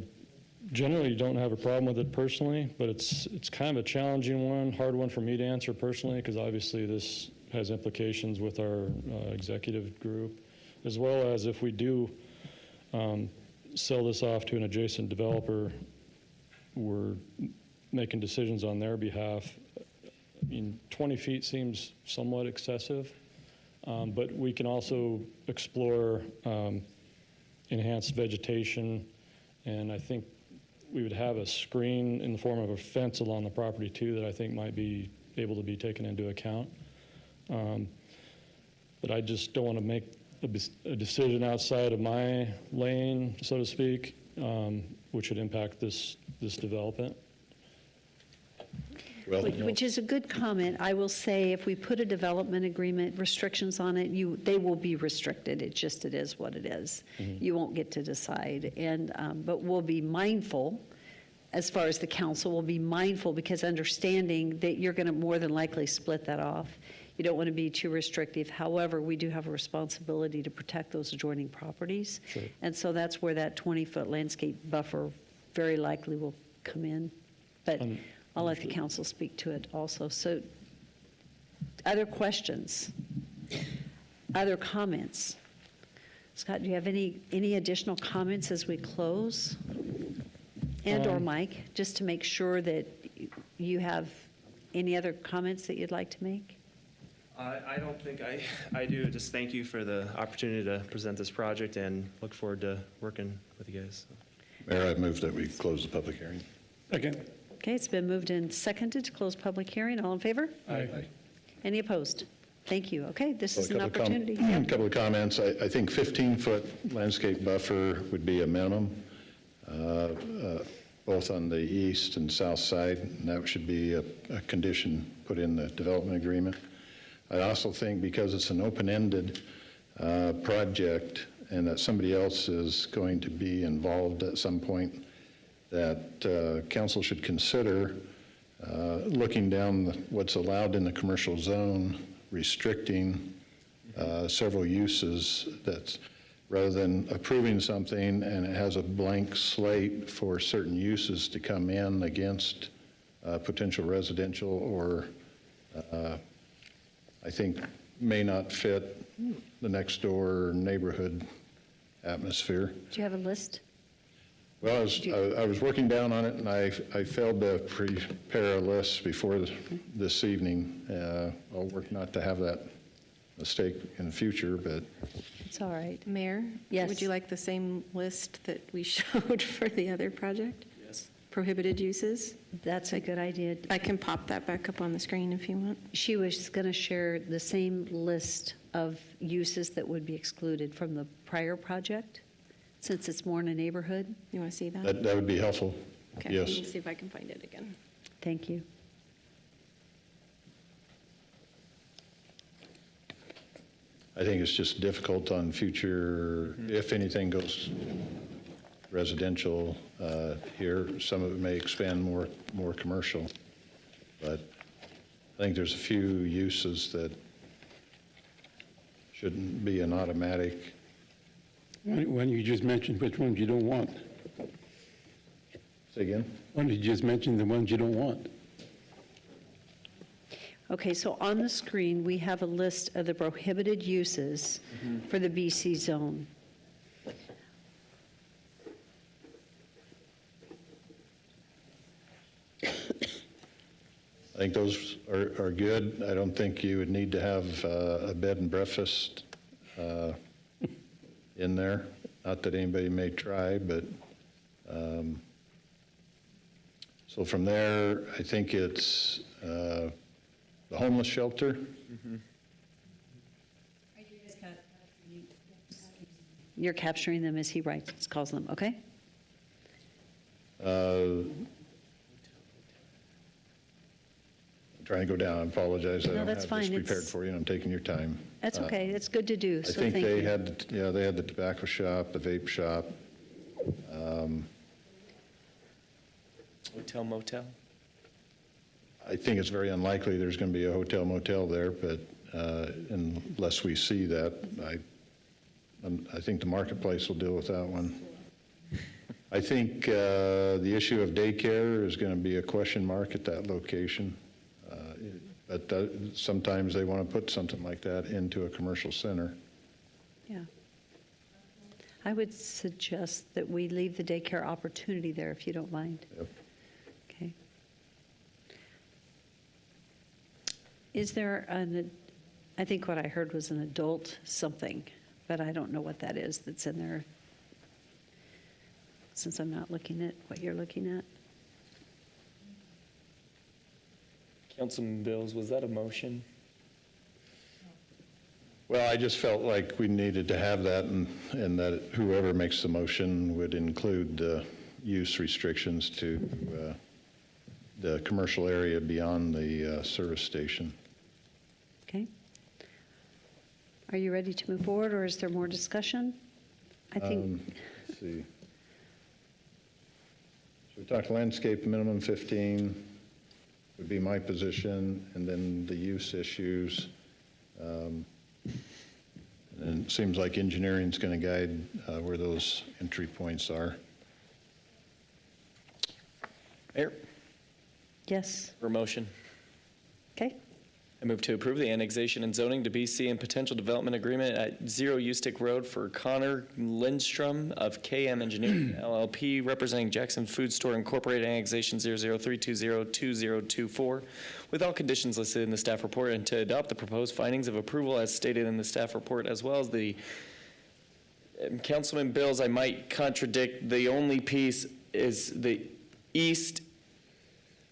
generally don't have a problem with it personally, but it's kind of a challenging one, hard one for me to answer personally, because obviously this has implications with our executive group, as well as if we do sell this off to an adjacent developer, we're making decisions on their behalf. I mean, 20 feet seems somewhat excessive, but we can also explore enhanced vegetation, and I think we would have a screen in the form of a fence along the property too that I think might be able to be taken into account. But I just don't want to make a decision outside of my lane, so to speak, which would impact this development. Well, Which is a good comment. I will say if we put a development agreement, restrictions on it, they will be restricted. It is what it is. Mm-hmm. You won't get to decide. But we'll be mindful, as far as the council, will be mindful because understanding that you're going to more than likely split that off. You don't want to be too restrictive. However, we do have a responsibility to protect those adjoining properties. Sure. And so that's where that 20-foot landscape buffer very likely will come in. But I'll let the council speak to it also. So, other questions? Other comments? Scott, do you have any additional comments as we close? And/or Mike, just to make sure that you have any other comments that you'd like to make? I don't think I do. Just thank you for the opportunity to present this project and look forward to working with you guys. Mayor, I move that we close the public hearing. Again. Okay, it's been moved and seconded to close public hearing. All in favor? Aye. Any opposed? Thank you. Okay, this is an A opportunity. couple of comments. I think 15-foot landscape buffer would be a minimum, both on the east and south side, and that should be a condition put in the development agreement. I also think because it's an open-ended project and that somebody else is going to be involved at some point, that council should consider looking down what's allowed in the commercial zone, restricting several uses, that's rather than approving something and it has a blank slate for certain uses to come in against potential residential or I think may not fit the next door neighborhood atmosphere. Do you have a list? Well, I was working down on it, and I failed to prepare a list before this evening. I'll work not to have that mistake in the future, but It's all right. Mayor? Yes. Would you like the same list that we showed for the other project? Yes. Prohibited uses? That's a good idea. I can pop that back up on the screen if you want. She was going to share the same list of uses that would be excluded from the prior project, since it's more in a neighborhood. You want to see that? that would be helpful. Okay, Yes. let me see if I can find it again. Thank you. I think it's just difficult on future, if anything goes residential here, some of it may expand more commercial. But I think there's a few uses that shouldn't be an automatic. Why don't you just mention which ones you don't want? Say again? Why don't you just mention the ones you don't want? Okay, so on the screen, we have a list of the prohibited uses for the BC zone. I think those are good. I don't think you would need to have a bed and breakfast in there. Not that anybody may try, but so from there, I think it's the homeless shelter. You're capturing them as he writes, calls them, okay? Trying to go down, I apologize. I No, don't that's have fine. this prepared It's- for you, and I'm taking your time. That's okay, it's good to do, I so think thank they you. had, they had the tobacco shop, the vape shop. Hotel, motel? I think it's very unlikely there's going to be a hotel motel there, but unless we see that, I think the marketplace will deal with that one. I think the issue of daycare is going to be a question mark at that location. But sometimes they want to put something like that into a commercial center. Yeah. I would suggest that we leave the daycare opportunity there, if you don't mind. Yep. Okay. Is there I think what I heard was an adult something, but I don't know what that is that's in there, since I'm not looking at what you're looking at. Councilman Bills, was that a motion? Well, I just felt like we needed to have that, and that whoever makes the motion would include use restrictions to the commercial area beyond the service station. Okay. Are you ready to move forward, or is there more discussion? I think, Let's see. So we talked landscape minimum 15 would be my position, and then the use issues. And it seems like engineering's going to guide where those entry points are. Mayor, yes, for motion. okay. I move to approve the annexation and zoning to BC and potential development agreement at 0 Ustick Road for Connor Lindstrom of KM Engineering LLP, representing Jackson Food Store Incorporated, annexation 003202024, with all conditions listed in the staff report, and to adopt the proposed findings of approval as stated in the staff report, as well as the Councilman Bills. I might contradict. The only piece is the east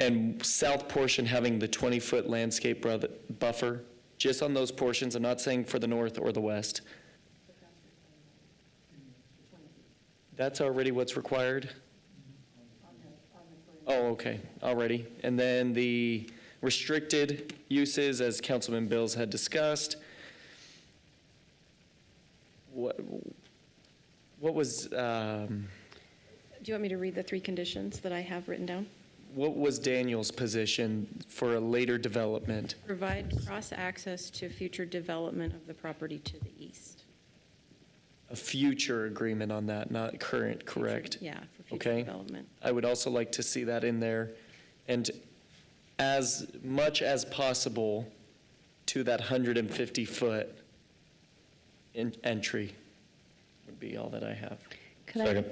and south portion having the 20-foot landscape buffer, just on those portions. I'm not saying for the north or the west. That's already what's required? Oh, okay, already. And then the restricted uses, as Councilman Bills had discussed. What was, Do you want me to read the 3 conditions that I have written down? what was Daniel's position for a later development? Provide cross-access to future development of the property to the east. A future agreement on that, not current, correct? Yeah, for future Okay. development. I would also like to see that in there. And as much as possible to that 150-foot entry would be all that I have. Could I,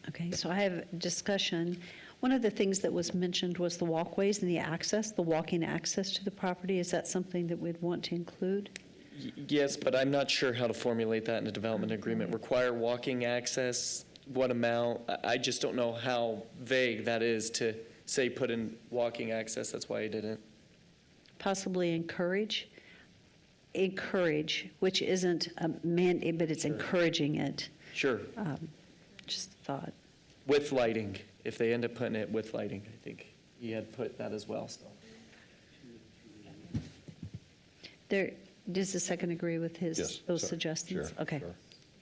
Okay, so I have discussion. One of the things that was mentioned was the walkways and the access, the walking access to the property. Is that something that we'd want to include? Yes, but I'm not sure how to formulate that in a development agreement. Require walking access, what amount? I just don't know how vague that is to say put in walking access. That's why I didn't. Possibly encourage, which isn't a mandate, but it's encouraging it. Sure. Just a thought. With lighting, if they end up putting it with lighting, I think he had put that as well. So. Does the second agree with those suggestions? Sure, Okay. sure.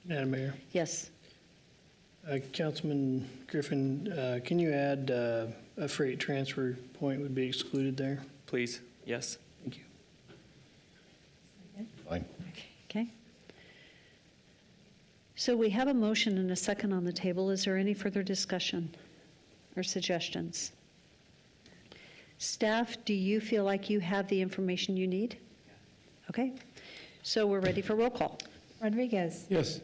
Madam Mayor. Yes. Councilman Griffin, can you add a freight transfer point would be excluded there? Please, yes. Thank you. Fine. Okay. So we have a motion and a second on the table. Is there any further discussion or suggestions? Staff, do you feel like you have the information you need? Okay. So we're ready for roll call. Rodriguez. Yes.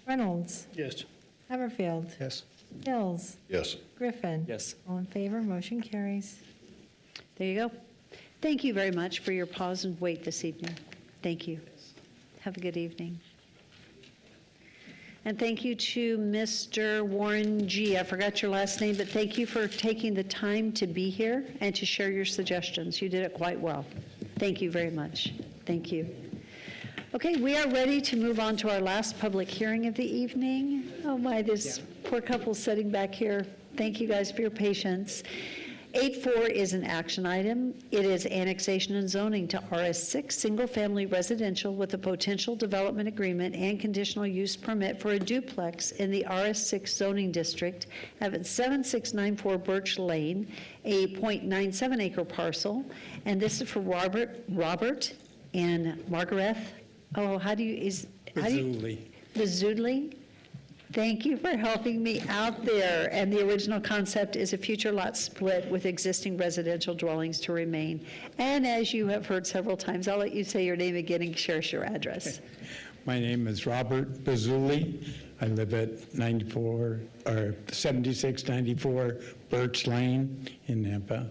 Reynolds. Yes. Haverfield. Yes. Hills. Yes. Griffin. Yes. All in favor, motion carries. There you go. Thank you very much for your pause and wait this evening. Thank you. Have a good evening. And thank you to Mr. Warren G. I forgot your last name, but thank you for taking the time to be here and to share your suggestions. You did it quite well. Thank you very much. Thank you. Okay, we are ready to move on to our last public hearing of the evening. Oh my, this poor couple sitting back here. Thank you guys for your patience. 8.4 is an action item. It is annexation and zoning to RS6 single-family residential with a potential development agreement and conditional use permit for a duplex in the RS6 zoning district at 7694 Birch Lane, a .97 acre parcel. And this is for Robert and Margaret. Oh, Bazzouli. Thank you for helping me out there. And the original concept is a future lot split with existing residential dwellings to remain. And as you have heard several times, I'll let you say your name again and share your address. My name is Robert Bazzouli. I live at 7694 Birch Lane in Nampa.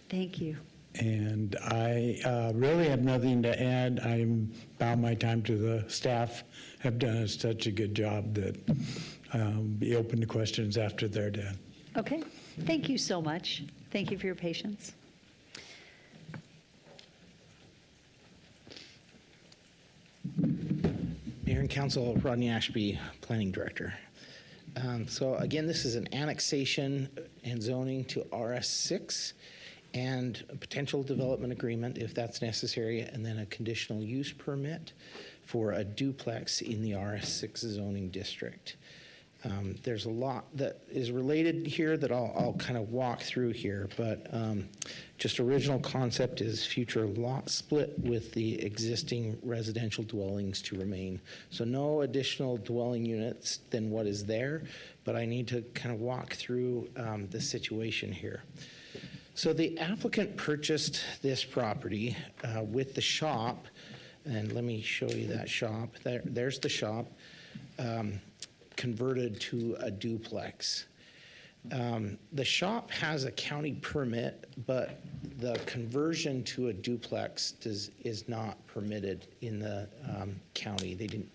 Thank you. And I really have nothing to add. I'm bound my time to the staff. Have done such a good job that be open to questions after they're done. Okay. Thank you so much. Thank you for your patience. Mayor and Council, Rodney Ashby, Planning Director. So again, this is an annexation and zoning to RS6 and a potential development agreement if that's necessary, and then a conditional use permit for a duplex in the RS6 zoning district. There's a lot that is related here that I'll kind of walk through here, but just original concept is future lot split with the existing residential dwellings to remain. So no additional dwelling units than what is there, but I need to kind of walk through the situation here. So the applicant purchased this property with the shop, and let me show you that shop. There's the shop, converted to a duplex. The shop has a county permit, but the conversion to a duplex is not permitted in the county. They didn't.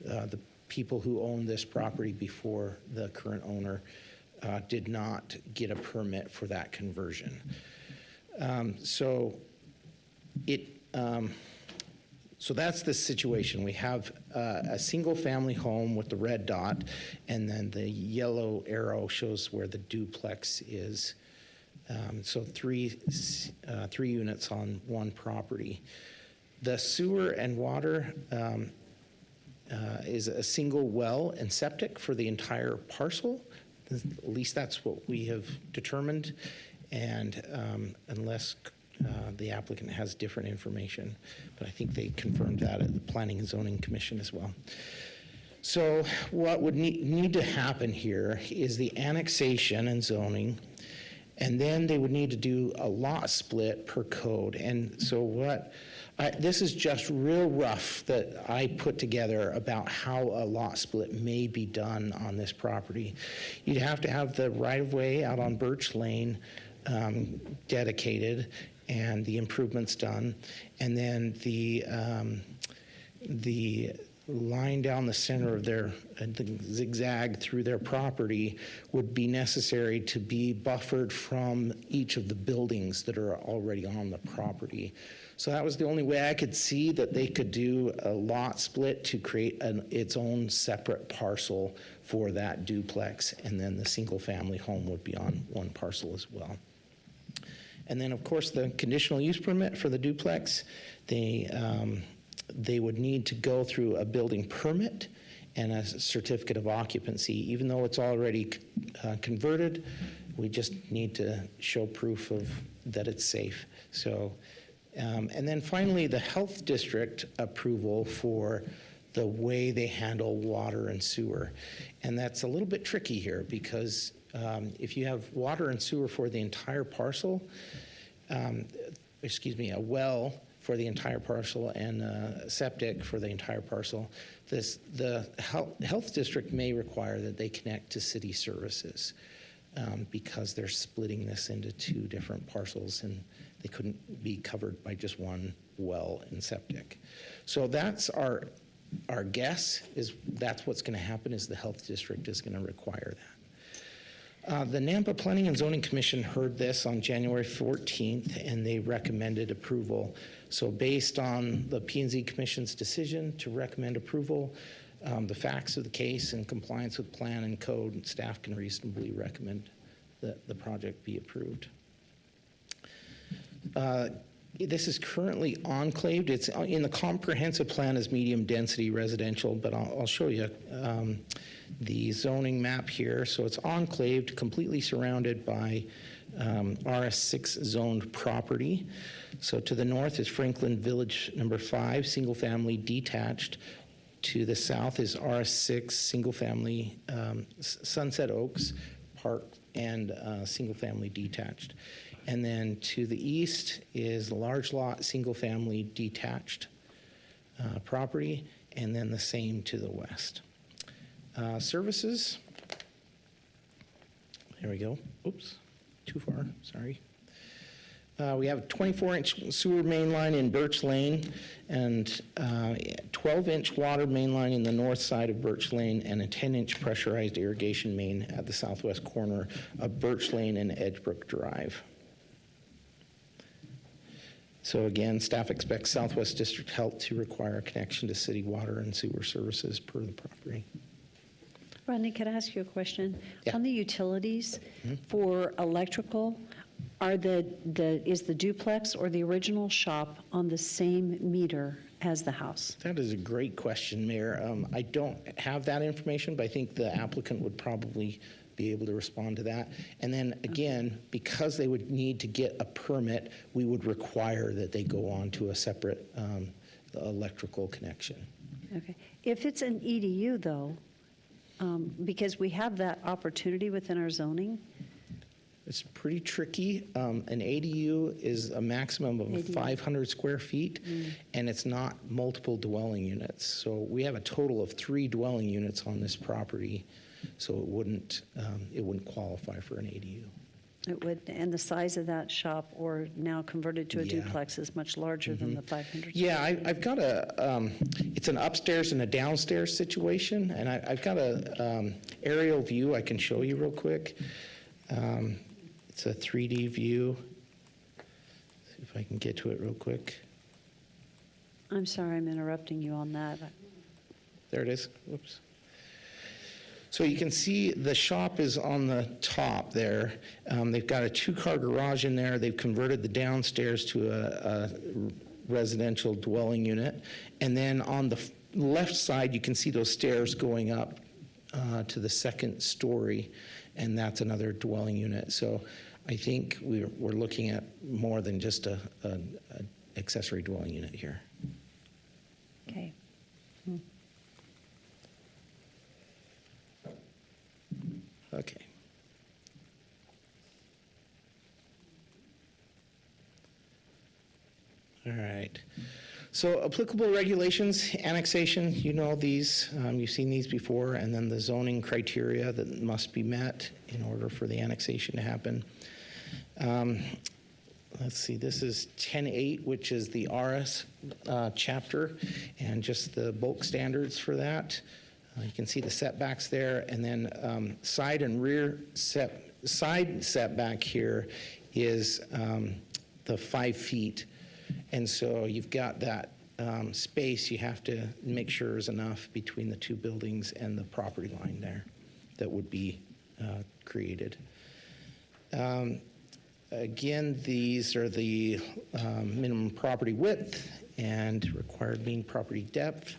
The people who owned this property before the current owner did not get a permit for that conversion. So that's the situation. We have a single-family home with the red dot, and then the yellow arrow shows where the duplex is. So three units on one property. The sewer and water is a single well and septic for the entire parcel. At least that's what we have determined, and unless the applicant has different information, but I think they confirmed that at the Planning and Zoning Commission as well. So what would need to happen here is the annexation and zoning And then they would need to do a lot split per code. And so this is just real rough that I put together about how a lot split may be done on this property. You'd have to have the right-of-way out on Birch Lane dedicated and the improvements done. And then the line down the center of the zigzag through their property would be necessary to be buffered from each of the buildings that are already on the property. So that was the only way I could see that they could do a lot split to create its own separate parcel for that duplex, and then the single-family home would be on one parcel as well. And then, of course, the conditional use permit for the duplex, they would need to go through a building permit and a certificate of occupancy. Even though it's already converted, we just need to show proof of that it's safe. So, and then finally, the health district approval for the way they handle water and sewer. And that's a little bit tricky here because if you have water and sewer for the entire parcel, a well for the entire parcel and septic for the entire parcel, the health district may require that they connect to city services because they're splitting this into two different parcels and they couldn't be covered by just one well and septic. So that's our guess is that's what's going to happen is the health district is going to require that. The Nampa Planning and Zoning Commission heard this on January 14th, and they recommended approval. So based on the P&Z Commission's decision to recommend approval, the facts of the case and compliance with plan and code, staff can reasonably recommend that the project be approved. This is currently enclaved. It's in the comprehensive plan as medium density residential, but I'll show you the zoning map here. So it's enclaved, completely surrounded by RS6 zoned property. So to the north is Franklin Village number 5, single family detached. To the south is RS6 single family Sunset Oaks Park and single family detached. And then to the east is large lot, single-family detached property, and then the same to the west. Services. There we go. Oops, too far, sorry. We have a 24-inch sewer main line in Birch Lane and 12-inch water main line in the north side of Birch Lane and a 10-inch pressurized irrigation main at the southwest corner of Birch Lane and Edgebrook Drive. So again, staff expects Southwest District Health to require a connection to city water and sewer services per the property. Rodney, could I ask you a question? Yeah. On the utilities for electrical, is the duplex or the original shop on the same meter as the house? That is a great question, Mayor. I don't have that information, but I think the applicant would probably be able to respond to that. And then again, because they would need to get a permit, we would require that they go on to a separate electrical connection. Okay. If it's an EDU though, because we have that opportunity within our zoning. It's pretty tricky. An ADU is a maximum of 500 square feet, and it's not multiple dwelling units. So we have a total of 3 dwelling units on this property, so it wouldn't qualify for an ADU. It would, and the size of that shop, or now converted to a duplex, is much larger than the 500. Yeah, I've got it's an upstairs and a downstairs situation, and I've got a aerial view I can show you real quick. It's a 3D view. See if I can get to it real quick. I'm sorry, I'm interrupting you on that. There it is. Whoops. So you can see the shop is on the top there. They've got a 2-car garage in there. They've converted the downstairs to a residential dwelling unit. And then on the left side, you can see those stairs going up to the 2nd story, and that's another dwelling unit. So I think we're looking at more than just an accessory dwelling unit here. Okay. Okay. All right. So applicable regulations, annexation, you know these, you've seen these before, and then the zoning criteria that must be met in order for the annexation to happen. Let's see, this is 10.8, which is the RS chapter, and just the bulk standards for that. You can see the setbacks there, and then side and rear side setback here is the 5 feet. And so you've got that space you have to make sure is enough between the two buildings and the property line there that would be created. Again, these are the minimum property width and required mean property depth.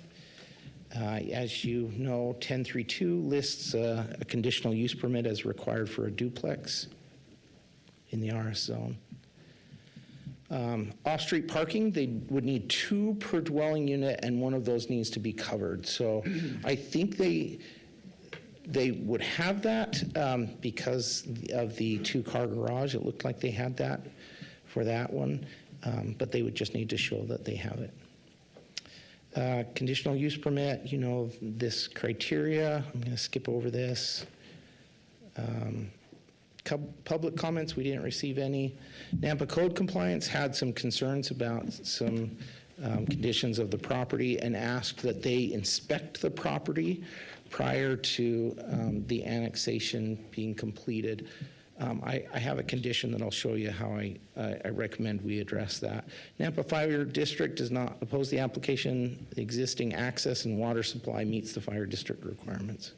As you know, 1032 lists a conditional use permit as required for a duplex in the RS zone. Off-street parking, they would need 2 per dwelling unit, and one of those needs to be covered. So I think they would have that because of the 2-car garage. It looked like they had that for that one, but they would just need to show that they have it. Conditional use permit, you know this criteria. I'm going to skip over this. Public comments, we didn't receive any. Nampa code compliance had some concerns about some conditions of the property and asked that they inspect the property prior to the annexation being completed. I have a condition that I'll show you how I recommend we address that. Nampa Fire District does not oppose the application. The existing access and water supply meets the fire district requirements.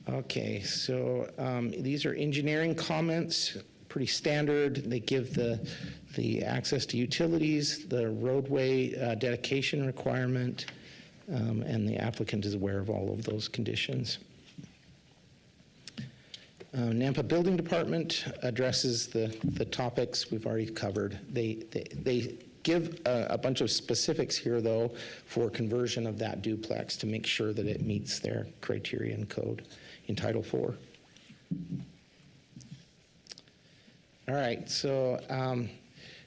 Okay, so these are engineering comments, pretty standard. They give the access to utilities, the roadway dedication requirement, and the applicant is aware of all of those conditions. Nampa Building Department addresses the topics we've already covered. They give a bunch of specifics here, though, for conversion of that duplex to make sure that it meets their criteria and code in Title IV. All right, so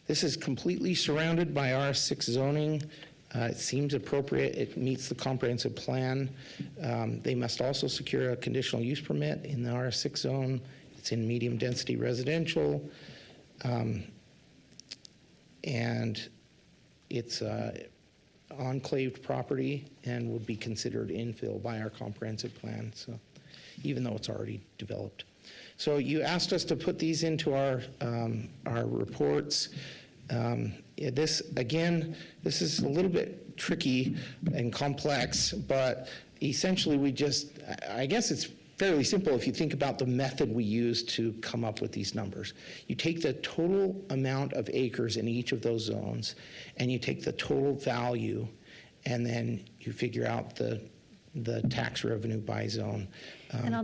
this is completely surrounded by R6 zoning. It seems appropriate. It meets the comprehensive plan. They must also secure a conditional use permit in the R6 zone. It's in medium density residential. And it's enclaved property and would be considered infill by our comprehensive plan, so even though it's already developed. So you asked us to put these into our reports. This is a little bit tricky and complex, but essentially I guess it's fairly simple if you think about the method we use to come up with these numbers. You take the total amount of acres in each of those zones, and you take the total value, and then you figure out the tax revenue by zone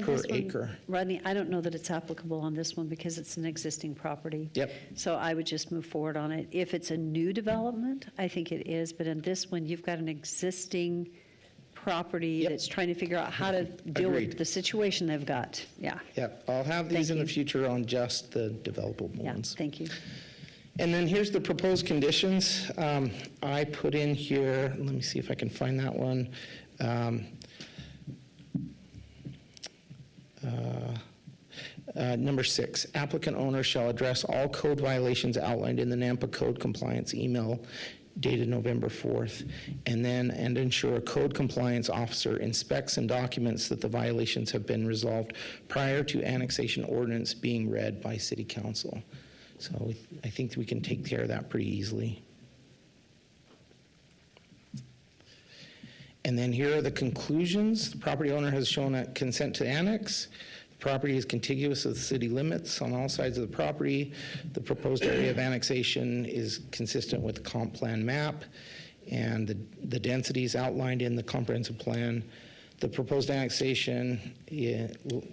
per acre. Rodney, I don't know that it's applicable on this one because it's an existing property. Yep. So I would just move forward on it. If it's a new development, I think it is, but in this one, you've got an existing property that's trying to figure out how to deal with the situation they've got. Yeah. Yep, I'll have these in the future on just the developable ones. Thank you. And then here's the proposed conditions. I put in here, let me see if I can find that one. Number 6, applicant owner shall address all code violations outlined in the Nampa Code Compliance email dated November 4th, and ensure a code compliance officer inspects and documents that the violations have been resolved prior to annexation ordinance being read by City Council. So I think we can take care of that pretty easily. And then here are the conclusions. The property owner has shown a consent to annex. The property is contiguous with the city limits on all sides of the property. The proposed area of annexation is consistent with the comp plan map and the densities outlined in the comprehensive plan. The proposed annexation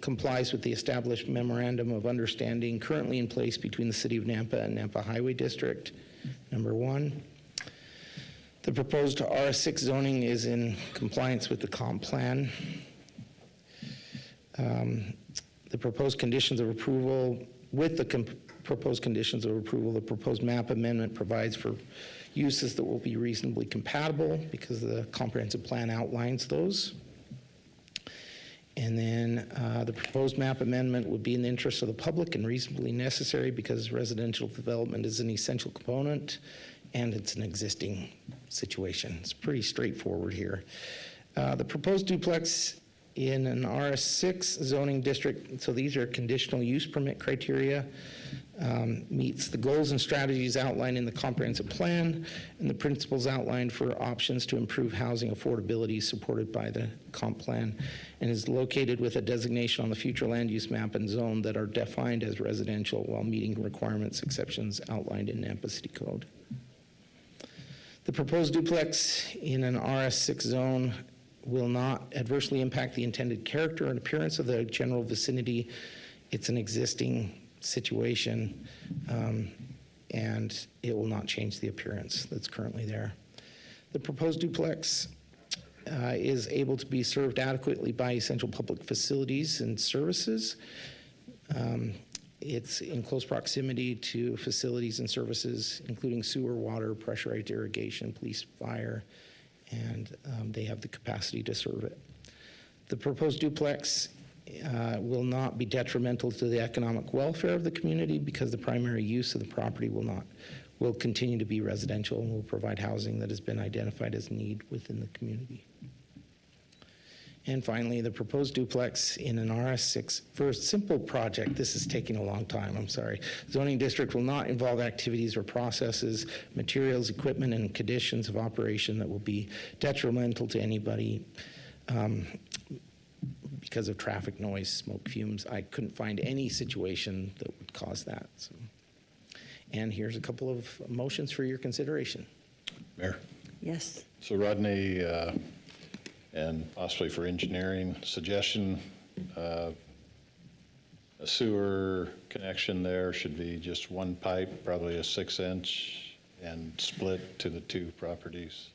complies with the established memorandum of understanding currently in place between the City of Nampa and Nampa Highway District, number 1. The proposed R6 zoning is in compliance with the comp plan. The proposed conditions of approval with the proposed conditions of approval. The proposed map amendment provides for uses that will be reasonably compatible because the comprehensive plan outlines those. And then the proposed map amendment would be in the interest of the public and reasonably necessary because residential development is an essential component and it's an existing situation. It's pretty straightforward here. The proposed duplex in an RS6 zoning district, so these are conditional use permit criteria, meets the goals and strategies outlined in the comprehensive plan and the principles outlined for options to improve housing affordability supported by the comp plan, and is located with a designation on the future land use map and zone that are defined as residential while meeting requirements exceptions outlined in Nampa City Code. The proposed duplex in an RS6 zone will not adversely impact the intended character and appearance of the general vicinity. It's an existing situation, and it will not change the appearance that's currently there. The proposed duplex is able to be served adequately by essential public facilities and services. It's in close proximity to facilities and services, including sewer, water, pressurized irrigation, police, fire, and they have the capacity to serve it. The proposed duplex will not be detrimental to the economic welfare of the community because the primary use of the property will continue to be residential and will provide housing that has been identified as need within the community. And finally, the proposed duplex in an RS6, for a simple project, this is taking a long time, I'm sorry. Zoning district will not involve activities or processes, materials, equipment, and conditions of operation that will be detrimental to anybody because of traffic noise, smoke, fumes. I couldn't find any situation that would cause that. So. And here's a couple of motions for your consideration. Mayor? Yes. So Rodney, and possibly for engineering, suggestion, a sewer connection there should be just one pipe, probably a 6-inch, and split to the two properties.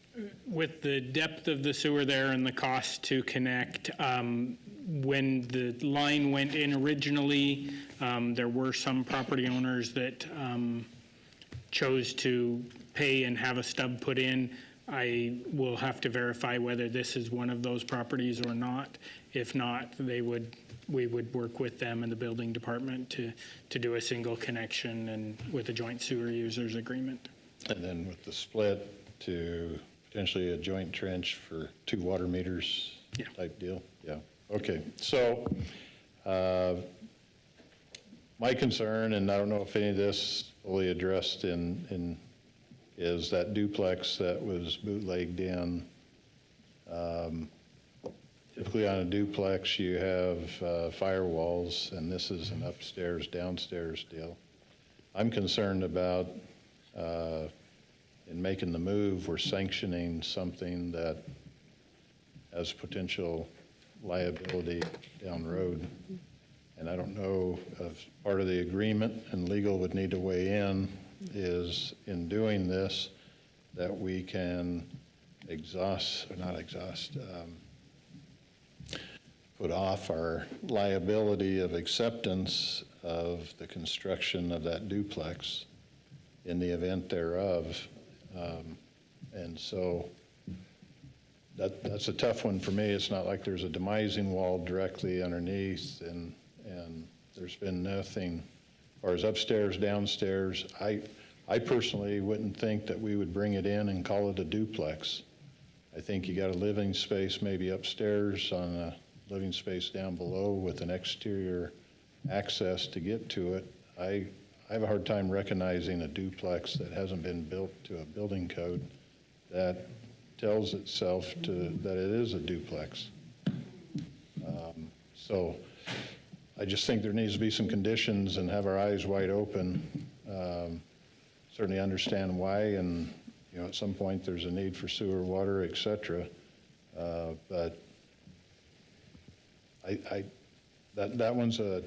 With the depth of the sewer there and the cost to connect, when the line went in originally, there were some property owners that chose to pay and have a stub put in. I will have to verify whether this is one of those properties or not. If not, we would work with them in the building department to do a single connection and with a joint sewer users agreement. And then with the split to potentially a joint trench for 2 water meters type deal? Yeah. Okay. So my concern, and I don't know if any of this fully addressed is that duplex that was bootlegged in. Typically on a duplex, you have firewalls, and this is an upstairs, downstairs deal. I'm concerned about, in making the move, we're sanctioning something that has potential liability down the road. And I don't know if part of the agreement, and legal would need to weigh in, is in doing this that we can put off our liability of acceptance of the construction of that duplex in the event thereof. And so that's a tough one for me. It's not like there's a demising wall directly underneath, and there's been nothing. As far as upstairs, downstairs, I personally wouldn't think that we would bring it in and call it a duplex. I think you got a living space maybe upstairs on a living space down below with an exterior access to get to it. I have a hard time recognizing a duplex that hasn't been built to a building code that tells itself that it is a duplex. So I just think there needs to be some conditions and have our eyes wide open. Certainly understand why, and at some point there's a need for sewer, water, et cetera. But that one's a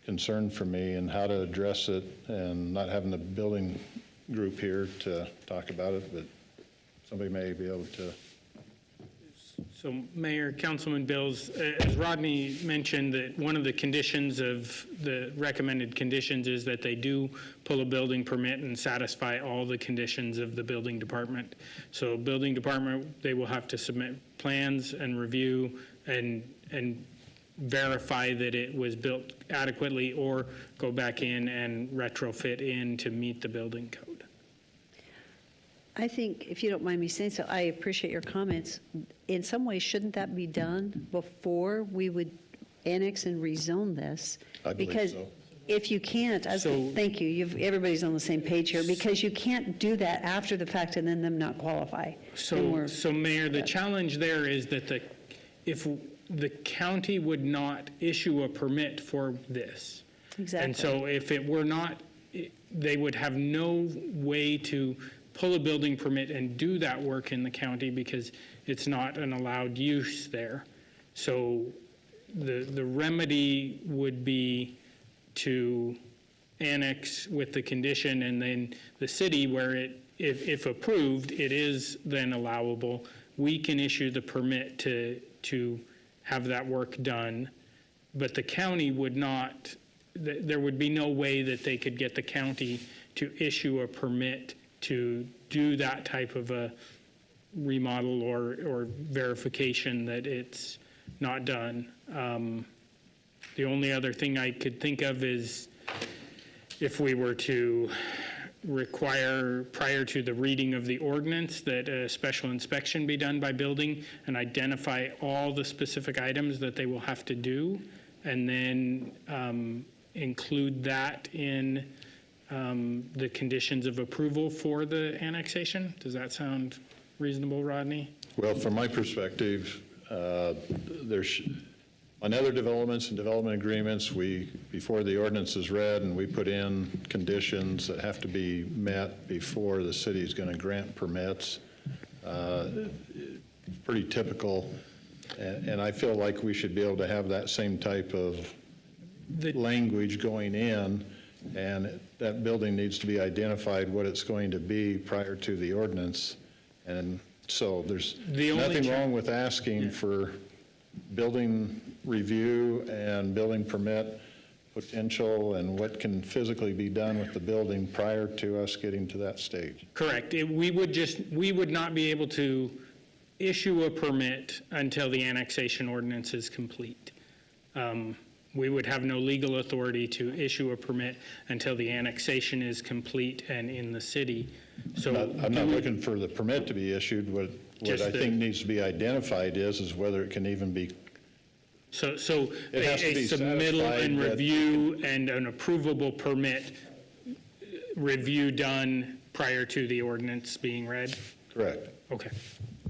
concern for me, and how to address it, and not having the building group here to talk about it, but somebody may be able to. So Mayor, Councilman Bills, as Rodney mentioned, that one of the conditions of the recommended conditions is that they do pull a building permit and satisfy all the conditions of the building department. So building department, they will have to submit plans and review and verify that it was built adequately or go back in and retrofit in to meet the building code. I think, if you don't mind me saying so, I appreciate your comments. In some ways, shouldn't that be done before we would annex and rezone this? I believe Because so. if you can't, thank you, everybody's on the same page here, because you can't do that after the fact and then them not qualify. So Mayor, the challenge there is that if the county would not issue a permit for this. Exactly. And so if it were not, they would have no way to pull a building permit and do that work in the county because it's not an allowed use there. So the remedy would be to annex with the condition, and then the city, where it, if approved, it is then allowable. We can issue the permit to have that work done, but the county would not, there would be no way that they could get the county to issue a permit to do that type of a remodel or verification that it's not done. The only other thing I could think of is if we were to require, prior to the reading of the ordinance, that a special inspection be done by building and identify all the specific items that they will have to do, and then include that in the conditions of approval for the annexation. Does that sound reasonable, Rodney? Well, from my perspective, on other developments and development agreements, before the ordinance is read, and we put in conditions that have to be met before the city is going to grant permits. Pretty typical, and I feel like we should be able to have that same type of language going in, and that building needs to be identified what it's going to be prior to the ordinance. And so there's nothing wrong with asking for building review and building permit potential and what can physically be done with the building prior to us getting to that stage. Correct. We would not be able to issue a permit until the annexation ordinance is complete. We would have no legal authority to issue a permit until the annexation is complete and in the city. So I'm not looking for the permit to be issued. What I think needs to be identified is whether it can even be. So a submittal and review and an approvable permit review done prior to the ordinance being read? Correct. Okay.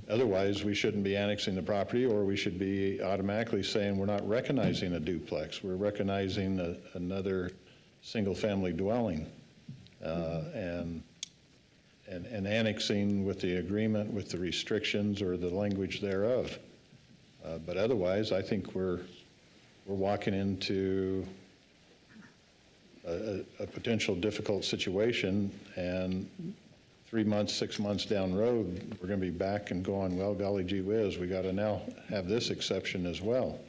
Otherwise, we shouldn't be annexing the property, or we should be automatically saying we're not recognizing a duplex. We're recognizing another single-family dwelling, and annexing with the agreement with the restrictions or the language thereof. But otherwise, I think we're walking into a potential difficult situation, and 3 months, 6 months down the road, we're going to be back and going, well, golly gee whiz, we got to now have this exception as well.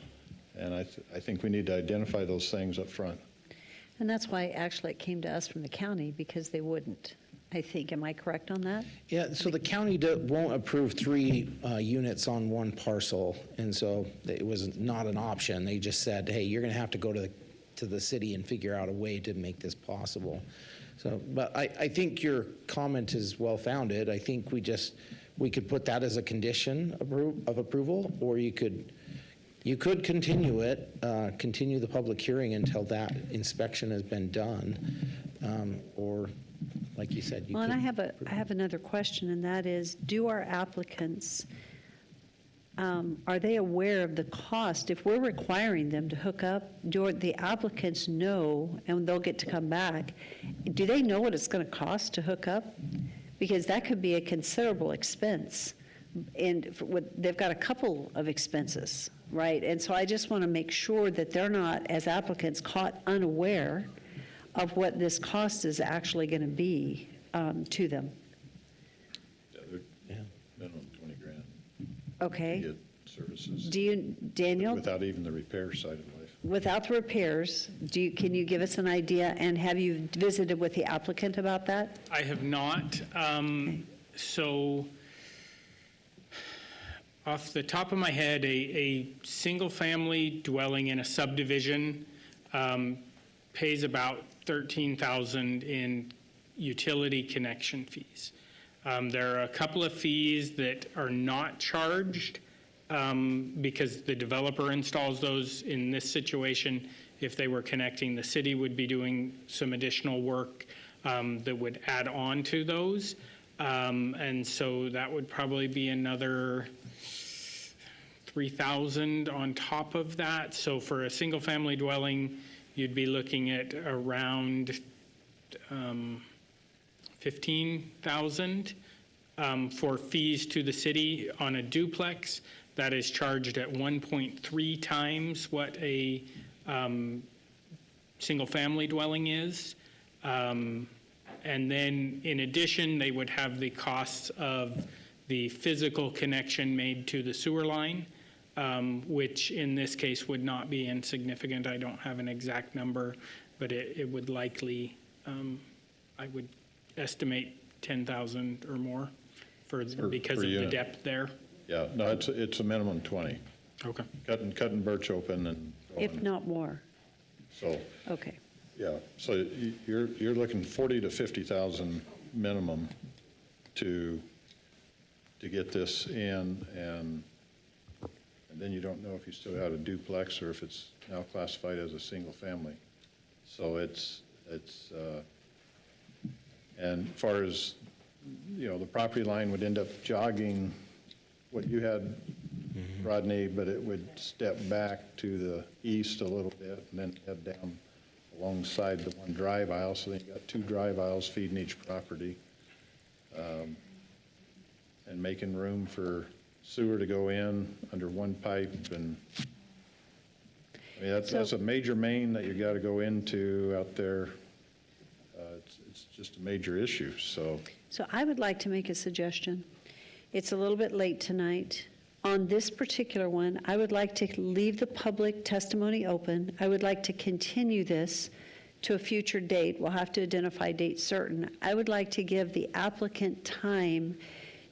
And I think we need to identify those things up front. And that's why actually it came to us from the county, because they wouldn't, I think. Am I correct on that? Yeah, so the county won't approve 3 units on one parcel, and so it was not an option. They just said, hey, you're going to have to go to the city and figure out a way to make this possible. So, but I think your comment is well-founded. I think we could put that as a condition of approval, or you could continue it, continue the public hearing until that inspection has been done, or like you said, you Well, could. and I have another question, and that is, do our applicants, are they aware of the cost? If we're requiring them to hook up, do the applicants know, and they'll get to come back, do they know what it's going to cost to hook up? Because that could be a considerable expense, and they've got a couple of expenses, right? And so I just want to make sure that they're not, as applicants, caught unaware of what this cost is actually going to be to them. Minimum 20 grand. Okay. To get services. Do you, Daniel, Without even the repair side of life. without the repairs, can you give us an idea, and have you visited with the applicant about that? I have not. So off the top of my head, a single-family dwelling in a subdivision pays about $13,000 in utility connection fees. There are a couple of fees that are not charged because the developer installs those. In this situation, if they were connecting, the city would be doing some additional work that would add on to those. And so that would probably be another $3,000 on top of that. So for a single family dwelling, you'd be looking at around $15,000 for fees to the city. On a duplex, that is charged at 1.3 times what a single family dwelling is. And then in addition, they would have the costs of the physical connection made to the sewer line, which in this case would not be insignificant. I don't have an exact number, but it would likely, I would estimate 10,000 or more because of the unit. depth there. Yeah, no, it's a minimum 20. Okay. Cutting birch open and. If not more. So. Okay. Yeah, so you're looking 40 to 50,000 minimum to get this in, and then you don't know if you still got a duplex or if it's now classified as a single family. So it's and as far as, you know, the property line would end up jogging what you had, Rodney, but it would step back to the east a little bit and then head down alongside the one drive aisle. So then you got two drive aisles feeding each property, and making room for sewer to go in under one pipe. And I mean, that's a major main that you got to go into out there. It's just a major issue. So I would like to make a suggestion. It's a little bit late tonight. On this particular one, I would like to leave the public testimony open. I would like to continue this to a future date. We'll have to identify a date certain. I would like to give the applicant time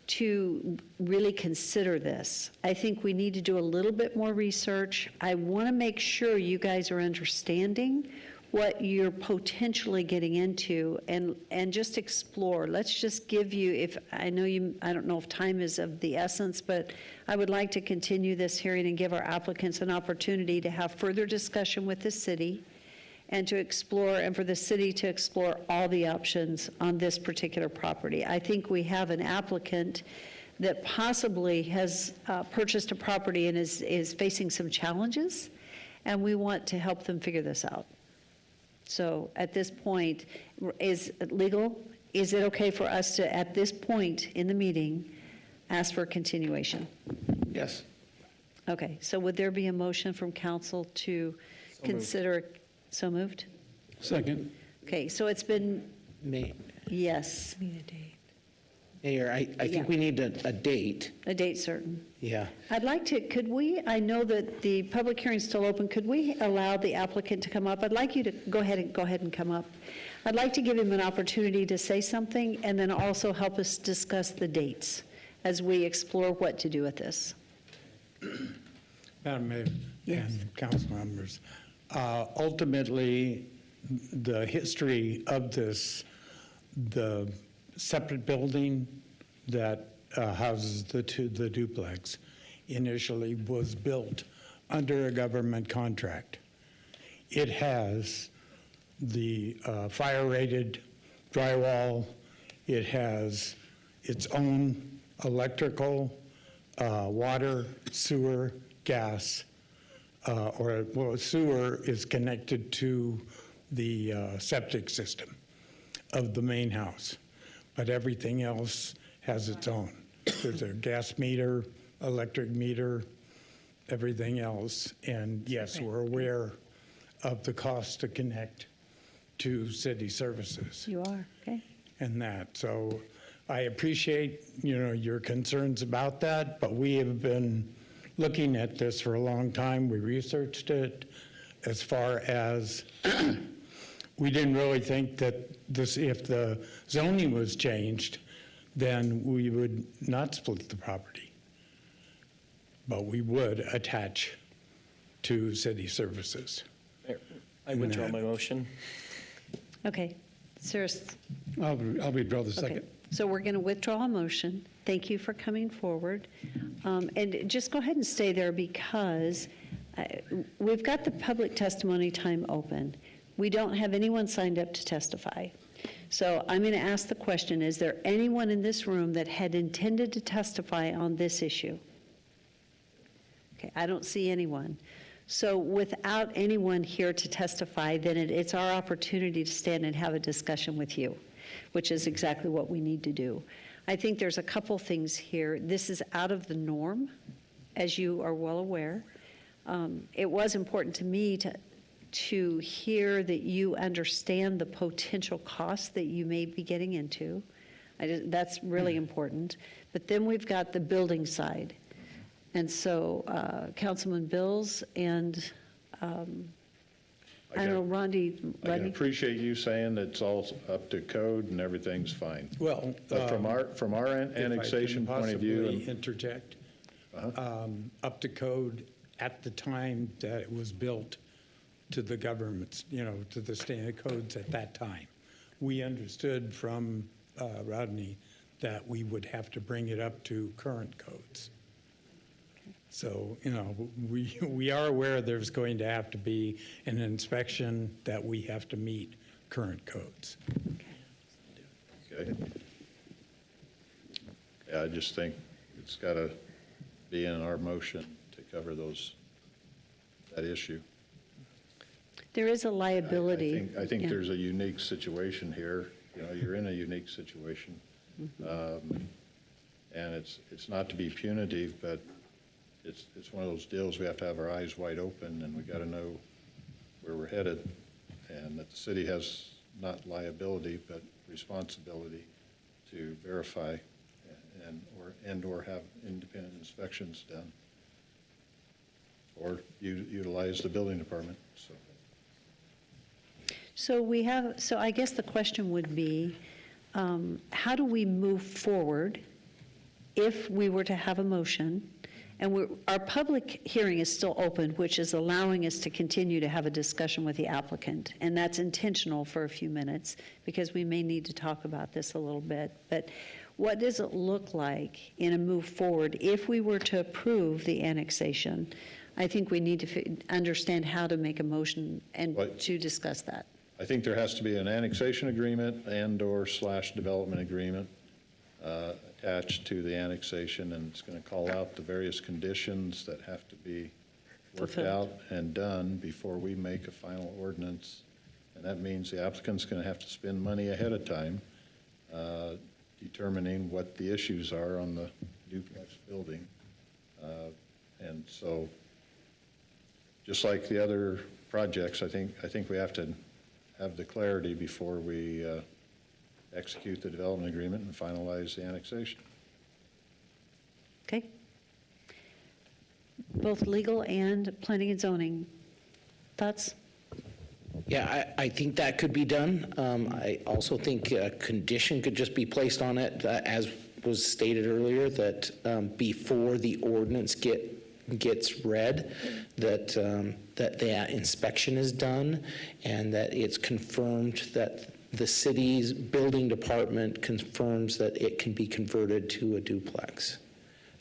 to really consider this. I think we need to do a little bit more research. I want to make sure you guys are understanding what you're potentially getting into, and just explore. Let's just give you, I don't know if time is of the essence, but I would like to continue this hearing and give our applicants an opportunity to have further discussion with the city and to explore, and for the city to explore all the options on this particular property. I think we have an applicant that possibly has purchased a property and is facing some challenges, and we want to help them figure this out. So at this point, is it legal? Is it okay for us to, at this point in the meeting, ask for a continuation? Yes. Okay, so would there be a motion from council to consider? So moved? Second. Okay, so it's been, yes. Need a date. Mayor, I think we need a date. A date certain. Yeah. I'd like to, I know that the public hearing's still open, could we allow the applicant to come up? I'd like you to go ahead and come up. I'd like to give him an opportunity to say something and then also help us discuss the dates as we explore what to do with this. Madam Mayor and council members, ultimately, the history of this, the separate building that houses the duplex initially was built under a government contract. It has the fire-rated drywall. It has its own electrical, water, sewer, gas, sewer is connected to the septic system of the main house, but everything else has its own. There's a gas meter, electric meter, everything else. And yes, we're aware of the cost to connect to city services. You are, okay. And that, so I appreciate, your concerns about that, but we have been looking at this for a long time. We researched it as far as we didn't really think that this, if the zoning was changed, then we would not split the property. But we would attach to city services. I withdraw my motion. Okay, Sarah's, I'll withdraw the okay. second. So we're going to withdraw a motion. Thank you for coming forward. And just go ahead and stay there because we've got the public testimony time open. We don't have anyone signed up to testify. So I'm going to ask the question, is there anyone in this room that had intended to testify on this issue? Okay, I don't see anyone. So without anyone here to testify, then it's our opportunity to stand and have a discussion with you, which is exactly what we need to do. I think there's a couple things here. This is out of the norm, as you are well aware. It was important to me to hear that you understand the potential costs that you may be getting into. That's really important. But then we've got the building side. And so Councilman Bills and, I don't know, Rodney. I can appreciate you saying it's all up to code and everything's fine. Well, But from our annexation point of view. If I can possibly interject, up to code at the time that it was built to the government's, to the standard codes at that time. We understood from Rodney that we would have to bring it up to current codes. So, we are aware there's going to have to be an inspection that we have to meet current codes. Okay. Yeah, I just think it's got to be in our motion to cover that issue. There is a liability. I think Yeah. there's a unique situation here. You're in a unique situation. And it's not to be punitive, but it's one of those deals we have to have our eyes wide open and we got to know where we're headed and that the city has not liability but responsibility to verify and or have independent inspections done or utilize the building department. So I guess the question would be, how do we move forward if we were to have a motion? And our public hearing is still open, which is allowing us to continue to have a discussion with the applicant. And that's intentional for a few minutes because we may need to talk about this a little bit. But what does it look like in a move forward if we were to approve the annexation? I think we need to understand how to make a motion and to discuss that. I think there has to be an annexation agreement and or / development agreement attached to the annexation, and it's going to call out the various conditions that have to be worked out and done before we make a final ordinance. And that means the applicant's going to have to spend money ahead of time determining what the issues are on the duplex building. And so just like the other projects, I think we have to have the clarity before we execute the development agreement and finalize the annexation. Okay. Both legal and planning and zoning. Thoughts? Yeah, I think that could be done. I also think a condition could just be placed on it, as was stated earlier, that before the ordinance gets read, that inspection is done, and that it's confirmed that the city's building department confirms that it can be converted to a duplex.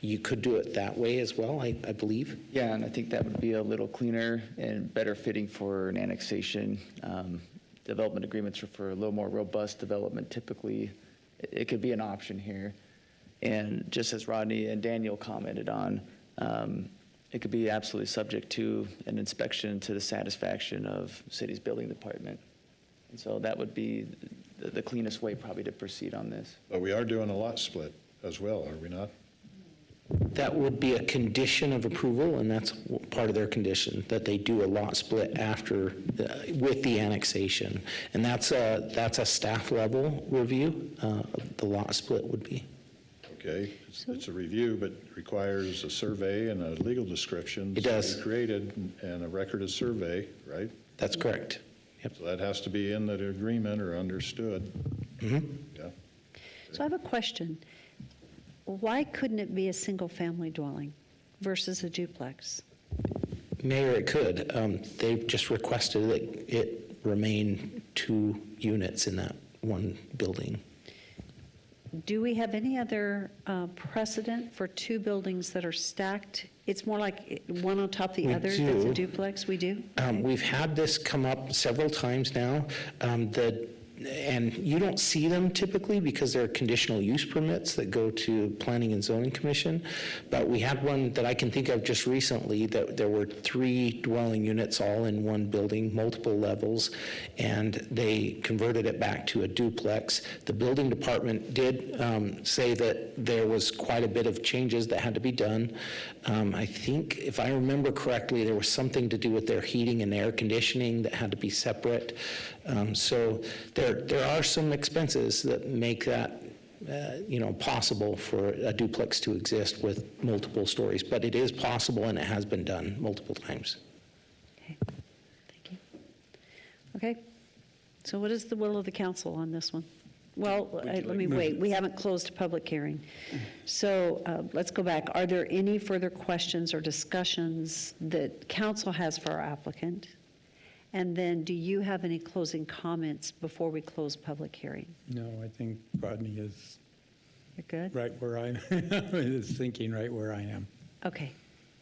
You could do it that way as well, I believe. Yeah, and I think that would be a little cleaner and better fitting for an annexation. Development agreements are for a little more robust development. Typically, it could be an option here. And just as Rodney and Daniel commented on, it could be absolutely subject to an inspection to the satisfaction of city's building department. And so that would be the cleanest way probably to proceed on this. But we are doing a lot split as well, are we not? That would be a condition of approval, and that's part of their condition, that they do a lot split after, with the annexation. And that's a staff level review, the lot split would be. Okay, it's a review, but requires a survey and a legal description. It does. To be created and a record of survey, right? That's correct. Yep. So that has to be in the agreement or understood. Yeah. So I have a question. Why couldn't it be a single-family dwelling versus a duplex? Mayor, it could. They've just requested that it remain 2 units in that one building. Do we have any other precedent for 2 buildings that are stacked? It's more like one on top of the We other that's a do. duplex? We do? We've had this come up several times now. And you don't see them typically because they're conditional use permits that go to Planning and Zoning Commission. But we had one that I can think of just recently that there were 3 dwelling units all in one building, multiple levels, and they converted it back to a duplex. The building department did say that there was quite a bit of changes that had to be done. I think, if I remember correctly, there was something to do with their heating and air conditioning that had to be separate. So there are some expenses that make that possible for a duplex to exist with multiple stories, but it is possible and it has been done multiple times. Okay, thank you. Okay, so what is the will of the council on this one? Well, let me wait. We haven't closed a public hearing. So let's go back. Are there any further questions or discussions that council has for our applicant? And then do you have any closing comments before we close public hearing? No, I think Rodney is You're good? right where I is thinking right where I am. Okay,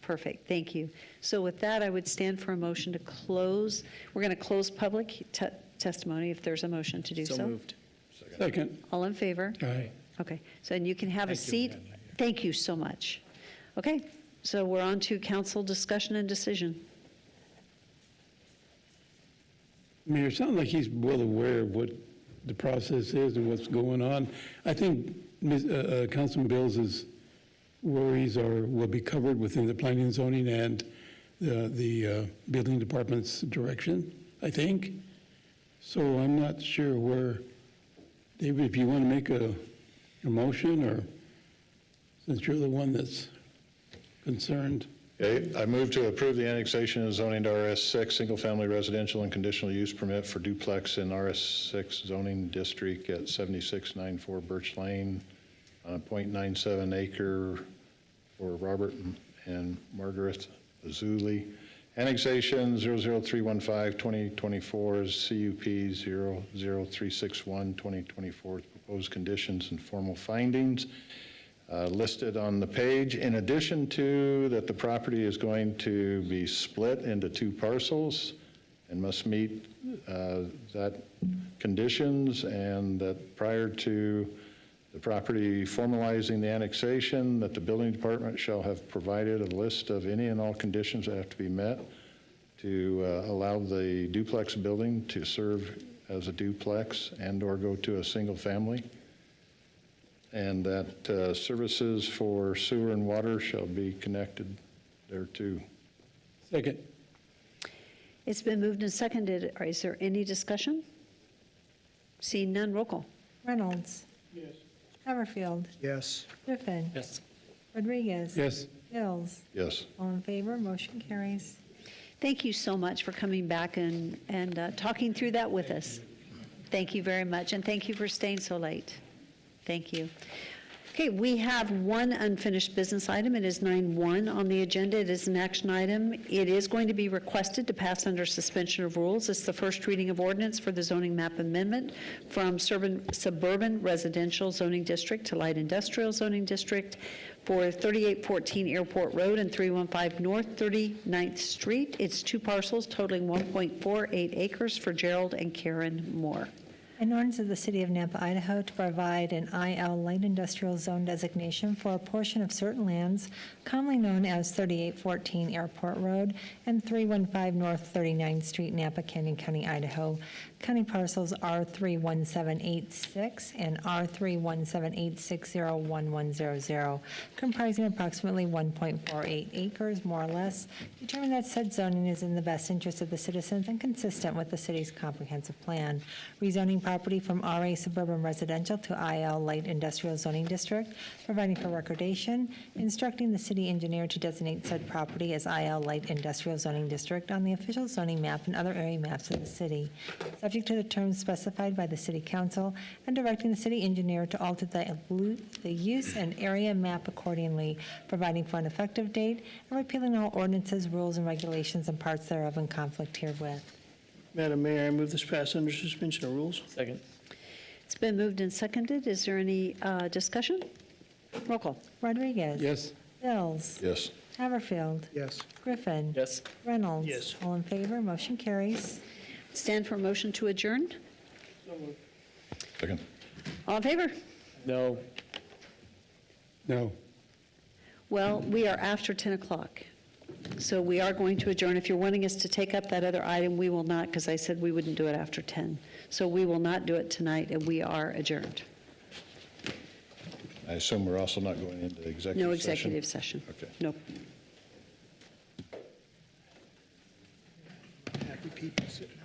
perfect. Thank you. So with that, I would stand for a motion to close. We're going to close public testimony if there's a motion to do so. So moved. Second. All in favor? Aye. Okay, so and you can have a Thank you, seat. Mayor. Thank you so much. Okay, so we're on to council discussion and decision. Mayor, it sounds like he's well aware of what the process is and what's going on. I think Councilman Bill's worries will be covered within the planning and zoning and the building department's direction, I think. So I'm not sure where, David, if you want to make a motion, or since you're the one that's concerned. Okay, I move to approve the annexation of zoning to RS6, single-family residential and conditional use permit for duplex in RS6 zoning district at 7694 Birch Lane on a .97 acre for Robert and Margaret Azuli. Annexation 00315 2024 CUP 00361 2024 proposed conditions and formal findings. Listed on the page, in addition to that the property is going to be split into 2 parcels and must meet that conditions, and that prior to the property formalizing the annexation, that the building department shall have provided a list of any and all conditions that have to be met to allow the duplex building to serve as a duplex and or go to a single family. And that services for sewer and water shall be connected thereto. Second. It's been moved and seconded. Is there any discussion? Seeing none, roll call. Reynolds. Yes. Haverfield. Yes. Griffin. Yes. Rodriguez. Yes. Mills. Yes. All in favor, motion carries. Thank you so much for coming back and talking through that with us. Thank you very much, and thank you for staying so late. Thank you. Okay, we have one unfinished business item. It is 9.1 on the agenda. It is an action item. It is going to be requested to pass under suspension of rules. It's the first reading of ordinance for the zoning map amendment from suburban residential zoning district to light industrial zoning district for 3814 Airport Road and 315 North 39th Street. It's 2 parcels totaling 1.48 acres for Gerald and Karen Moore. An ordinance of the City of Nampa, Idaho to provide an IL light industrial zone designation for a portion of certain lands commonly known as 3814 Airport Road and 315 North 39th Street, Nampa Canyon County, Idaho. County parcels R31786 and R31786011000, comprising approximately 1.48 acres, more or less. Determine that said zoning is in the best interest of the citizens and consistent with the city's comprehensive plan. Rezoning property from RA Suburban Residential to IL Light Industrial Zoning District, providing for recordation, instructing the city engineer to designate said property as IL Light Industrial Zoning District on the official zoning map and other area maps of the city, subject to the terms specified by the city council, and directing the city engineer to alter the use and area map accordingly, providing for an effective date, and repealing all ordinances, rules, and regulations and parts thereof in conflict herewith. Madam Mayor, I move this pass under suspension of rules. Second. It's been moved and seconded. Is there any discussion? Roll call. Rodriguez. Yes. Bills. Yes. Haverfield. Yes. Griffin. Yes. Reynolds. Yes. All in favor, motion carries. Stand for a motion to adjourn. Second. All in favor? No. No. Well, we are after 10 o'clock, so we are going to adjourn. If you're wanting us to take up that other item, we will not, because I said we wouldn't do it after 10. So we will not do it tonight, and we are adjourned. I assume we're also not going into executive session? No executive session. Okay. Nope. Happy people sitting